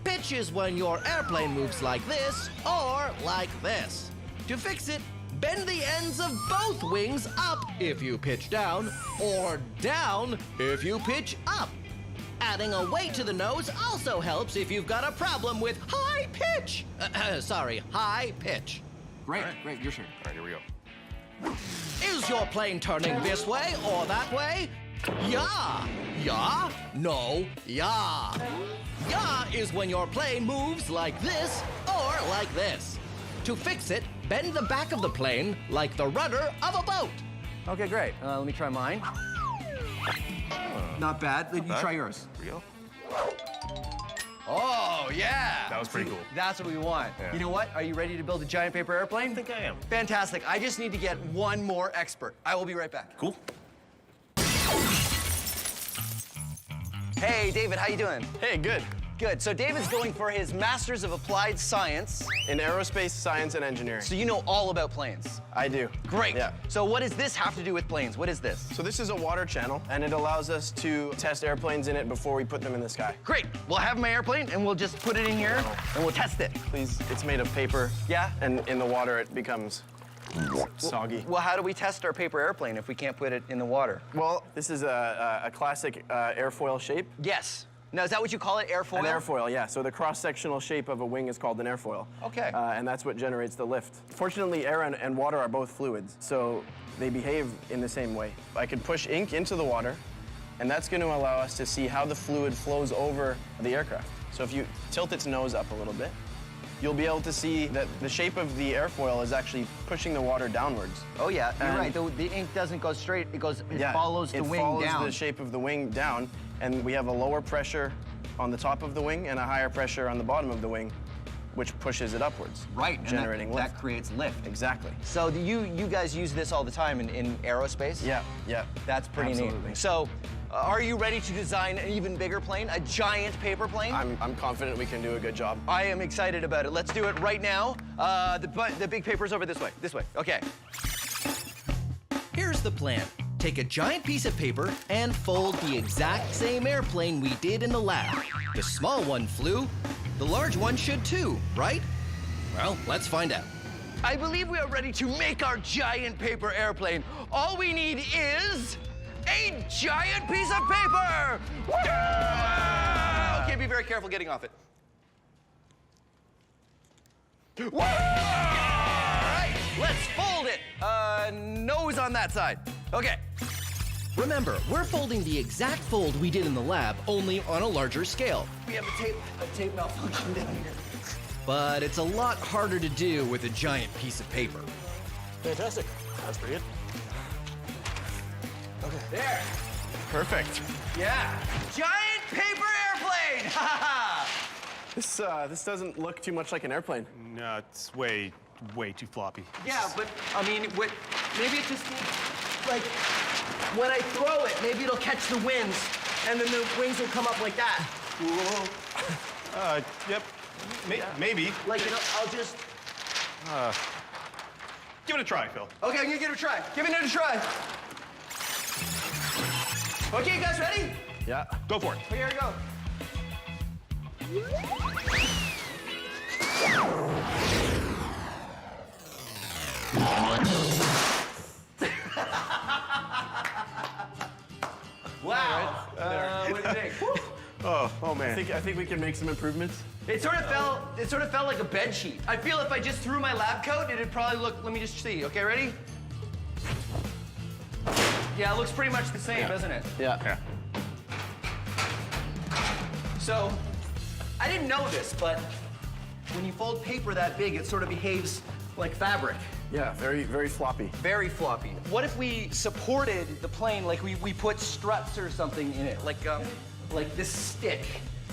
Pitch is when your airplane moves like this or like this. To fix it, bend the ends of both wings up if you pitch down, or down if you pitch up. Adding a weight to the nose also helps if you've got a problem with high pitch. High pitch. Great, great, your turn. All right, here we go. Is your plane turning this way or that way? Yeah. Yeah? No. Yeah. Yeah is when your plane moves like this or like this. To fix it, bend the back of the plane like the rudder of a boat. Okay, great. Let me try mine. Not bad. You try yours. Real? Oh, yeah. That was pretty cool. That's what we want. Yeah. You know what? Are you ready to build a giant paper airplane? I think I am. Fantastic. I just need to get one more expert. I will be right back. Cool. Hey, David, how you doing? Hey, good. Good. So David's going for his Masters of Applied Science. In aerospace science and engineering. So you know all about planes. I do. Great. Yeah. So what does this have to do with planes? What is this? So this is a water channel, and it allows us to test airplanes in it before we put them in the sky. Great. We'll have my airplane, and we'll just put it in here, and we'll test it. Please, it's made of paper. Yeah? And in the water, it becomes soggy. Well, how do we test our paper airplane if we can't put it in the water? Well, this is a classic airfoil shape. Yes. Now, is that what you call it, airfoil? An airfoil, yeah. So the cross-sectional shape of a wing is called an airfoil. Okay. And that's what generates the lift. Fortunately, air and water are both fluids, so they behave in the same way. I could push ink into the water, and that's going to allow us to see how the fluid flows over the aircraft. So if you tilt its nose up a little bit, you'll be able to see that the shape of the airfoil is actually pushing the water downwards. Oh, yeah, you're right. The ink doesn't go straight. It follows the wing down. It follows the shape of the wing down, and we have a lower pressure on the top of the wing and a higher pressure on the bottom of the wing, which pushes it upwards. Right, generating and lift. that creates lift. Exactly. So you guys use this all the time in aerospace? Yeah, yeah. That's pretty Absolutely. neat. So, are you ready to design an even bigger plane, a giant paper plane? I'm confident we can do a good job. I am excited about it. Let's do it right now. The big paper's over this way. This way. Okay. Here's the plan. Take a giant piece of paper and fold the exact same airplane we did in the lab. The small one flew. The large one should too, right? Well, let's find out. I believe we are ready to make our giant paper airplane. All we need is a giant piece of paper! Yeah! Okay, be very careful getting off it. Whoa! All right, let's fold it. Nose on that side. Okay. Remember, we're folding the exact fold we did in the lab, only on a larger scale. We have a tape malfunction down here. But it's a lot harder to do with a giant piece of paper. Fantastic. That's pretty good. Okay. There. Perfect. Yeah. Giant paper airplane! Ha ha ha! This doesn't look too much like an airplane. No, it's way too floppy. Yeah, but I mean, maybe it just needs, like, when I throw it, maybe it'll catch the winds, and then the wings will come up like that. Whoa. Yep. Maybe. Like, I'll just... Give it a try, Phil. Okay, I'm gonna give it a try. Giving it a try. Okay, you guys ready? Yeah. Go for it. Okay, here we go. Wow. What do you think? Oh man. I think we can make some improvements. It sort of felt like a bed sheet. I feel if I just threw my lab coat, it'd probably look. Let me just see. Okay, ready? Yeah, it looks pretty much the same, doesn't it? Yeah. So, I didn't know this, but when you fold paper that big, it sort of behaves like fabric. Yeah, very floppy. Very floppy. What if we supported the plane, like we put struts or something in it, like this stick?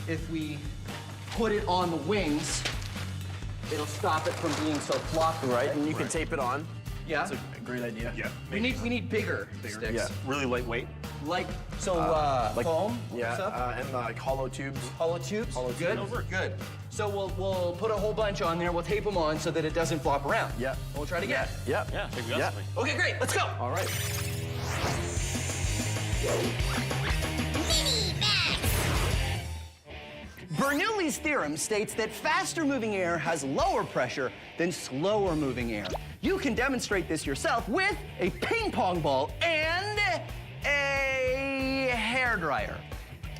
If we put it on the wings, it'll stop it from being so floppy. Right, and you can tape it on. Yeah. That's a great idea. Yeah. We need bigger sticks. Yeah. Really lightweight. Like Like foam. Yeah, stuff? and like hollow tubes. Hollow tubes. Hollow Good. tubes. Good. So we'll put a whole bunch on there. We'll tape them on so that it doesn't flop around. Yeah. We'll try it again. Yeah. Yeah, take me Yeah. something. Okay, great. Let's go. All right. Bernoulli's theorem states that faster moving air has lower pressure than slower moving air. You can demonstrate this yourself with a ping pong ball and a hairdryer.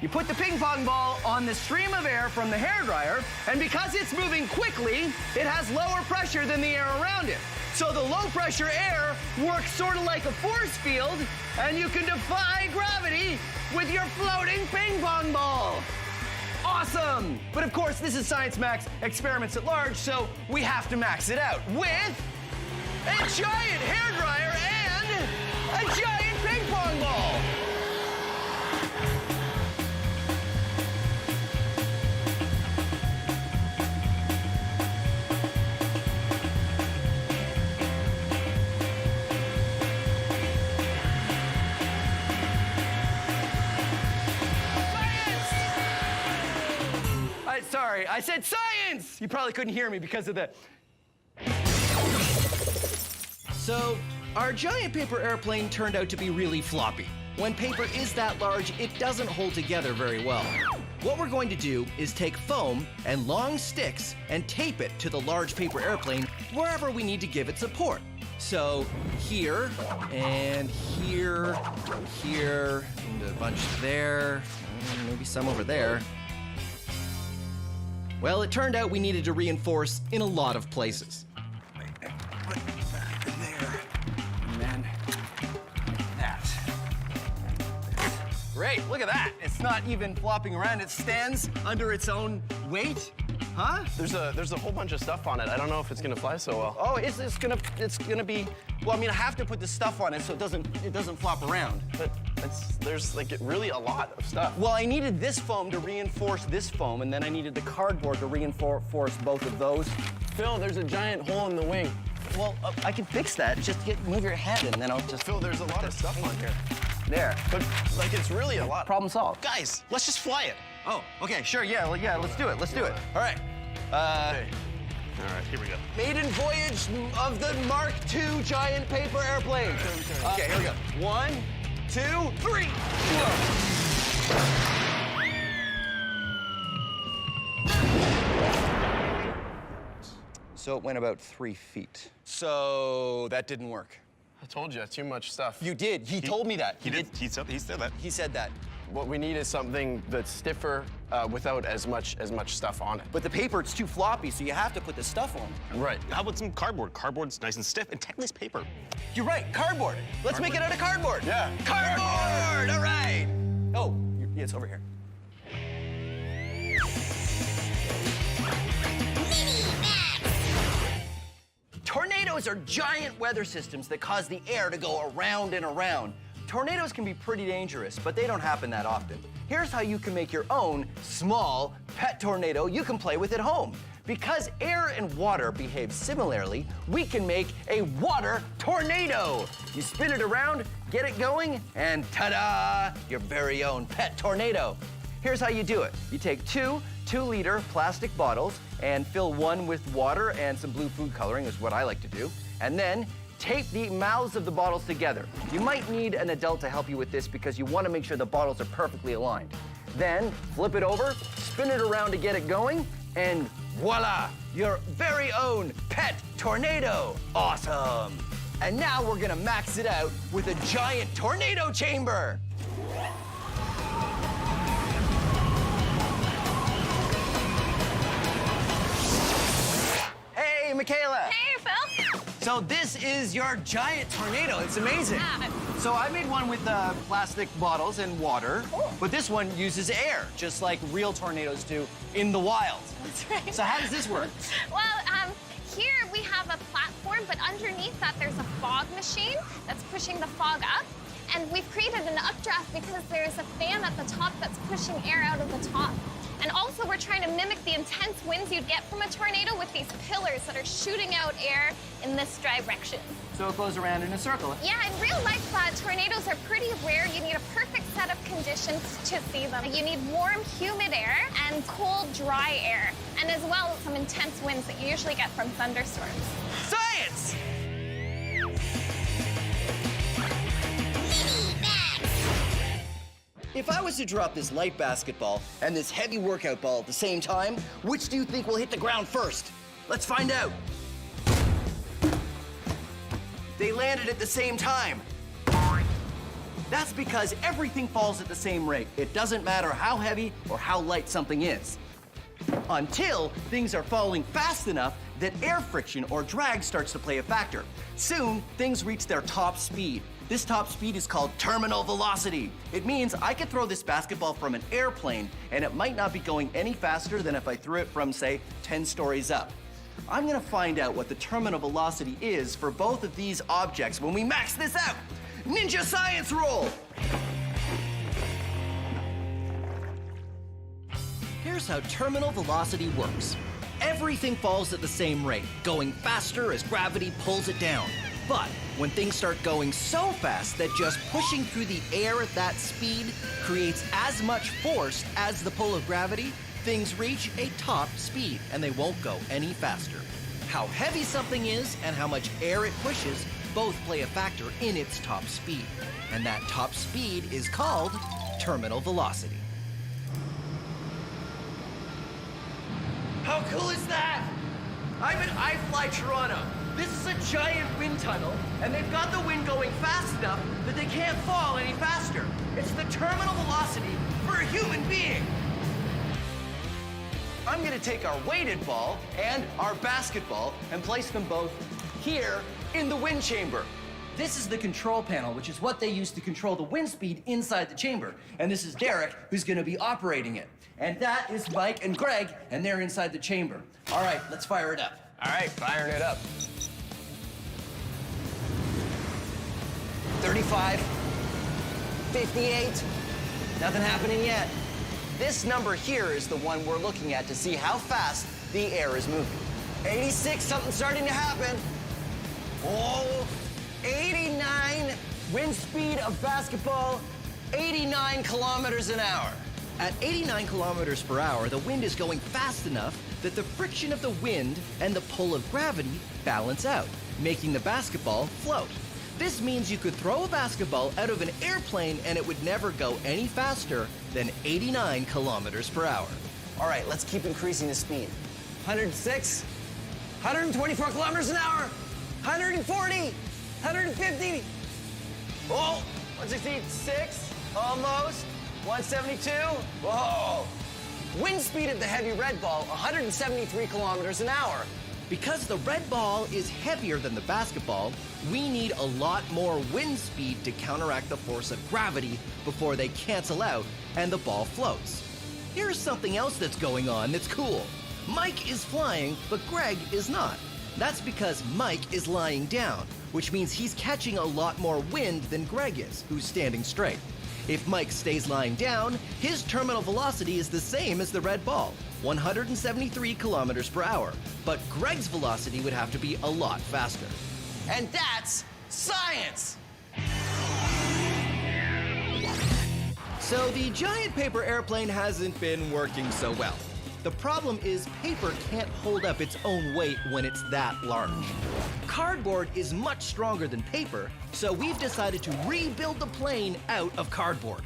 You put the ping pong ball on the stream of air from the hairdryer, and because it's moving quickly, it has lower pressure than the air around it. So the low pressure air works sort of like a force field, and you can defy gravity with your floating ping pong ball. Awesome! But of course, this is Science Max Experiments at Large, so we have to max it out with a giant hairdryer and a giant ping pong ball. Sorry, I said science! You probably couldn't hear me because of the... So, our giant paper airplane turned out to be really floppy. When paper is that large, it doesn't hold together very well. What we're going to do is take foam and long sticks and tape it to the large paper airplane wherever we need to give it support. So, here, and here, here, and a bunch there, and maybe some over there. Well, it turned out we needed to reinforce in a lot of places. Put that in there. And then that. Great, look at that. It's not even flopping around. It stands under its own weight. Huh? There's a whole bunch of stuff on it. I don't know if it's gonna fly so well. Oh, it's gonna be. Well, I mean, I have to put the stuff on it so it doesn't flop around. But there's like really a lot of stuff. Well, I needed this foam to reinforce this foam, and then I needed the cardboard to reinforce both of those. Phil, there's a giant hole in the wing. Well, I can fix that. Just move your head, and then I'll just. Phil, there's a lot of stuff on here. There. But like, it's really a lot. Problem solved. Guys, let's just fly it. Oh, okay, sure, yeah, let's do it. Let's do it. All right. Okay. All right, here we go. Maiden voyage of the Mark II giant paper airplane. Okay, here we go. 1, 2, 3. So it went about 3 feet. So that didn't work. I told you, too much stuff. You did. He told me that. He said that. He said that. What we need is something that's stiffer without as much stuff on it. But the paper, it's too floppy, so you have to put the stuff on. Right. How about some cardboard? Cardboard's nice and stiff, and technically it's paper. You're right, cardboard. Let's make it out of cardboard. Yeah. Cardboard, all right. Oh, yeah, it's over here. Tornadoes are giant weather systems that cause the air to go around and around. Tornadoes can be pretty dangerous, but they don't happen that often. Here's how you can make your own small pet tornado you can play with at home. Because air and water behave similarly, we can make a water tornado. You spin it around, get it going, and ta-da, your very own pet tornado. Here's how you do it. You take two 2-liter plastic bottles and fill one with water and some blue food coloring, is what I like to do. And then tape the mouths of the bottles together. You might need an adult to help you with this because you want to make sure the bottles are perfectly aligned. Then flip it over, spin it around to get it going, and voila, your very own pet tornado. Awesome. And now we're gonna max it out with a giant tornado chamber. Hey, Michaela. Hey, Phil. So this is your giant tornado. It's amazing. Yeah. So I made one with plastic bottles and water, Cool. but this one uses air, just like real tornadoes do in the wild. That's right. So how does this work? Well, here we have a platform, but underneath that there's a fog machine that's pushing the fog up. And we've created an updraft because there's a fan at the top that's pushing air out of the top. And also we're trying to mimic the intense winds you'd get from a tornado with these pillars that are shooting out air in this direction. So it goes around in a circle. Yeah, in real life, tornadoes are pretty rare. You need a perfect set of conditions to see them. You need warm, humid air and cold, dry air. And as well, some intense winds that you usually get from thunderstorms. Science! If I was to drop this light basketball and this heavy workout ball at the same time, which do you think will hit the ground first? Let's find out. They landed at the same time. That's because everything falls at the same rate. It doesn't matter how heavy or how light something is. Until things are falling fast enough that air friction or drag starts to play a factor. Soon, things reach their top speed. This top speed is called terminal velocity. It means I could throw this basketball from an airplane and it might not be going any faster than if I threw it from, say, 10 stories up. I'm gonna find out what the terminal velocity is for both of these objects when we max this out. Ninja science roll! Here's how terminal velocity works. Everything falls at the same rate, going faster as gravity pulls it down. But when things start going so fast that just pushing through the air at that speed creates as much force as the pull of gravity, things reach a top speed and they won't go any faster. How heavy something is and how much air it pushes both play a factor in its top speed. And that top speed is called terminal velocity. How cool is that? I'm at iFly Toronto. This is a giant wind tunnel, and they've got the wind going fast enough that they can't fall any faster. It's the terminal velocity for a human being. I'm gonna take our weighted ball and our basketball and place them both here in the wind chamber. This is the control panel, which is what they use to control the wind speed inside the chamber. And this is Derek, who's gonna be operating it. And that is Mike and Greg, and they're inside the chamber. All right, let's fire it up. All right, firing it up. 35, 58, nothing happening yet. This number here is the one we're looking at to see how fast the air is moving. 86, something's starting to happen. Oh, 89, wind speed of basketball, 89 kilometers an hour. At 89 kilometers per hour, the wind is going fast enough that the friction of the wind and the pull of gravity balance out, making the basketball float. This means you could throw a basketball out of an airplane and it would never go any faster than 89 kilometers per hour. All right, let's keep increasing the speed. 106, 124 kilometers an hour, 140, 150. Oh, 166, almost. 172, whoa. Wind speed of the heavy red ball, 173 kilometers an hour. Because the red ball is heavier than the basketball, we need a lot more wind speed to counteract the force of gravity before they cancel out and the ball floats. Here's something else that's going on that's cool. Mike is flying, but Greg is not. That's because Mike is lying down, which means he's catching a lot more wind than Greg is, who's standing straight. If Mike stays lying down, his terminal velocity is the same as the red ball, 173 kilometers per hour. But Greg's velocity would have to be a lot faster. And that's science! So the giant paper airplane hasn't been working so well. The problem is paper can't hold up its own weight when it's that large. Cardboard is much stronger than paper, so we've decided to rebuild the plane out of cardboard.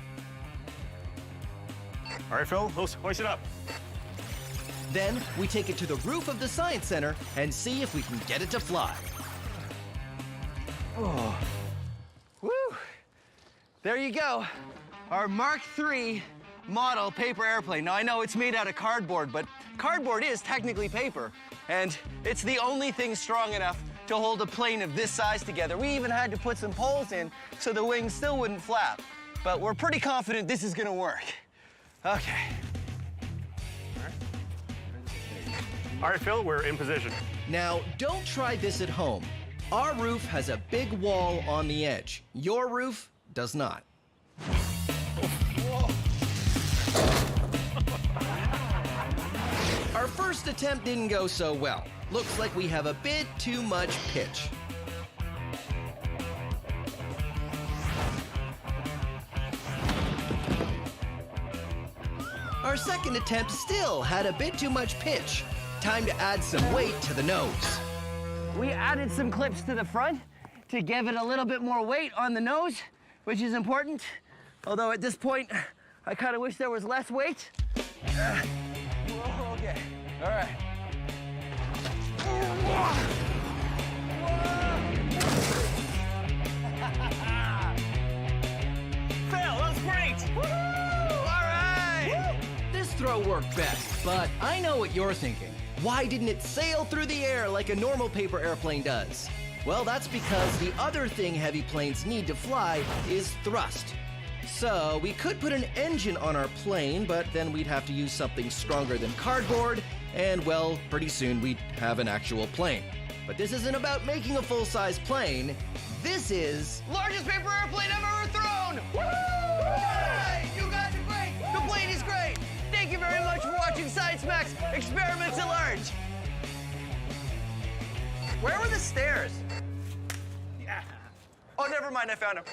All right, Phil, hoist it up. Then we take it to the roof of the Science Center and see if we can get it to fly. Oh, woo! There you go, our Mark III model paper airplane. Now, I know it's made out of cardboard, but cardboard is technically paper, and it's the only thing strong enough to hold a plane of this size together. We even had to put some poles in so the wings still wouldn't flap, but we're pretty confident this is gonna work. Okay. All right, Phil, we're in position. Now, don't try this at home. Our roof has a big wall on the edge. Your roof does not. Our first attempt didn't go so well. Looks like we have a bit too much pitch. Our second attempt still had a bit too much pitch. Time to add some weight to the nose. We added some clips to the front to give it a little bit more weight on the nose, which is important. Although at this point, I kind of wish there was less weight. Whoa, okay, all right. Phil, that was great! Woo! All right! This throw worked best, but I know what you're thinking. Why didn't it sail through the air like a normal paper airplane does? Well, that's because the other thing heavy planes need to fly is thrust. So we could put an engine on our plane, but then we'd have to use something stronger than cardboard, and well, pretty soon we'd have an actual plane. But this isn't about making a full-size plane. This is... Largest paper airplane I've ever thrown! Woo! You guys are great! The plane is great! Thank you very much for watching Science Max Experiments at Large! Where were the stairs? Oh, never mind, I found them.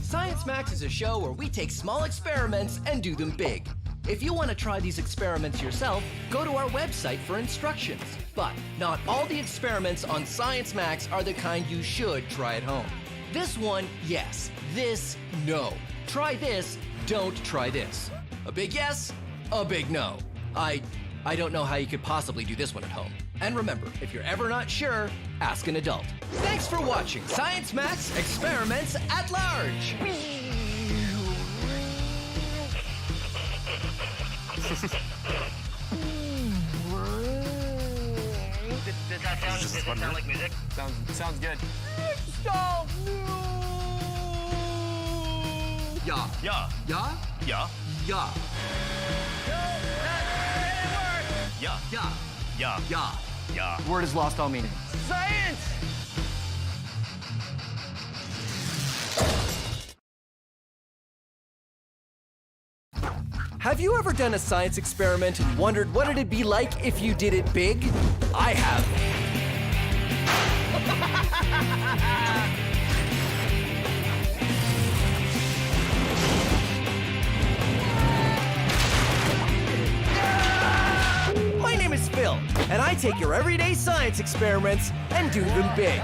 Science Max is a show where we take small experiments and do them big. If you want to try these experiments yourself, go to our website for instructions. But not all the experiments on Science Max are the kind you should try at home. This one, yes. This, no. Try this, don't try this. A big yes, a big no. I don't know how you could possibly do this one at home. And remember, if you're ever not sure, ask an adult. Thanks for watching Science Max Experiments at Large. Does that sound like music? Sounds good. Stop! Yeah. Yeah. Yeah? Yeah. Yeah. Yeah. Yeah. Yeah. Yeah. Yeah. Word has lost all meaning. Science! Have you ever done a science experiment and wondered what it'd be like if you did it big? I have. My name is Phil, and I take your everyday science experiments and do them big.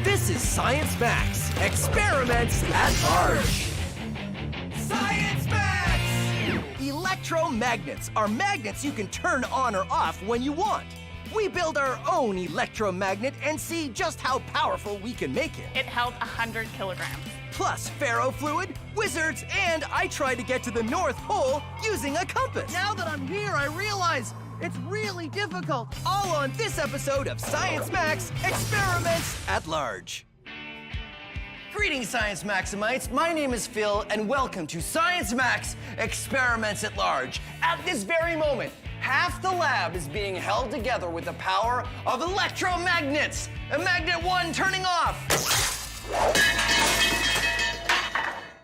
This is Science Max Experiments at Large. Science Max! Electromagnets are magnets you can turn on or off when you want. We build our own electromagnet and see just how powerful we can make it. It held 100 kilograms. Plus ferrofluid, wizards, and I tried to get to the North Pole using a compass. Now that I'm here, I realize it's really difficult. All on this episode of Science Max Experiments at Large. Greetings, Science Maximites. My name is Phil, and welcome to Science Max Experiments at Large. At this very moment, half the lab is being held together with the power of electromagnets. Magnet 1 turning off.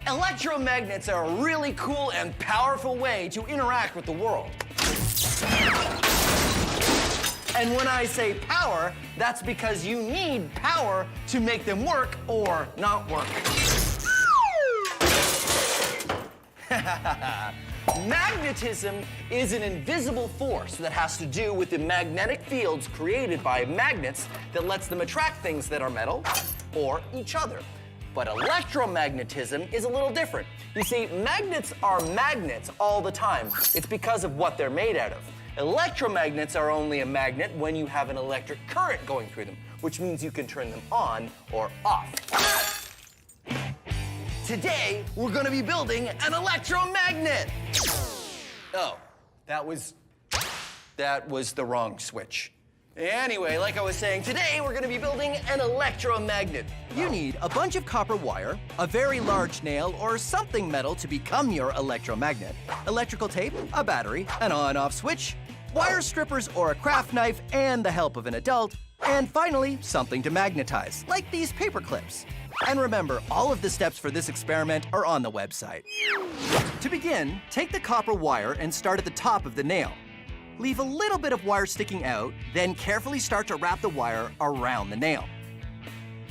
Electromagnets are a really cool and powerful way to interact with the world. And when I say power, that's because you need power to make them work or not work. Magnetism is an invisible force that has to do with the magnetic fields created by magnets that lets them attract things that are metal or each other. But electromagnetism is a little different. You see, magnets are magnets all the time. It's because of what they're made out of. Electromagnets are only a magnet when you have an electric current going through them, which means you can turn them on or off. Today, we're gonna be building an electromagnet. Oh, that was the wrong switch. Anyway, like I was saying, today we're gonna be building an electromagnet. You need a bunch of copper wire, a very large nail, or something metal to become your electromagnet, electrical tape, a battery, an on-off switch, wire strippers or a craft knife, and the help of an adult, and finally, something to magnetize, like these paper clips. And remember, all of the steps for this experiment are on the website. To begin, take the copper wire and start at the top of the nail. Leave a little bit of wire sticking out, then carefully start to wrap the wire around the nail.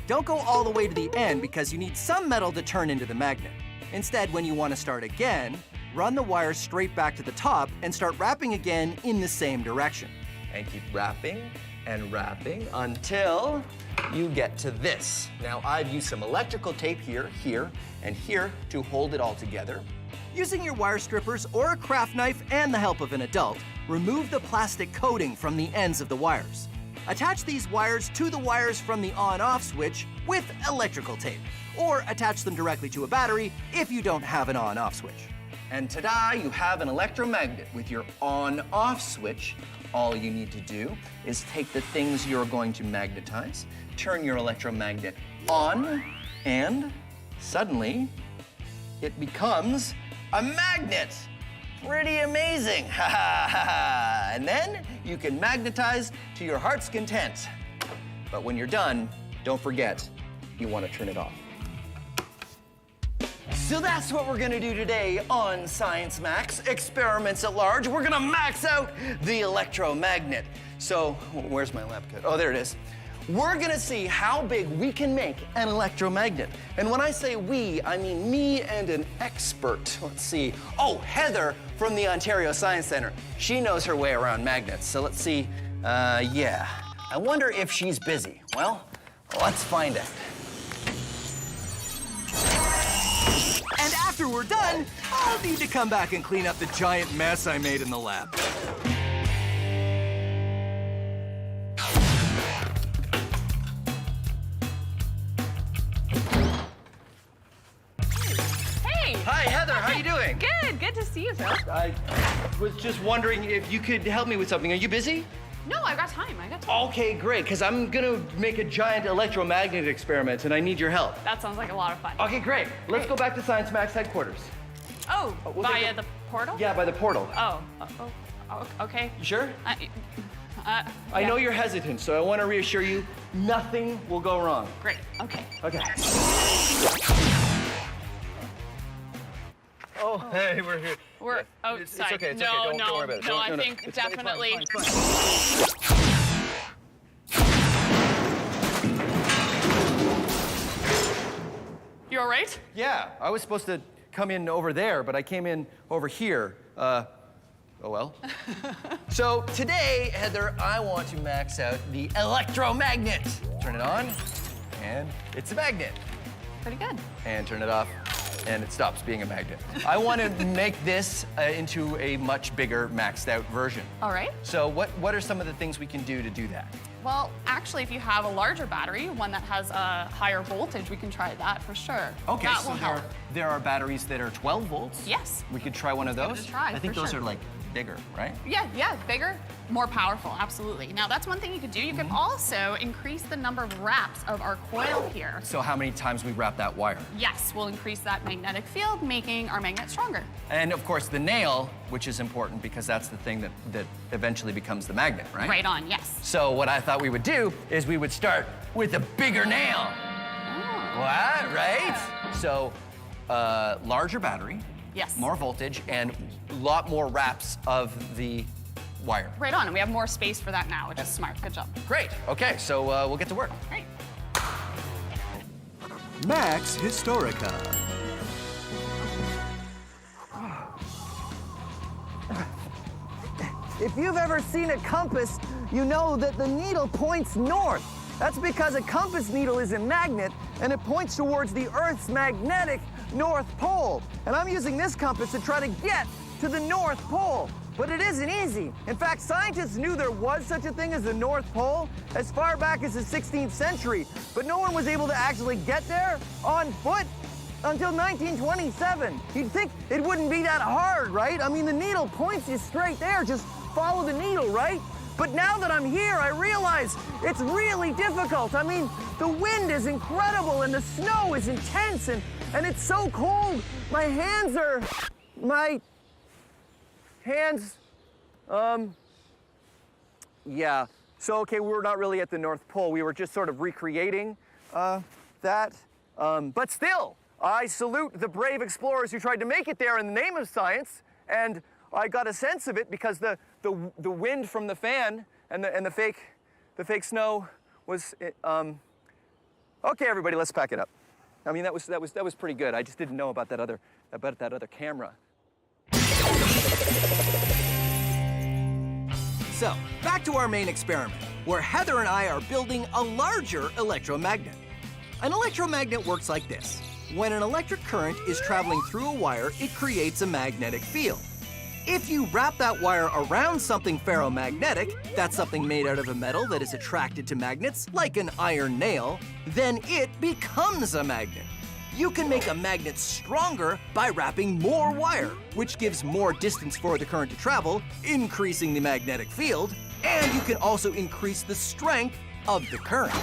Don't go all the way to the end because you need some metal to turn into the magnet. Instead, when you want to start again, run the wire straight back to the top and start wrapping again in the same direction. And keep wrapping and wrapping until you get to this. Now, I've used some electrical tape here, here, and here to hold it all together. Using your wire strippers or a craft knife and the help of an adult, remove the plastic coating from the ends of the wires. Attach these wires to the wires from the on-off switch with electrical tape, or attach them directly to a battery if you don't have an on-off switch. And ta-da, you have an electromagnet with your on-off switch. All you need to do is take the things you're going to magnetize, turn your electromagnet on, and suddenly it becomes a magnet. Pretty amazing, ha ha ha ha. And then you can magnetize to your heart's content. But when you're done, don't forget, you want to turn it off. So that's what we're gonna do today on Science Max, Experiments at Large. We're gonna max out the electromagnet. So, where's my lab coat? Oh, there it is. We're gonna see how big we can make an electromagnet. And when I say we, I mean me and an expert. Let's see. Oh, Heather from the Ontario Science Centre. She knows her way around magnets. So let's see. Yeah. I wonder if she's busy. Well, let's find out. And after we're done, I'll need to come back and clean up the giant mess I made in the lab. Hey! Hi, Heather, how you doing? Good to see you, Phil. I was just wondering if you could help me with something. Are you busy? No, I got time. Okay, great, because I'm gonna make a giant electromagnet experiment and I need your help. That sounds like a lot of fun. Okay, great. Let's go back to Science Max headquarters. Oh, we'll via the portal? Yeah, by the portal. Okay. You sure? I yeah. know you're hesitant, so I want to reassure you, nothing will go wrong. Great, okay. Okay. Oh, hey, we're here. We're outside. It's okay, it's no, okay. Don't worry about it. No, No, I think It's fine, definitely. it's fine. You all right? Yeah, I was supposed to come in over there, but I came in over here. Oh well. So today, Heather, I want to max out the electromagnet. Turn it on, and it's a magnet. Pretty good. And turn it off, and it stops being a magnet. I want to make this into a much bigger, maxed out version. All right. So what are some of the things we can do to do that? Well, actually, if you have a larger battery, one that has a higher voltage, we can try that for sure. Okay, that so will help. there are batteries that are 12 volts? Yes. We could try one of Give it those? a try, I think for those sure. are like bigger, right? Yeah, bigger, more powerful, absolutely. Now, that's one thing you could do. You can also increase the number of wraps of our coil here. So how many times we wrap that wire? Yes, we'll increase that magnetic field, making our magnet stronger. And of course the nail, which is important because that's the thing that eventually becomes the magnet, right? Right on, yes. So what I thought we would do is we would start with a bigger nail. What, right? So larger battery. Yes. More voltage and a lot more wraps of the wire. Right on, and we have more space for that now, which is smart. Good job. Great, okay, so we'll get to work. Great. Max Historica. If you've ever seen a compass, you know that the needle points north. That's because a compass needle is a magnet and it points towards the Earth's magnetic North Pole. And I'm using this compass to try to get to the North Pole. But it isn't easy. In fact, scientists knew there was such a thing as the North Pole as far back as the 16th century, but no one was able to actually get there on foot until 1927. You'd think it wouldn't be that hard, right? I mean, the needle points you straight there. Just follow the needle, right? But now that I'm here, I realize it's really difficult. I mean, the wind is incredible and the snow is intense and it's so cold. My hands, yeah. So, okay, we were not really at the North Pole. We were just sort of recreating that. But still, I salute the brave explorers who tried to make it there in the name of science. And I got a sense of it because the wind from the fan and the fake snow was. Okay, everybody, let's pack it up. I mean, that was pretty good. I just didn't know about that other camera. So, back to our main experiment, where Heather and I are building a larger electromagnet. An electromagnet works like this. When an electric current is traveling through a wire, it creates a magnetic field. If you wrap that wire around something ferromagnetic, that's something made out of a metal that is attracted to magnets, like an iron nail, then it becomes a magnet. You can make a magnet stronger by wrapping more wire, which gives more distance for the current to travel, increasing the magnetic field, and you can also increase the strength of the current.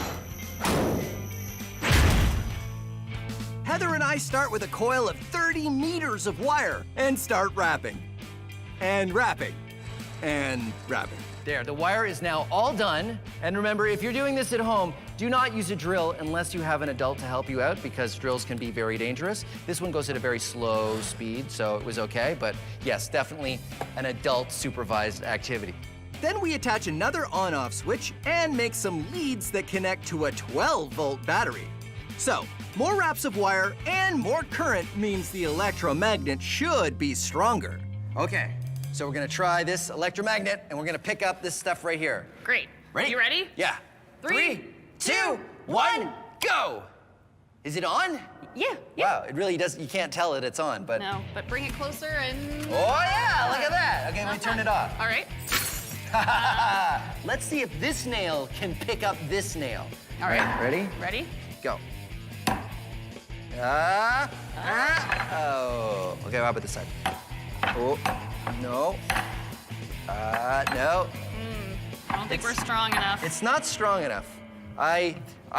Heather and I start with a coil of 30 meters of wire and start wrapping. And wrapping. And wrapping. There, the wire is now all done. And remember, if you're doing this at home, do not use a drill unless you have an adult to help you out, because drills can be very dangerous. This one goes at a very slow speed, so it was okay. But yes, definitely an adult supervised activity. Then we attach another on-off switch and make some leads that connect to a 12-volt battery. So, more wraps of wire and more current means the electromagnet should be stronger. Okay, so we're gonna try this electromagnet and we're gonna pick up this stuff right here. Great. Ready? You ready? Yeah. 3, 2, 1, go! Is it on? Yeah. Wow, it really does, you can't tell it's on, but. No, but bring it closer and... Oh yeah, look at that. Okay, let me turn it off. All right. Let's see if this nail can pick up this nail. All right. Ready? Ready? Go. Oh. Okay, how about this side? Oh, no. No. I don't think we're strong enough. It's not strong enough. I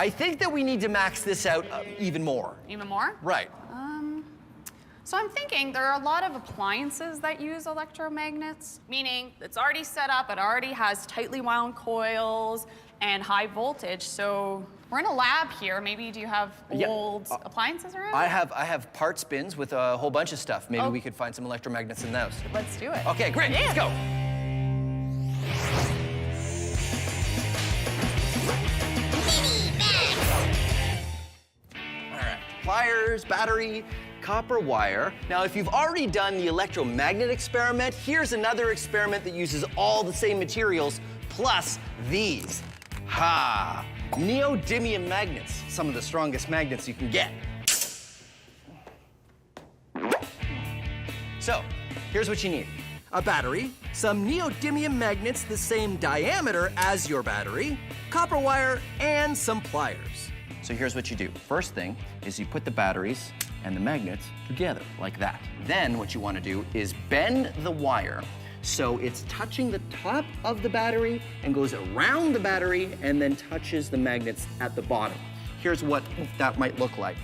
think that we need to max this out even more. Even more? Right. So I'm thinking there are a lot of appliances that use electromagnets, meaning it's already set up, it already has tightly wound coils and high voltage. So we're in a lab here. Maybe do you have old appliances around? I have parts bins with a whole bunch of stuff. Maybe we could find some electromagnets in those. Let's do it. Okay, great. Let's go. All right, pliers, battery, copper wire. Now, if you've already done the electromagnet experiment, here's another experiment that uses all the same materials plus these. Ha! Neodymium magnets, some of the strongest magnets you can get. So, here's what you need. A battery, some neodymium magnets the same diameter as your battery, copper wire, and some pliers. So here's what you do. First thing is you put the batteries and the magnets together like that. Then what you want to do is bend the wire so it's touching the top of the battery and goes around the battery and then touches the magnets at the bottom. Here's what that might look like.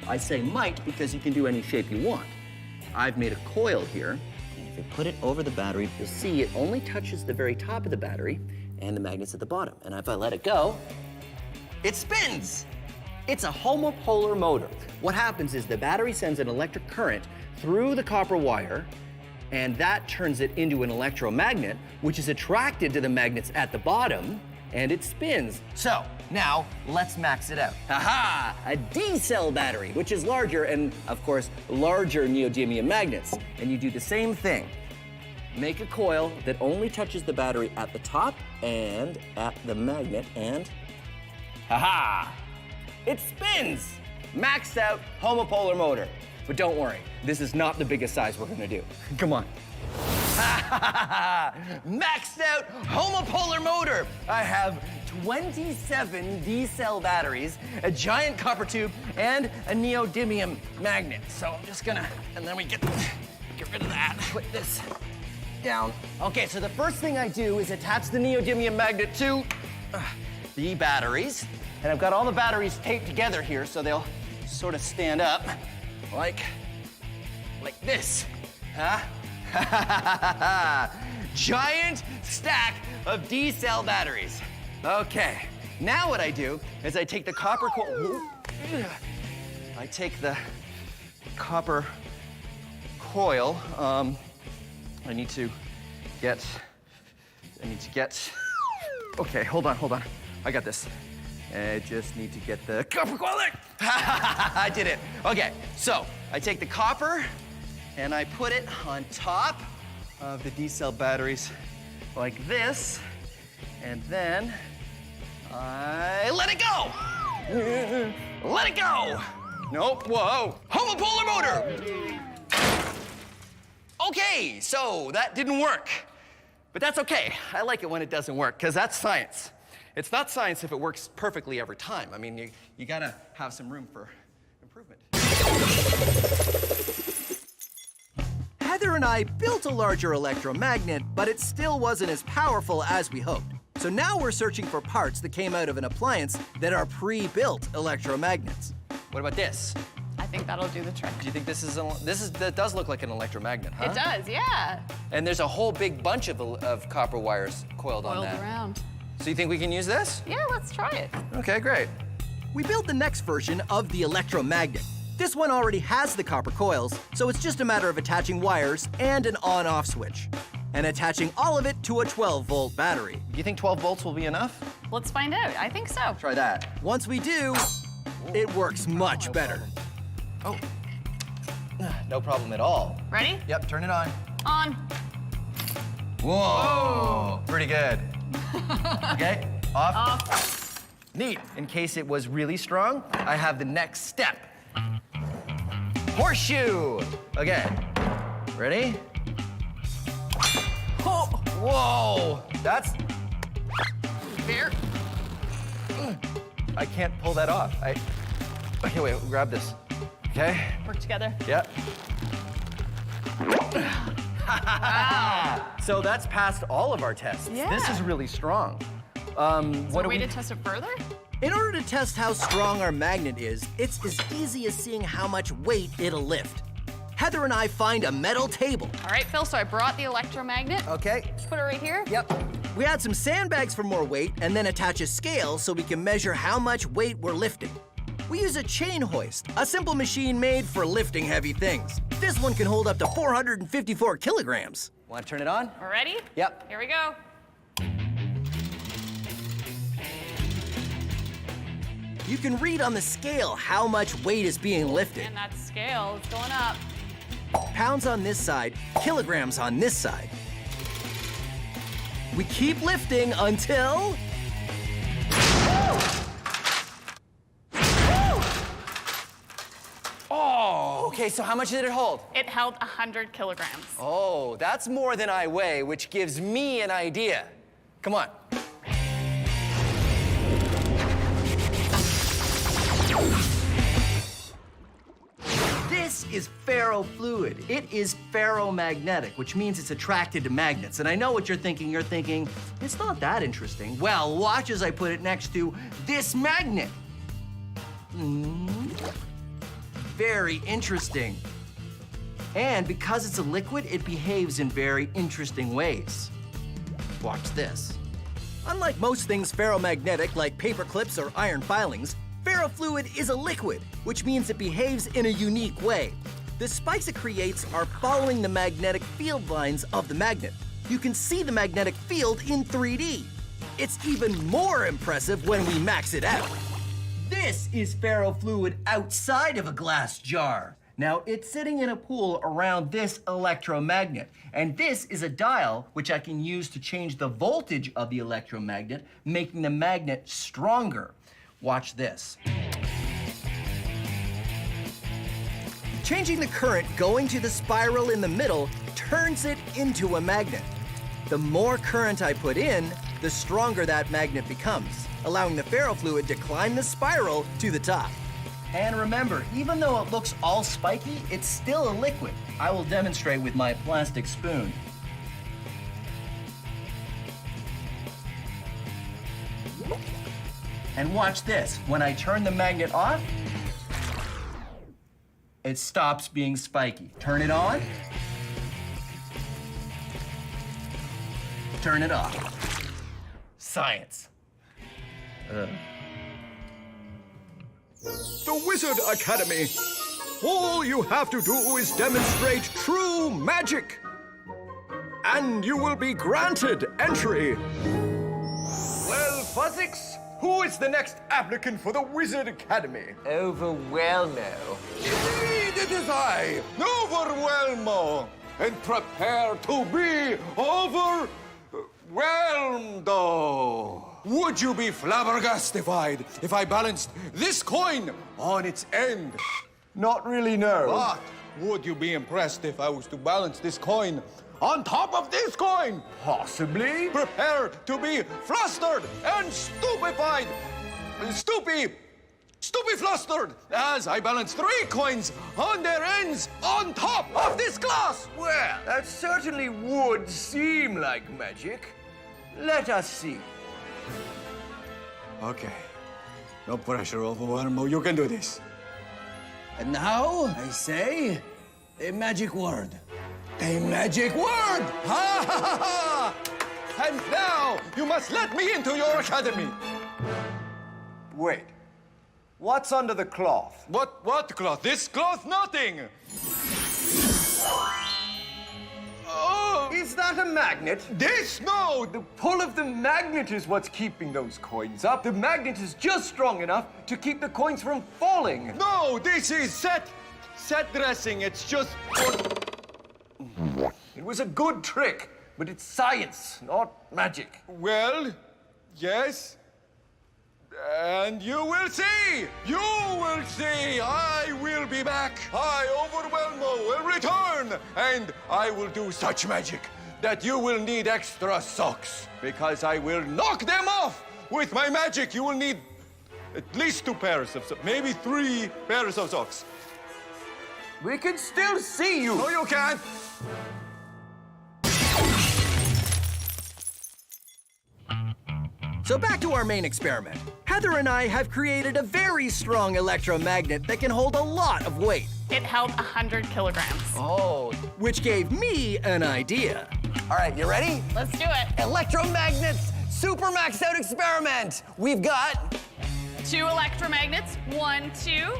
I say might because you can do any shape you want. I've made a coil here, and if you put it over the battery, you'll see it only touches the very top of the battery and the magnets at the bottom. And if I let it go, it spins. It's a homopolar motor. What happens is the battery sends an electric current through the copper wire, and that turns it into an electromagnet, which is attracted to the magnets at the bottom, and it spins. So, now, let's max it out. Aha! A D-cell battery, which is larger and, of course, larger neodymium magnets. And you do the same thing. Make a coil that only touches the battery at the top and at the magnet, and ha-ha! It spins! Maxed out homopolar motor. But don't worry, this is not the biggest size we're gonna do. Come on. Maxed out homopolar motor. I have 27 D-cell batteries, a giant copper tube, and a neodymium magnet. So I'm just gonna, and then we get rid of that. Put this down. Okay, so the first thing I do is attach the neodymium magnet to the batteries. And I've got all the batteries taped together here so they'll sort of stand up like this. Huh? Giant stack of D-cell batteries. Okay, now what I do is I take the copper coil. I take the copper coil. I need to get. Okay, hold on. I got this. I just need to get the copper coil there. I did it. Okay, so I take the copper and I put it on top of the D-cell batteries like this, and then I let it go. Let it go. Nope, whoa. Homopolar motor. Okay, so that didn't work. But that's okay. I like it when it doesn't work, because that's science. It's not science if it works perfectly every time. I mean, you gotta have some room for improvement. Heather and I built a larger electromagnet, but it still wasn't as powerful as we hoped. So now we're searching for parts that came out of an appliance that are pre-built electromagnets. What about this? I think that'll do the trick. Do you think that does look like an electromagnet, huh? It does, yeah. And there's a whole big bunch of copper wires coiled on Coiled that. around. So you think we can use this? Yeah, let's try it. Okay, great. We built the next version of the electromagnet. This one already has the copper coils, so it's just a matter of attaching wires and an on-off switch, and attaching all of it to a 12-volt battery. Do you think 12 volts will be enough? Let's find out. I think so. Try that. Once we do, it works much better. Oh, no problem at all. Ready? Yep, turn it on. On. Whoa, pretty good. Okay, off. Off. Neat. In case it was really strong, I have the next step. Horseshoe. Okay, ready? Oh, whoa, that's... Here. I can't pull that off. Okay, wait, grab this. Okay. Work together. Yep. Wow. So that's passed all of our tests. Yeah. This is really strong. Is there a way to test it further? In order to test how strong our magnet is, it's as easy as seeing how much weight it'll lift. Heather and I find a metal table. All right, Phil, so I brought the electromagnet. Okay. Just put it right here. Yep. We add some sandbags for more weight and then attach a scale so we can measure how much weight we're lifting. We use a chain hoist, a simple machine made for lifting heavy things. This one can hold up to 454 kilograms. Want to turn it on? We're ready? Yep. Here we go. You can read on the scale how much weight is being lifted. And that scale is going up. Pounds on this side, kilograms on this side. We keep lifting until... Oh, okay, so how much did it hold? It held 100 kilograms. Oh, that's more than I weigh, which gives me an idea. Come on. This is ferrofluid. It is ferromagnetic, which means it's attracted to magnets. And I know what you're thinking. You're thinking, it's not that interesting. Well, watch as I put it next to this magnet. Very interesting. And because it's a liquid, it behaves in very interesting ways. Watch this. Unlike most things ferromagnetic, like paper clips or iron filings, ferrofluid is a liquid, which means it behaves in a unique way. The spikes it creates are following the magnetic field lines of the magnet. You can see the magnetic field in 3D. It's even more impressive when we max it out. This is ferrofluid outside of a glass jar. Now, it's sitting in a pool around this electromagnet. And this is a dial which I can use to change the voltage of the electromagnet, making the magnet stronger. Watch this. Changing the current going to the spiral in the middle turns it into a magnet. The more current I put in, the stronger that magnet becomes, allowing the ferrofluid to climb the spiral to the top. And remember, even though it looks all spiky, it's still a liquid. I will demonstrate with my plastic spoon. And watch this. When I turn the magnet off, it stops being spiky. Turn it on. Turn it off. Science. The Wizard Academy. All you have to do is demonstrate true magic. And you will be granted entry. Well, Fuzzix, who is the next applicant for the Wizard Academy? Overwhelmo. Indeed, it is I, Overwhelmo. And prepare to be overwhelmed. Would you be flabbergastified if I balanced this coin on its end? Not really, no. But would you be impressed if I was to balance this coin on top of this coin? Possibly. Prepare to be flustered and stupefied. stupeflustered as I balance 3 coins on their ends on top of this glass. Well, that certainly would seem like magic. Let us see. Okay. No pressure, Overwhelmo. You can do this. And now, I say, a magic word. A magic word! Ha ha ha ha! And now you must let me into your academy. Wait. What's under the cloth? What cloth? This cloth? Nothing. Oh! Is that a magnet? This? No! The pull of the magnet is what's keeping those coins up. The magnet is just strong enough to keep the coins from falling. No, this is set dressing. It's just... It was a good trick, but it's science, not magic. Well, yes. And you will see! You will see! I will be back! I, Overwhelmo, will return! And I will do such magic that you will need extra socks. Because I will knock them off! With my magic, you will need at least 2 pairs of socks. Maybe 3 pairs of socks. We can still see you! No, you can't! So back to our main experiment. Heather and I have created a very strong electromagnet that can hold a lot of weight. It held 100 kilograms. Oh. Which gave me an idea. All right, you ready? Let's do it. Electromagnets super maxed out experiment. We've got 2 electromagnets, 1, 2.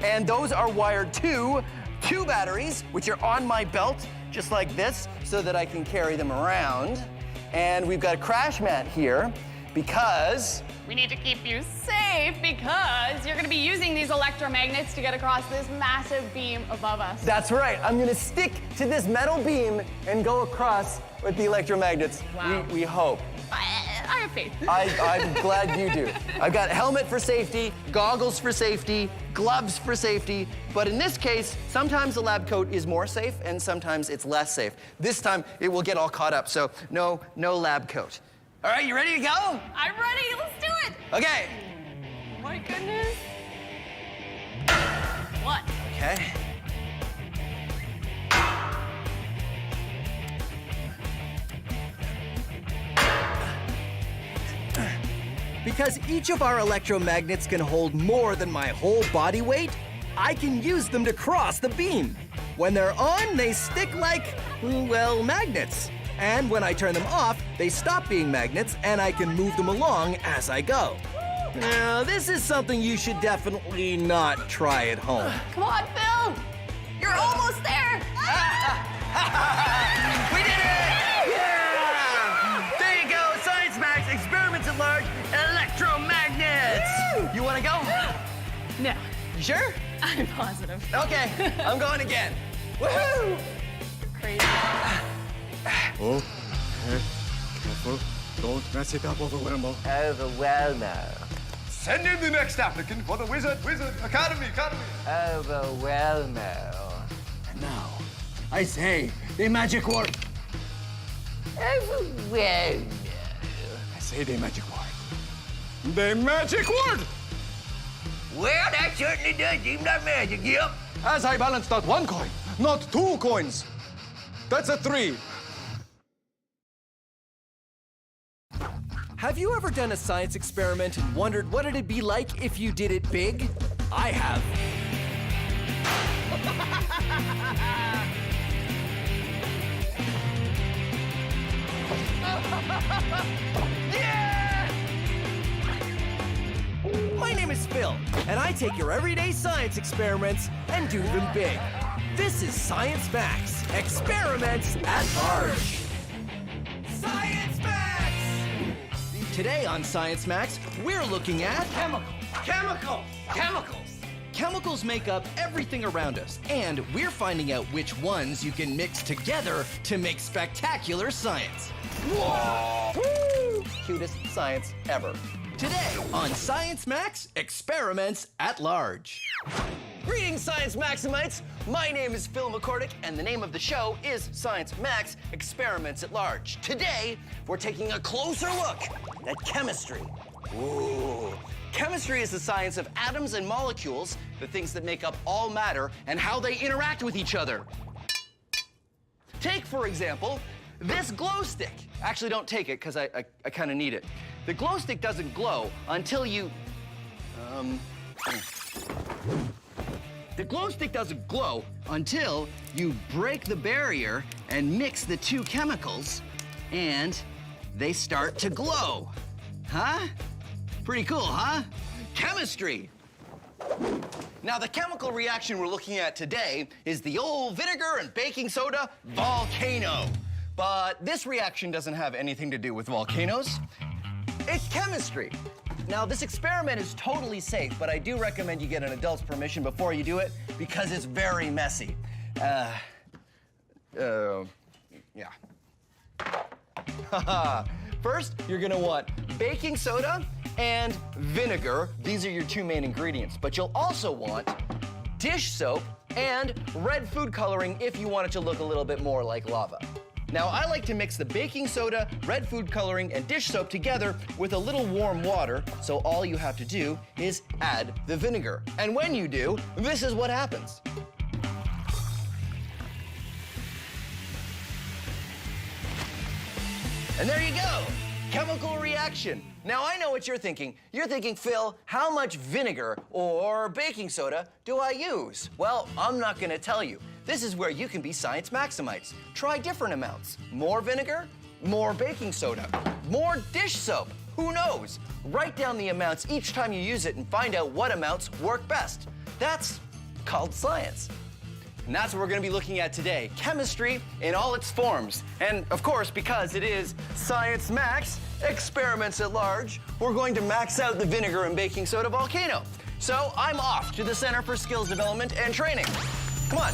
And those are wired to 2 batteries, which are on my belt, just like this, so that I can carry them around. And we've got a crash mat here, because... We need to keep you safe because you're gonna be using these electromagnets to get across this massive beam above us. That's right. I'm gonna stick to this metal beam and go across with the electromagnets. Wow. We hope. I have faith. I'm glad you do. I've got helmet for safety, goggles for safety, gloves for safety, but in this case, sometimes the lab coat is more safe and sometimes it's less safe. This time, it will get all caught up, so no lab coat. All right, you ready to go? I'm ready, let's do it. Okay. My goodness. 1. Okay. Because each of our electromagnets can hold more than my whole body weight, I can use them to cross the beam. When they're on, they stick like, well, magnets. And when I turn them off, they stop being magnets and I can move them along as I go. Now, this is something you should definitely not try at home. Come on, Phil. You're almost there. We did it! Yeah! There you go, Science Max, experiments at large, electromagnets. Woo! You wanna go? No. You sure? I'm positive. Okay, I'm going again. Woohoo! Crazy. Oh, okay. Careful. Don't mess it up, Overwhelmo. Overwhelmo. Send in the next applicant for the Wizard Academy. Overwhelmo. And now, I say the magic word. Overwhelmo. I say the magic word. The magic word! Well, that certainly does seem like magic, yep. As I balance not 1 coin, not 2 coins. That's a 3. Have you ever done a science experiment and wondered what it'd be like if you did it big? I have. Yeah! My name is Phil, and I take your everyday science experiments and do them big. This is Science Max, experiments at large. Science Max! Today on Science Max, we're looking at Chemicals! Chemicals make up everything around us, and we're finding out which ones you can mix together to make spectacular science. Whoa! Woo! Cutest science ever. Today on Science Max, experiments at large. Greetings, Science Maximites! My name is Phil McCordick, and the name of the show is Science Max Experiments at Large. Today, we're taking a closer look at chemistry. Ooh. Chemistry is the science of atoms and molecules, the things that make up all matter, and how they interact with each other. Take, for example, this glow stick. Actually, don't take it, because I kind of need it. The glow stick doesn't glow until you... The glow stick doesn't glow until you break the barrier and mix the two chemicals, and they start to glow. Huh? Pretty cool, huh? Chemistry. Now, the chemical reaction we're looking at today is the old vinegar and baking soda volcano. But this reaction doesn't have anything to do with volcanoes. It's chemistry. Now, this experiment is totally safe, but I do recommend you get an adult's permission before you do it because it's very messy. Yeah. First, you're gonna want baking soda and vinegar. These are your two main ingredients, but you'll also want dish soap and red food coloring if you want it to look a little bit more like lava. Now, I like to mix the baking soda, red food coloring, and dish soap together with a little warm water, so all you have to do is add the vinegar. And when you do, this is what happens. And there you go, chemical reaction. Now, I know what you're thinking. You're thinking, Phil, how much vinegar or baking soda do I use? Well, I'm not gonna tell you. This is where you can be science maximites. Try different amounts. More vinegar, more baking soda, more dish soap. Who knows? Write down the amounts each time you use it and find out what amounts work best. That's called science. And that's what we're gonna be looking at today, chemistry in all its forms. And of course, because it is Science Max, experiments at large, we're going to max out the vinegar and baking soda volcano. So I'm off to the Center for Skills Development and Training. Come on.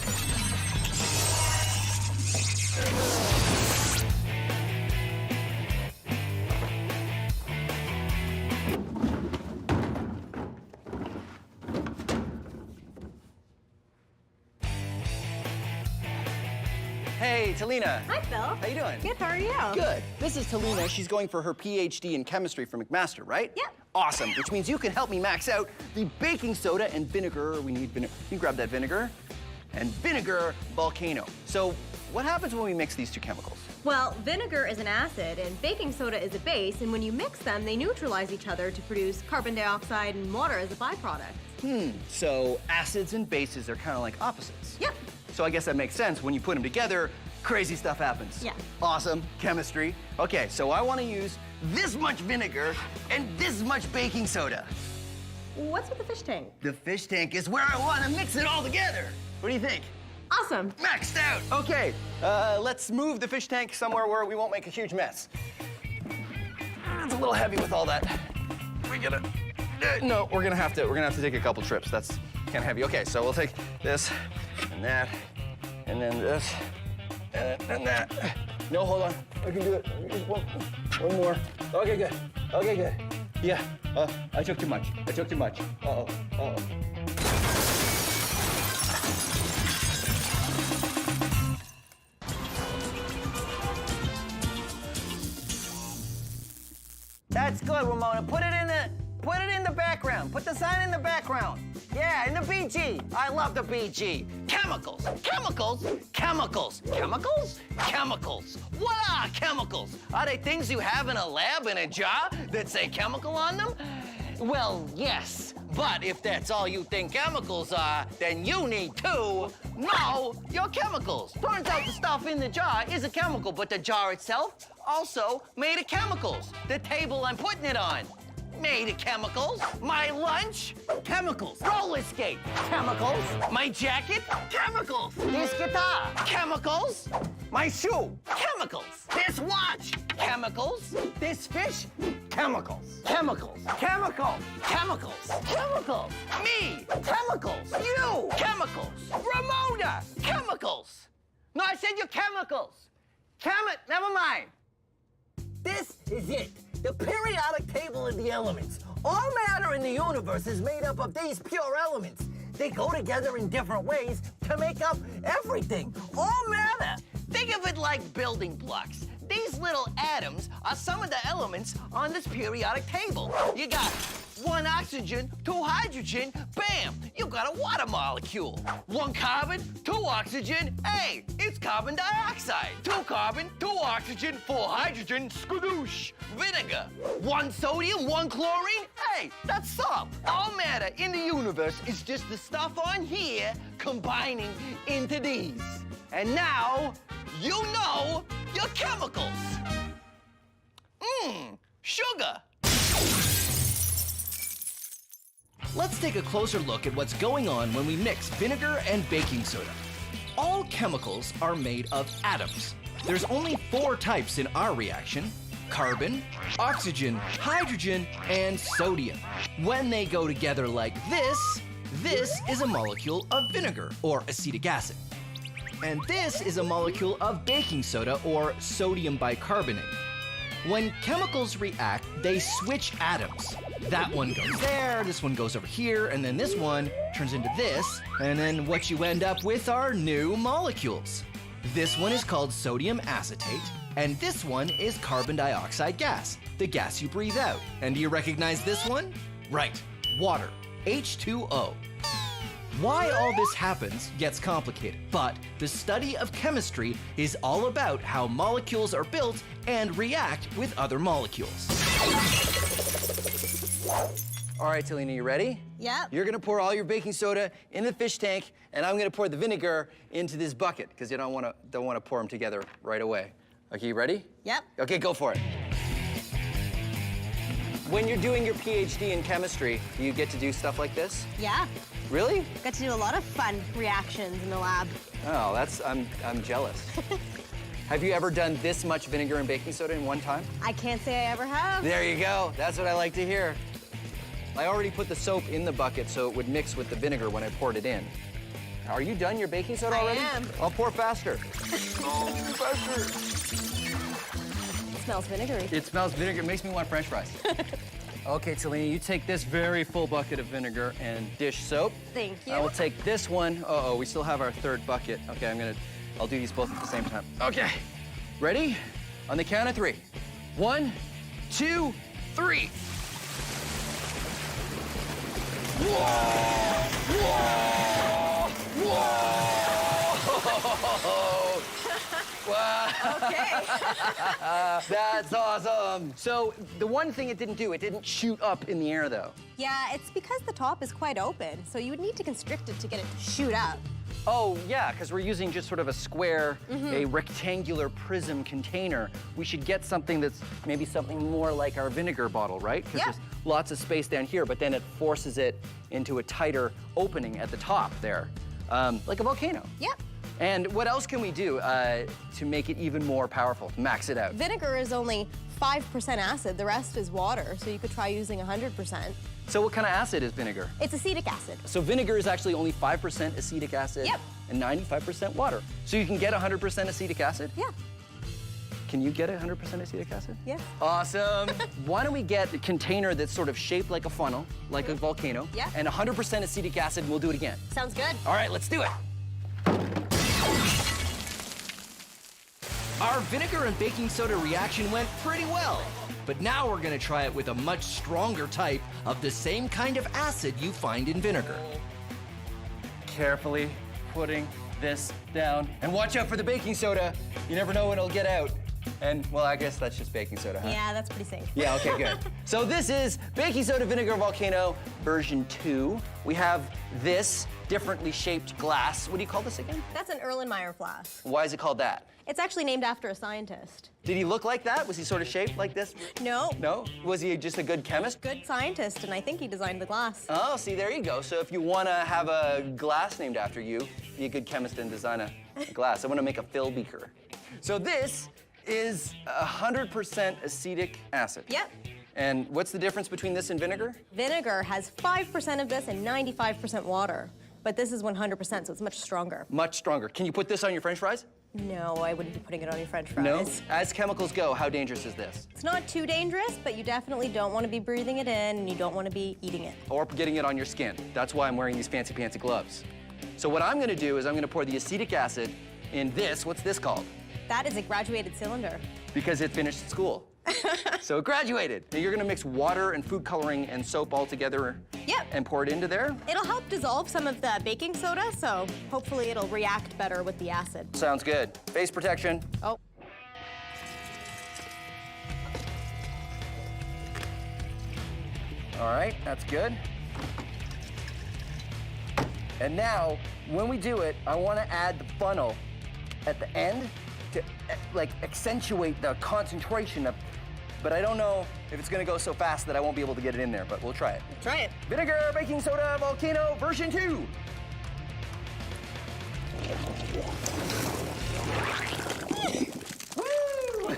Hey, Talina. Hi, Phil. How you doing? Good, how are you? Good. This is Talina. She's going for her PhD in chemistry from McMaster, right? Yep. Awesome, which means you can help me max out the baking soda and vinegar. We need vinegar. You can grab that vinegar. And vinegar volcano. So what happens when we mix these two chemicals? Well, vinegar is an acid and baking soda is a base, and when you mix them, they neutralize each other to produce carbon dioxide and water as a byproduct. So acids and bases are kind of like opposites. Yep. So I guess that makes sense. When you put them together, crazy stuff happens. Yeah. Awesome, chemistry. Okay, so I want to use this much vinegar and this much baking soda. What's with the fish tank? The fish tank is where I want to mix it all together. What do you think? Awesome. Maxed out. Okay, let's move the fish tank somewhere where we won't make a huge mess. It's a little heavy with all that. We gotta. No, we're gonna have to take a couple trips. That's kind of heavy. Okay, so we'll take this and that, and then this, and that. No, hold on. I can do it. Just one more. Okay, good. Okay, good. Yeah. I took too much. I took too much. Uh-oh. Uh-oh. That's good, Ramona. Put it in the background. Put the sign in the background. Yeah, in the BG. I love the BG. Chemicals. Chemicals? Chemicals. Chemicals? Chemicals. What are chemicals? Are they things you have in a lab in a jar that say chemical on them? Well, yes. But if that's all you think chemicals are, then you need to know your chemicals. Turns out the stuff in the jar is a chemical, but the jar itself also made of chemicals. The table I'm putting it on, made of chemicals. My lunch, chemicals. Roller skate, chemicals. My jacket, chemicals. This guitar, chemicals. My shoe, chemicals. This watch, chemicals. This fish, chemicals. Chemicals. Chemicals. Chemicals. Chemicals. Me, chemicals. You, chemicals. Ramona, chemicals. No, I said you chemicals. Never mind. This is it. The periodic table of the elements. All matter in the universe is made up of these pure elements. They go together in different ways to make up everything. All matter. Think of it like building blocks. These little atoms are some of the elements on this periodic table. You got One oxygen, two hydrogen, bam, you got a water molecule. One carbon, two oxygen, hey, it's carbon dioxide. Two carbon, two oxygen, four hydrogen, skadoosh, vinegar. One sodium, one chlorine, hey, that's salt. All matter in the universe is just the stuff on here combining into these. And now, you know your chemicals. Sugar. Let's take a closer look at what's going on when we mix vinegar and baking soda. All chemicals are made of atoms. There's only 4 types in our reaction: carbon, oxygen, hydrogen, and sodium. When they go together like this is a molecule of vinegar, or acetic acid. And this is a molecule of baking soda, or sodium bicarbonate. When chemicals react, they switch atoms. That one goes there, this one goes over here, and then this one turns into this, and then what you end up with are new molecules. This one is called sodium acetate, and this one is carbon dioxide gas, the gas you breathe out. And do you recognize this one? Right, water, H2O. Why all this happens gets complicated, but the study of chemistry is all about how molecules are built and react with other molecules. All right, Talina, you ready? Yep. You're gonna pour all your baking soda in the fish tank, and I'm gonna pour the vinegar into this bucket, because you don't wanna pour them together right away. Okay, you ready? Yep. Okay, go for it. When you're doing your PhD in chemistry, do you get to do stuff like this? Yeah. Really? Got to do a lot of fun reactions in the lab. Oh, I'm jealous. Have you ever done this much vinegar and baking soda in one time? I can't say I ever have. There you go. That's what I like to hear. I already put the soap in the bucket so it would mix with the vinegar when I poured it in. Are you done your baking soda already? I am. I'll pour faster. Faster. It smells vinegary. It smells vinegar. It makes me want French fries. Okay, Talina, you take this very full bucket of vinegar and dish soap. Thank you. I will take this one. Uh-oh, we still have our third bucket. Okay, I'll do these both at the same time. Okay, ready? On the count of 3. 1, 2, 3. Whoa! Whoa! Whoa! Wow. Okay. That's awesome. So the one thing it didn't do, it didn't shoot up in the air though. Yeah, it's because the top is quite open, so you would need to constrict it to get it to shoot up. Oh yeah, because we're using just sort of a square, a rectangular prism container. We should get something that's maybe something more like our vinegar bottle, right? Because there's lots of space down here, but then it forces it into a tighter opening at the top there, like a volcano. Yep. And what else can we do to make it even more powerful, to max it out? Vinegar is only 5% acid, the rest is water, so you could try using 100%. So what kind of acid is vinegar? It's acetic acid. So vinegar is actually only 5% acetic acid and 95% water. So you can get 100% acetic acid? Yeah. Can you get 100% acetic acid? Yes. Awesome. Why don't we get a container that's sort of shaped like a funnel, like a volcano, Yeah. and 100% acetic acid, and we'll do it again. Sounds good. All right, let's do it. Our vinegar and baking soda reaction went pretty well. But now we're gonna try it with a much stronger type of the same kind of acid you find in vinegar. Carefully putting this down. And watch out for the baking soda. You never know when it'll get out. And, well, I guess that's just baking soda, huh? Yeah, that's pretty safe. Yeah, okay, good. So this is baking soda vinegar volcano version 2. We have this differently shaped glass. What do you call this again? That's an Erlenmeyer flask. Why is it called that? It's actually named after a scientist. Did he look like that? Was he sort of shaped like this? No. No? Was he just a good chemist? Good scientist, and I think he designed the glass. Oh, see, there you go. So if you want to have a glass named after you, be a good chemist and design a glass. I want to make a fill beaker. So this is 100% acetic acid. Yep. And what's the difference between this and vinegar? Vinegar has 5% of this and 95% water. But this is 100%, so it's much stronger. Much stronger. Can you put this on your French fries? No, I wouldn't be putting it on your French fries. No? As chemicals go, how dangerous is this? It's not too dangerous, but you definitely don't want to be breathing it in, and you don't want to be eating it. Or getting it on your skin. That's why I'm wearing these fancy gloves. So what I'm gonna do is I'm gonna pour the acetic acid in this. What's this called? That is a graduated cylinder. Because it finished school. So it graduated. Now you're gonna mix water and food coloring and soap all together Yep. and pour it into there? It'll help dissolve some of the baking soda, so hopefully it'll react better with the acid. Sounds good. Face protection. Oh. All right, that's good. And now, when we do it, I want to add the funnel at the end to like accentuate the concentration of, but I don't know if it's gonna go so fast that I won't be able to get it in there, but we'll try it. Try it. Vinegar, baking soda, volcano, version 2. Woo!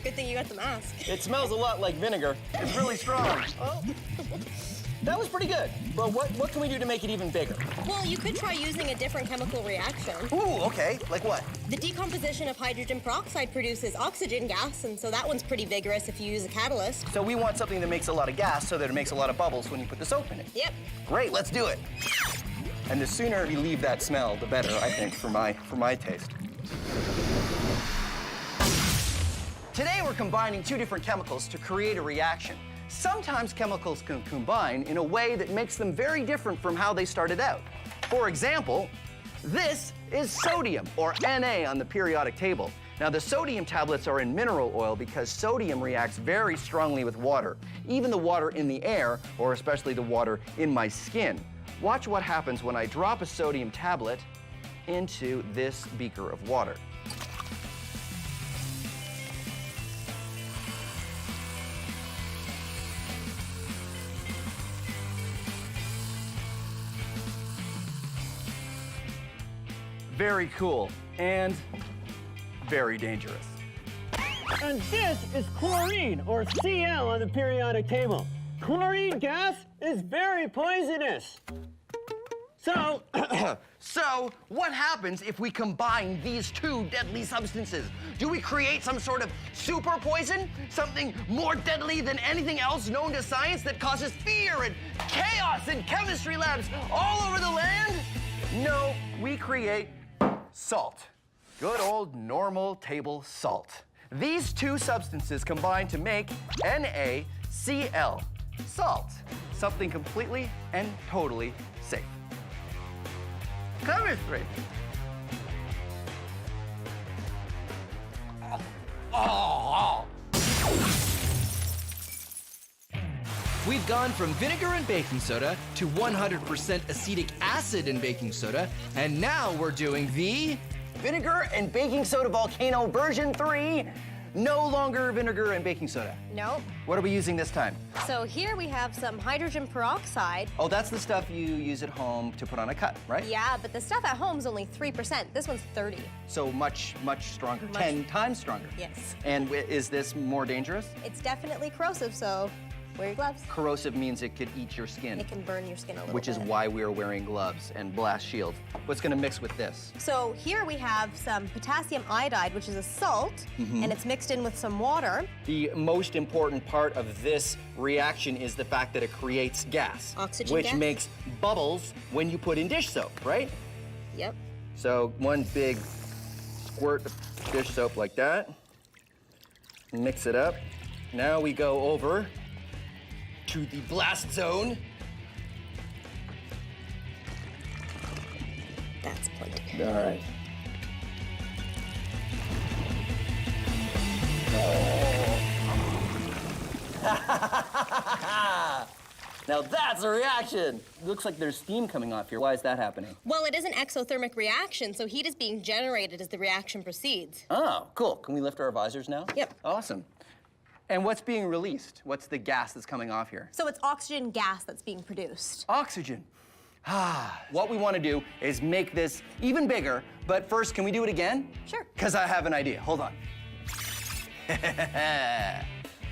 Good thing you got the mask. It smells a lot like vinegar. It's really strong. Oh. That was pretty good. But what can we do to make it even bigger? Well, you could try using a different chemical reaction. Ooh, okay. Like what? The decomposition of hydrogen peroxide produces oxygen gas, and so that one's pretty vigorous if you use a catalyst. So we want something that makes a lot of gas so that it makes a lot of bubbles when you put the soap in it. Yep. Great, let's do it. And the sooner we leave that smell, the better, I think, for my taste. Today we're combining two different chemicals to create a reaction. Sometimes chemicals can combine in a way that makes them very different from how they started out. For example, this is sodium, or Na on the periodic table. Now, the sodium tablets are in mineral oil because sodium reacts very strongly with water, even the water in the air, or especially the water in my skin. Watch what happens when I drop a sodium tablet into this beaker of water. Very cool and very dangerous. And this is chlorine, or Cl on the periodic table. Chlorine gas is very poisonous. So, So, what happens if we combine these two deadly substances? Do we create some sort of super poison? Something more deadly than anything else known to science that causes fear and chaos in chemistry labs all over the land? No, we create salt. Good old normal table salt. These two substances combine to make NaCl, salt. Something completely and totally safe. Chemistry. We've gone from vinegar and baking soda to 100% acetic acid in baking soda, and now we're doing the Vinegar and baking soda volcano version 3. No longer vinegar and baking soda. Nope. What are we using this time? So here we have some hydrogen peroxide. Oh, that's the stuff you use at home to put on a cut, right? Yeah, but the stuff at home is only 3%. This one's 30. So much stronger, Much- 10 times stronger. Yes. And is this more dangerous? It's definitely corrosive, so wear your gloves. Corrosive means it could eat your skin, It can burn your skin a little which bit. is why we are wearing gloves and blast shields. What's gonna mix with this? So here we have some potassium iodide, which is a salt, Mhm. and it's mixed in with some water. The most important part of this reaction is the fact that it creates gas. Oxygen which gas. makes bubbles when you put in dish soap, right? Yep. So one big squirt of dish soap like that. Mix it up. Now we go over to the blast zone. That's plenty. All right. Now that's a reaction. Looks like there's steam coming off here. Why is that happening? Well, it is an exothermic reaction, so heat is being generated as the reaction proceeds. Oh, cool. Can we lift our visors now? Yep. Awesome. And what's being released? What's the gas that's coming off here? So it's oxygen gas that's being produced. Oxygen. What we want to do is make this even bigger, but first, can we do it again? Sure. Because I have an idea. Hold on.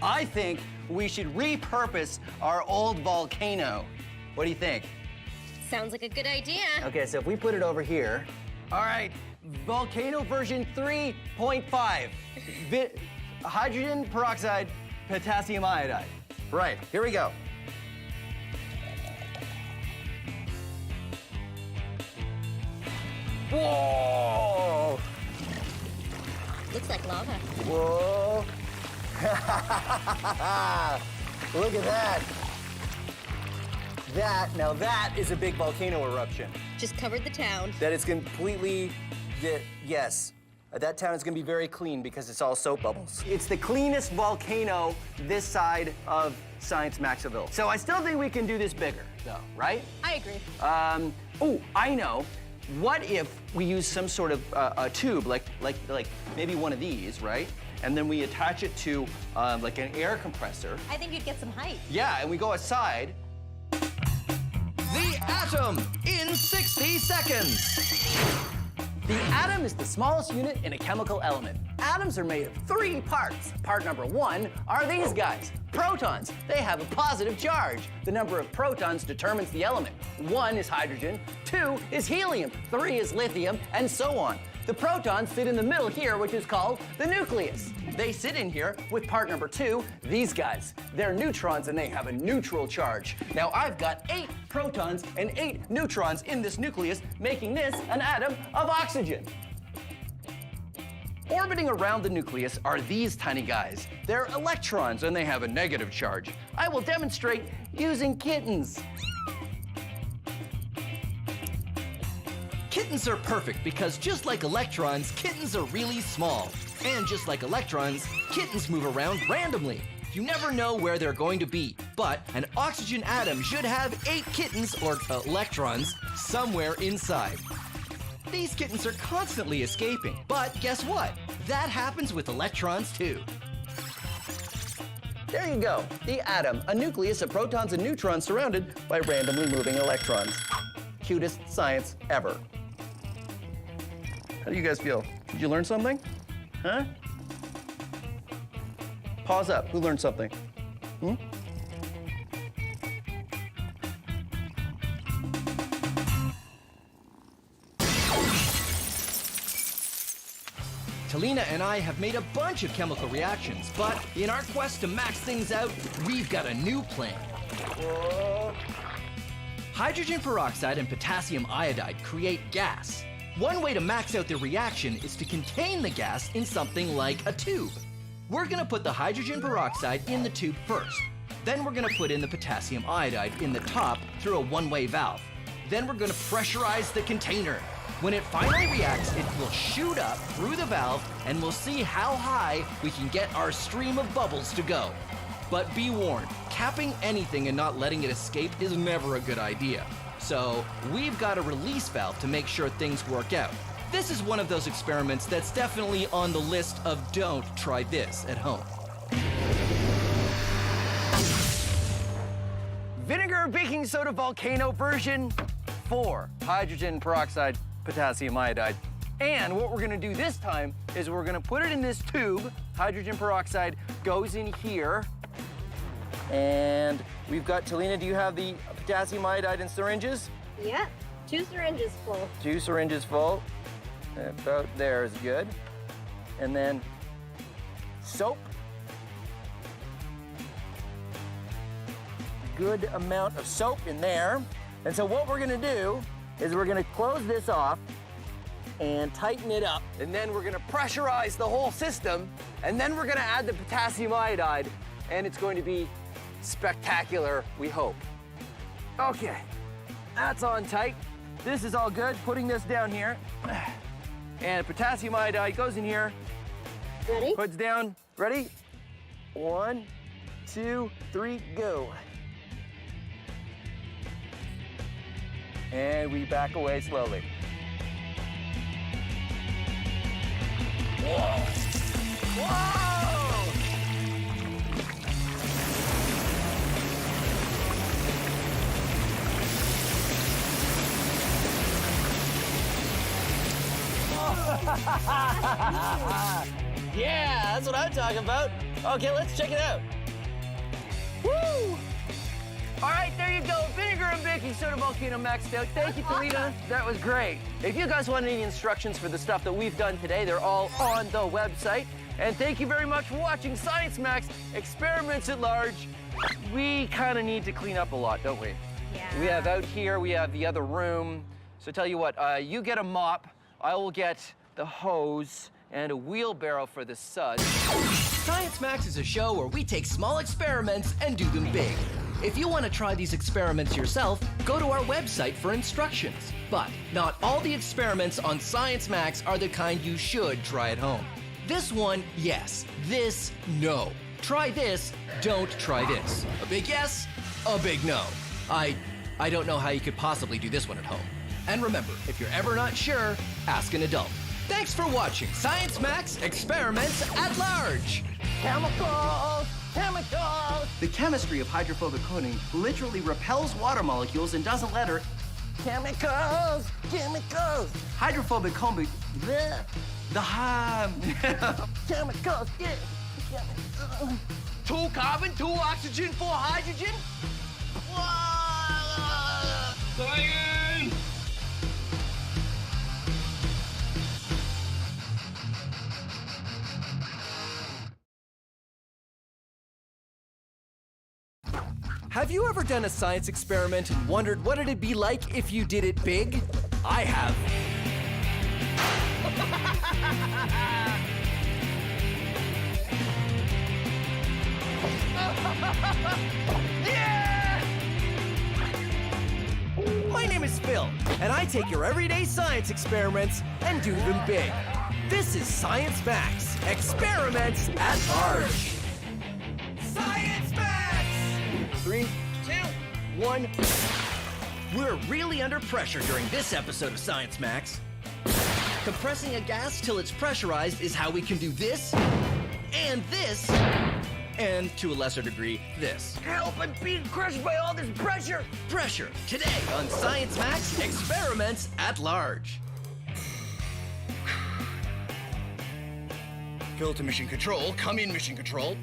I think we should repurpose our old volcano. What do you think? Sounds like a good idea. Okay, so if we put it over here. All right, volcano version 3.5. Hydrogen peroxide, potassium iodide. Right, here we go. Whoa! Looks like lava. Whoa. Look at that. Now that is a big volcano eruption. Just covered the town. That is completely, yes. That town is gonna be very clean because it's all soap bubbles. It's the cleanest volcano this side of Science Maxville. So I still think we can do this bigger, though, right? I agree. Oh, I know. What if we use some sort of a tube, like maybe one of these, right? And then we attach it to like an air compressor. I think you'd get some height. Yeah, and we go outside. The atom in 60 seconds. The atom is the smallest unit in a chemical element. Atoms are made of 3 parts. Part number 1 are these guys, protons. They have a positive charge. The number of protons determines the element. 1 is hydrogen, 2 is helium, 3 is lithium, and so on. The protons sit in the middle here, which is called the nucleus. They sit in here with part number 2, these guys. They're neutrons and they have a neutral charge. Now I've got 8 protons and 8 neutrons in this nucleus, making this an atom of oxygen. Orbiting around the nucleus are these tiny guys. They're electrons and they have a negative charge. I will demonstrate using kittens. Kittens are perfect because just like electrons, kittens are really small. And just like electrons, kittens move around randomly. You never know where they're going to be, but an oxygen atom should have 8 kittens, or electrons, somewhere inside. These kittens are constantly escaping, but guess what? That happens with electrons too. There you go, the atom, a nucleus of protons and neutrons surrounded by randomly moving electrons. Cutest science ever. How do you guys feel? Did you learn something? Huh? Pause up. Who learned something? Talina and I have made a bunch of chemical reactions, but in our quest to max things out, we've got a new plan. Hydrogen peroxide and potassium iodide create gas. One way to max out the reaction is to contain the gas in something like a tube. We're gonna put the hydrogen peroxide in the tube first. Then we're gonna put in the potassium iodide in the top through a one-way valve. Then we're gonna pressurize the container. When it finally reacts, it will shoot up through the valve and we'll see how high we can get our stream of bubbles to go. But be warned, capping anything and not letting it escape is never a good idea. So we've got a release valve to make sure things work out. This is one of those experiments that's definitely on the list of don't try this at home. Vinegar baking soda volcano version 4, hydrogen peroxide, potassium iodide. And what we're gonna do this time is we're gonna put it in this tube. Hydrogen peroxide goes in here. And we've got, Talina, do you have the potassium iodide in syringes? Yeah, 2 syringes full. 2 syringes full. About there is good. And then soap. Good amount of soap in there. And so what we're gonna do is we're gonna close this off and tighten it up. And then we're gonna pressurize the whole system. And then we're gonna add the potassium iodide. And it's going to be spectacular, we hope. Okay, that's on tight. This is all good. Putting this down here. And potassium iodide goes in here. Ready? Puts down. Ready? 1, 2, 3, go. And we back away slowly. Whoa! Whoa! Yeah, that's what I'm talking about. Okay, let's check it out. Woo! All right, there you go. Vinegar and baking soda volcano maxed out. Thank you, Talina. That was great. If you guys want any instructions for the stuff that we've done today, they're all on the website. And thank you very much for watching Science Max Experiments at Large. We kind of need to clean up a lot, don't we? Yeah. We have out here, we have the other room. So tell you what, you get a mop, I will get the hose, and a wheelbarrow for the suds. Science Max is a show where we take small experiments and do them big. If you want to try these experiments yourself, go to our website for instructions. But not all the experiments on Science Max are the kind you should try at home. This one, yes. This, no. Try this, don't try this. A big yes, a big no. I don't know how you could possibly do this one at home. And remember, if you're ever not sure, ask an adult. Thanks for watching Science Max Experiments at Large. Chemicals! Chemicals! The chemistry of hydrophobic coating literally repels water molecules and doesn't let her. Chemicals! Chemicals! Hydrophobic coating. Chemicals! Yeah. 2 carbon, 2 oxygen, 4 hydrogen? Have you ever done a science experiment and wondered what it'd be like if you did it big? I have. My name is Phil, and I take your everyday science experiments and do them big. This is Science Max Experiments at Large. Science Max! 3, 2, 1. We're really under pressure during this episode of Science Max. Compressing a gas till it's pressurized is how we can do this, and, to a lesser degree, this. Help, I'm being crushed by all this pressure! Pressure, today on Science Max Experiments at Large. Phil to Mission Control. Come in, Mission Control.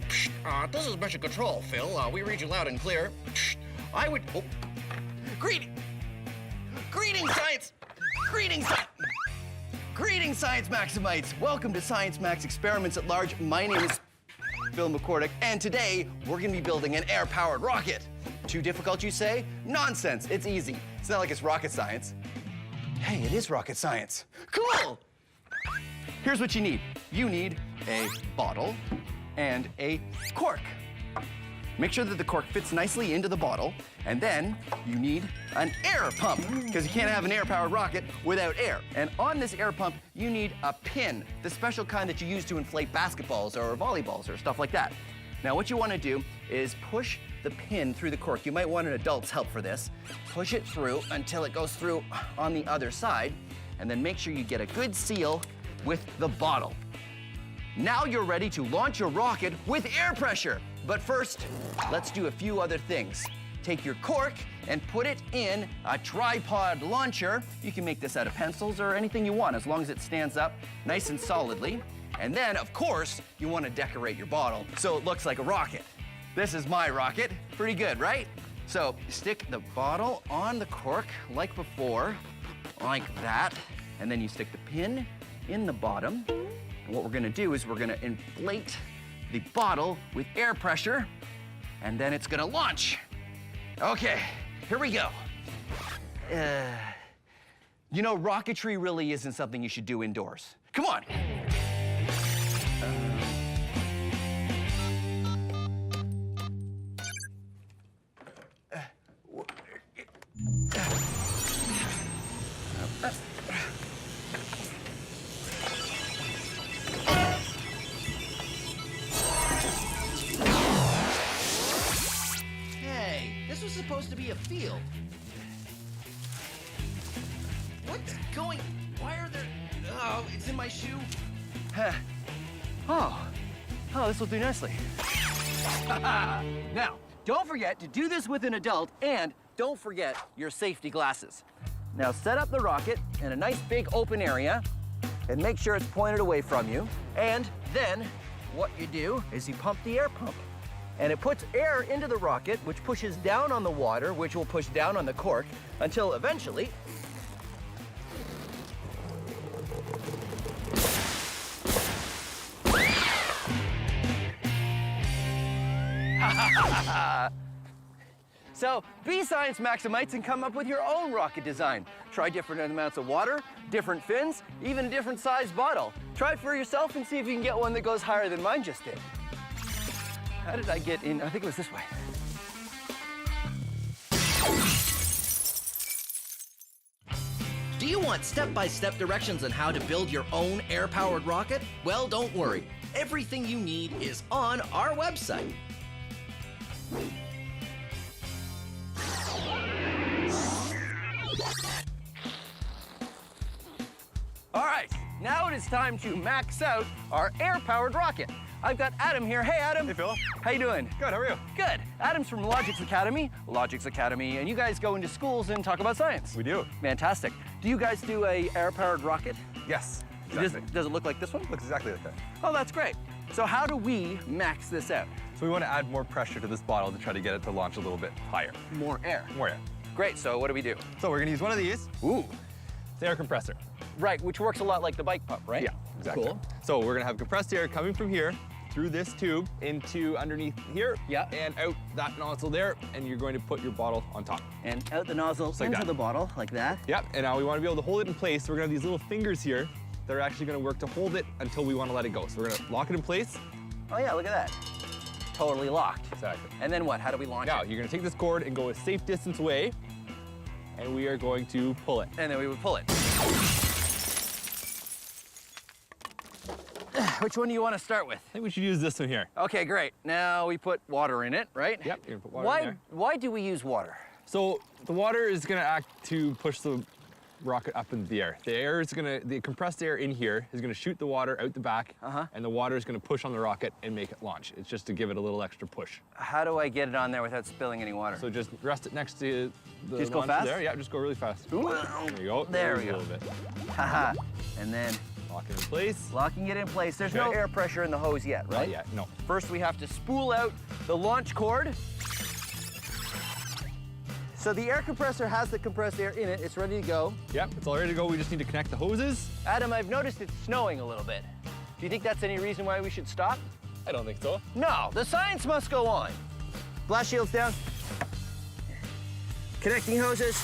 This is Mission Control, Phil. We read you loud and clear. I would... Oh. Greetings, Science! Greetings, Science Maximites! Welcome to Science Max Experiments at Large. My name is Phil McCordick, and today we're gonna be building an air-powered rocket. Too difficult, you say? Nonsense, it's easy. It's not like it's rocket science. Hey, it is rocket science. Cool! Here's what you need. You need a bottle and a cork. Make sure that the cork fits nicely into the bottle, and then you need an air pump, because you can't have an air-powered rocket without air. And on this air pump, you need a pin, the special kind that you use to inflate basketballs or volleyballs or stuff like that. Now, what you want to do is push the pin through the cork. You might want an adult's help for this. Push it through until it goes through on the other side, and then make sure you get a good seal with the bottle. Now you're ready to launch your rocket with air pressure. But first, let's do a few other things. Take your cork and put it in a tripod launcher. You can make this out of pencils or anything you want, as long as it stands up nice and solidly. And then, of course, you want to decorate your bottle so it looks like a rocket. This is my rocket. Pretty good, right? So stick the bottle on the cork like before, like that. And then you stick the pin in the bottom. And what we're gonna do is we're gonna inflate the bottle with air pressure, and then it's gonna launch. Okay, here we go. You know, rocketry really isn't something you should do indoors. Come on. This was supposed to be a field. What's going? Why are there? Oh, it's in my shoe. Oh, this will do nicely. Now, don't forget to do this with an adult, and don't forget your safety glasses. Now set up the rocket in a nice big open area and make sure it's pointed away from you. And then what you do is you pump the air pump. And it puts air into the rocket, which pushes down on the water, which will push down on the cork, until eventually... So be science maximites and come up with your own rocket design. Try different amounts of water, different fins, even a different size bottle. Try it for yourself and see if you can get one that goes higher than mine just did. How did I get in? I think it was this way. Do you want step-by-step directions on how to build your own air-powered rocket? Well, don't worry. Everything you need is on our website. All right, now it is time to max out our air-powered rocket. I've got Adam here. Hey, Adam. Hey, Phil. How you doing? Good, how are you? Good. Adam's from Logix Academy, and you guys go into schools and talk about science. We do. Fantastic. Do you guys do a air-powered rocket? Yes, exactly. Does it look like this one? Looks exactly like that. Oh, that's great. So how do we max this out? So we want to add more pressure to this bottle to try to get it to launch a little bit higher. More air. More air. Great, so what do we do? So we're gonna use one of these. Ooh. It's the air compressor. Right, which works a lot like the bike pump, right? Yeah, exactly. Cool. So we're gonna have compressed air coming from here through this tube into underneath here. Yeah. And out that nozzle there, and you're going to put your bottle on top. And out the nozzle into the bottle, like that. Yep, and now we want to be able to hold it in place. So we're gonna have these little fingers here that are actually gonna work to hold it until we want to let it go. So we're gonna lock it in place. Oh yeah, look at that. Totally locked. Exactly. And then what? How do we launch it? Now, you're gonna take this cord and go a safe distance away, and we are going to pull it. And then we would pull it. Which one do you want to start with? I think we should use this one here. Okay, great. Now we put water in it, right? Yep, you're gonna put water in there. Why do we use water? So the water is gonna act to push the rocket up into the air. The compressed air in here is gonna shoot the water out the back, and the water is gonna push on the rocket and make it launch. It's just to give it a little extra push. How do I get it on there without spilling any water? So just rest it next to the Just go launcher fast? there. Yeah, just go really fast. Ooh. There you go. There we A go. little bit. Haha. And then lock it in place. Locking it in place. There's no Okay. air pressure in the hose yet, right? Not yet, no. First, we have to spool out the launch cord. So the air compressor has the compressed air in it. It's ready to go. Yep, it's all ready to go. We just need to connect the hoses. Adam, I've noticed it's snowing a little bit. Do you think that's any reason why we should stop? I don't think so. No, the science must go on. Blast shields down. Connecting hoses.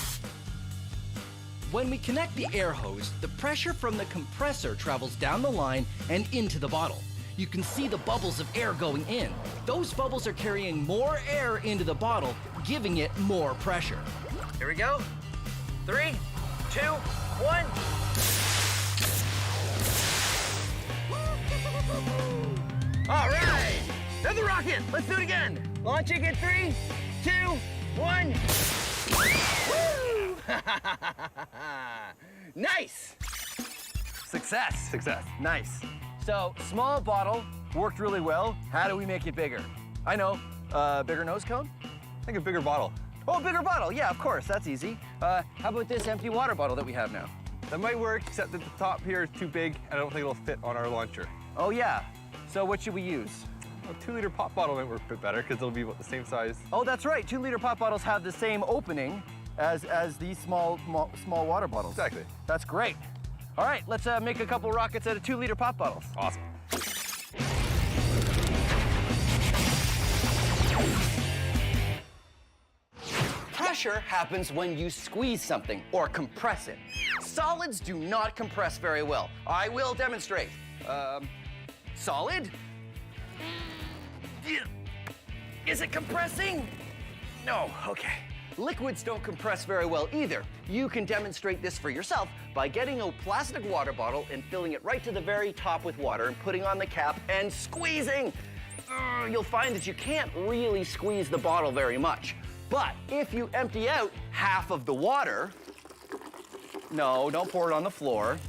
When we connect the air hose, the pressure from the compressor travels down the line and into the bottle. You can see the bubbles of air going in. Those bubbles are carrying more air into the bottle, giving it more pressure. Here we go. 3, 2, 1. All right, another rocket. Let's do it again. Launching in 3, 2, 1. Woo! Nice. Success. Success. Nice. So, small bottle, worked really well. How do we make it bigger? I know, bigger nose cone? I think a bigger bottle. Oh, bigger bottle, yeah, of course, that's easy. How about this empty water bottle that we have now? That might work, except that the top here is too big, and I don't think it'll fit on our launcher. Oh, yeah. So what should we use? A 2-liter pop bottle might work a bit better, because it'll be about the same size. Oh, that's right. 2-liter pop bottles have the same opening as these small water bottles. Exactly. That's great. All right, let's make a couple rockets out of 2-liter pop bottles. Awesome. Pressure happens when you squeeze something or compress it. Solids do not compress very well. I will demonstrate. Solid? Is it compressing? No, okay. Liquids don't compress very well either. You can demonstrate this for yourself by getting a plastic water bottle and filling it right to the very top with water and putting on the cap and squeezing. You'll find that you can't really squeeze the bottle very much. But if you empty out half of the water, no, don't pour it on the floor,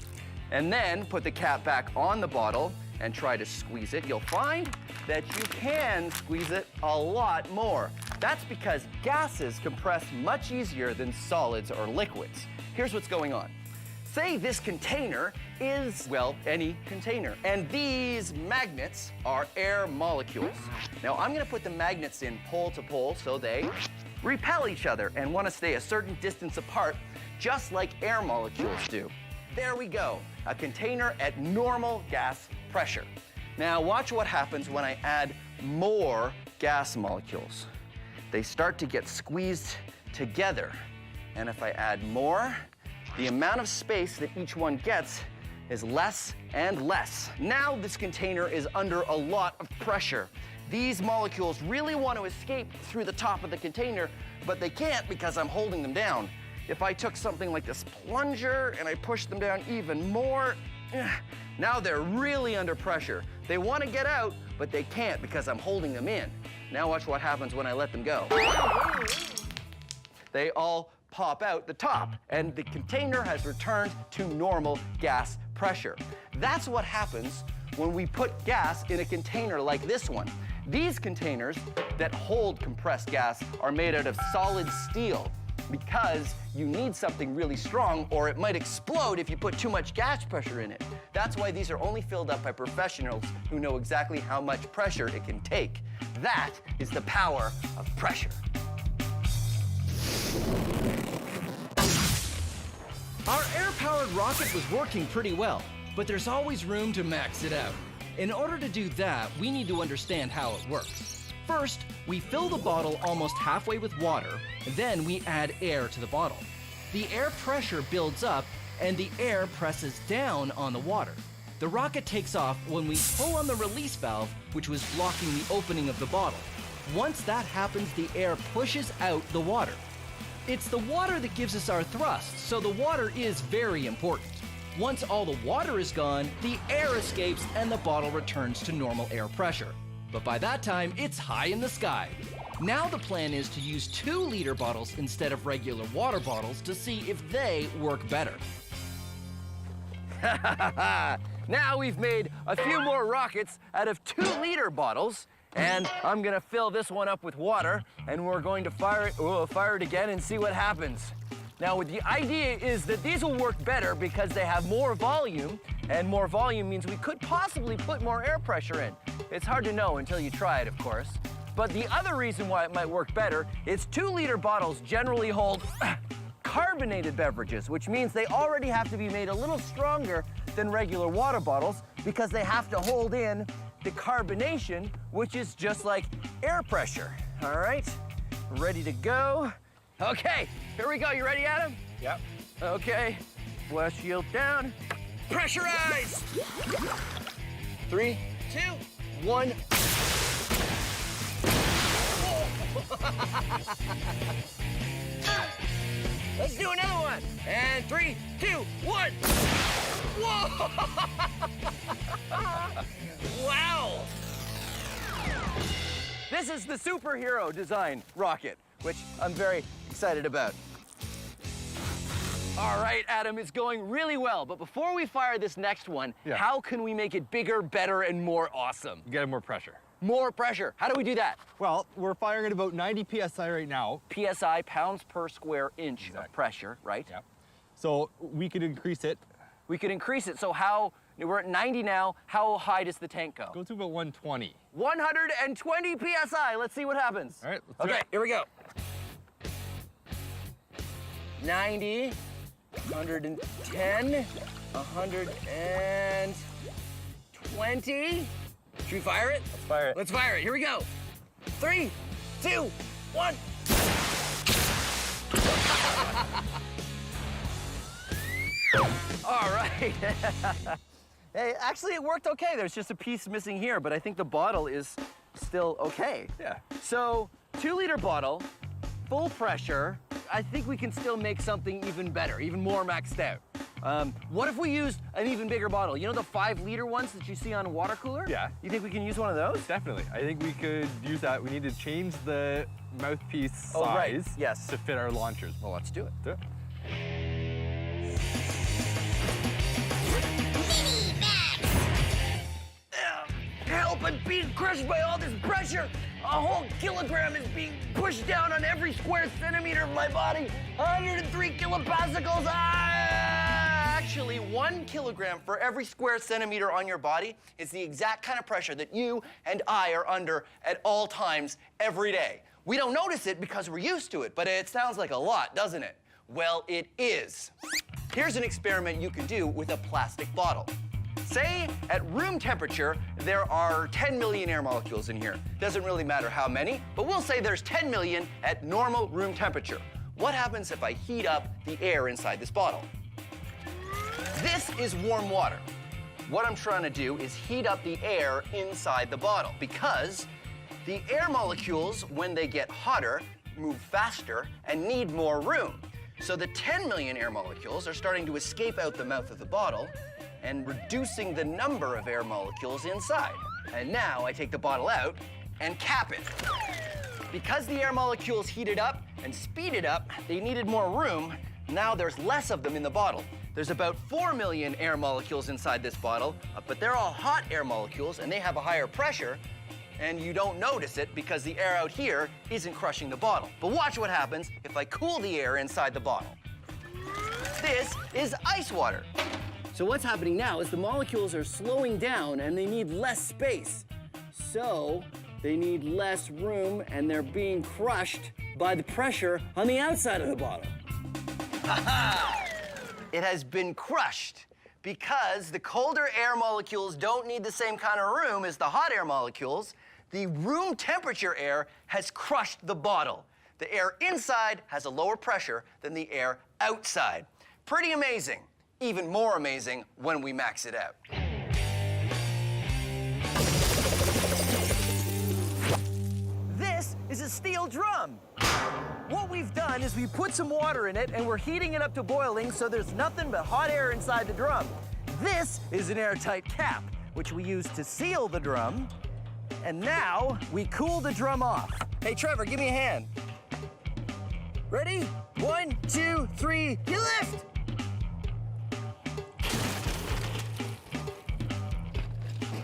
and then put the cap back on the bottle and try to squeeze it, you'll find that you can squeeze it a lot more. That's because gases compress much easier than solids or liquids. Here's what's going on. Say this container is, well, any container, and these magnets are air molecules. Now I'm gonna put the magnets in pole to pole so they repel each other and wanna stay a certain distance apart, just like air molecules do. There we go, a container at normal gas pressure. Now watch what happens when I add more gas molecules. they start to get squeezed together. And if I add more, the amount of space that each one gets is less and less. Now this container is under a lot of pressure. These molecules really want to escape through the top of the container, but they can't because I'm holding them down. If I took something like this plunger and I pushed them down even more, now they're really under pressure. They want to get out, but they can't because I'm holding them in. Now watch what happens when I let them go. They all pop out the top, and the container has returned to normal gas pressure. That's what happens when we put gas in a container like this one. These containers that hold compressed gas are made out of solid steel because you need something really strong or it might explode if you put too much gas pressure in it. That's why these are only filled up by professionals who know exactly how much pressure it can take. That is the power of pressure. Our air-powered rocket was working pretty well, but there's always room to max it out. In order to do that, we need to understand how it works. First, we fill the bottle almost halfway with water, and then we add air to the bottle. The air pressure builds up, and the air presses down on the water. The rocket takes off when we pull on the release valve, which was blocking the opening of the bottle. Once that happens, the air pushes out the water. It's the water that gives us our thrust, so the water is very important. Once all the water is gone, the air escapes and the bottle returns to normal air pressure. But by that time, it's high in the sky. Now the plan is to use 2-liter bottles instead of regular water bottles to see if they work better. Now we've made a few more rockets out of 2-liter bottles, and I'm gonna fill this one up with water, and we're going to fire it again and see what happens. Now, the idea is that these will work better because they have more volume, and more volume means we could possibly put more air pressure in. It's hard to know until you try it, of course. But the other reason why it might work better is 2-liter bottles generally hold carbonated beverages, which means they already have to be made a little stronger than regular water bottles because they have to hold in the carbonation, which is just like air pressure. All right, ready to go. Okay, here we go. You ready, Adam? Yep. Okay, blast shield down. Pressurize! 3, 2, 1. Let's do another one. And 3, 2, 1. Whoa! Wow! This is the superhero design rocket, which I'm very excited about. All right, Adam, it's going really well. But before we fire this next one, how can we make it bigger, better, and more awesome? You get more pressure. More pressure. How do we do that? Well, we're firing at about 90 PSI right now. PSI, pounds per square inch of pressure, right? Yep. So we could increase it. We could increase it. So how, we're at 90 now, how high does the tank go? Go to about 120. 120 PSI. Let's see what happens. All right, let's do it. Here we go. 90, 110, 120. Should we fire it? Let's fire it. Let's fire it. Here we go. 3, 2, 1. All right. Hey, actually, it worked okay. There's just a piece missing here, but I think the bottle is still okay. Yeah. So, 2-liter bottle, full pressure. I think we can still make something even better, even more maxed out. What if we used an even bigger bottle? You know the 5-liter ones that you see on a water cooler? Yeah. You think we can use one of those? Definitely. I think we could use that. We need to change the mouthpiece size to fit our launchers. Well, let's do it. Do it. Help, I'm being crushed by all this pressure. A whole kilogram is being pushed down on every square centimeter of my body. 103 kilopascals. Actually, 1 kilogram for every square centimeter on your body is the exact kind of pressure that you and I are under at all times every day. We don't notice it because we're used to it, but it sounds like a lot, doesn't it? Well, it is. Here's an experiment you can do with a plastic bottle. Say at room temperature, there are 10 million air molecules in here. Doesn't really matter how many, but we'll say there's 10 million at normal room temperature. What happens if I heat up the air inside this bottle? This is warm water. What I'm trying to do is heat up the air inside the bottle because the air molecules, when they get hotter, move faster and need more room. So the 10 million air molecules are starting to escape out the mouth of the bottle and reducing the number of air molecules inside. And now I take the bottle out and cap it. Because the air molecules heated up and speeded up, they needed more room. Now there's less of them in the bottle. There's about 4 million air molecules inside this bottle, but they're all hot air molecules and they have a higher pressure, and you don't notice it because the air out here isn't crushing the bottle. But watch what happens if I cool the air inside the bottle. This is ice water. So what's happening now is the molecules are slowing down and they need less space. So they need less room and they're being crushed by the pressure on the outside of the bottle. Aha! It has been crushed because the colder air molecules don't need the same kind of room as the hot air molecules. The room temperature air has crushed the bottle. The air inside has a lower pressure than the air outside. Pretty amazing. Even more amazing when we max it out. This is a steel drum. What we've done is we put some water in it and we're heating it up to boiling so there's nothing but hot air inside the drum. This is an airtight cap, which we use to seal the drum. And now we cool the drum off. Hey, Trevor, give me a hand. Ready? 1, 2, 3, you lift!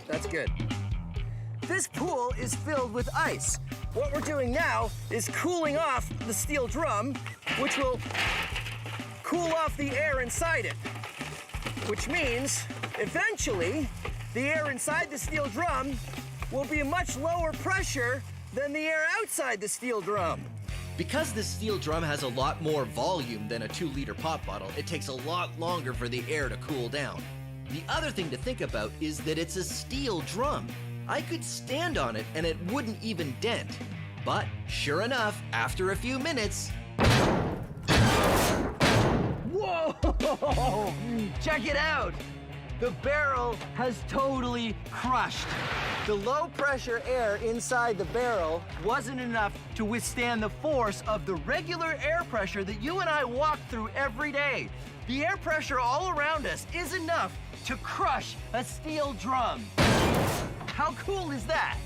That's good. This pool is filled with ice. What we're doing now is cooling off the steel drum, which will cool off the air inside it. Which means, eventually, the air inside the steel drum will be a much lower pressure than the air outside the steel drum. Because this steel drum has a lot more volume than a 2-liter pop bottle, it takes a lot longer for the air to cool down. The other thing to think about is that it's a steel drum. I could stand on it and it wouldn't even dent. But sure enough, after a few minutes... Whoa! Check it out! The barrel has totally crushed. The low pressure air inside the barrel wasn't enough to withstand the force of the regular air pressure that you and I walk through every day. The air pressure all around us is enough to crush a steel drum. How cool is that?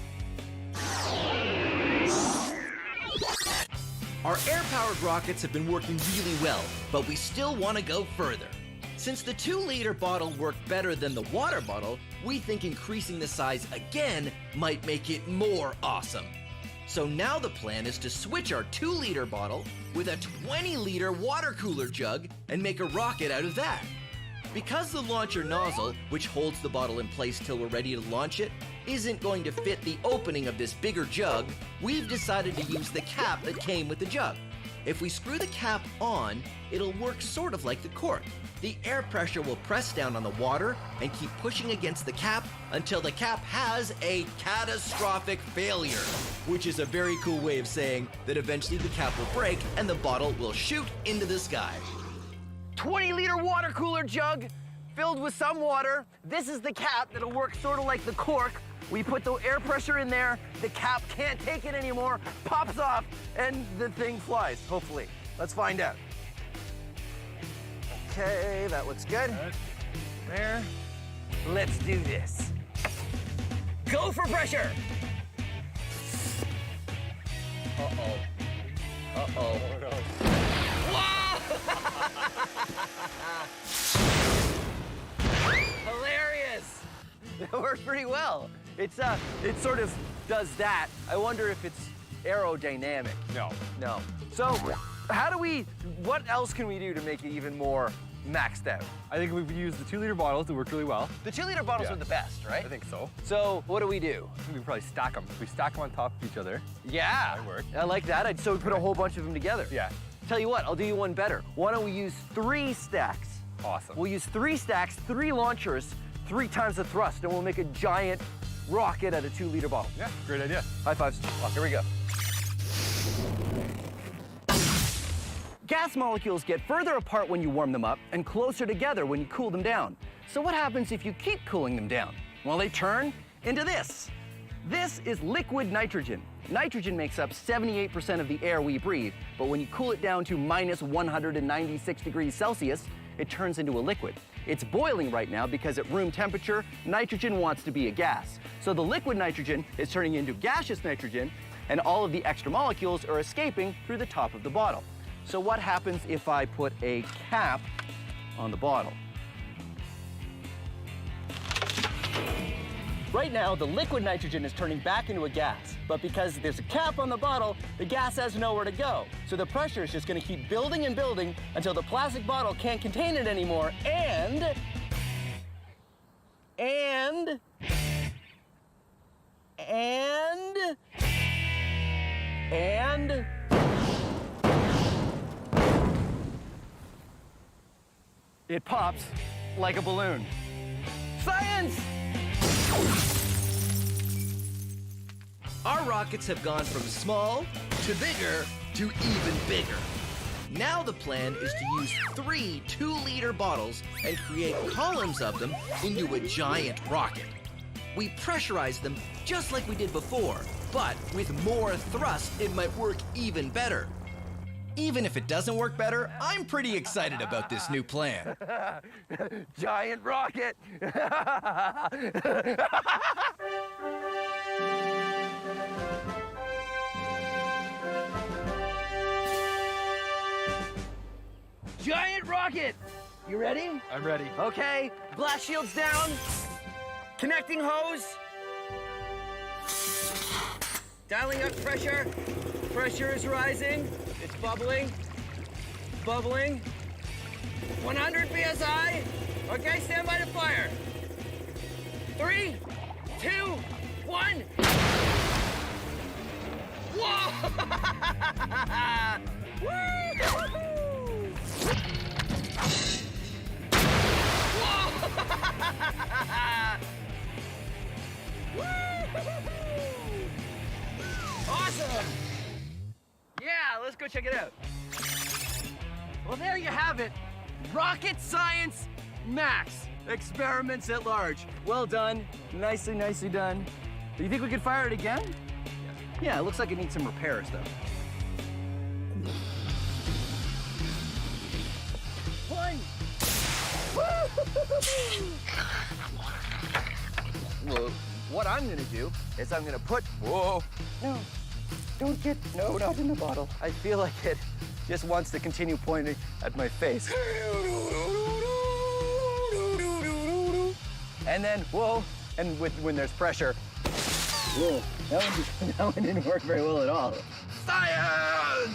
Our air-powered rockets have been working really well, but we still want to go further. Since the 2-liter bottle worked better than the water bottle, we think increasing the size again might make it more awesome. So now the plan is to switch our 2-liter bottle with a 20-liter water cooler jug and make a rocket out of that. Because the launcher nozzle, which holds the bottle in place till we're ready to launch it, isn't going to fit the opening of this bigger jug, we've decided to use the cap that came with the jug. If we screw the cap on, it'll work sort of like the cork. The air pressure will press down on the water and keep pushing against the cap until the cap has a catastrophic failure, which is a very cool way of saying that eventually the cap will break and the bottle will shoot into the sky. 20-liter water cooler jug filled with some water. This is the cap that'll work sort of like the cork. We put the air pressure in there, the cap can't take it anymore, pops off, and the thing flies, hopefully. Let's find out. Okay, that looks good. There. Let's do this. Go for pressure! Uh-oh. Uh-oh. Hilarious! That worked pretty well. It sort of does that. I wonder if it's aerodynamic. No. No. So, what else can we do to make it even more maxed out? I think we've used the 2-liter bottles that worked really well. The 2-liter bottles are the best, right? I think so. So, what do? I think we probably stack them. We stack them on top of each other. Yeah. That worked. I like that. So we put a whole bunch of them together. Yeah. Tell you what, I'll do you one better. Why don't we use 3 stacks? Awesome. We'll use 3 stacks, 3 launchers, 3 times the thrust, and we'll make a giant rocket at a 2-liter bottle. Yeah, great idea. High fives. Here we go. Gas molecules get further apart when you warm them up and closer together when you cool them down. So what happens if you keep cooling them down? Well, they turn into this. This is liquid nitrogen. Nitrogen makes up 78% of the air we breathe, but when you cool it down to minus 196 degrees Celsius, it turns into a liquid. It's boiling right now because at room temperature, nitrogen wants to be a gas. So the liquid nitrogen is turning into gaseous nitrogen, and all of the extra molecules are escaping through the top of the bottle. So what happens if I put a cap on the bottle? Right now, the liquid nitrogen is turning back into a gas, but because there's a cap on the bottle, the gas has nowhere to go. So the pressure is just gonna keep building and building until the plastic bottle can't contain it anymore, and it pops like a balloon. Science! Our rockets have gone from small to bigger to even bigger. Now the plan is to use 3 2-liter bottles and create columns of them into a giant rocket. We pressurize them just like we did before, but with more thrust, it might work even better. Even if it doesn't work better, I'm pretty excited about this new plan. Giant rocket! Giant rocket! You ready? I'm ready. Okay, blast shields down. Connecting hose. Dialing up pressure. Pressure is rising. It's bubbling. Bubbling. 100 PSI. Okay, stand by to fire. 3, 2, 1. Whoa! Woo! Awesome! Yeah, let's go check it out. Well, there you have it. Rocket Science Max. Experiments at large. Well done. Nicely, nicely done. Do you think we could fire it again? Yeah, it looks like it needs some repairs, though. One. Well, what I'm gonna do is I'm gonna put, whoa, no, don't get, no, not in the bottle. I feel like it just wants to continue pointing at my face. And then, whoa, and when there's pressure, whoa, that one didn't work very well at all. Science!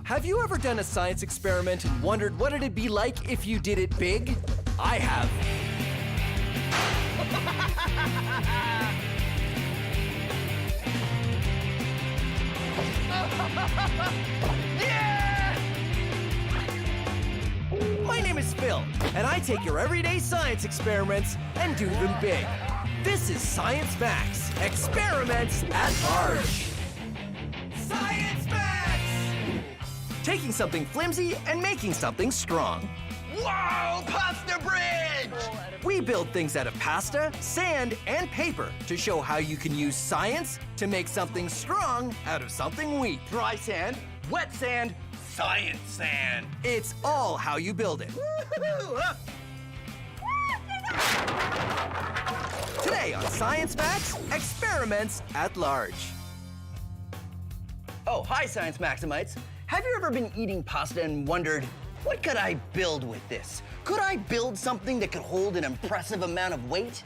Have you ever done a science experiment and wondered what it'd be like if you did it big? I have. Yeah! My name is Phil, and I take your everyday science experiments and do them big. This is Science Max, experiments at large. Science Max! Taking something flimsy and making something strong. Whoa, pasta bridge! We build things out of pasta, sand, and paper to show how you can use science to make something strong out of something weak. Dry sand, wet sand, science sand. It's all how you build it. Today on Science Max, experiments at large. Oh, hi, Science Maximites. Have you ever been eating pasta and wondered, what could I build with this? Could I build something that could hold an impressive amount of weight?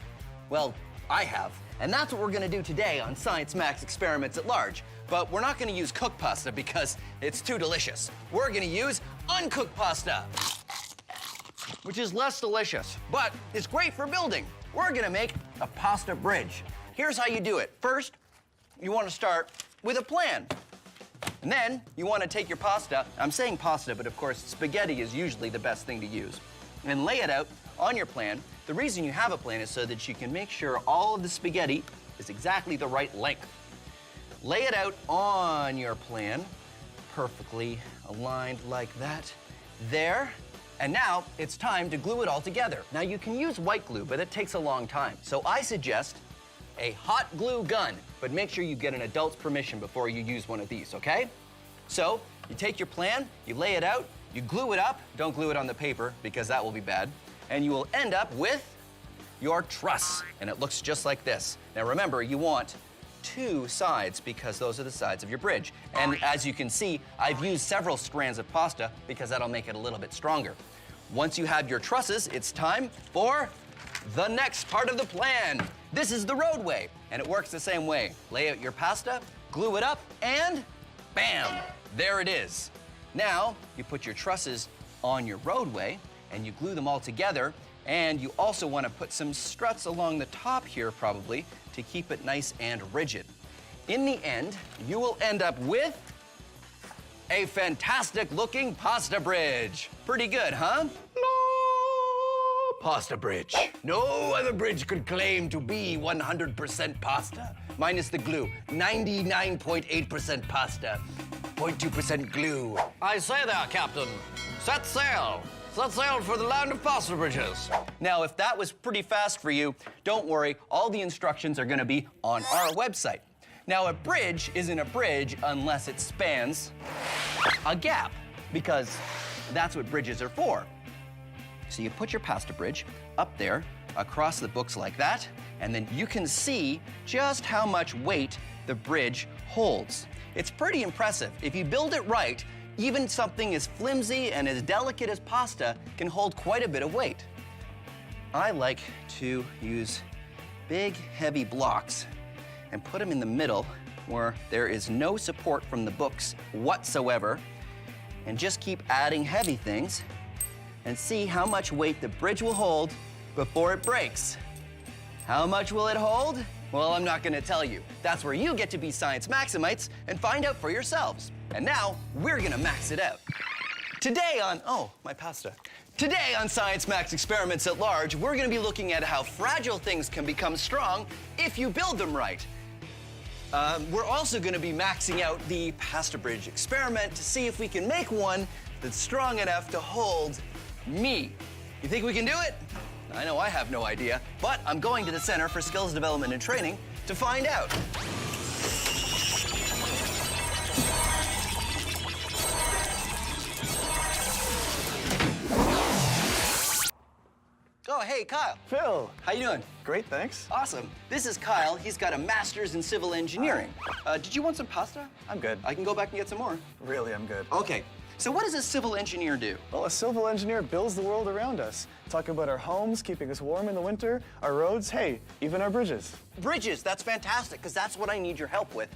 Well, I have, and that's what we're gonna do today on Science Max Experiments at Large. But we're not gonna use cooked pasta because it's too delicious. We're gonna use uncooked pasta, which is less delicious, but it's great for building. We're gonna make a pasta bridge. Here's how you do it. First, you wanna start with a plan. And then you want to take your pasta. I'm saying pasta, but of course spaghetti is usually the best thing to use. and lay it out on your plan. The reason you have a plan is so that you can make sure all of the spaghetti is exactly the right length. Lay it out on your plan, perfectly aligned like that. There. And now it's time to glue it all together. Now you can use white glue, but it takes a long time. So I suggest a hot glue gun, but make sure you get an adult's permission before you use one of these, okay? So you take your plan, you lay it out, you glue it up. Don't glue it on the paper because that will be bad. And you will end up with your truss, and it looks just like this. Now remember, you want 2 sides because those are the sides of your bridge. And as you can see, I've used several strands of pasta because that'll make it a little bit stronger. Once you have your trusses, it's time for the next part of the plan. This is the roadway, and it works the same way. Lay out your pasta, glue it up, and bam, there it is. Now, you put your trusses on your roadway, and you glue them all together, and you also want to put some struts along the top here, probably, to keep it nice and rigid. In the end, you will end up with a fantastic-looking pasta bridge. Pretty good, huh? Pasta bridge. No other bridge could claim to be 100% pasta. Minus the glue. 99.8% pasta. 0.2% glue. I say there, Captain. Set sail. Set sail for the land of pasta bridges. Now, if that was pretty fast for you, don't worry. All the instructions are gonna be on our website. Now, a bridge isn't a bridge unless it spans a gap, because that's what bridges are for. So you put your pasta bridge up there across the books like that, and then you can see just how much weight the bridge holds. It's pretty impressive. If you build it right, even something as flimsy and as delicate as pasta can hold quite a bit of weight. I like to use big, heavy blocks and put them in the middle where there is no support from the books whatsoever, and just keep adding heavy things and see how much weight the bridge will hold before it breaks. How much will it hold? Well, I'm not gonna tell you. That's where you get to be Science Maximites and find out for yourselves. And now, we're gonna max it out. Today on, oh, my pasta. Today on Science Max Experiments at Large, we're gonna be looking at how fragile things can become strong if you build them right. We're also gonna be maxing out the pasta bridge experiment to see if we can make one that's strong enough to hold me. You think we can do it? I know I have no idea, but I'm going to the Center for Skills Development and Training to find out. Oh, hey, Kyle. Phil. How you doing? Great, thanks. Awesome. This is Kyle. He's got a master's in civil engineering. Did you want some pasta? I'm good. I can go back and get some more. Really, I'm good. Okay. So what does a civil engineer do? Well, a civil engineer builds the world around us. Talk about our homes, keeping us warm in the winter, our roads, hey, even our bridges. Bridges, that's fantastic, because that's what I need your help with.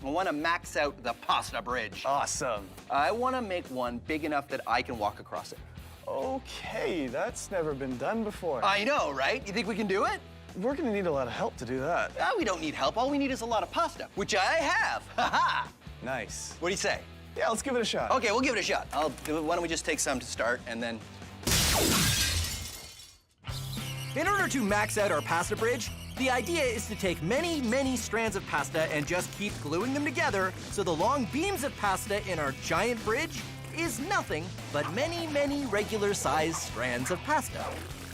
I want to max out the pasta bridge. Awesome. I want to make one big enough that I can walk across it. Okay, that's never been done before. I know, right? You think we can do it? We're gonna need a lot of help to do that. We don't need help. All we need is a lot of pasta, which I have. Ha-ha! Nice. What do you say? Yeah, let's give it a shot. Okay, we'll give it a shot. Why don't we just take some to start, and then... In order to max out our pasta bridge, the idea is to take many, many strands of pasta and just keep gluing them together so the long beams of pasta in our giant bridge is nothing but many, many regular-sized strands of pasta.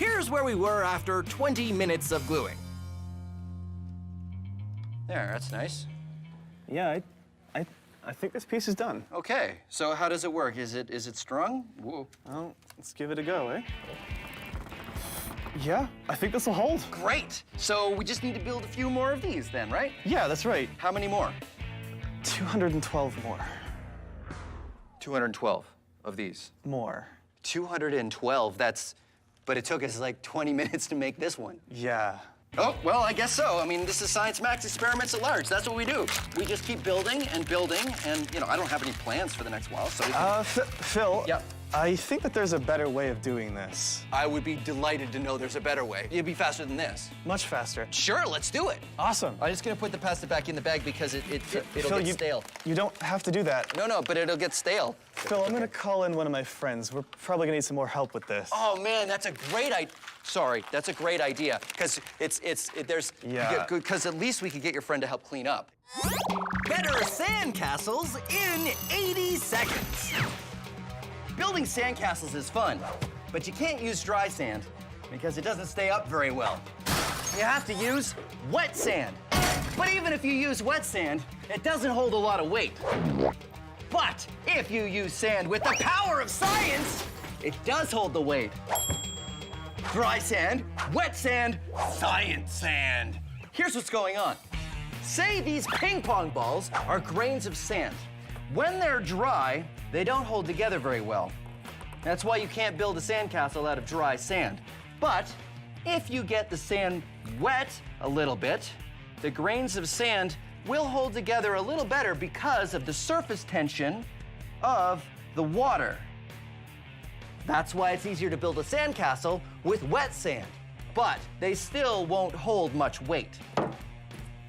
Here's where we were after 20 minutes of gluing. There, that's nice. Yeah, I think this piece is done. Okay, so how does it work? Is it strong? Whoa. Well, let's give it a go, eh? Yeah, I think this will hold. Great. So we just need to build a few more of these then, right? Yeah, that's right. How many more? 212 more. 212 of these. More. 212, but it took us like 20 minutes to make this one. Yeah. Oh, well, I guess so. I mean, this is Science Max Experiments at Large. That's what we do. We just keep building, and, you know, I don't have any plans for the next while, so we can... Phil. Yeah. I think that there's a better way of doing this. I would be delighted to know there's a better way. It'd be faster than this. Much faster. Sure, let's do it. Awesome. I'm just gonna put the pasta back in the bag because it'll Phil, get stale. You don't have to do that. No, but it'll get stale. Phil, I'm gonna call in one of my friends. We're probably gonna need some more help with this. Oh man, that's a great idea. Sorry, that's a great idea because Yeah. because at least we could get your friend to help clean up. Better sandcastles in 80 seconds. Building sandcastles is fun, but you can't use dry sand because it doesn't stay up very well. You have to use wet sand. But even if you use wet sand, it doesn't hold a lot of weight. But if you use sand with the power of science, it does hold the weight. Dry sand, wet sand, science sand. Here's what's going on. Say these ping pong balls are grains of sand. When they're dry, they don't hold together very well. That's why you can't build a sandcastle out of dry sand. But if you get the sand wet a little bit, the grains of sand will hold together a little better because of the surface tension of the water. That's why it's easier to build a sandcastle with wet sand, but they still won't hold much weight.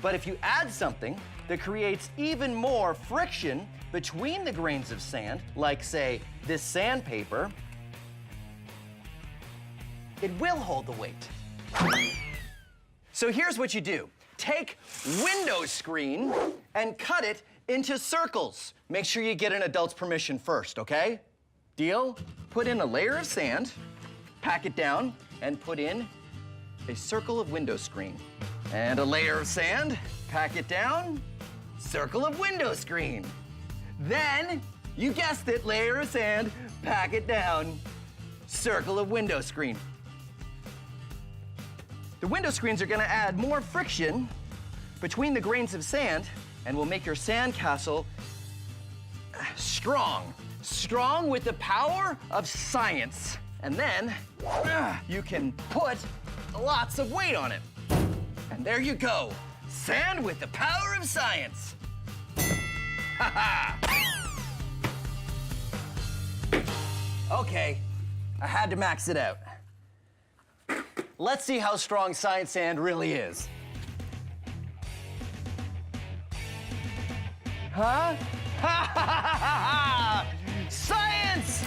But if you add something that creates even more friction between the grains of sand, like say this sandpaper, it will hold the weight. So here's what you do. Take window screen and cut it into circles. Make sure you get an adult's permission first, okay? Deal? Put in a layer of sand, pack it down, and put in a circle of window screen. And a layer of sand, pack it down, circle of window screen. Then, you guessed it, layer of sand, pack it down, circle of window screen. The window screens are gonna add more friction between the grains of sand and will make your sandcastle strong. Strong with the power of science. And then, you can put lots of weight on it. And there you go. Sand with the power of science. Ha ha! Okay, I had to max it out. Let's see how strong science sand really is. Huh? Ha ha ha ha! Science!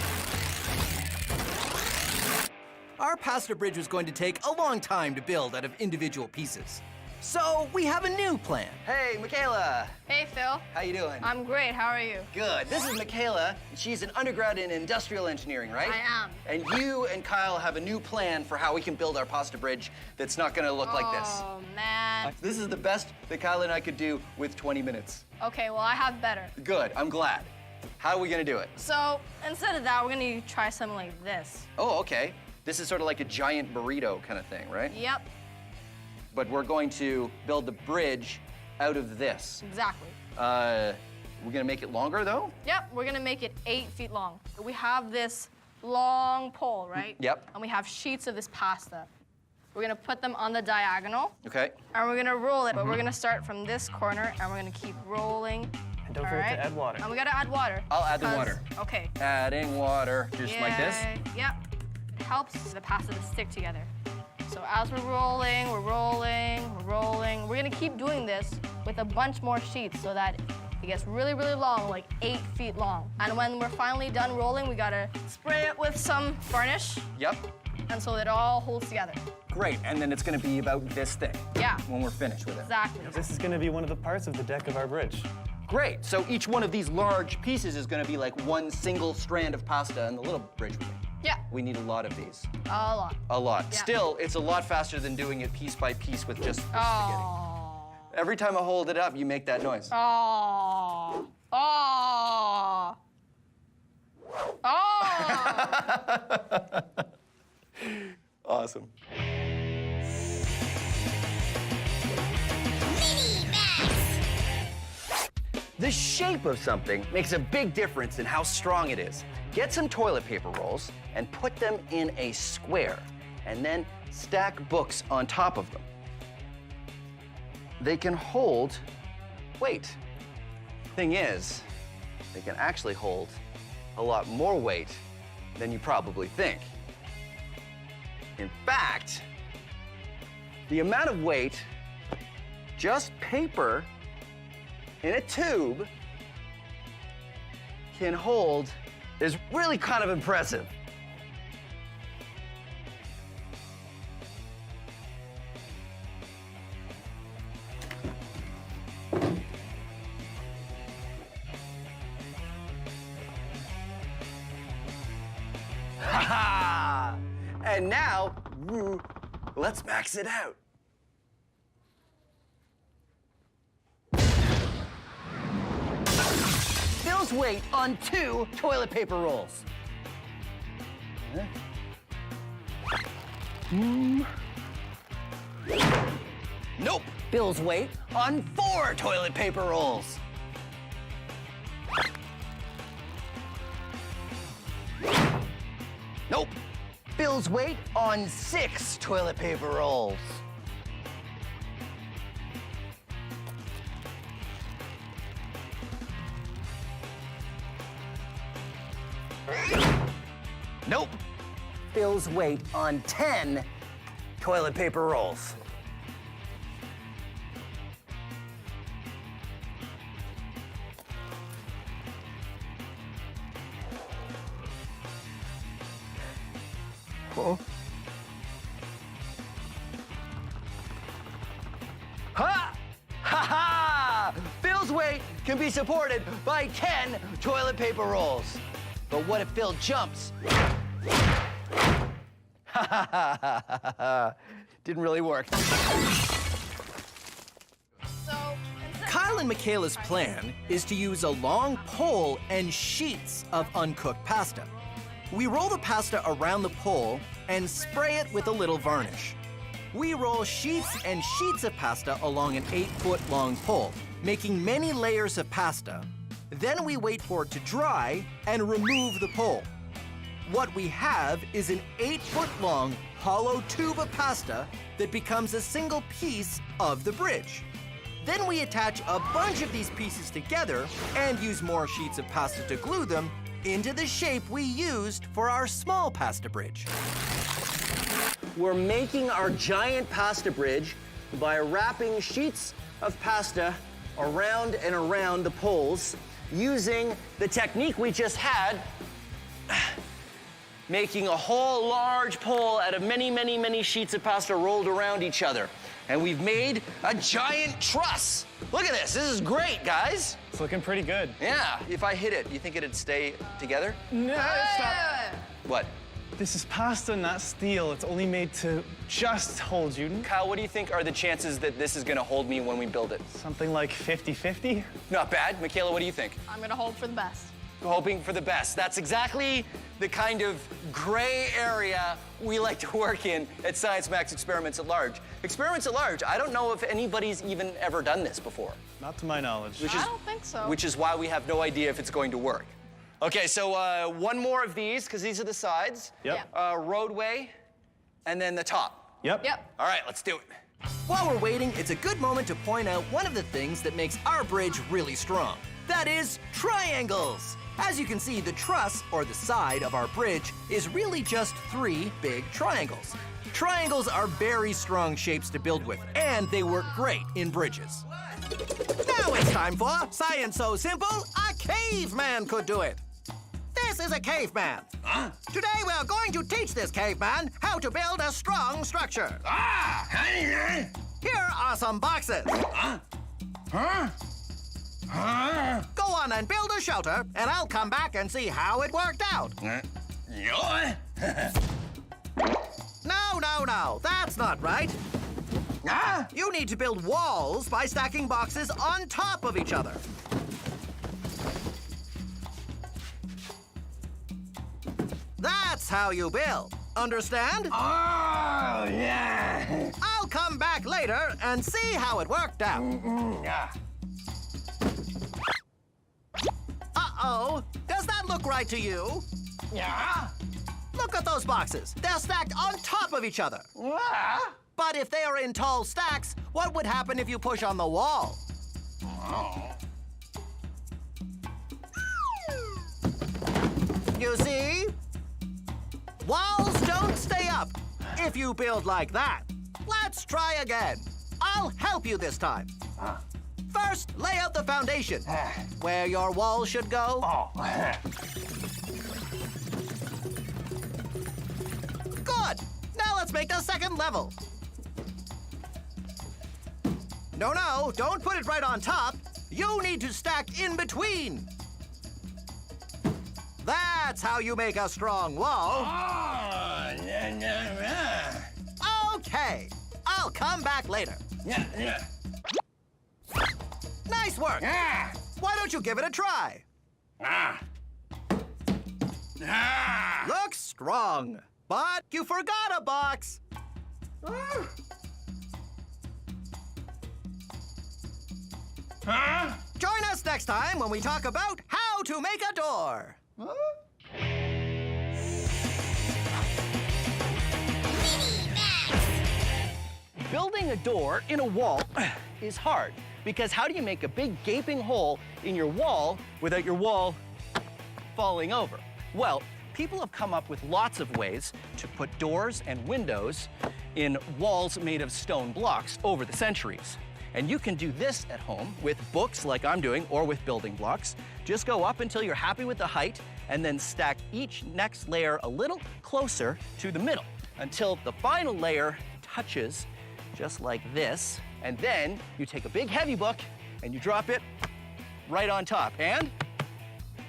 Our pasta bridge was going to take a long time to build out of individual pieces. So we have a new plan. Hey, Michaela. Hey, Phil. How you doing? I'm great. How are you? Good. This is Michaela. She's an undergrad in industrial engineering, right? I am. And you and Kyle have a new plan for how we can build our pasta bridge that's not gonna look like this. Oh, man. This is the best that Kyle and I could do with 20 minutes. Okay, well, I have better. Good, I'm glad. How are we gonna do it? So, instead of that, we're gonna try something like this. Oh, okay. This is sort of like a giant burrito kind of thing, right? Yep, But we're going to build the bridge out of this. exactly. We're gonna make it longer, though? Yep, we're gonna make it 8 feet long. We have this long pole, right? Yep. And we have sheets of this pasta. We're gonna put them on the diagonal, Okay. and we're gonna roll it, but we're gonna start from this corner, and we're gonna keep rolling. And don't All forget right? to add water. And we gotta add water. I'll add the 'cause- water. Okay. Adding water, just like this? Yep. It helps the pasta to stick together. So as we're rolling, we're rolling, we're rolling. We're gonna keep doing this with a bunch more sheets so that it gets really, really long, like 8 feet long. And when we're finally done rolling, we gotta spray it with some varnish, Yep. and so it all holds together. Great, and then it's gonna be about this thick. Yeah. When we're finished with it. Exactly. This is gonna be one of the parts of the deck of our bridge. Great, so each one of these large pieces is gonna be like one single strand of pasta, and the little bridge will be. Yeah. We need a lot of these. A lot. A lot. Yeah. Still, it's a lot faster than doing it piece by piece with just spaghetti. Oh. Every time I hold it up, you make that noise. Oh. Oh. Oh. Awesome. The shape of something makes a big difference in how strong it is. Get some toilet paper rolls and put them in a square, and then stack books on top of them. They can hold weight. Thing is, they can actually hold a lot more weight than you probably think. In fact, the amount of weight, just paper in a tube, can hold is really kind of impressive. Ha-ha! And now, let's max it out. Bill's weight on 2 toilet paper rolls. Nope. Bill's weight on 4 toilet paper rolls. Nope. Bill's weight on 6 toilet paper rolls. Nope. Bill's weight on 10 toilet paper rolls. Oh. Ha! Ha ha! Bill's weight can be supported by 10 toilet paper rolls. But what if Bill jumps? Ha ha ha ha ha! Didn't really work. Kyle and Michaela's plan is to use a long pole and sheets of uncooked pasta. We roll the pasta around the pole and spray it with a little varnish. We roll sheets and sheets of pasta along an 8-foot-long pole, making many layers of pasta. Then we wait for it to dry and remove the pole. What we have is an 8-foot-long hollow tube of pasta that becomes a single piece of the bridge. Then we attach a bunch of these pieces together and use more sheets of pasta to glue them into the shape we used for our small pasta bridge. We're making our giant pasta bridge by wrapping sheets of pasta around and around the poles using the technique we just had, making a whole large pole out of many, many, many sheets of pasta rolled around each other. And we've made a giant truss. Look at this. This is great, guys. It's looking pretty good. Yeah. If I hit it, you think it'd stay together? No, stop. What? This is pasta, not steel. It's only made to just hold you. Kyle, what do you think are the chances that this is gonna hold me when we build it? Something like 50-50. Not bad. Michaela, what do you think? I'm gonna hope for the best. Hoping for the best. That's exactly the kind of gray area we like to work in at Science Max Experiments at Large. Experiments at Large, I don't know if anybody's even ever done this before. Not to my knowledge. I don't think so. Which is why we have no idea if it's going to work. Okay, so one more of these, because these are the sides. Yep. Roadway, and then the top. Yep. All right, let's do it. While we're waiting, it's a good moment to point out one of the things that makes our bridge really strong. That is triangles. As you can see, the truss, or the side of our bridge, is really just 3 big triangles. Triangles are very strong shapes to build with, and they work great in bridges. Now it's time for Science So Simple, a caveman could do it. This is a caveman. Huh? Today we're going to teach this caveman how to build a strong structure. Here are some boxes. Go on and build a shelter, and I'll come back and see how it worked out. No, that's not right. You need to build walls by stacking boxes on top of each other. That's how you build. Understand? Oh, yeah. I'll come back later and see how it worked out. Uh-oh. Does that look right to you? Yeah. Look at those boxes. They're stacked on top of each other. But if they are in tall stacks, what would happen if you push on the wall? You see? Walls don't stay up if you build like that. Let's try again. I'll help you this time. First, lay out the foundation. Where your wall should go. Good. Now let's make the second level. No, don't put it right on top. You need to stack in between. That's how you make a strong wall. Okay, I'll come back later. Nice work. Why don't you give it a try? Looks strong, but you forgot a box. Join us next time when we talk about how to make a door. Building a door in a wall is hard because how do you make a big gaping hole in your wall without your wall falling over? Well, people have come up with lots of ways to put doors and windows in walls made of stone blocks over the centuries. And you can do this at home with books like I'm doing or with building blocks. Just go up until you're happy with the height and then stack each next layer a little closer to the middle until the final layer touches just like this. And then you take a big heavy book and you drop it right on top. And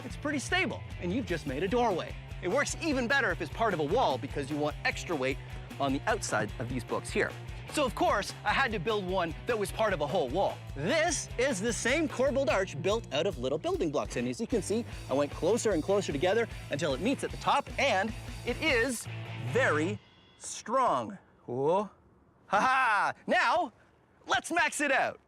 it's pretty stable and you've just made a doorway. It works even better if it's part of a wall because you want extra weight on the outside of these books here. So of course, I had to build one that was part of a whole wall. This is the same corbelled arch built out of little building blocks. And as you can see, I went closer and closer together until it meets at the top, and it is very strong. Whoa. Ha-ha! Now, let's max it out.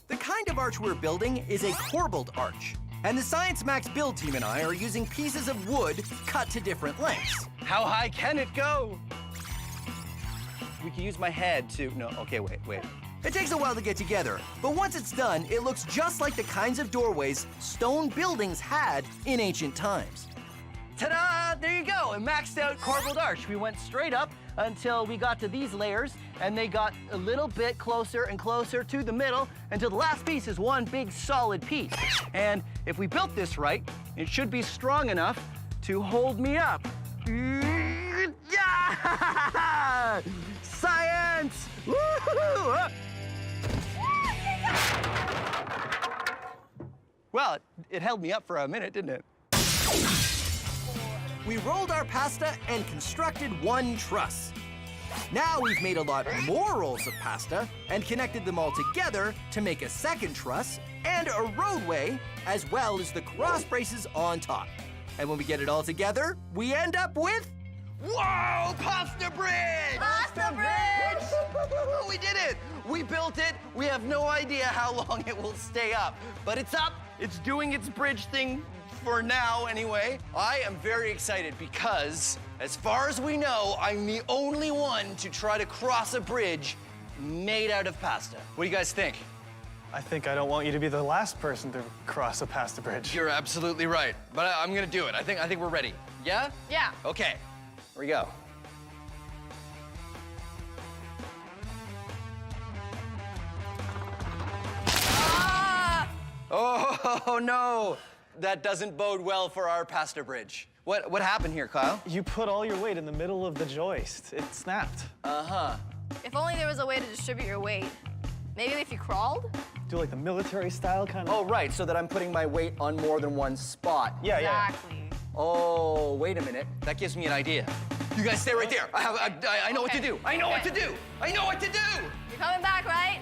The kind of arch we're building is a corbelled arch. And the Science Max build team and I are using pieces of wood cut to different lengths. How high can it go? We can use my head to, no, okay, wait. It takes a while to get together, but once it's done, it looks just like the kinds of doorways stone buildings had in ancient times. Ta-da! There you go, a maxed out corbelled arch. We went straight up until we got to these layers, and they got a little bit closer and closer to the middle until the last piece is one big solid piece. And if we built this right, it should be strong enough to hold me up. Yeah! Science! Woo-hoo! Well, it held me up for a minute, didn't it? We rolled our pasta and constructed one truss. Now we've made a lot more rolls of pasta and connected them all together to make a second truss and a roadway, as well as the cross braces on top. And when we get it all together, we end up with... Whoa! Pasta bridge! Pasta bridge! We did it! We built it. We have no idea how long it will stay up, but it's up. It's doing its bridge thing for now, anyway. I am very excited because, as far as we know, I'm the only one to try to cross a bridge made out of pasta. What do you guys think? I think I don't want you to be the last person to cross a pasta bridge. You're absolutely right, but I'm gonna do it. I think we're ready. Yeah? Yeah. Okay. Here we go. Ah! Oh no, that doesn't bode well for our pasta bridge. What happened here, Kyle? You put all your weight in the middle of the joist. It snapped. Uh-huh. If only there was a way to distribute your weight. Maybe if you crawled? Do like the military style kind of. Oh, right, so that I'm putting my weight on more than one spot. Yeah, exactly. Oh, wait a minute. That gives me an idea. You guys stay right there. I know what to do. I know what to do. I know what to do. You're coming back, right?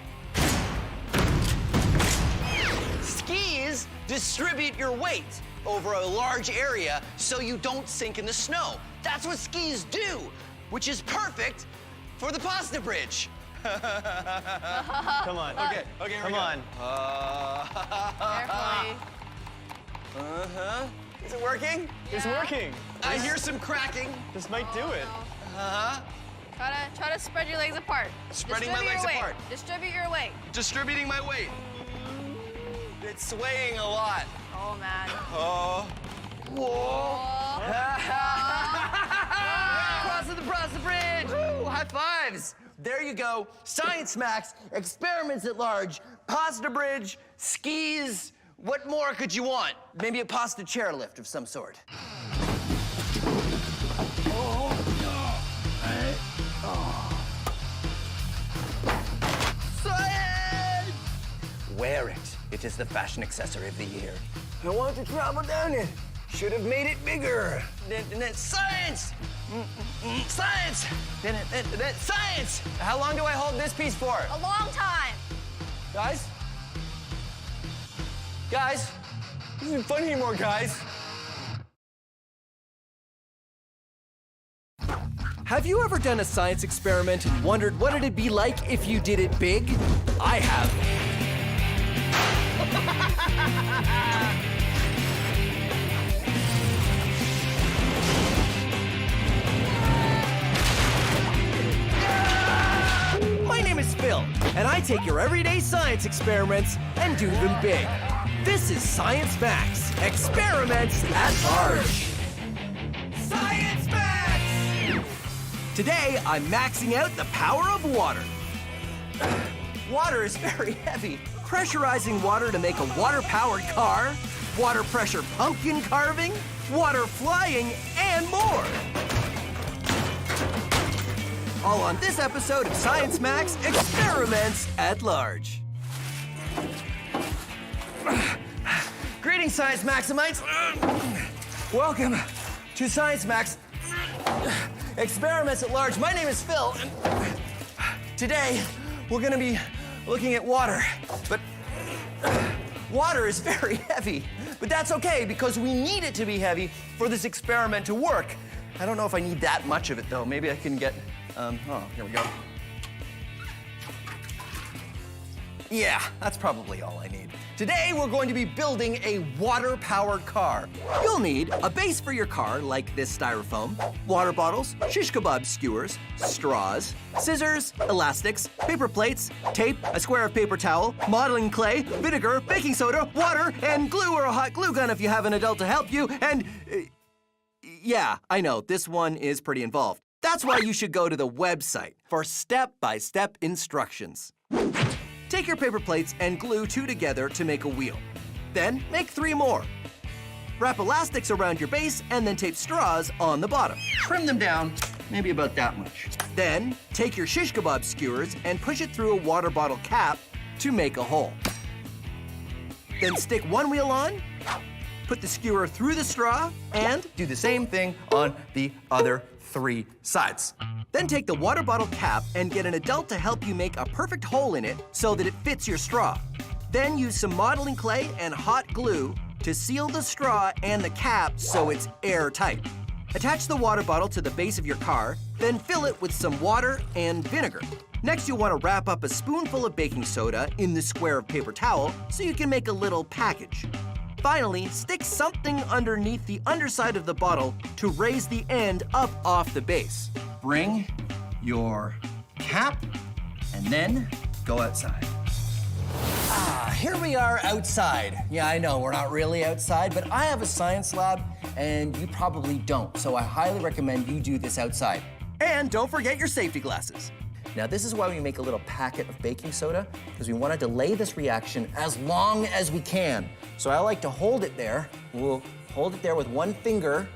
Skis distribute your weight over a large area so you don't sink in the snow. That's what skis do, which is perfect for the pasta bridge. Come on. Okay, here Come we go. on. Carefully. Uh-huh. Is it working? It's working. I hear some cracking. This might do it. Uh-huh. Try to spread your legs apart. Spreading my Distribute legs your weight. apart. Distribute your weight. Distributing my weight. It's swaying a lot. Oh, man. Oh. Whoa. High fives. There you go. Science Max, experiments at large, pasta bridge, skis. What more could you want? Maybe a pasta chairlift of some sort. Science! Wear it. It is the fashion accessory of the year. I want to travel down it. Should have made it bigger. Science! Science! Science! How long do I hold this piece for? A long time. Guys? Guys? This isn't fun anymore, guys. Have you ever done a science experiment and wondered what it'd be like if you did it big? I have. My name is Phil, and I take your everyday science experiments and do them big. This is Science Max, experiments at large. Science Max! Today, I'm maxing out the power of water. Water is very heavy. Pressurizing water to make a water-powered car, water pressure pumpkin carving, water flying, and more. All on this episode of Science Max Experiments at Large. Greetings, Science Maximites. Welcome to Science Max Experiments at Large. My name is Phil, and today we're gonna be looking at water. But water is very heavy, but that's okay because we need it to be heavy for this experiment to work. I don't know if I need that much of it though. Maybe I can get, here we go. Yeah, that's probably all I need. Today, we're going to be building a water-powered car. You'll need a base for your car, like this styrofoam, water bottles, shish kebab skewers, straws, scissors, elastics, paper plates, tape, a square of paper towel, modeling clay, vinegar, baking soda, water, and glue or a hot glue gun if you have an adult to help you, and... yeah, I know, this one is pretty involved. That's why you should go to the website for step-by-step instructions. Take your paper plates and glue 2 together to make a wheel. Then make 3 more. Wrap elastics around your base and then tape straws on the bottom. Trim them down, maybe about that much. Then take your shish kebab skewers and push it through a water bottle cap to make a hole. Then stick one wheel on, put the skewer through the straw, and do the same thing on the other 3 sides. Then take the water bottle cap and get an adult to help you make a perfect hole in it so that it fits your straw. Then use some modeling clay and hot glue to seal the straw and the cap so it's airtight. Attach the water bottle to the base of your car, then fill it with some water and vinegar. Next, you'll want to wrap up a spoonful of baking soda in the square of paper towel so you can make a little package. Finally, stick something underneath the underside of the bottle to raise the end up off the base. Bring your cap and then go outside. Here we are outside. Yeah, I know, we're not really outside, but I have a science lab and you probably don't, so I highly recommend you do this outside. And don't forget your safety glasses. Now, this is why we make a little packet of baking soda, because we want to delay this reaction as long as we can. So I like to hold it there. We'll hold it there with one finger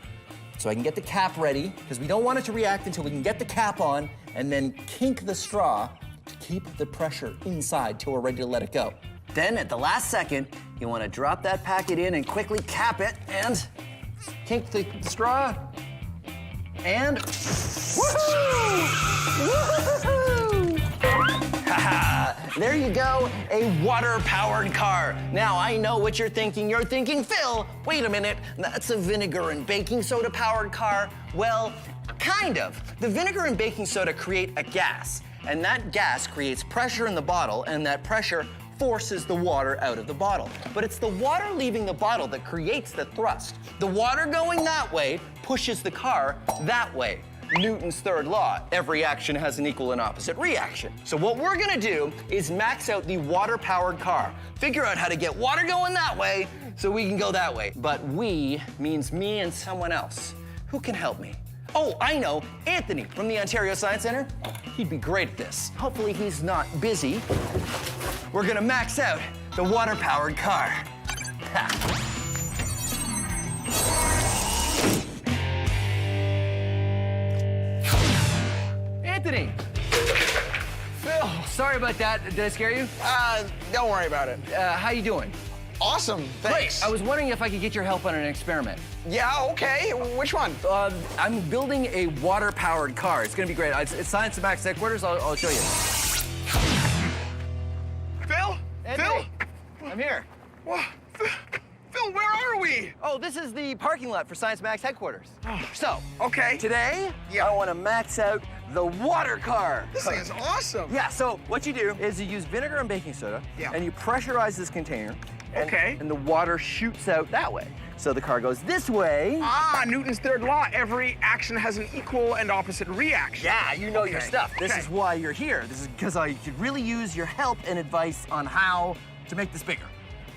so I can get the cap ready, because we don't want it to react until we can get the cap on, and then kink the straw to keep the pressure inside till we're ready to let it go. Then, at the last second, you want to drop that packet in and quickly cap it, and kink the straw, and woohoo! Woohoo! There you go, a water-powered car. Now, I know what you're thinking. You're thinking, Phil, wait a minute, that's a vinegar and baking soda-powered car. Well, kind of. The vinegar and baking soda create a gas, and that gas creates pressure in the bottle, and that pressure forces the water out of the bottle. But it's the water leaving the bottle that creates the thrust. The water going that way pushes the car that way. Newton's third law, every action has an equal and opposite reaction. So what we're gonna do is max out the water-powered car. Figure out how to get water going that way so we can go that way. But we means me and someone else. Who can help me? Oh, I know. Anthony from the Ontario Science Centre. He'd be great at this. Hopefully he's not busy. We're gonna max out the water-powered car. Ha. Anthony! Phil, sorry about that. Did I scare you? Don't worry about it. How you doing? Awesome, thanks. Great. I was wondering if I could get your help on an experiment. Yeah, okay. Which one? I'm building a water-powered car. It's gonna be great. It's Science Max headquarters. I'll show you. Phil? Anthony, I'm here. What? Phil, where are we? Oh, this is the parking lot for Science Max headquarters. So, okay. Today, I want to max out the water car. This thing is awesome. Yeah, so what you do is you use vinegar and baking soda, and you pressurize this container, and the water shoots out that way. So the car goes this way. Ah, Newton's third law. Every action has an equal and opposite reaction. Yeah, you know your stuff. This is why you're here. This is because I could really use your help and advice on how to make this bigger.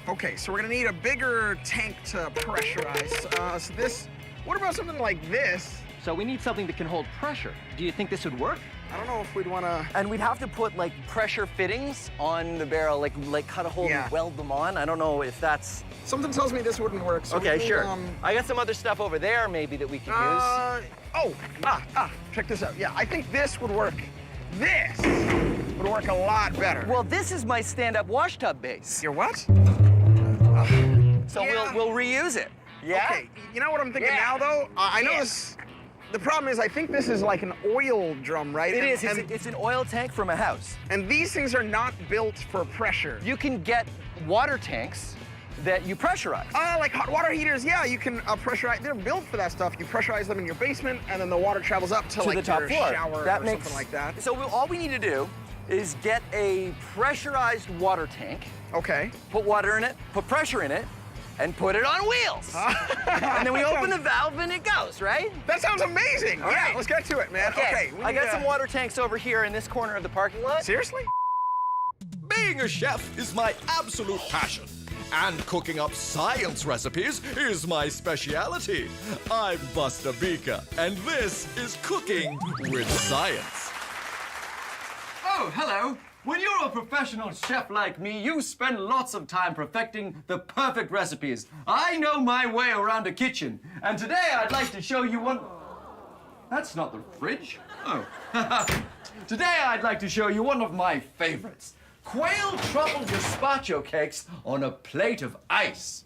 Okay, so we're gonna need a bigger tank to pressurize. So this, what about something like this? So we need something that can hold pressure. Do you think this would work? I don't know if we'd wanna... And we'd have to put like pressure fittings on the barrel, like cut a hole and weld them on. I don't know if that's... Something tells me this wouldn't work, so okay, we need, sure. I got some other stuff over there maybe that we could use. Check this out. Yeah, I think this would work. This would work a lot better. Well, this is my stand-up wash tub base. Your what? So we'll reuse it. Yeah? Okay, you know what I'm thinking now, though? I know this... The problem is, I think this is like an oil drum, right? It is. It's an oil tank from a house. And these things are not built for pressure. You can get water tanks that you pressurize. Like hot water heaters, yeah, you can pressurize. They're built for that stuff. You pressurize them in your basement, and then the water travels up to like the top your floor. shower That or makes, something like that. So all we need to do is get a pressurized water tank. Okay. Put water in it, put pressure in it, and put it on wheels. And then we open the valve and it goes, right? That sounds amazing. All yeah, right. let's get to it, man. Okay. I got some water tanks over here in this corner of the parking lot. Seriously? Being a chef is my absolute passion. And cooking up science recipes is my speciality. I'm Buster Beaker, and this is Cooking with Science. Oh, hello. When you're a professional chef like me, you spend lots of time perfecting the perfect recipes. I know my way around a kitchen, and today I'd like to show you one... That's not the fridge. Oh. Today I'd like to show you one of my favorites. Quail truffle gazpacho cakes on a plate of ice.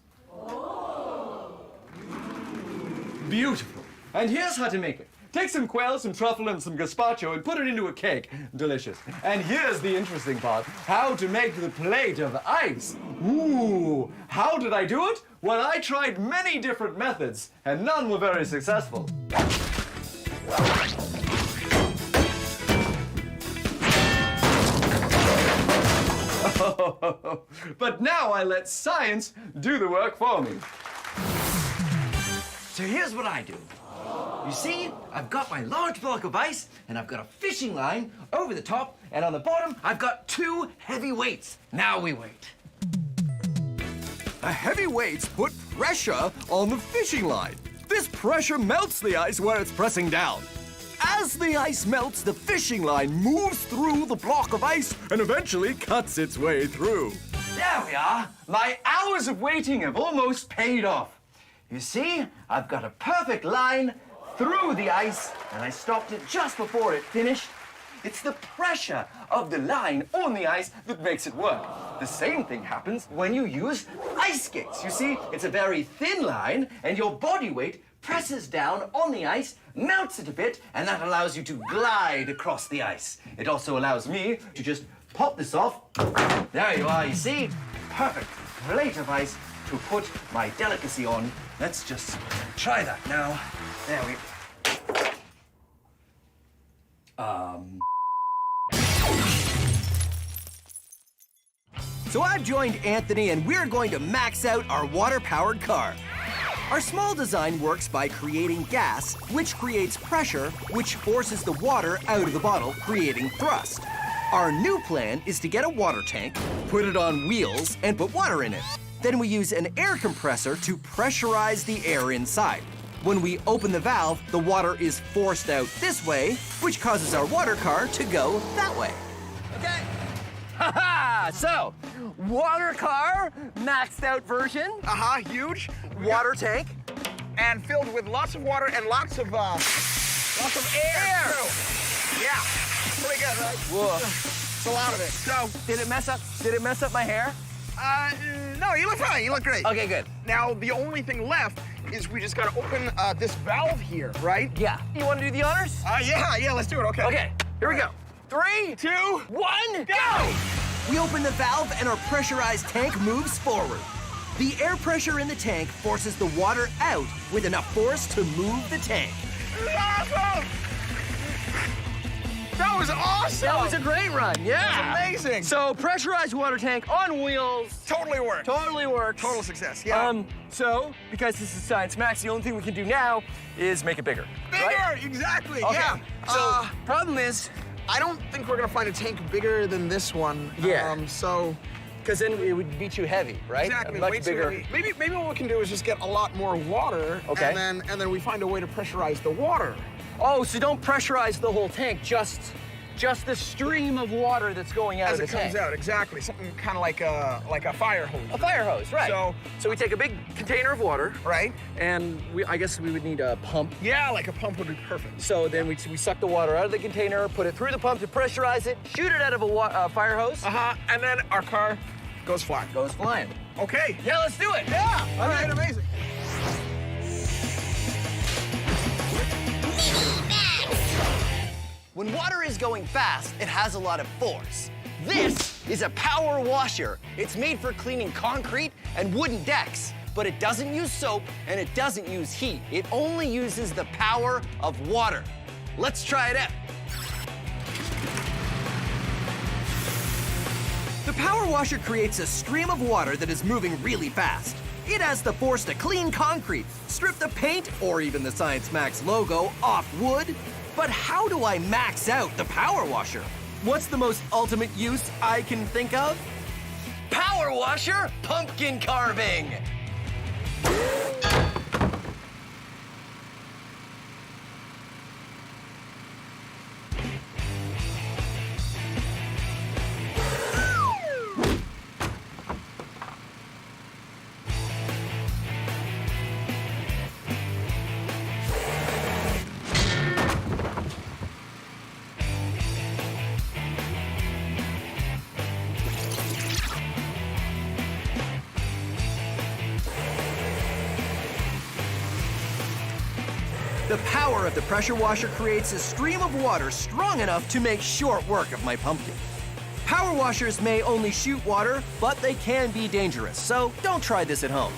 Beautiful. And here's how to make it. Take some quail, some truffle, and some gazpacho and put it into a cake. Delicious. And here's the interesting part. How to make the plate of ice. Ooh, how did I do it? Well, I tried many different methods, and none were very successful. But now I let science do the work for me. So here's what I do. You see, I've got my large block of ice, and I've got a fishing line over the top, and on the bottom, I've got two heavy weights. Now we wait. The heavy weights put pressure on the fishing line. This pressure melts the ice where it's pressing down. As the ice melts, the fishing line moves through the block of ice and eventually cuts its way through. There we are. My hours of waiting have almost paid off. You see, I've got a perfect line through the ice, and I stopped it just before it finished. It's the pressure of the line on the ice that makes it work. The same thing happens when you use ice skates. You see, it's a very thin line, and your body weight presses down on the ice, melts it a bit, and that allows you to glide across the ice. It also allows me to just pop this off. There you are, you see? Perfect plate of ice to put my delicacy on. Let's just try that now. There we So I've joined Anthony, and we're going to max out our water-powered car. Our small design works by creating gas, which creates pressure, which forces the water out of the bottle, creating thrust. Our new plan is to get a water tank, put it on wheels, and put water in it. Then we use an air compressor to pressurize the air inside. When we open the valve, the water is forced out this way, which causes our water car to go that way. Okay. Haha! So, water car, maxed out version. Huge. Water tank. And filled with lots of water and lots of air. Too. Yeah. Pretty good, right? Whoa. It's a lot of it. So, Did it mess up my hair? no, you look fine. You look great. Okay, good. Now, the only thing left is we just gotta open this valve here, right? Yeah. You want to do the honors? Yeah, let's do it. Okay. Okay, here we go. 3, 2, 1, go! We open the valve and our pressurized tank moves forward. The air pressure in the tank forces the water out with enough force to move the tank. Awesome! That was awesome! That was a great run, yeah. That was amazing. So, pressurized water tank on wheels. Totally worked. Totally works. Total success, yeah. So, because this is Science Max, the only thing we can do now is make it bigger. Bigger, right? exactly, Okay. yeah. So, problem is, I don't think we're gonna find a tank bigger than this one. Yeah. So. Because then it would be too heavy, right? Exactly, Much way too bigger. heavy. Maybe what we can do is just get a lot more water. Okay. And then we find a way to pressurize the water. Oh, so don't pressurize the whole tank, just the stream of water that's going out As of the it comes tank. out, exactly. Something kind of like a fire hose. A fire hose, right. So we take a big container of water. Right. And I guess we would need a pump. Yeah, like a pump would be perfect. So then we suck the water out of the container, put it through the pump to pressurize it, shoot it out of a fire hose. And then our car goes flying. Goes flying. Okay. Yeah, let's do it. Yeah. All right, amazing. When water is going fast, it has a lot of force. This is a power washer. It's made for cleaning concrete and wooden decks, but it doesn't use soap and it doesn't use heat. It only uses the power of water. Let's try it out. The power washer creates a stream of water that is moving really fast. It has the force to clean concrete, strip the paint, or even the Science Max logo off wood. But how do I max out the power washer? What's the most ultimate use I can think of? Power washer pumpkin carving. The power of the pressure washer creates a stream of water strong enough to make short work of my pumpkin. Power washers may only shoot water, but they can be dangerous, so don't try this at home.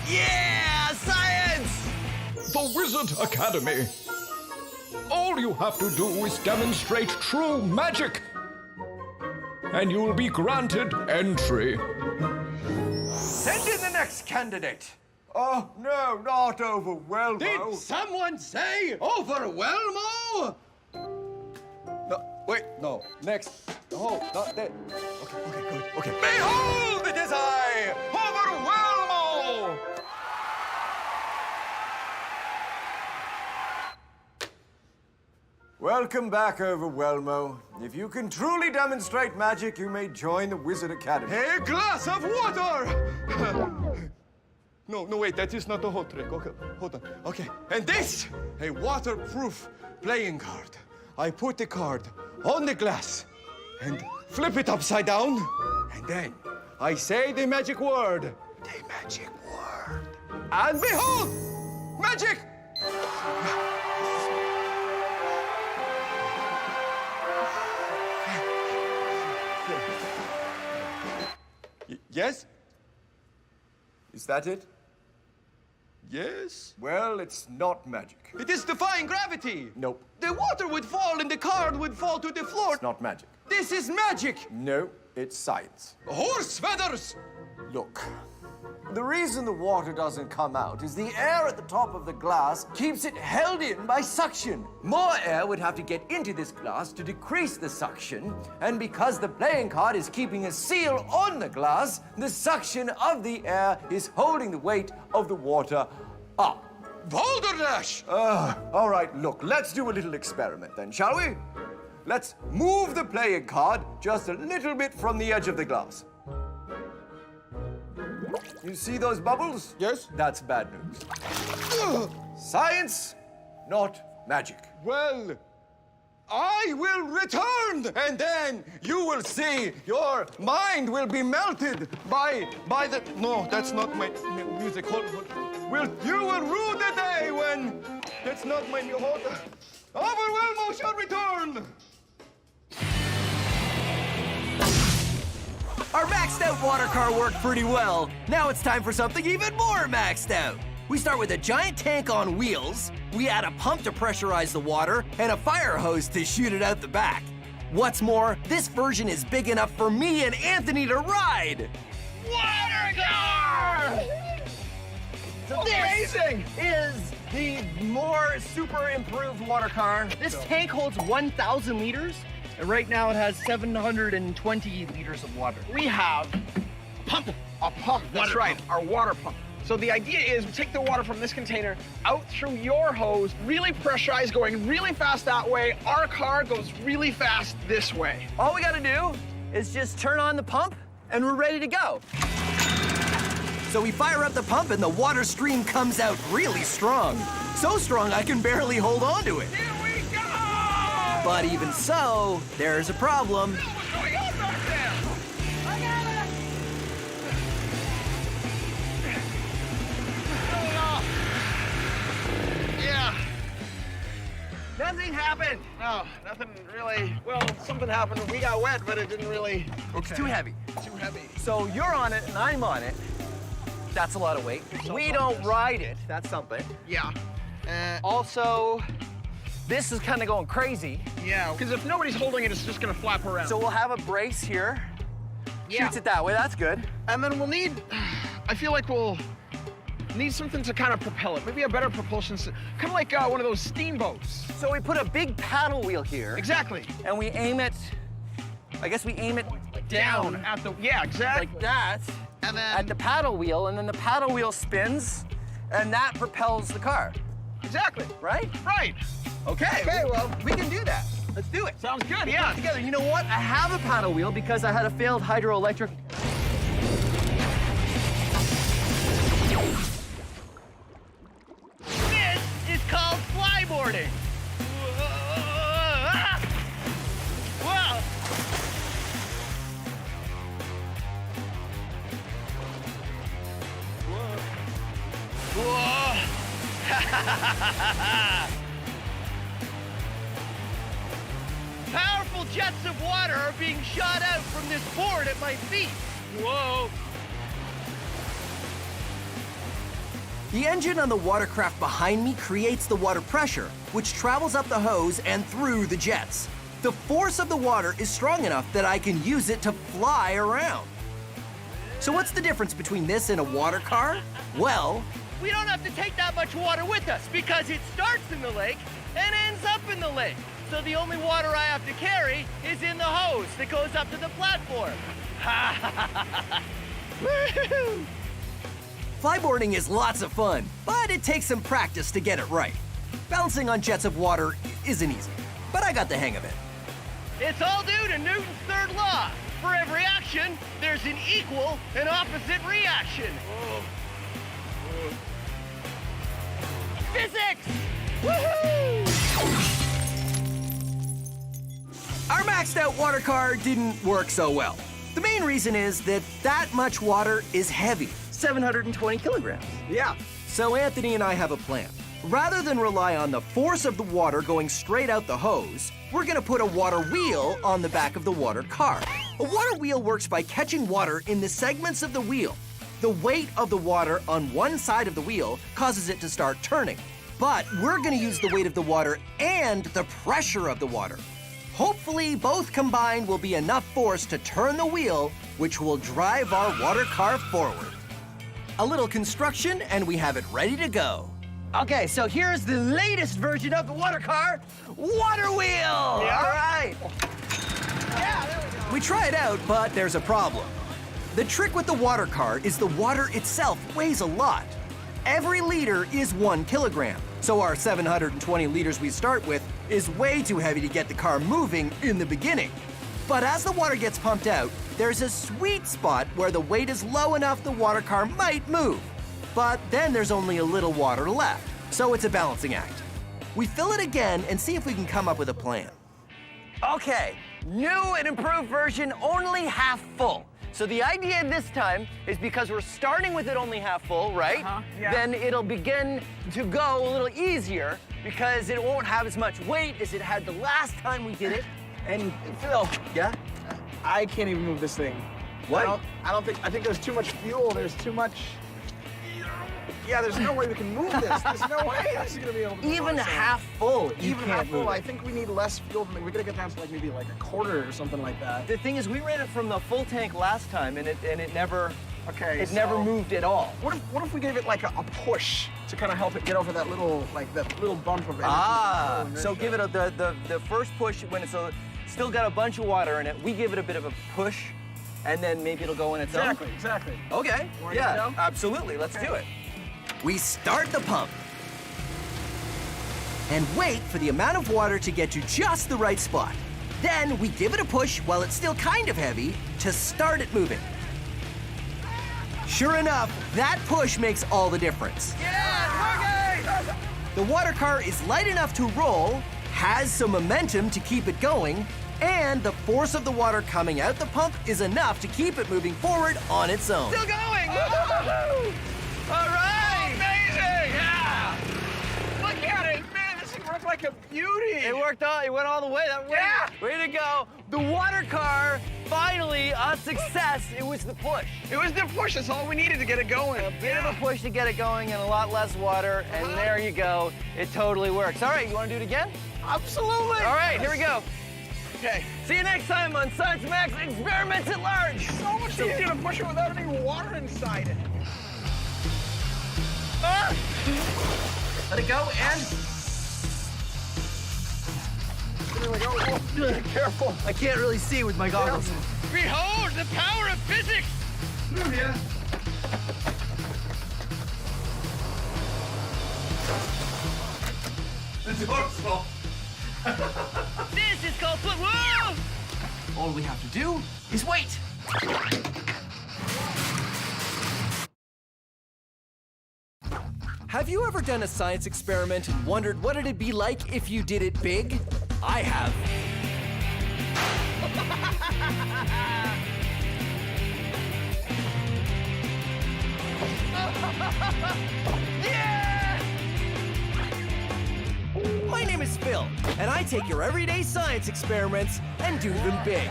Yeah, science! The Wizard Academy. All you have to do is demonstrate true magic, and you'll be granted entry. Send in the next candidate. Oh, no, not Overwhelmo. Did someone say Overwhelmo? No, wait, no. Next. Oh, not that. Okay, good. Okay. Behold, it is I, Overwhelmo! Welcome back, Overwhelmo. If you can truly demonstrate magic, you may join the Wizard Academy. A glass of water! No, wait, that is not the whole trick. Okay, hold on. Okay, and this, a waterproof playing card. I put the card on the glass and flip it upside down, and then I say the magic word. The magic word. And behold, magic! Yes? Is that it? Yes? Well, it's not magic. It is defying gravity! Nope. The water would fall and the card would fall to the floor. It's not magic. This is magic! No, it's science. Horse feathers! Look, The reason the water doesn't come out is the air at the top of the glass keeps it held in by suction. More air would have to get into this glass to decrease the suction, and because the playing card is keeping a seal on the glass, the suction of the air is holding the weight of the water up. Balderdash! All right, look, let's do a little experiment then, shall we? Let's move the playing card just a little bit from the edge of the glass. You see those bubbles? Yes. That's bad news. Science, not magic. Well, I will return, and then you will see your mind will be melted by the... No, that's not my music. You will rue the day when... That's not my... Overwhelmo shall return! Our maxed out water car worked pretty well. Now it's time for something even more maxed out. We start with a giant tank on wheels, we add a pump to pressurize the water, and a fire hose to shoot it out the back. What's more, this version is big enough for me and Anthony to ride. Water car! Amazing! Is the more super improved water car. This tank holds 1,000 liters, and right now it has 720 liters of water. We have a pump. That's right, our water pump. So the idea is we take the water from this container out through your hose, really pressurized, going really fast that way. Our car goes really fast this way. All we gotta do is just turn on the pump, and we're ready to go. So we fire up the pump and the water stream comes out really strong. So strong I can barely hold on to it. Here we go! But even so, there's a problem. What's going on back there? I got it! Yeah. Nothing happened. No, nothing really. Well, something happened. We got wet, but it didn't really. It's too heavy. Too heavy. So you're on it and I'm on it. That's a lot of weight. We don't ride it. That's something. Yeah. Also, this is kind of going crazy. Yeah, because if nobody's holding it, it's just gonna flap around. So we'll have a brace here. Yeah. Shoots it that way. That's good. And then we'll need. I feel like we'll need something to kind of propel it. Maybe a better propulsion system. Kind of like one of those steamboats. So we put a big paddle wheel here. Exactly. And we aim it. I guess we aim it down at the. Yeah, exactly. Like that. And then at the paddle wheel, and then the paddle wheel spins, and that propels the car. Exactly. Right? Right. Okay, well, we can do that. Let's do it. Sounds good, We'll yeah. put it together. You know what? I have a paddle wheel because I had a failed hydroelectric. This is called flyboarding. Whoa. Whoa. Powerful jets of water are being shot out from this board at my feet. Whoa. The engine on the watercraft behind me creates the water pressure, which travels up the hose and through the jets. The force of the water is strong enough that I can use it to fly around. So what's the difference between this and a water car? Well, We don't have to take that much water with us because it starts in the lake and ends up in the lake. So the only water I have to carry is in the hose that goes up to the platform. Woo-hoo! flyboarding is lots of fun, but it takes some practice to get it right. Balancing on jets of water isn't easy, but I got the hang of it. It's all due to Newton's third law. For every action, there's an equal and opposite reaction. Physics! Woohoo! Our maxed out water car didn't work so well. The main reason is that much water is heavy, 720 kilograms. Yeah. So Anthony and I have a plan. Rather than rely on the force of the water going straight out the hose, we're gonna put a water wheel on the back of the water car. A water wheel works by catching water in the segments of the wheel. The weight of the water on one side of the wheel causes it to start turning. But we're gonna use the weight of the water and the pressure of the water. Hopefully, both combined will be enough force to turn the wheel, which will drive our water car forward. A little construction, and we have it ready to go. Okay, so here's the latest version of the water car, Water Wheel! Yeah. All right. Yeah, there we go. We try it out, but there's a problem. The trick with the water car is the water itself weighs a lot. Every liter is 1 kilogram, so our 720 liters we start with is way too heavy to get the car moving in the beginning. But as the water gets pumped out, there's a sweet spot where the weight is low enough the water car might move. But then there's only a little water left, so it's a balancing act. We fill it again and see if we can come up with a plan. Okay, new and improved version, only half full. So the idea this time is because we're starting with it only half full, right? Yeah. Then it'll begin to go a little easier because it won't have as much weight as it had the last time we did it. And Phil, Yeah? I can't even move this thing. What? I think there's too much fuel. There's too much. Yeah, there's no way we can move this. There's no way this is gonna be able to. Even half full, you Even can't half full. move I it. think we need less fuel. We're gonna get down to like maybe like a quarter or something like that. The thing is, we ran it from the full tank last time, and it never so moved at all. What if we gave it like a push to kind of help it get over that little bump of energy? So give it the first push when it's still got a bunch of water in it. We give it a bit of a push, and then maybe it'll go on its own. Exactly. Okay. Wanna get it Yeah. down? Absolutely. Let's do it. We start the pump and wait for the amount of water to get to just the right spot. Then we give it a push while it's still kind of heavy to start it moving. Sure enough, that push makes all the difference. The water car is light enough to roll, has some momentum to keep it going, and the force of the water coming out the pump is enough to keep it moving forward on its own. Still going. Woo-hoo-hoo! All right. Amazing! Yeah! Look at it, man! This thing worked like a beauty! It worked all. It went all the way. Yeah! Way to go! The water car, finally a success. It was the push. It was the push. That's all we needed to get it going. A bit of a push to get it going, and a lot less water. And there you go. It totally works. All right, you want to do it again? Absolutely! All right, here we go. Okay. See you next time on Science Max Experiments at Large. So much easier to push it without any water inside it. Ah! Let it go and. There we go. Oh, careful. I can't really see with my goggles. Behold the power of physics! Yeah. The door's off. This is called foot. Whoa! All we have to do is wait. Have you ever done a science experiment and wondered what it'd be like if you did it big? I have. My name is Phil, and I take your everyday science experiments and do them big.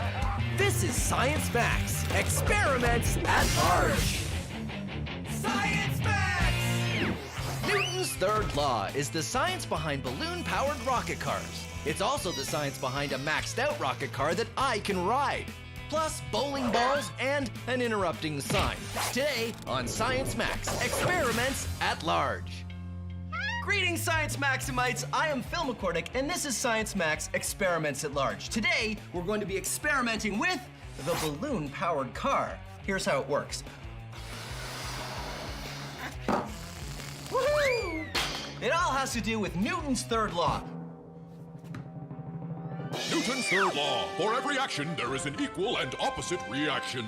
This is Science Max, Experiments at Large. Science Max! Newton's third law is the science behind balloon-powered rocket cars. It's also the science behind a maxed-out rocket car that I can ride. Plus bowling balls and an interrupting sign. Today on Science Max, Experiments at Large. Greetings, Science Maximites. I am Phil McCordick, and this is Science Max Experiments at Large. Today, we're going to be experimenting with the balloon-powered car. Here's how it works. Woohoo! It all has to do with Newton's third law. Newton's third law. For every action, there is an equal and opposite reaction.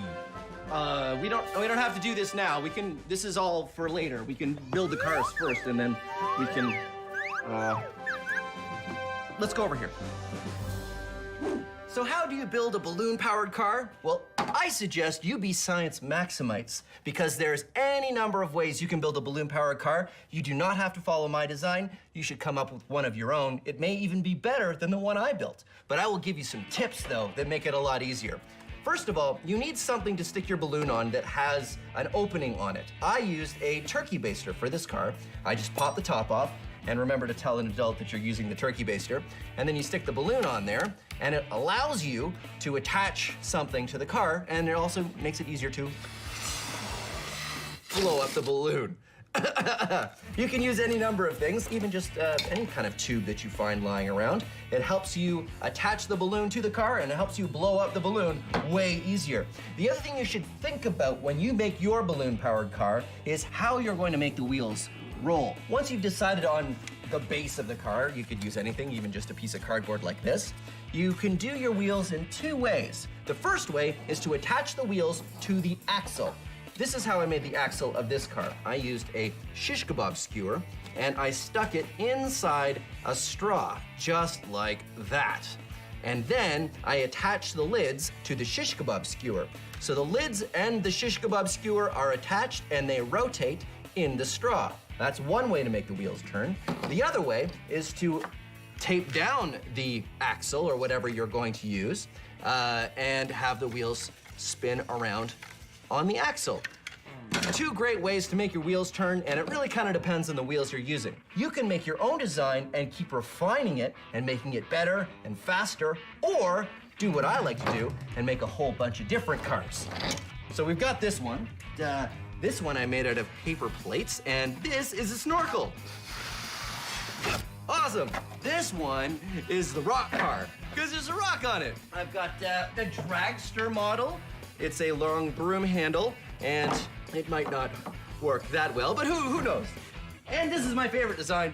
We don't have to do this now. This is all for later. We can build the cars first, and then we can, let's go over here. So how do you build a balloon-powered car? Well, I suggest you be Science Maximites, because there's any number of ways you can build a balloon-powered car. You do not have to follow my design. You should come up with one of your own. It may even be better than the one I built. But I will give you some tips, though, that make it a lot easier. First of all, you need something to stick your balloon on that has an opening on it. I used a turkey baster for this car. I just pop the top off, and remember to tell an adult that you're using the turkey baster. And then you stick the balloon on there, and it allows you to attach something to the car, and it also makes it easier to blow up the balloon. You can use any number of things, even just any kind of tube that you find lying around. It helps you attach the balloon to the car, and it helps you blow up the balloon way easier. The other thing you should think about when you make your balloon-powered car is how you're going to make the wheels roll. Once you've decided on the base of the car, you could use anything, even just a piece of cardboard like this. You can do your wheels in two ways. The first way is to attach the wheels to the axle. This is how I made the axle of this car. I used a shish kebab skewer, and I stuck it inside a straw, just like that. And then I attached the lids to the shish kebab skewer. So the lids and the shish kebab skewer are attached, and they rotate in the straw. That's one way to make the wheels turn. The other way is to tape down the axle or whatever you're going to use and have the wheels spin around on the axle. Two great ways to make your wheels turn, and it really kind of depends on the wheels you're using. You can make your own design and keep refining it and making it better and faster, or do what I like to do and make a whole bunch of different cars. So we've got this one. This one I made out of paper plates, and this is a snorkel. Awesome. This one is the rock car, because there's a rock on it. I've got the dragster model. It's a long broom handle, and it might not work that well, but who knows? And this is my favorite design.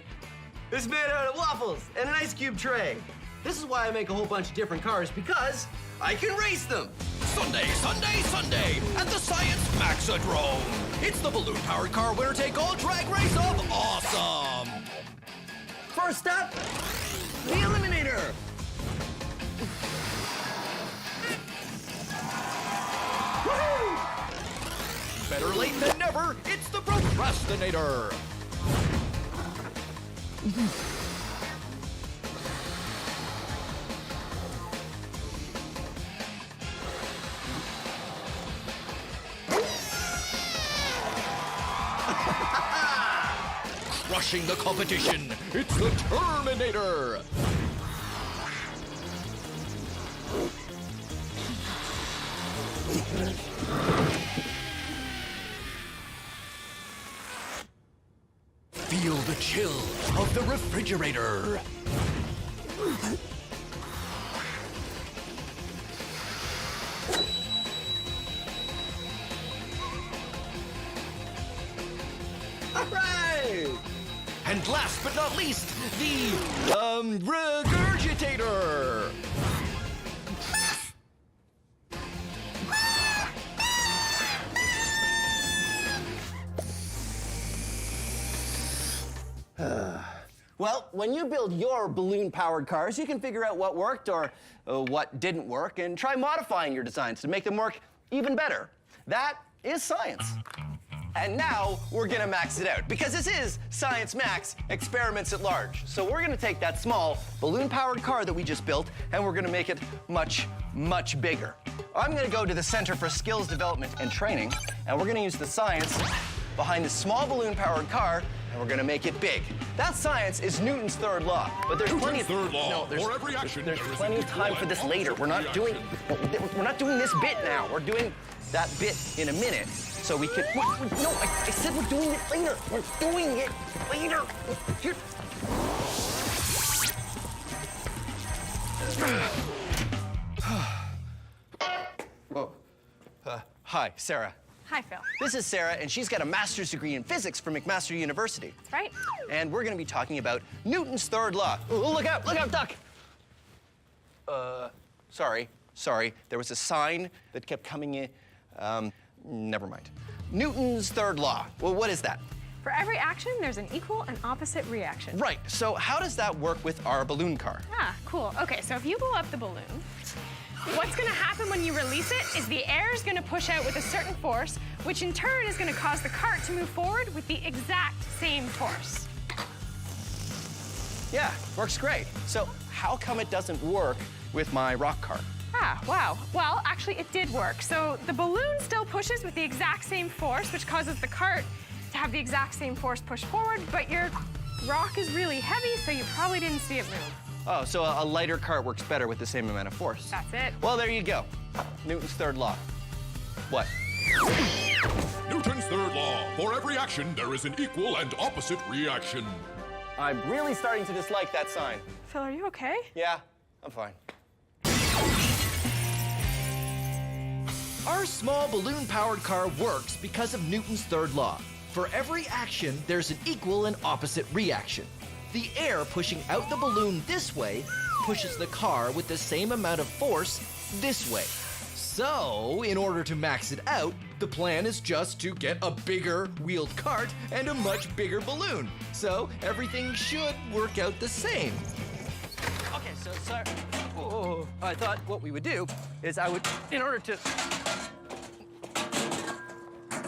It's made out of waffles and an ice cube tray. This is why I make a whole bunch of different cars, because I can race them. Sunday, Sunday, Sunday at the Science Maxidrome. It's the balloon-powered car winner-take-all drag race of awesome. First up, the Eliminator. Woohoo! Better late than never, it's the Procrastinator. Crushing the competition, it's the Terminator. Feel the chill of the refrigerator. All right! And last but not least, the, Regurgitator. Well, when you build your balloon-powered cars, you can figure out what worked or what didn't work and try modifying your designs to make them work even better. That is science. And now we're gonna max it out, because this is Science Max Experiments at Large. So we're gonna take that small balloon-powered car that we just built, and we're gonna make it much, much bigger. I'm gonna go to the Center for Skills Development and Training, and we're gonna use the science behind this small balloon-powered car, and we're gonna make it big. That science is Newton's third law, but there's plenty of there's plenty of time for this later. We're not doing this bit now. We're doing that bit in a minute, so we can. No, I said we're doing it later. We're doing it later. Whoa. Hi, Sarah. Hi, Phil. This is Sarah, and she's got a master's degree in physics from McMaster University. That's right. And we're gonna be talking about Newton's third law. Oh, look out, duck! Sorry. There was a sign that kept coming in. Never mind. Newton's third law. Well, what is that? For every action, there's an equal and opposite reaction. Right, so how does that work with our balloon car? Ah, cool. Okay, so if you blow up the balloon, what's gonna happen when you release it is the air is gonna push out with a certain force, which in turn is gonna cause the cart to move forward with the exact same force. Yeah, works great. So how come it doesn't work with my rock car? Ah, wow. Well, actually, it did work. So the balloon still pushes with the exact same force, which causes the cart to have the exact same force push forward, but your rock is really heavy, so you probably didn't see it move. Oh, so a lighter cart works better with the same amount of force. That's it. Well, there you go. Newton's third law. What? Newton's third law. For every action, there is an equal and opposite reaction. I'm really starting to dislike that sign. Phil, are you okay? Yeah, I'm fine. Our small balloon-powered car works because of Newton's third law. For every action, there's an equal and opposite reaction. The air pushing out the balloon this way pushes the car with the same amount of force this way. So, in order to max it out, the plan is just to get a bigger wheeled cart and a much bigger balloon. So, everything should work out the same. Okay, so I thought what we would do is in order to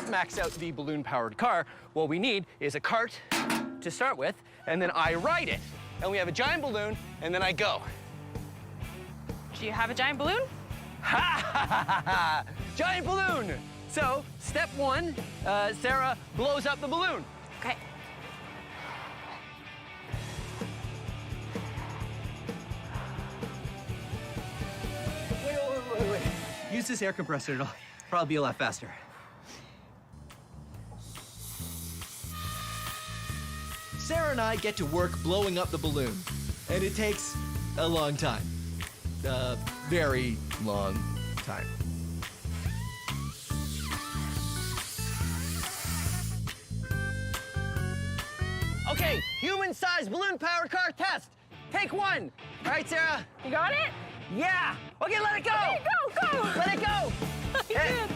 max out the balloon-powered car, what we need is a cart to start with, and then I ride it. And we have a giant balloon, and then I go. Do you have a giant balloon? Ha ha ha ha! Giant balloon! So, step one, Sarah blows up the balloon. Okay. Wait. Use this air compressor, it'll probably be a lot faster. Sarah and I get to work blowing up the balloon, and it takes a long time. A very long time. Okay, human-sized balloon-powered car test. Take one. All right, Sarah. You got it? Yeah. Okay, let it go. Okay, go. Let it go. You did.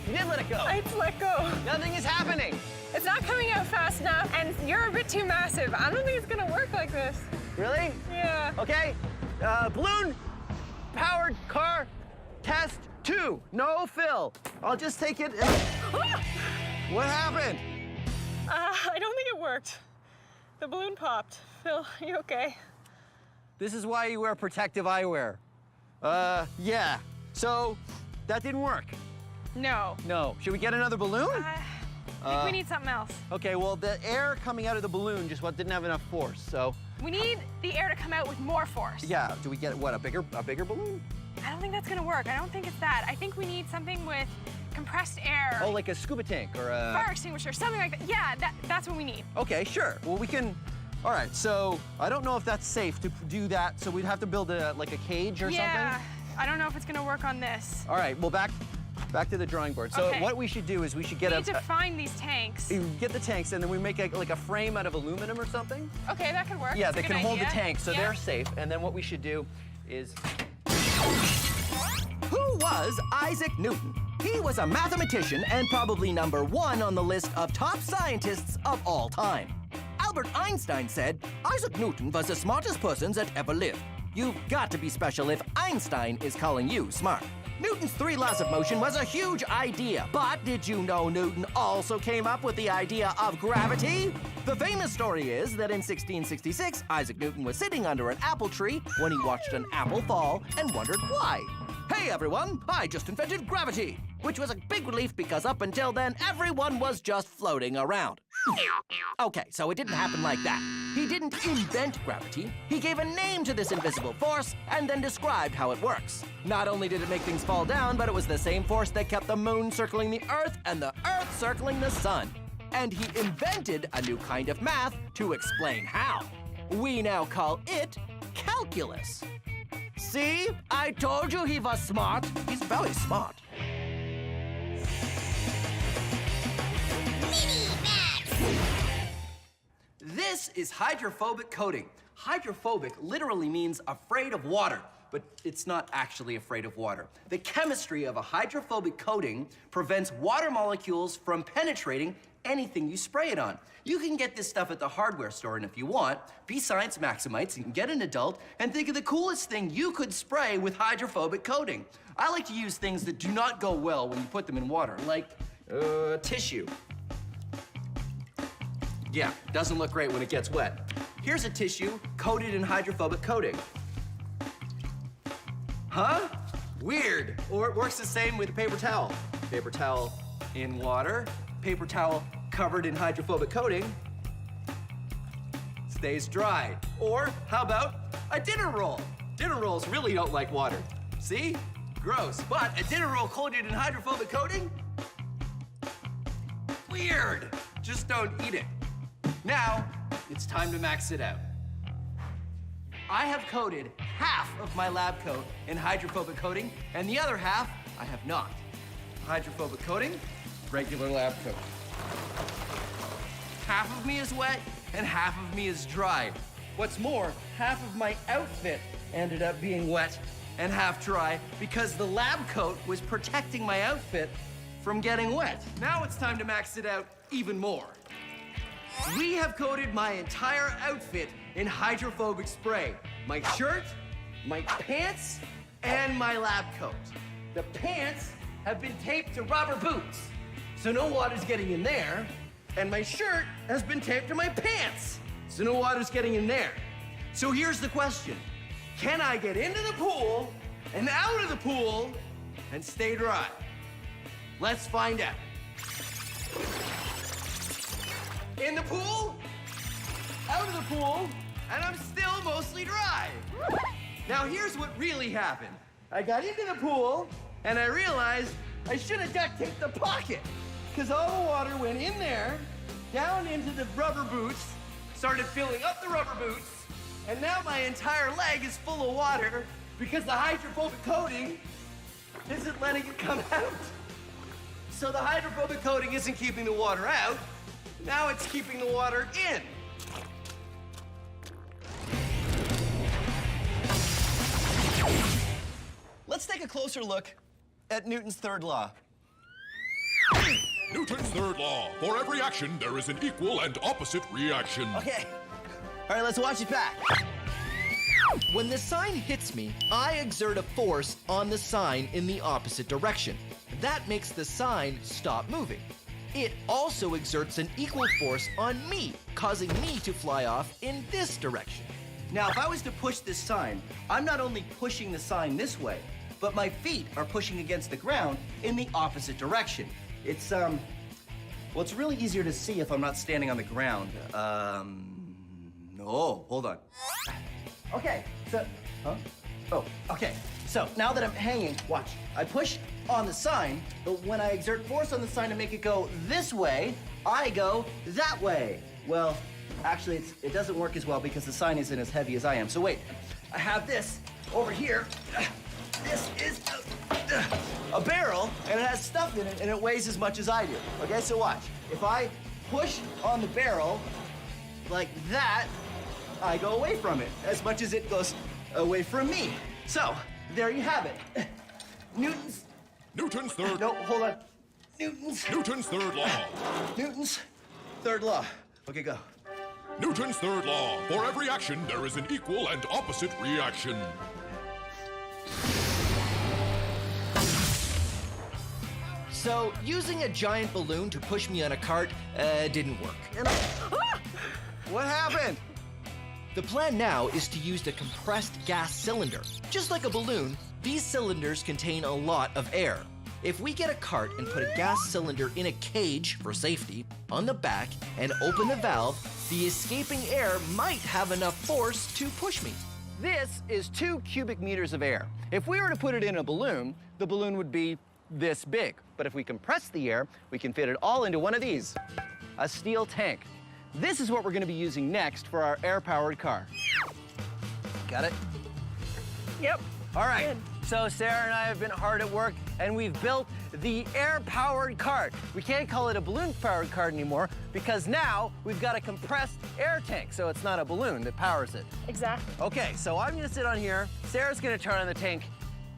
You did let it go. It's let go. Nothing is happening. It's not coming out fast enough, and you're a bit too massive. I don't think it's gonna work like this. Really? Yeah. Okay, balloon-powered car test 2. No fill. I'll just take it and... What happened? I don't think it worked. The balloon popped. Phil, are you okay? This is why you wear protective eyewear. Yeah. So, that didn't work. No. No. Should we get another balloon? I think we need something else. Okay, well, the air coming out of the balloon just didn't have enough force, so... We need the air to come out with more force. Yeah, do we get, what, a bigger balloon? I don't think that's gonna work. I don't think it's that. I think we need something with compressed air. Oh, like a scuba tank or a... Fire extinguisher, something like that. Yeah, that's what we need. Okay, sure. Well, we can... All right, so I don't know if that's safe to do that, so we'd have to build like a cage or something? Yeah, I don't know if it's gonna work on this. All right, well, back to the drawing board. So Okay. what we should do is we should get We need to find these tanks. Get the tanks, and then we make like a frame out of aluminum or something. Okay, that could work. Yeah, That's they a can good hold the idea. tanks, so Yeah. they're safe. And then what we should do is... Who was Isaac Newton? He was a mathematician and probably #1 on the list of top scientists of all time. Albert Einstein said, Isaac Newton was the smartest person that ever lived. You've got to be special if Einstein is calling you smart. Newton's 3 laws of motion was a huge idea, but did you know Newton also came up with the idea of gravity? The famous story is that in 1666, Isaac Newton was sitting under an apple tree when he watched an apple fall and wondered why. Hey everyone, I just invented gravity, which was a big relief because up until then, everyone was just floating around. Okay, so it didn't happen like that. He didn't invent gravity, he gave a name to this invisible force and then described how it works. Not only did it make things fall down, but it was the same force that kept the moon circling the Earth and the Earth circling the sun. And he invented a new kind of math to explain how. We now call it calculus. See? I told you he was smart. He's very smart. This is hydrophobic coating. Hydrophobic literally means afraid of water, but it's not actually afraid of water. The chemistry of a hydrophobic coating prevents water molecules from penetrating anything you spray it on. You can get this stuff at the hardware store, and if you want, be Science Maximites and get an adult and think of the coolest thing you could spray with hydrophobic coating. I like to use things that do not go well when you put them in water, like tissue. Yeah, doesn't look great when it gets wet. Here's a tissue coated in hydrophobic coating. Huh? Weird. Or it works the same with a paper towel. Paper towel in water, paper towel covered in hydrophobic coating, stays dry. Or how about a dinner roll? Dinner rolls really don't like water. See? Gross. But a dinner roll coated in hydrophobic coating? weird. Just don't eat it. Now, it's time to max it out. I have coated half of my lab coat in hydrophobic coating, and the other half I have not. Hydrophobic coating, regular lab coat. Half of me is wet and half of me is dry. What's more, half of my outfit ended up being wet and half dry because the lab coat was protecting my outfit from getting wet. Now it's time to max it out even more. We have coated my entire outfit in hydrophobic spray. My shirt, my pants, and my lab coat. The pants have been taped to rubber boots, so no water's getting in there. And my shirt has been taped to my pants, so no water's getting in there. So here's the question. Can I get into the pool and out of the pool and stay dry? Let's find out. In the pool, out of the pool, and I'm still mostly dry. Now here's what really happened. I got into the pool and I realized I should have duct taped the pocket because all the water went in there, down into the rubber boots, started filling up the rubber boots, and now my entire leg is full of water because the hydrophobic coating isn't letting it come out. So the hydrophobic coating isn't keeping the water out, now it's keeping the water in. Let's take a closer look at Newton's third law. Newton's third law. For every action, there is an equal and opposite reaction. Okay. All right, let's watch it back. When the sign hits me, I exert a force on the sign in the opposite direction. That makes the sign stop moving. It also exerts an equal force on me, causing me to fly off in this direction. Now, if I was to push this sign, I'm not only pushing the sign this way, but my feet are pushing against the ground in the opposite direction. It's, well, it's really easier to see if I'm not standing on the ground. No, hold on. Okay, so, okay. So now that I'm hanging, watch. I push on the sign, but when I exert force on the sign to make it go this way, I go that way. Well, actually, it doesn't work as well because the sign isn't as heavy as I am. So wait, I have this over here. This is a barrel, and it has stuff in it, and it weighs as much as I do. Okay, so watch. If I push on the barrel like that, I go away from it as much as it goes away from me. So, there you have it. Newton's third... No, hold on. Newton's third law. Newton's third law. Okay, go. Newton's third law. For every action, there is an equal and opposite reaction. So, using a giant balloon to push me on a cart didn't work. What happened? The plan now is to use a compressed gas cylinder. Just like a balloon, these cylinders contain a lot of air. If we get a cart and put a gas cylinder in a cage for safety on the back and open the valve, the escaping air might have enough force to push me. This is 2 cubic meters of air. If we were to put it in a balloon, the balloon would be this big. But if we compress the air, we can fit it all into one of these, a steel tank. This is what we're going to be using next for our air-powered car. Got it? Yep. All right. So Sarah and I have been hard at work, and we've built the air-powered cart. We can't call it a balloon-powered cart anymore because now we've got a compressed air tank, so it's not a balloon that powers it. Exactly. Okay, so I'm going to sit on here, Sarah's going to turn on the tank,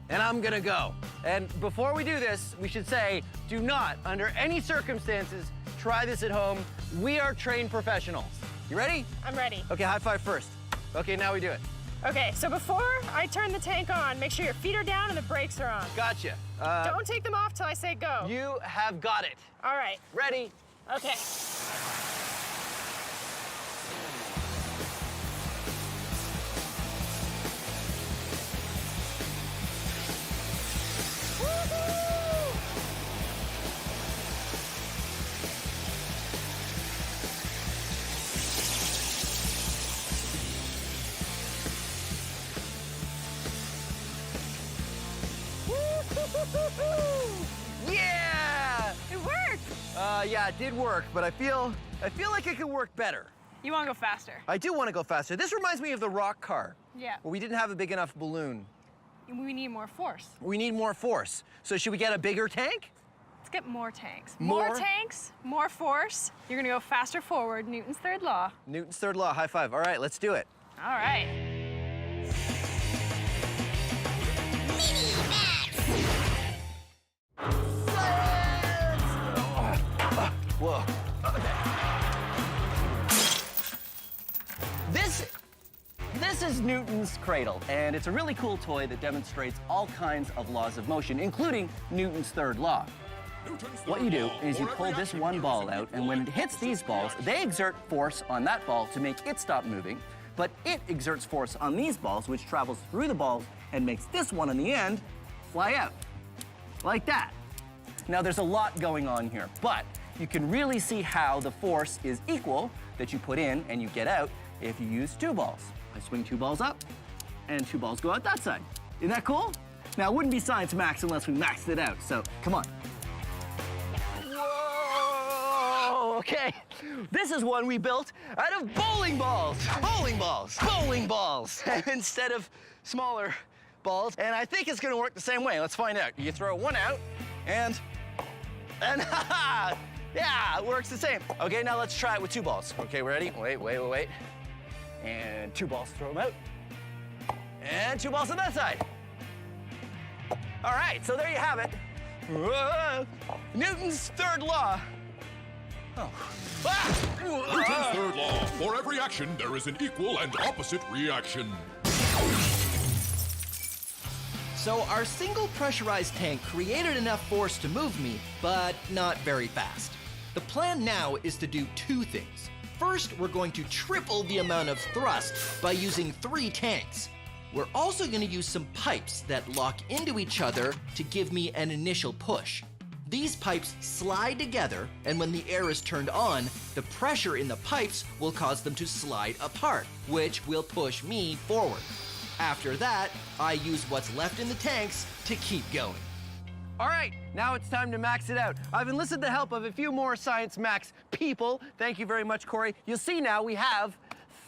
and I'm going to go. And before we do this, we should say, do not, under any circumstances, try this at home. We are trained professionals. You ready? I'm ready. Okay, high five first. Okay, now we do it. Okay, so before I turn the tank on, make sure your feet are down and the brakes are on. Gotcha. Don't take them off till I say go. You have got it. All right. Ready? Okay. Yeah! It worked! Yeah, it did work, but I feel like it could work better. You want to go faster? I do want to go faster. This reminds me of the rock car. Yeah. Where we didn't have a big enough balloon. We need more force. We need more force. So should we get a bigger tank? Let's get more tanks. More? Tanks, more force. You're gonna go faster forward. Newton's third law. Newton's third law, high five. All right, let's do it. All right. Whoa. This is Newton's cradle, and it's a really cool toy that demonstrates all kinds of laws of motion, including Newton's third law. What you do is you pull this one ball out, and when it hits these balls, they exert force on that ball to make it stop moving, but it exerts force on these balls, which travels through the balls and makes this one on the end fly out, like that. Now, there's a lot going on here, but you can really see how the force is equal that you put in and you get out if you use two balls. I swing two balls up, and two balls go out that side. Isn't that cool? Now, it wouldn't be Science Max unless we maxed it out, so come on. Whoa, okay. This is one we built out of bowling balls. Bowling balls. Bowling balls. Instead of smaller balls, and I think it's gonna work the same way. Let's find out. You throw one out, and yeah, it works the same. Okay, now let's try it with two balls. Okay, ready? Wait. And two balls, throw them out. And two balls on that side. All right, so there you have it. Whoa. Newton's third law. Oh. Newton's third law. For every action, there is an equal and opposite reaction. So our single pressurized tank created enough force to move me, but not very fast. The plan now is to do two things. First, we're going to triple the amount of thrust by using 3 tanks. We're also going to use some pipes that lock into each other to give me an initial push. These pipes slide together, and when the air is turned on, the pressure in the pipes will cause them to slide apart, which will push me forward. After that, I use what's left in the tanks to keep going. All right, now it's time to max it out. I've enlisted the help of a few more Science Max people. Thank you very much, Corey. You'll see now we have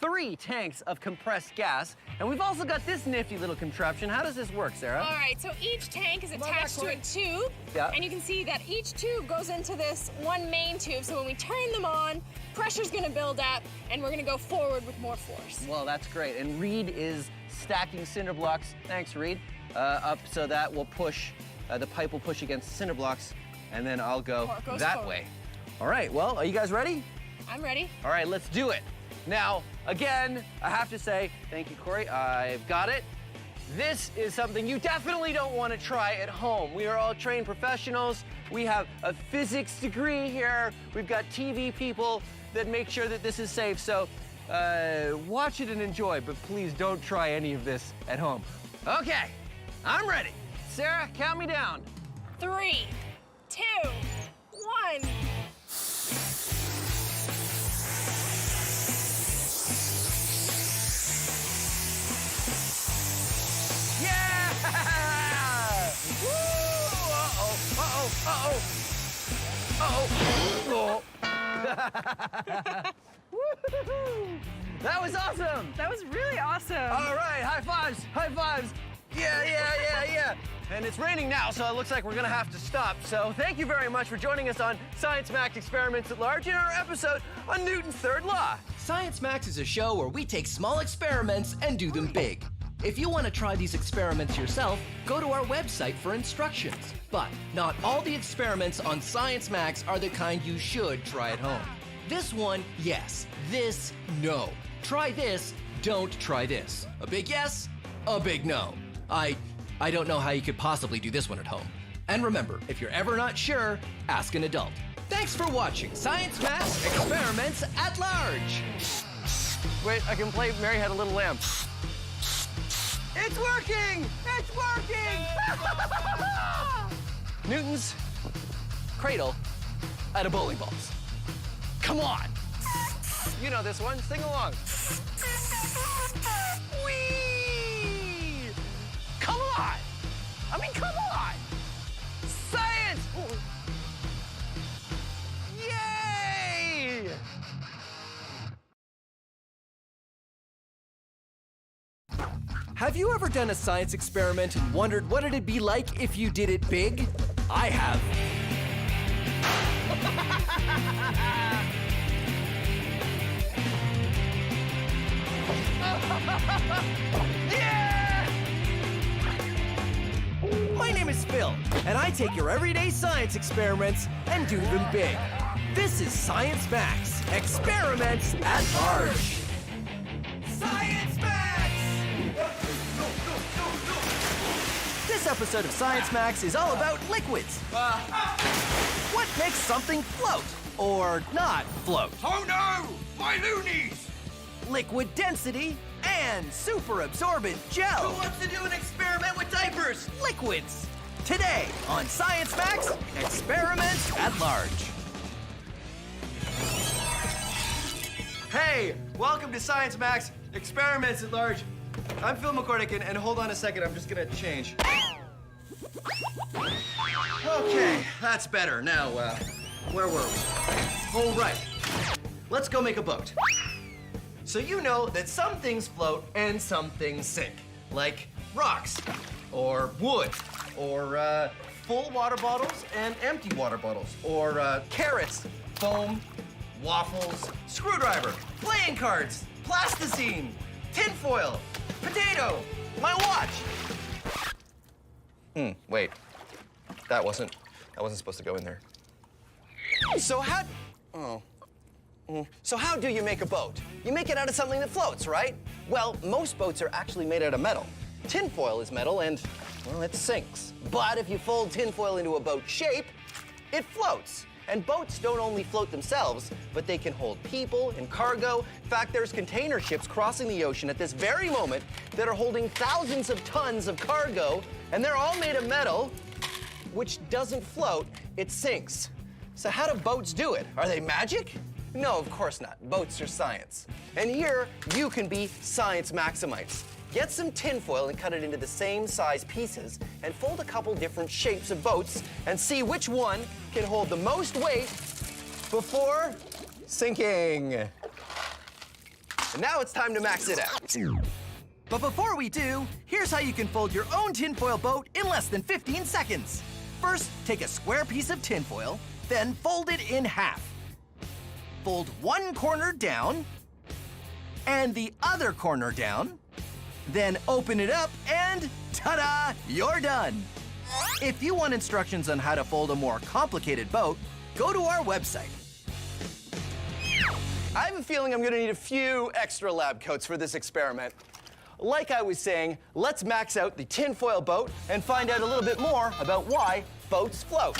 3 tanks of compressed gas, and we've also got this nifty little contraption. How does this work, Sarah? All right, so each tank is attached to a tube, and you can see that each tube goes into this one main tube, so when we turn them on, pressure's gonna build up, and we're gonna go forward with more force. Well, that's great. And Reed is stacking cinder blocks, thanks Reed, up so that will push, the pipe will push against the cinder blocks, and then I'll go that way. All right, well, are you guys ready? I'm ready. All right, let's do it. Now, again, I have to say, thank you, Corey, I've got it. This is something you definitely don't want to try at home. We are all trained professionals. We have a physics degree here. We've got TV people that make sure that this is safe. So watch it and enjoy, but please don't try any of this at home. Okay, I'm ready. Sarah, count me down. 3, 2, 1. Yeah! Woo! Woo-hoo-hoo! That was awesome! That was really awesome. All right, high fives, high fives. Yeah. And it's raining now, so it looks like we're gonna have to stop. So thank you very much for joining us on Science Max Experiments at Large in our episode on Newton's third law. Science Max is a show where we take small experiments and do them big. If you want to try these experiments yourself, go to our website for instructions. But not all the experiments on Science Max are the kind you should try at home. This one, yes. This, no. Try this, don't try this. A big yes, a big no. I don't know how you could possibly do this one at home. And remember, if you're ever not sure, ask an adult. Thanks for watching Science Max Experiments at Large. Wait, I can play Mary Had a Little Lamb. It's working! It's working! Newton's cradle out of bowling balls. Come on! You know this one, sing along. Whee! Come on! I mean, come on! Science! Ooh. Yeah! Have you ever done a science experiment and wondered what it'd be like if you did it big? I have. My name is Phil, and I take your everyday science experiments and do them big. This is Science Max, experiments at large. Science Max! This episode of Science Max is all about liquids. What makes something float or not float? Oh no! My loonies! Liquid density and super absorbent gel. Who wants to do an experiment with diapers? Liquids. Today on Science Max, experiments at large. Hey, welcome to Science Max, experiments at large. I'm Phil McCordick, and hold on a second, I'm just gonna change. Okay, that's better. Now, where were we? Oh, right. Let's go make a boat. So you know that some things float and some things sink, like rocks, or wood, or full water bottles and empty water bottles, or carrots, foam, waffles, screwdriver, playing cards, plasticine, tinfoil, potato, my watch. Wait, that wasn't supposed to go in there. So how do you make a boat? You make it out of something that floats, right? Well, most boats are actually made out of metal. Tinfoil is metal and, well, it sinks. But if you fold tinfoil into a boat shape, it floats. And boats don't only float themselves, but they can hold people and cargo. In fact, there's container ships crossing the ocean at this very moment that are holding thousands of tons of cargo, and they're all made of metal, which doesn't float, it sinks. So how do boats do it? Are they magic? No, of course not. Boats are science. And here, you can be science maximites. Get some tinfoil and cut it into the same size pieces and fold a couple different shapes of boats and see which one can hold the most weight before sinking. And now it's time to max it out. But before we do, here's how you can fold your own tinfoil boat in less than 15 seconds. First, take a square piece of tinfoil, then fold it in half. Fold one corner down and the other corner down. Then open it up and ta-da, you're done. If you want instructions on how to fold a more complicated boat, go to our website. I have a feeling I'm gonna need a few extra lab coats for this experiment. Like I was saying, let's max out the tinfoil boat and find out a little bit more about why boats float.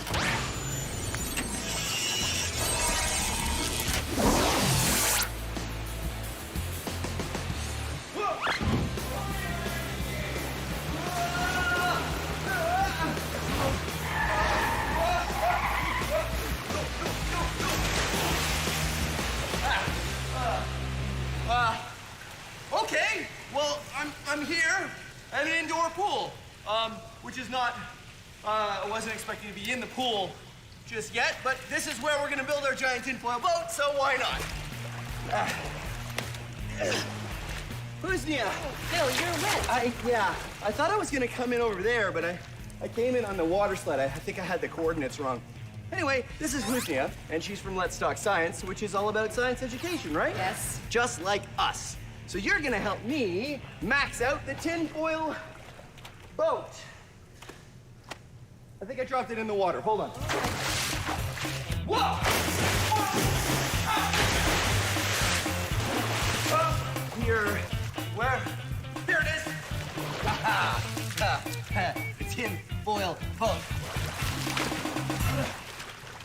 Okay, well, I'm here at an indoor pool, which is not, I wasn't expecting to be in the pool just yet, but this is where we're gonna build our giant tinfoil boat, so why not? Huznia! Phil, you're wet. Yeah, I thought I was gonna come in over there, but I came in on the water sled. I think I had the coordinates wrong. Anyway, this is Huznia, and she's from Let's Talk Science, which is all about science education, right? Yes. Just like us. So you're gonna help me max out the tinfoil boat. I think I dropped it in the water. Hold on. Whoa! Here, where? There it is. The tinfoil boat.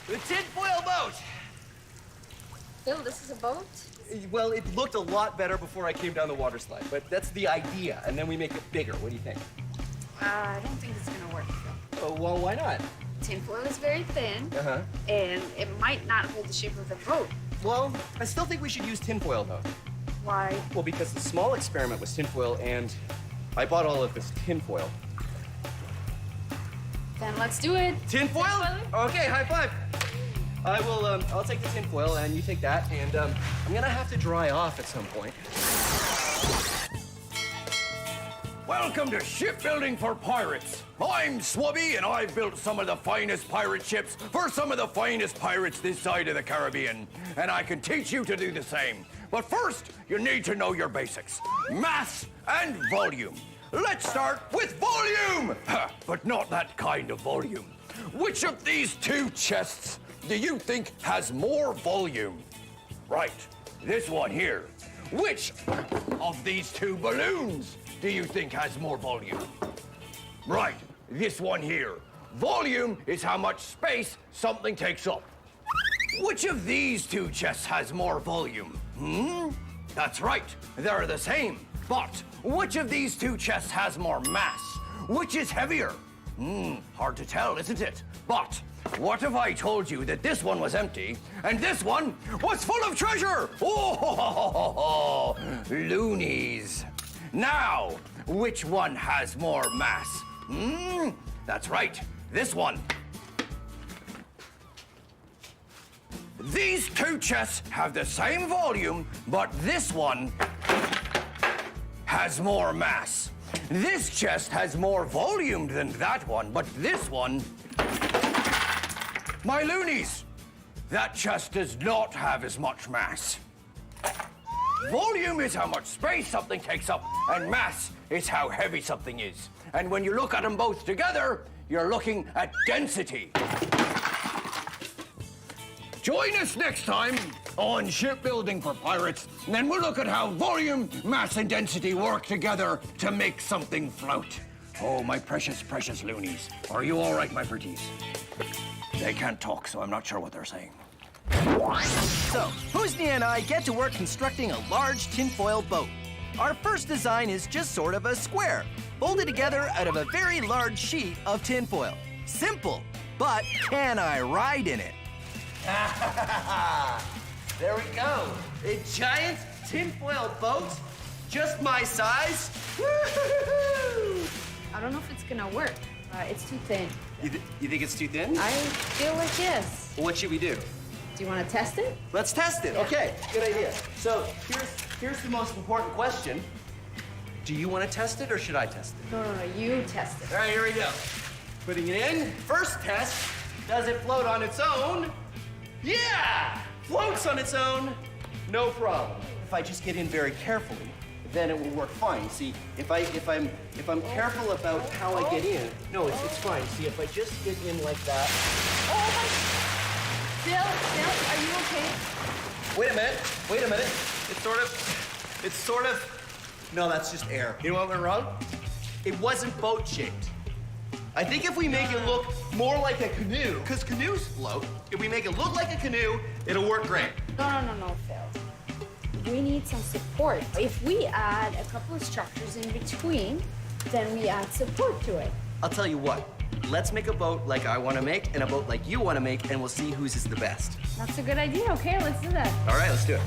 The tinfoil boat. Phil, this is a boat? Well, it looked a lot better before I came down the water slide, but that's the idea, and then we make it bigger. What do you think? I don't think it's gonna work, Phil. Oh, well, why not? Tinfoil is very thin, Uh-huh. and it might not hold the shape of the boat. Well, I still think we should use tinfoil, though. Why? Well, because the small experiment was tinfoil, and I bought all of this tinfoil. Then let's do it. Tinfoil? Okay, high five. I will, I'll take the tinfoil, and you take that, and I'm gonna have to dry off at some point. Welcome to Shipbuilding for Pirates. I'm Swubby, and I've built some of the finest pirate ships for some of the finest pirates this side of the Caribbean. And I can teach you to do the same. But first, you need to know your basics. Mass and volume. Let's start with volume! But not that kind of volume. Which of these two chests do you think has more volume? Right, this one here. Which of these two balloons do you think has more volume? Right, this one here. Volume is how much space something takes up. Which of these two chests has more volume? That's right, they're the same. But which of these two chests has more mass? Which is heavier? Hard to tell, isn't it? But what if I told you that this one was empty and this one was full of treasure? Oh, loonies. Now, which one has more mass? That's right, this one. These two chests have the same volume, but this one has more mass. This chest has more volume than that one, but this one... My loonies! That chest does not have as much mass. Volume is how much space something takes up, and mass is how heavy something is. And when you look at them both together, you're looking at density. Join us next time on Shipbuilding for Pirates, and then we'll look at how volume, mass, and density work together to make something float. Oh, my precious, precious loonies. Are you all right, my pretties? They can't talk, so I'm not sure what they're saying. So, Husnia and I get to work constructing a large tinfoil boat. Our first design is just sort of a square, folded together out of a very large sheet of tinfoil. Simple, but can I ride in it? There we go. A giant tinfoil boat, just my size. Woo-hoo-hoo-hoo! I don't know if it's gonna work. It's too thin. You think it's too thin? I feel like yes. What should we do? Do you want to test it? Let's test it. Okay, good idea. So here's the most important question. Do you want to test it or should I test it? No, you test it. All right, here we go. Putting it in. First test. Does it float on its own? Yeah! Floats on its own. No problem. If I just get in very carefully, then it will work fine. See, if I'm careful about how I get in, no, it's fine. See, if I just get in like that. Oh my! Phil, are you okay? Wait a minute. It's sort of. No, that's just air. You know what went wrong? It wasn't boat shaped. I think if we make it look more like a canoe, because canoes float, if we make it look like a canoe, it'll work great. No, Phil. We need some support. If we add a couple of structures in between, then we add support to it. I'll tell you what. Let's make a boat like I want to make and a boat like you want to make, and we'll see whose is the best. That's a good idea. Okay, let's do that. All right, let's do it.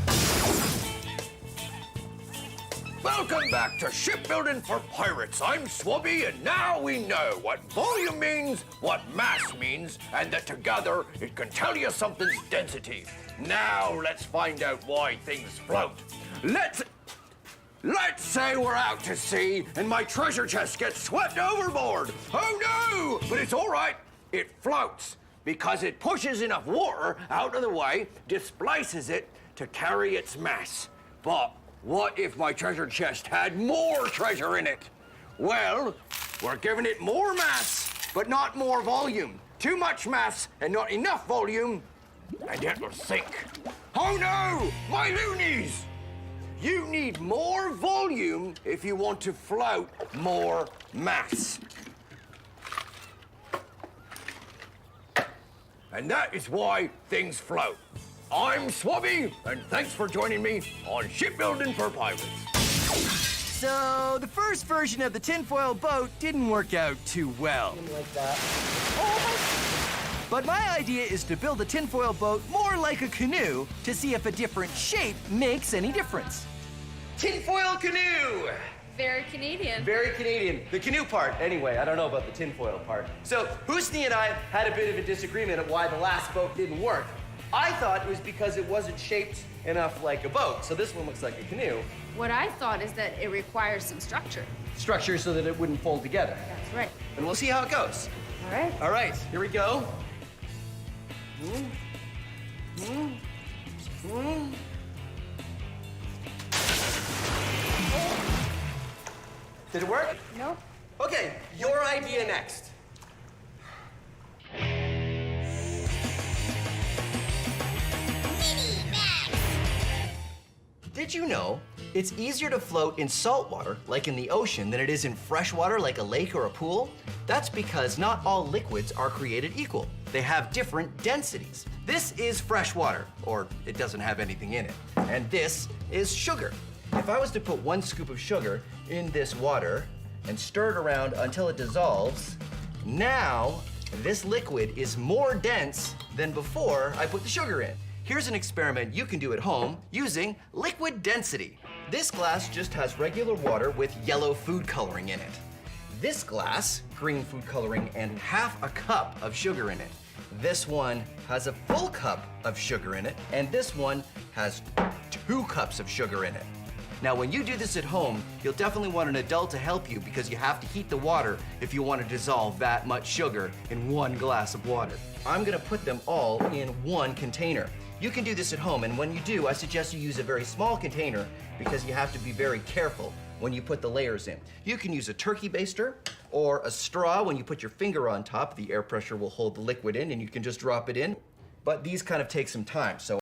Welcome back to Shipbuilding for Pirates. I'm Swubby, and now we know what volume means, what mass means, and that together it can tell you something's density. Now let's find out why things float. Let's say we're out to sea and my treasure chest gets swept overboard. Oh no! But it's all right. It floats because it pushes enough water out of the way, displaces it to carry its mass. But what if my treasure chest had more treasure in it? Well, we're giving it more mass, but not more volume. Too much mass and not enough volume, and it will sink. Oh no! My loonies! You need more volume if you want to float more mass. And that is why things float. I'm Swubby, and thanks for joining me on Shipbuilding for Pirates. So, the first version of the tinfoil boat didn't work out too well. Like that. But my idea is to build a tinfoil boat more like a canoe to see if a different shape makes any difference. Tinfoil canoe! Very Canadian. Very Canadian. The canoe part, anyway. I don't know about the tinfoil part. So, Husni and I had a bit of a disagreement of why the last boat didn't work. I thought it was because it wasn't shaped enough like a boat, so this one looks like a canoe. What I thought is that it requires some structure. Structure so that it wouldn't fold together. That's right. And we'll see how it goes. All right. All right, here we go. Did it work? No. Okay, your idea next. Did you know it's easier to float in salt water, like in the ocean, than it is in fresh water, like a lake or a pool? That's because not all liquids are created equal. They have different densities. This is fresh water, or it doesn't have anything in it. And this is sugar. If I was to put 1 scoop of sugar in this water and stir it around until it dissolves, now this liquid is more dense than before I put the sugar in. Here's an experiment you can do at home using liquid density. This glass just has regular water with yellow food coloring in it. This glass, green food coloring and half a cup of sugar in it. This one has a full cup of sugar in it, and this one has 2 cups of sugar in it. Now, when you do this at home, you'll definitely want an adult to help you because you have to heat the water if you want to dissolve that much sugar in 1 glass of water. I'm gonna put them all in 1 container. You can do this at home, and when you do, I suggest you use a very small container because you have to be very careful when you put the layers in. You can use a turkey baster or a straw. When you put your finger on top, the air pressure will hold the liquid in and you can just drop it in. But these kind of take some time, so